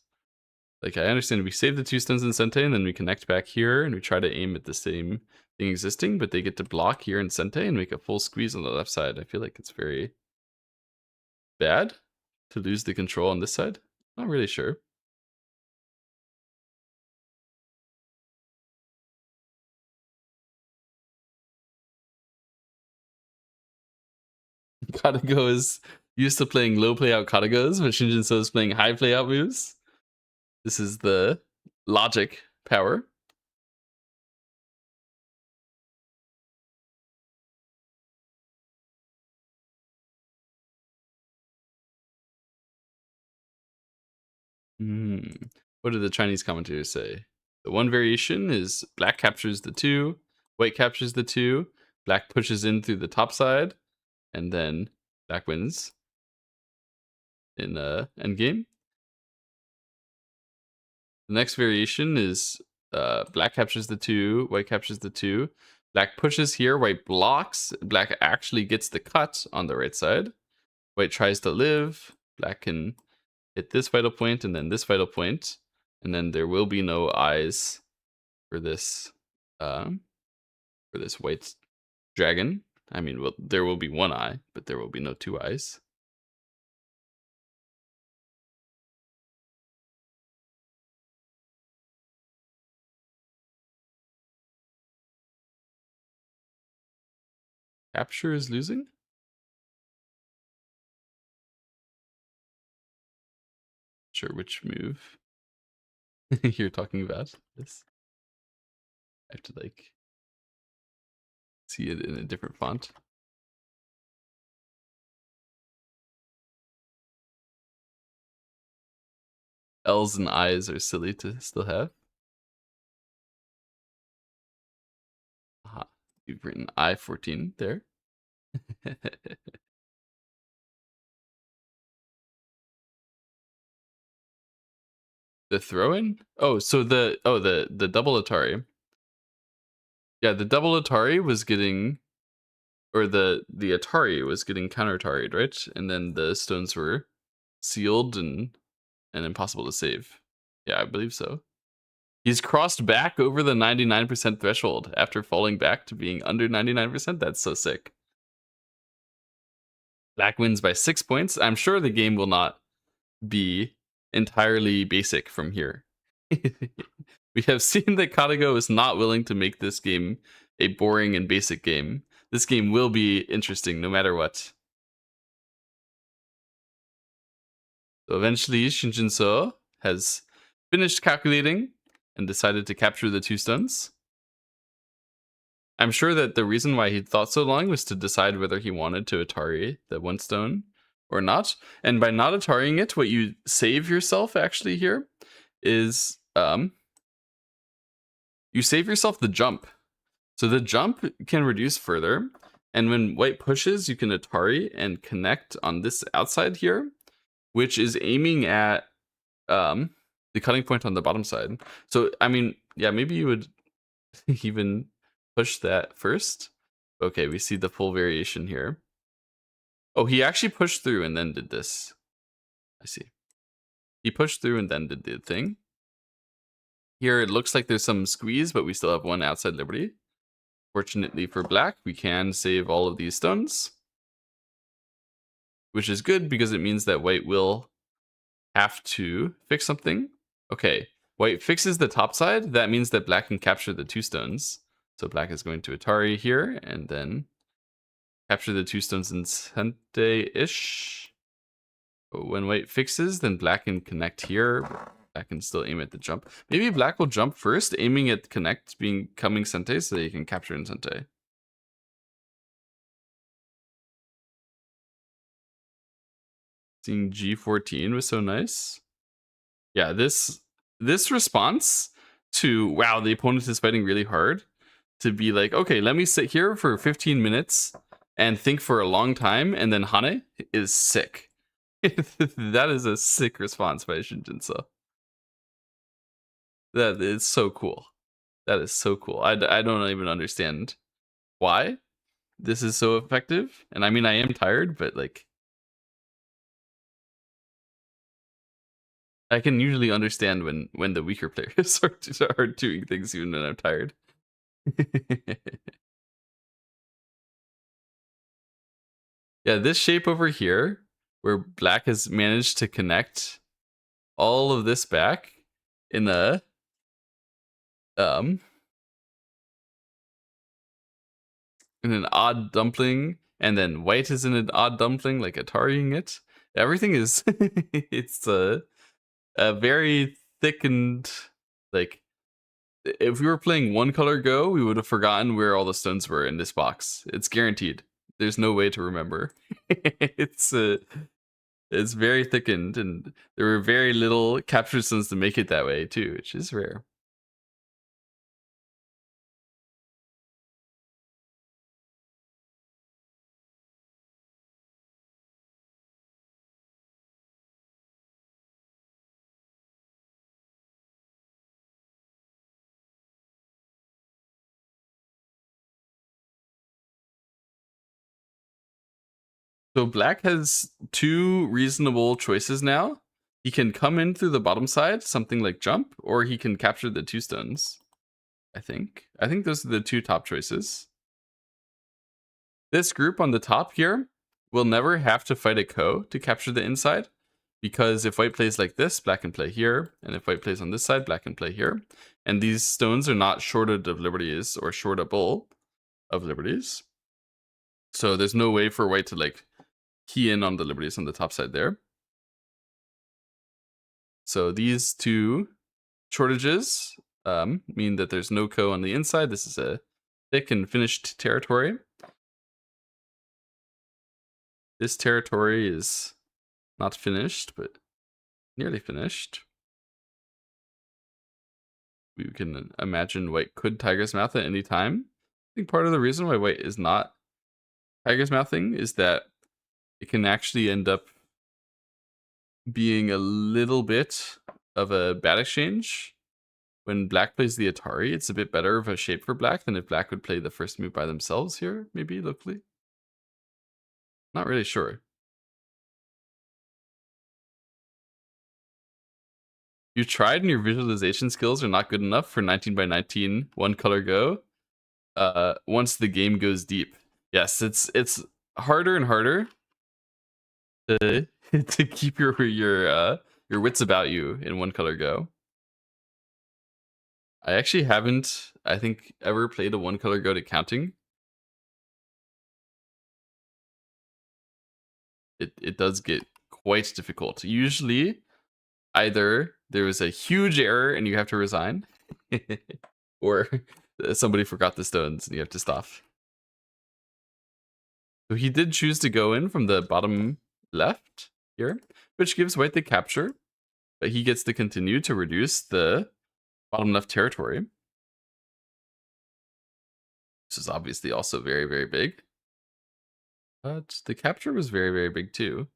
Like, I understand we save the 2 stuns in Sente, and then we connect back here, and we try to aim at the same thing existing, but they get to block here in Sente and make a full squeeze on the left side. I feel like it's very bad. to lose the control on this side? Not really sure. KataGo is used to playing low playout KataGos, but Shin Jinseo is playing high playout moves. This is the logic power. What did the Chinese commentators say? The one variation is black captures the 2, white captures the 2, black pushes in through the top side, and then black wins in endgame. The next variation is black captures the 2, white captures the 2, black pushes here, white blocks, black actually gets the cut on the right side, white tries to live, black can hit this vital point and then this vital point, and then there will be no eyes for this white dragon. I mean, well, there will be one eye, but there will be no 2 eyes. Capture is losing? Sure, which move you're talking about? This. I have to like see it in a different font. L's and I's are silly to still have. Aha, you've written I-14 there. The throw-in? Oh, so the double Atari. Yeah, the double Atari was getting, or the Atari was getting counter Atari'd, right? And then the stones were sealed and impossible to save. Yeah, I believe so. He's crossed back over the 99% threshold after falling back to being under 99%. That's so sick. Black wins by 6 points. I'm sure the game will not be entirely basic from here. We have seen that KataGo is not willing to make this game a boring and basic game. This game will be interesting no matter what. So eventually, Shin Jinseo has finished calculating and decided to capture the 2 stones. I'm sure that the reason why he thought so long was to decide whether he wanted to Atari the 1 stone or not. And by not Atarying it, what you save yourself actually here is you save yourself the jump. So the jump can reduce further. And when white pushes, you can Atari and connect on this outside here, which is aiming at the cutting point on the bottom side. So, I mean, yeah, maybe you would even push that first. Okay, we see the full variation here. Oh, he actually pushed through and then did this. I see. He pushed through and then did the thing. Here it looks like there's some squeeze, but we still have 1 outside liberty. Fortunately for black, we can save all of these stones, which is good because it means that white will have to fix something. Okay, white fixes the top side. That means that black can capture the 2 stones. So black is going to Atari here and then capture the 2 stones in Sente-ish. When white fixes, then black can connect here. Black can still aim at the jump. Maybe black will jump first, aiming at connect, becoming Sente, so that you can capture in Sente. Seeing G14 was so nice. Yeah, this response to, wow, the opponent is fighting really hard, to be like, okay, let me sit here for 15 minutes and think for a long time, and then Hane is sick. That is a sick response by Shin Jinseo. That is so cool. That is so cool. I don't even understand why this is so effective. And I mean, I am tired, but like, I can usually understand when the weaker players are doing things even when I'm tired. Yeah, this shape over here where black has managed to connect all of this back in a in an odd dumpling, and then white is in an odd dumpling, like Atariing it. Everything is it's a very thickened, like, if we were playing one color Go, we would have forgotten where all the stones were in this box. It's guaranteed. There's no way to remember. It's very thickened, and there were very little capture stones to make it that way too, which is rare. So black has two reasonable choices now. He can come in through the bottom side, something like jump, or he can capture the two stones. I think those are the two top choices. This group on the top here will never have to fight a Ko to capture the inside, because if white plays like this, black can play here, and if white plays on this side, black can play here. And these stones are not shorted of liberties or shortable of liberties. So there's no way for white to like key in on the liberties on the top side there. So these two shortages mean that there's no Ko on the inside. This is a thick and finished territory. This territory is not finished, but nearly finished. We can imagine white could Tiger's Mouth at any time. I think part of the reason why white is not Tiger's Mouthing is that it can actually end up being a little bit of a bad exchange. When black plays the Atari, it's a bit better of a shape for black than if black would play the first move by themselves here, maybe locally. Not really sure. You tried and your visualization skills are not good enough for 19 by 19 one color Go. Once the game goes deep. Yes, it's harder and harder to to keep your wits about you in one color Go. I actually haven't, I think, ever played a one color Go to counting. It does get quite difficult. Usually, either there was a huge error and you have to resign, or somebody forgot the stones and you have to stop. So he did choose to go in from the bottom left here, which gives white the capture, but he gets to continue to reduce the bottom left territory. This is obviously also very, very big. But the capture was very, very big too.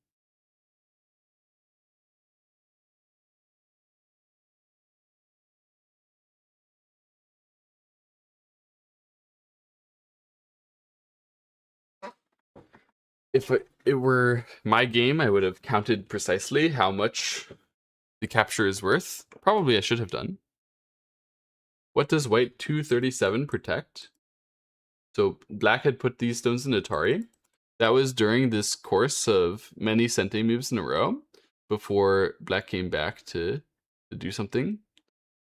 If it were my game, I would have counted precisely how much the capture is worth. Probably I should have done. What does white 237 protect? So black had put these stones in Atari. That was during this course of many Sente moves in a row before black came back to do something.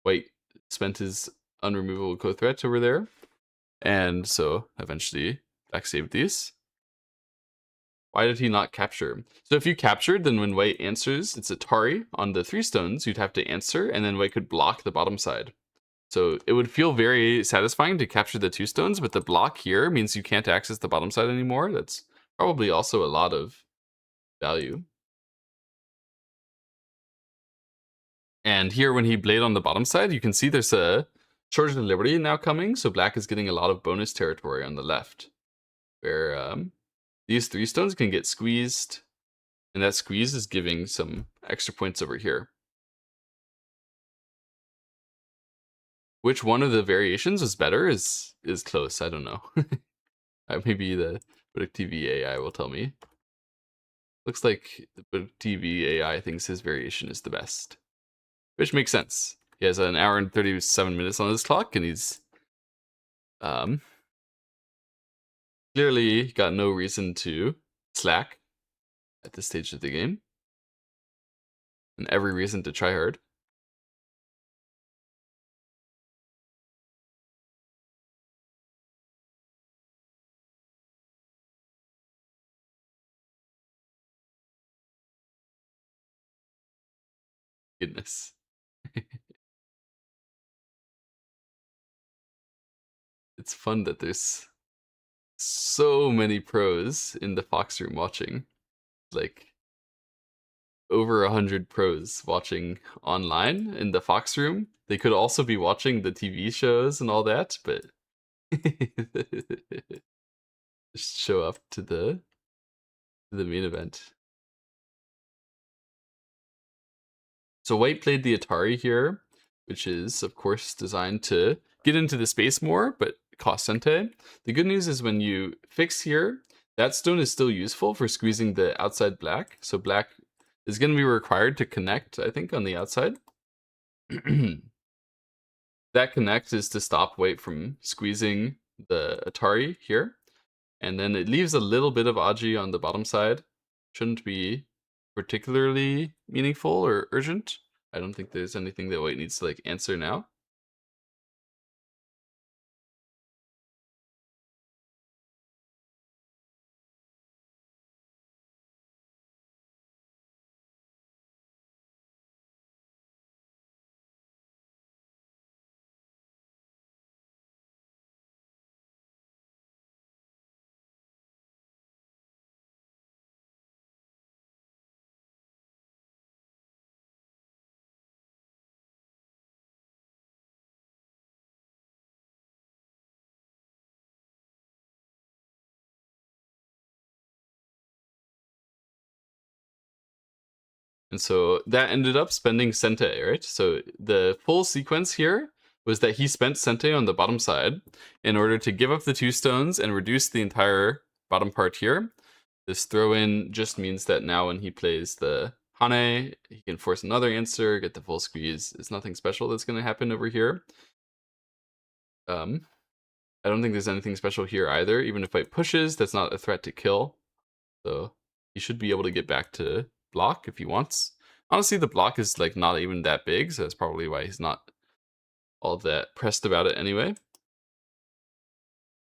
White spent his unremovable co-threat over there. And so eventually black saved these. Why did he not capture? So if you captured, then when white answers, it's Atari on the 3 stones, you'd have to answer, and then white could block the bottom side. So it would feel very satisfying to capture the 2 stones, but the block here means you can't access the bottom side anymore. That's probably also a lot of value. And here, when he blade on the bottom side, you can see there's a shortage of liberty now coming, so black is getting a lot of bonus territory on the left, where these 3 stones can get squeezed, and that squeeze is giving some extra points over here. Which one of the variations was better is close. I don't know. Maybe the Budik TV AI will tell me. Looks like the Budik TV AI thinks his variation is the best, which makes sense. He has an hour and 37 minutes on his clock, and he's clearly got no reason to slack. at this stage of the game. And every reason to try hard. Goodness. It's fun that there's so many pros in the Fox room watching. Like over 100 pros watching online in the Fox room. They could also be watching the TV shows and all that, but just show up to the main event. So white played the Atari here, which is of course designed to get into the space more, but cost Sente. The good news is when you fix here, that stone is still useful for squeezing the outside black. So black is going to be required to connect, I think, on the outside. That connect is to stop white from squeezing the Atari here. And then it leaves a little bit of Aji on the bottom side. Shouldn't be particularly meaningful or urgent. I don't think there's anything that white needs to like answer now. And so that ended up spending Sente, right? So the full sequence here was that he spent Sente on the bottom side in order to give up the 2 stones and reduce the entire bottom part here. This throw in just means that now when he plays the Hane, he can force another answer, get the full squeeze. It's nothing special that's going to happen over here. I don't think there's anything special here either. Even if white pushes, that's not a threat to kill. So he should be able to get back to block if he wants. Honestly, the block is like not even that big, so that's probably why he's not all that pressed about it anyway.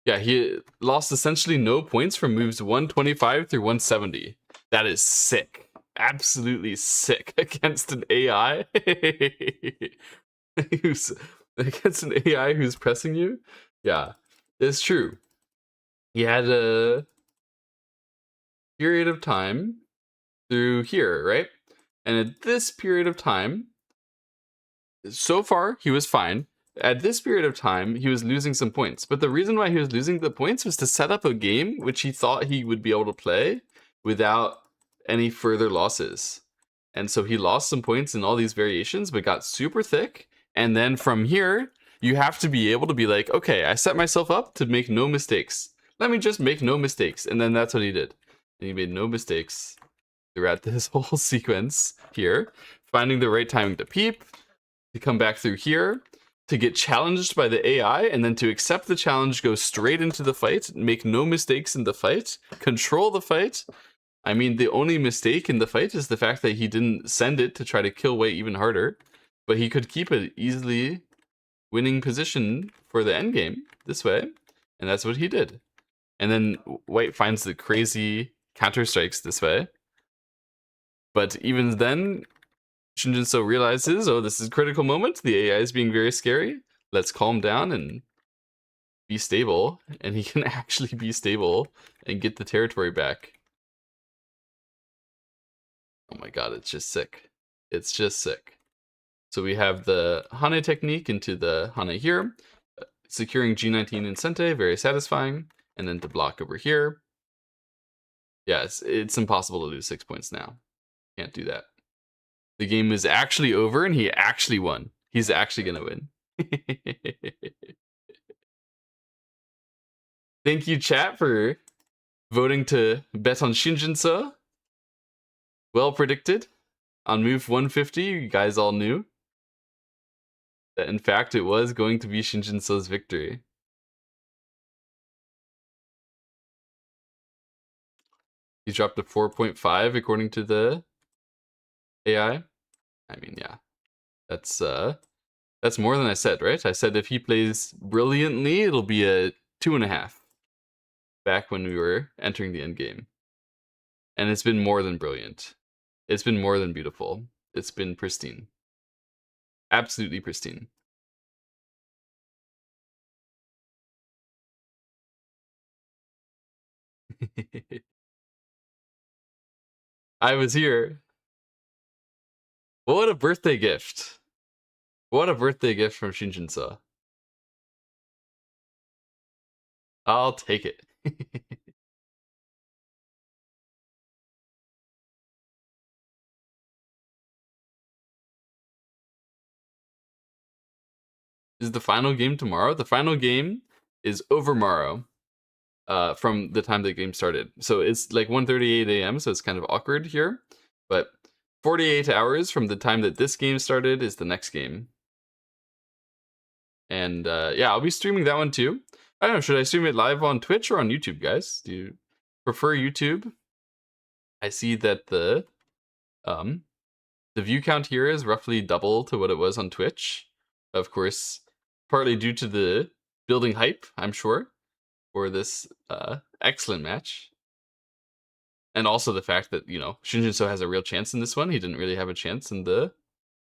Yeah, he lost essentially no points from moves 125 through 170. That is sick. Absolutely sick against an AI who's against an AI who's pressing you. Yeah, it's true. He had a period of time through here, right? And at this period of time, so far he was fine. At this period of time, he was losing some points. But the reason why he was losing the points was to set up a game which he thought he would be able to play without any further losses. And so he lost some points in all these variations, but got super thick. And then from here, you have to be able to be like, okay, I set myself up to make no mistakes. Let me just make no mistakes. And then that's what he did. And he made no mistakes throughout this whole sequence here, finding the right timing to peep, to come back through here, to get challenged by the AI, and then to accept the challenge, go straight into the fight, make no mistakes in the fight, control the fight. I mean, the only mistake in the fight is the fact that he didn't send it to try to kill white even harder, but he could keep an easily winning position for the endgame this way, and that's what he did. And then white finds the crazy counter strikes this way. But even then, Shin Jinseo realizes, oh, this is a critical moment. The AI is being very scary. Let's calm down and be stable. And he can actually be stable and get the territory back. Oh my god, it's just sick. It's just sick. So we have the Hane technique into the Hane here. Securing G19 and Sente, very satisfying. And then to block over here. Yeah, it's impossible to lose 6 points now. Can't do that. The game is actually over and he actually won. He's actually gonna win. Thank you, chat, for voting to bet on Shin Jinseo. Well predicted. On move 150, you guys all knew that in fact it was going to be Shin Jinseo's victory. He's dropped to 4.5 according to the AI. I mean, yeah, that's more than I said, right? I said if he plays brilliantly, it'll be a 2.5 back when we were entering the end game. And it's been more than brilliant. It's been more than beautiful. It's been pristine. Absolutely pristine. I was here. What a birthday gift. What a birthday gift from Shin Jinseo. I'll take it. Is the final game tomorrow? The final game is over tomorrow. From the time the game started. So it's like 1:38 a.m. So it's kind of awkward here. But 48 hours from the time that this game started is the next game. And yeah, I'll be streaming that one too. I don't know, should I stream it live on Twitch or on YouTube, guys? Do you prefer YouTube? I see that the view count here is roughly double to what it was on Twitch. Of course, partly due to the building hype, I'm sure, for this excellent match. And also the fact that, you know, Shin Jinseo has a real chance in this one. He didn't really have a chance in the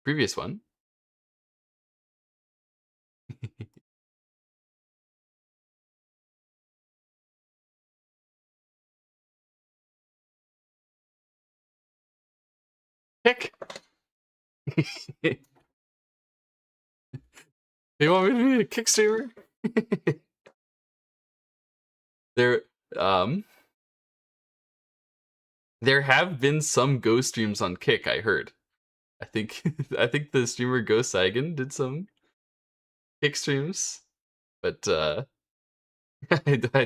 previous one. Kick! You want me to be a kick streamer? there, um, there have been some Go streams on Kick, I heard. I think I think the streamer Go Saigon did some Kick streams, but I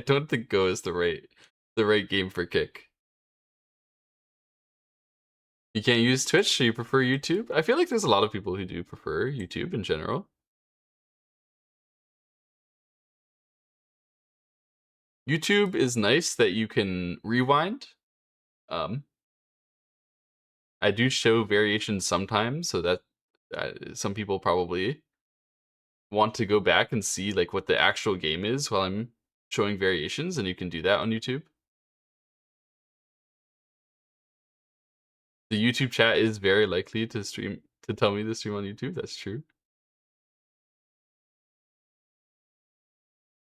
don't think Go is the right game for Kick. You can't use Twitch, so you prefer YouTube? I feel like there's a lot of people who do prefer YouTube in general. YouTube is nice that you can rewind. I do show variations sometimes, so that some people probably want to go back and see like what the actual game is while I'm showing variations, and you can do that on YouTube. The YouTube chat is very likely to tell me to stream on YouTube. That's true.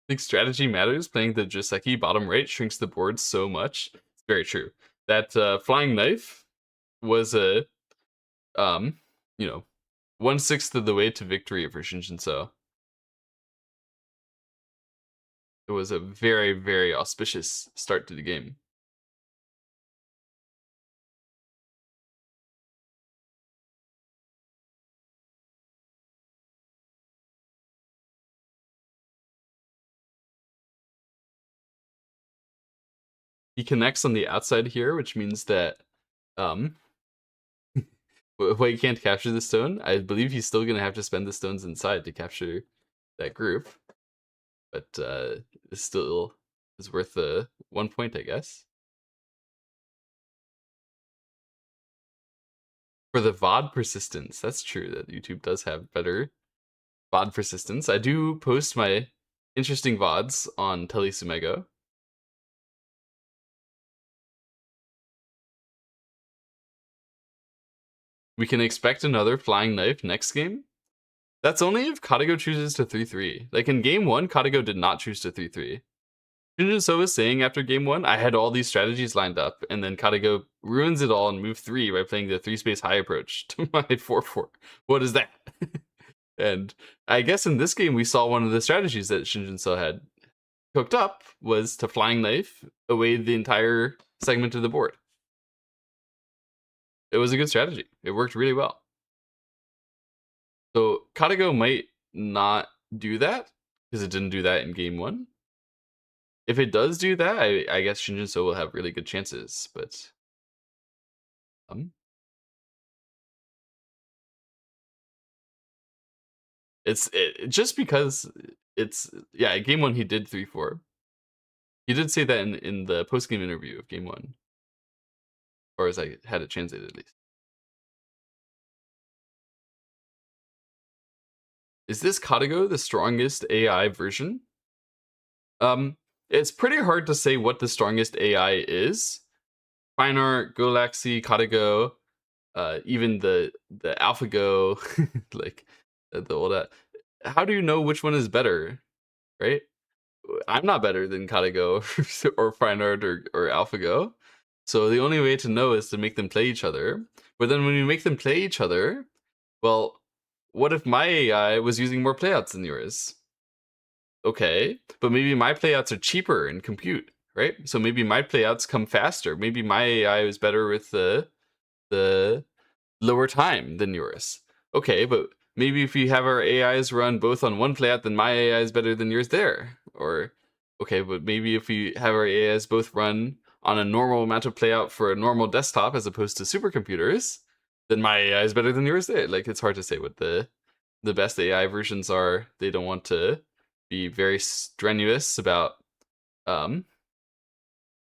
I think strategy matters. Playing the Joseki bottom right shrinks the board so much. It's very true. That flying knife was a you know, 1/6 of the way to victory for Shin Jinseo. It was a very, very auspicious start to the game. He connects on the outside here, which means that White can't capture the stone. I believe he's still gonna have to spend the stones inside to capture that group, but it still is worth 1 point, I guess. For the VOD persistence, that's true that YouTube does have better VOD persistence. I do post my interesting VODs on Telesumego. We can expect another flying knife next game. That's only if KataGo chooses to 3-3. Like in game 1, KataGo did not choose to 3-3. Jinseo was saying after game 1, I had all these strategies lined up, and then KataGo ruins it all in move 3 by playing the 3-space high approach to my 4-4. What is that? And I guess in this game we saw one of the strategies that Shin Jinseo had cooked up was to flying knife away the entire segment of the board. It was a good strategy. It worked really well. So KataGo might not do that because it didn't do that in game 1. If it does do that, I guess Shin Jinseo will have really good chances, but just because it's yeah, game 1 he did 3-4. He did say that in the post game interview of game 1. far as I had it translated at least. Is this KataGo the strongest AI version? It's pretty hard to say what the strongest AI is. Fine Art, Galaxy, KataGo, even the AlphaGo, like the old. How do you know which one is better, right? I'm not better than KataGo or Fine Art or AlphaGo. So the only way to know is to make them play each other. But then when you make them play each other, well, what if my AI was using more playouts than yours? Okay, but maybe my playouts are cheaper in compute, right? So maybe my playouts come faster. Maybe my AI is better with the lower time than yours. Okay, but maybe if you have our AIs run both on one playout, then my AI is better than yours there. Or okay, but maybe if we have our AIs both run on a normal amount of playout for a normal desktop as opposed to supercomputers, then my AI is better than yours there. Like it's hard to say what the best AI versions are. They don't want to be very strenuous about um,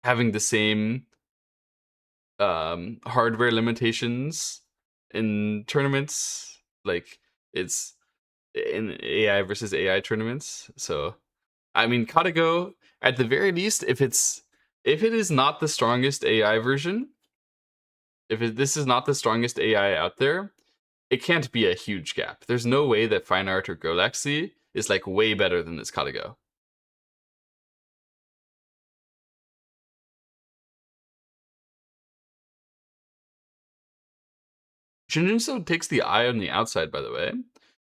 having the same hardware limitations in tournaments. Like it's in AI versus AI tournaments. So I mean, KataGo at the very least, if it is not the strongest AI version, this is not the strongest AI out there, it can't be a huge gap. There's no way that Fine Art or Galaxy is like way better than this KataGo. Jinseo takes the eye on the outside, by the way,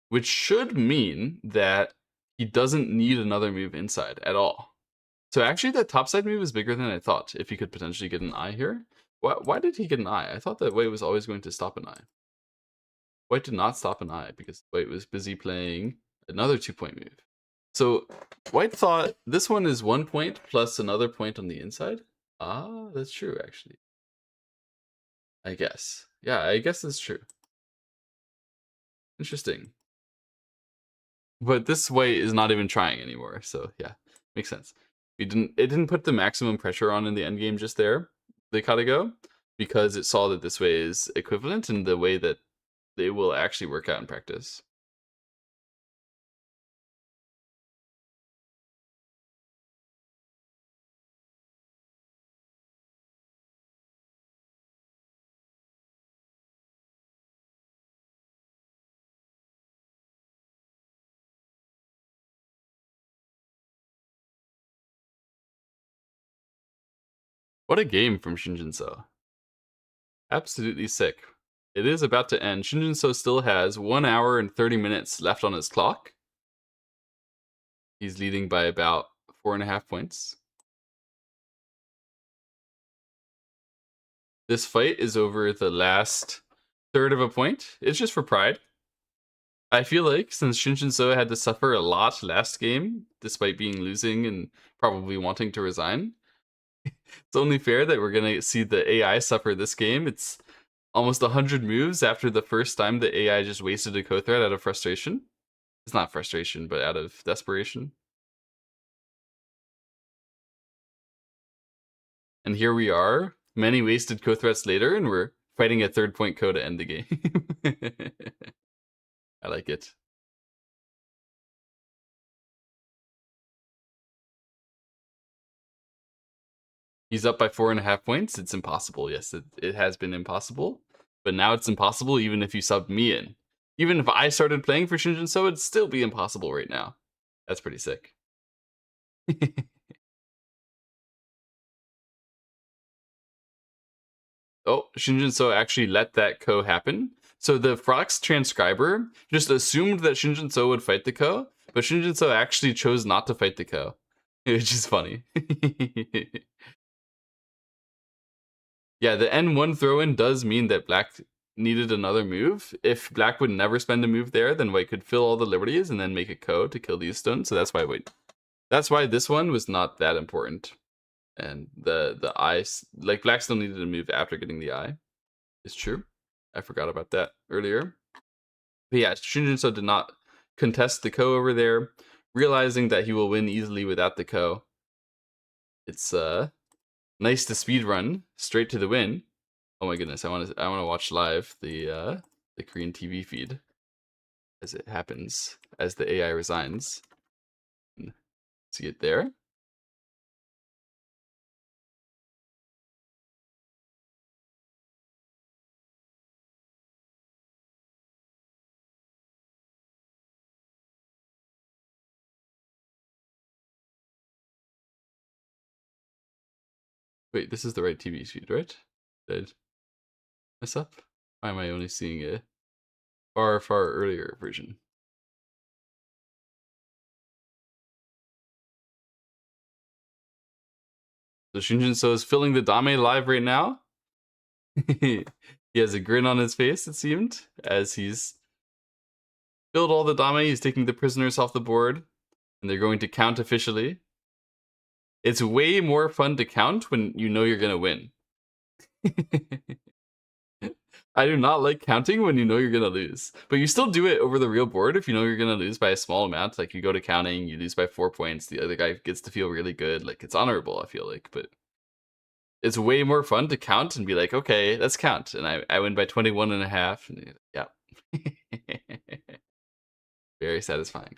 which should mean that he doesn't need another move inside at all. So actually, that topside move is bigger than I thought, if he could potentially get an eye here. Why did he get an eye? I thought that White was always going to stop an eye. White did not stop an eye because White was busy playing another 2-point move. So White thought this one is 1 point plus another point on the inside. Ah, that's true, actually. I guess. Yeah, I guess that's true. Interesting. But this White is not even trying anymore, so yeah, makes sense. It didn't put the maximum pressure on in the endgame just there, the KataGo, because it saw that this way is equivalent in the way that they will actually work out in practice. What a game from Shin Jinseo. Absolutely sick. It is about to end. Shin Jinseo still has 1 hour and 30 minutes left on his clock. He's leading by about 4.5 points. This fight is over the last third of a point. It's just for pride. I feel like since Shin Jinseo had to suffer a lot last game, despite being losing and probably wanting to resign, it's only fair that we're gonna see the AI suffer this game. It's almost 100 moves after the first time the AI just wasted a co-threat out of frustration. It's not frustration, but out of desperation. And here we are, many wasted co-threats later, and we're fighting a 3rd-point co to end the game. I like it. He's up by 4.5 points. It's impossible. Yes, it has been impossible. But now it's impossible even if you subbed me in. Even if I started playing for Shin Jinseo, it'd still be impossible right now. That's pretty sick. Oh, Shin Jinseo actually let that ko happen. So the Frox transcriber just assumed that Shin Jinseo would fight the ko, but Shin Jinseo actually chose not to fight the ko, which is funny. Yeah, the N1 throw-in does mean that Black needed another move. If Black would never spend a move there, then White could fill all the liberties and then make a ko to kill these stones. So that's why this one was not that important. And the eye, like Black still needed a move after getting the eye. It's true. I forgot about that earlier. But yeah, Shin Jinseo did not contest the ko over there, realizing that he will win easily without the ko. It's nice to speedrun straight to the win. Oh my goodness, I want to watch live the Korean TV feed as it happens, as the AI resigns. See it there? Wait, this is the right TV feed, right? Did I mess up? Why am I only seeing a far, far earlier version? So Shin Jinseo is filling the Dame live right now. He has a grin on his face, it seemed, as he's filled all the Dame. He's taking the prisoners off the board, and they're going to count officially. It's way more fun to count when you know you're gonna win. I do not like counting when you know you're gonna lose, but you still do it over the real board if you know you're gonna lose by a small amount. Like you go to counting, you lose by 4 points, the other guy gets to feel really good. Like it's honorable, I feel like, but it's way more fun to count and be like, okay, let's count, and I win by 21 and a half. And yeah, very satisfying.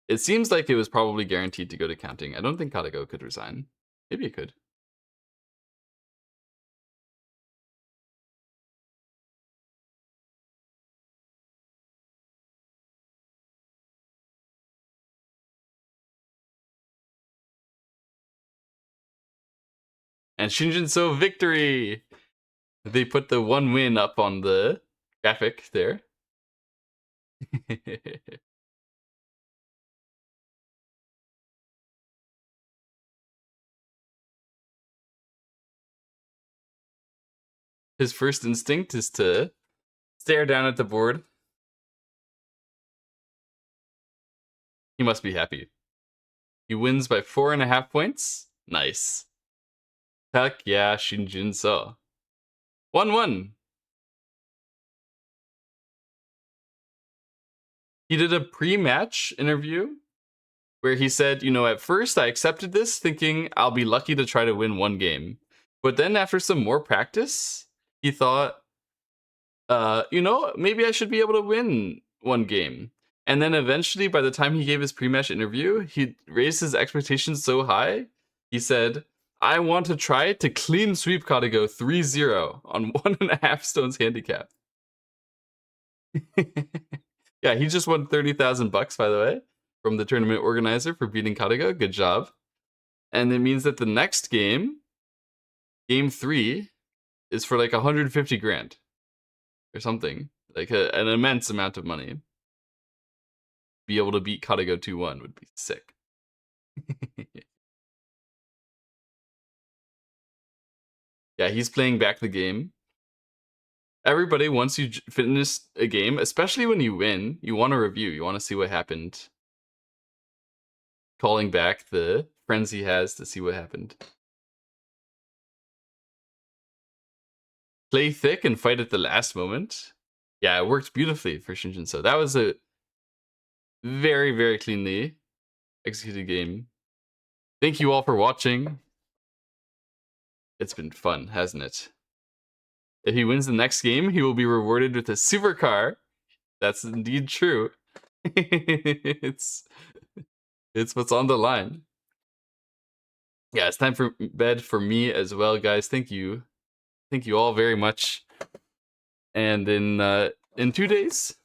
It seems like it was probably guaranteed to go to counting. I don't think KataGo could resign. Maybe it could. And Shin Jinseo victory! They put the 1 win up on the graphic there. His first instinct is to stare down at the board. He must be happy. He wins by 4.5 points. Nice. Heck yeah, Shin Jinseo. 1-1. He did a pre-match interview where he said, you know, at first I accepted this thinking I'll be lucky to try to win 1 game. But then after some more practice, he thought, you know, maybe I should be able to win 1 game. And then eventually, by the time he gave his pre-match interview, he raised his expectations so high, he said, I want to try to clean sweep KataGo 3-0 on 1.5 stones handicap. Yeah, he just won 30,000 bucks, by the way, from the tournament organizer for beating KataGo. Good job. And it means that the next game, game 3, is for like 150 grand or something. Like an immense amount of money. Be able to beat KataGo 2-1 would be sick. Yeah, he's playing back the game. Everybody, once you finish a game, especially when you win, you want to review. You want to see what happened. Calling back the friends he has to see what happened. Play thick and fight at the last moment. Yeah, it worked beautifully for Shin Jinseo. That was a very, very cleanly executed game. Thank you all for watching. It's been fun, hasn't it? If he wins the next game, he will be rewarded with a supercar. That's indeed true. it's what's on the line. Yeah, it's time for bed for me as well, guys. Thank you all very much. And in 2 days,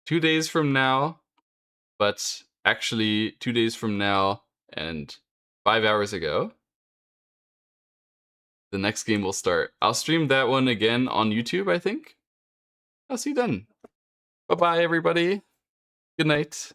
2 days from now, but actually 2 days from now and 5 hours ago, the next game will start. I'll stream that one again on YouTube, I think. I'll see you then. Bye-bye, everybody. Good night.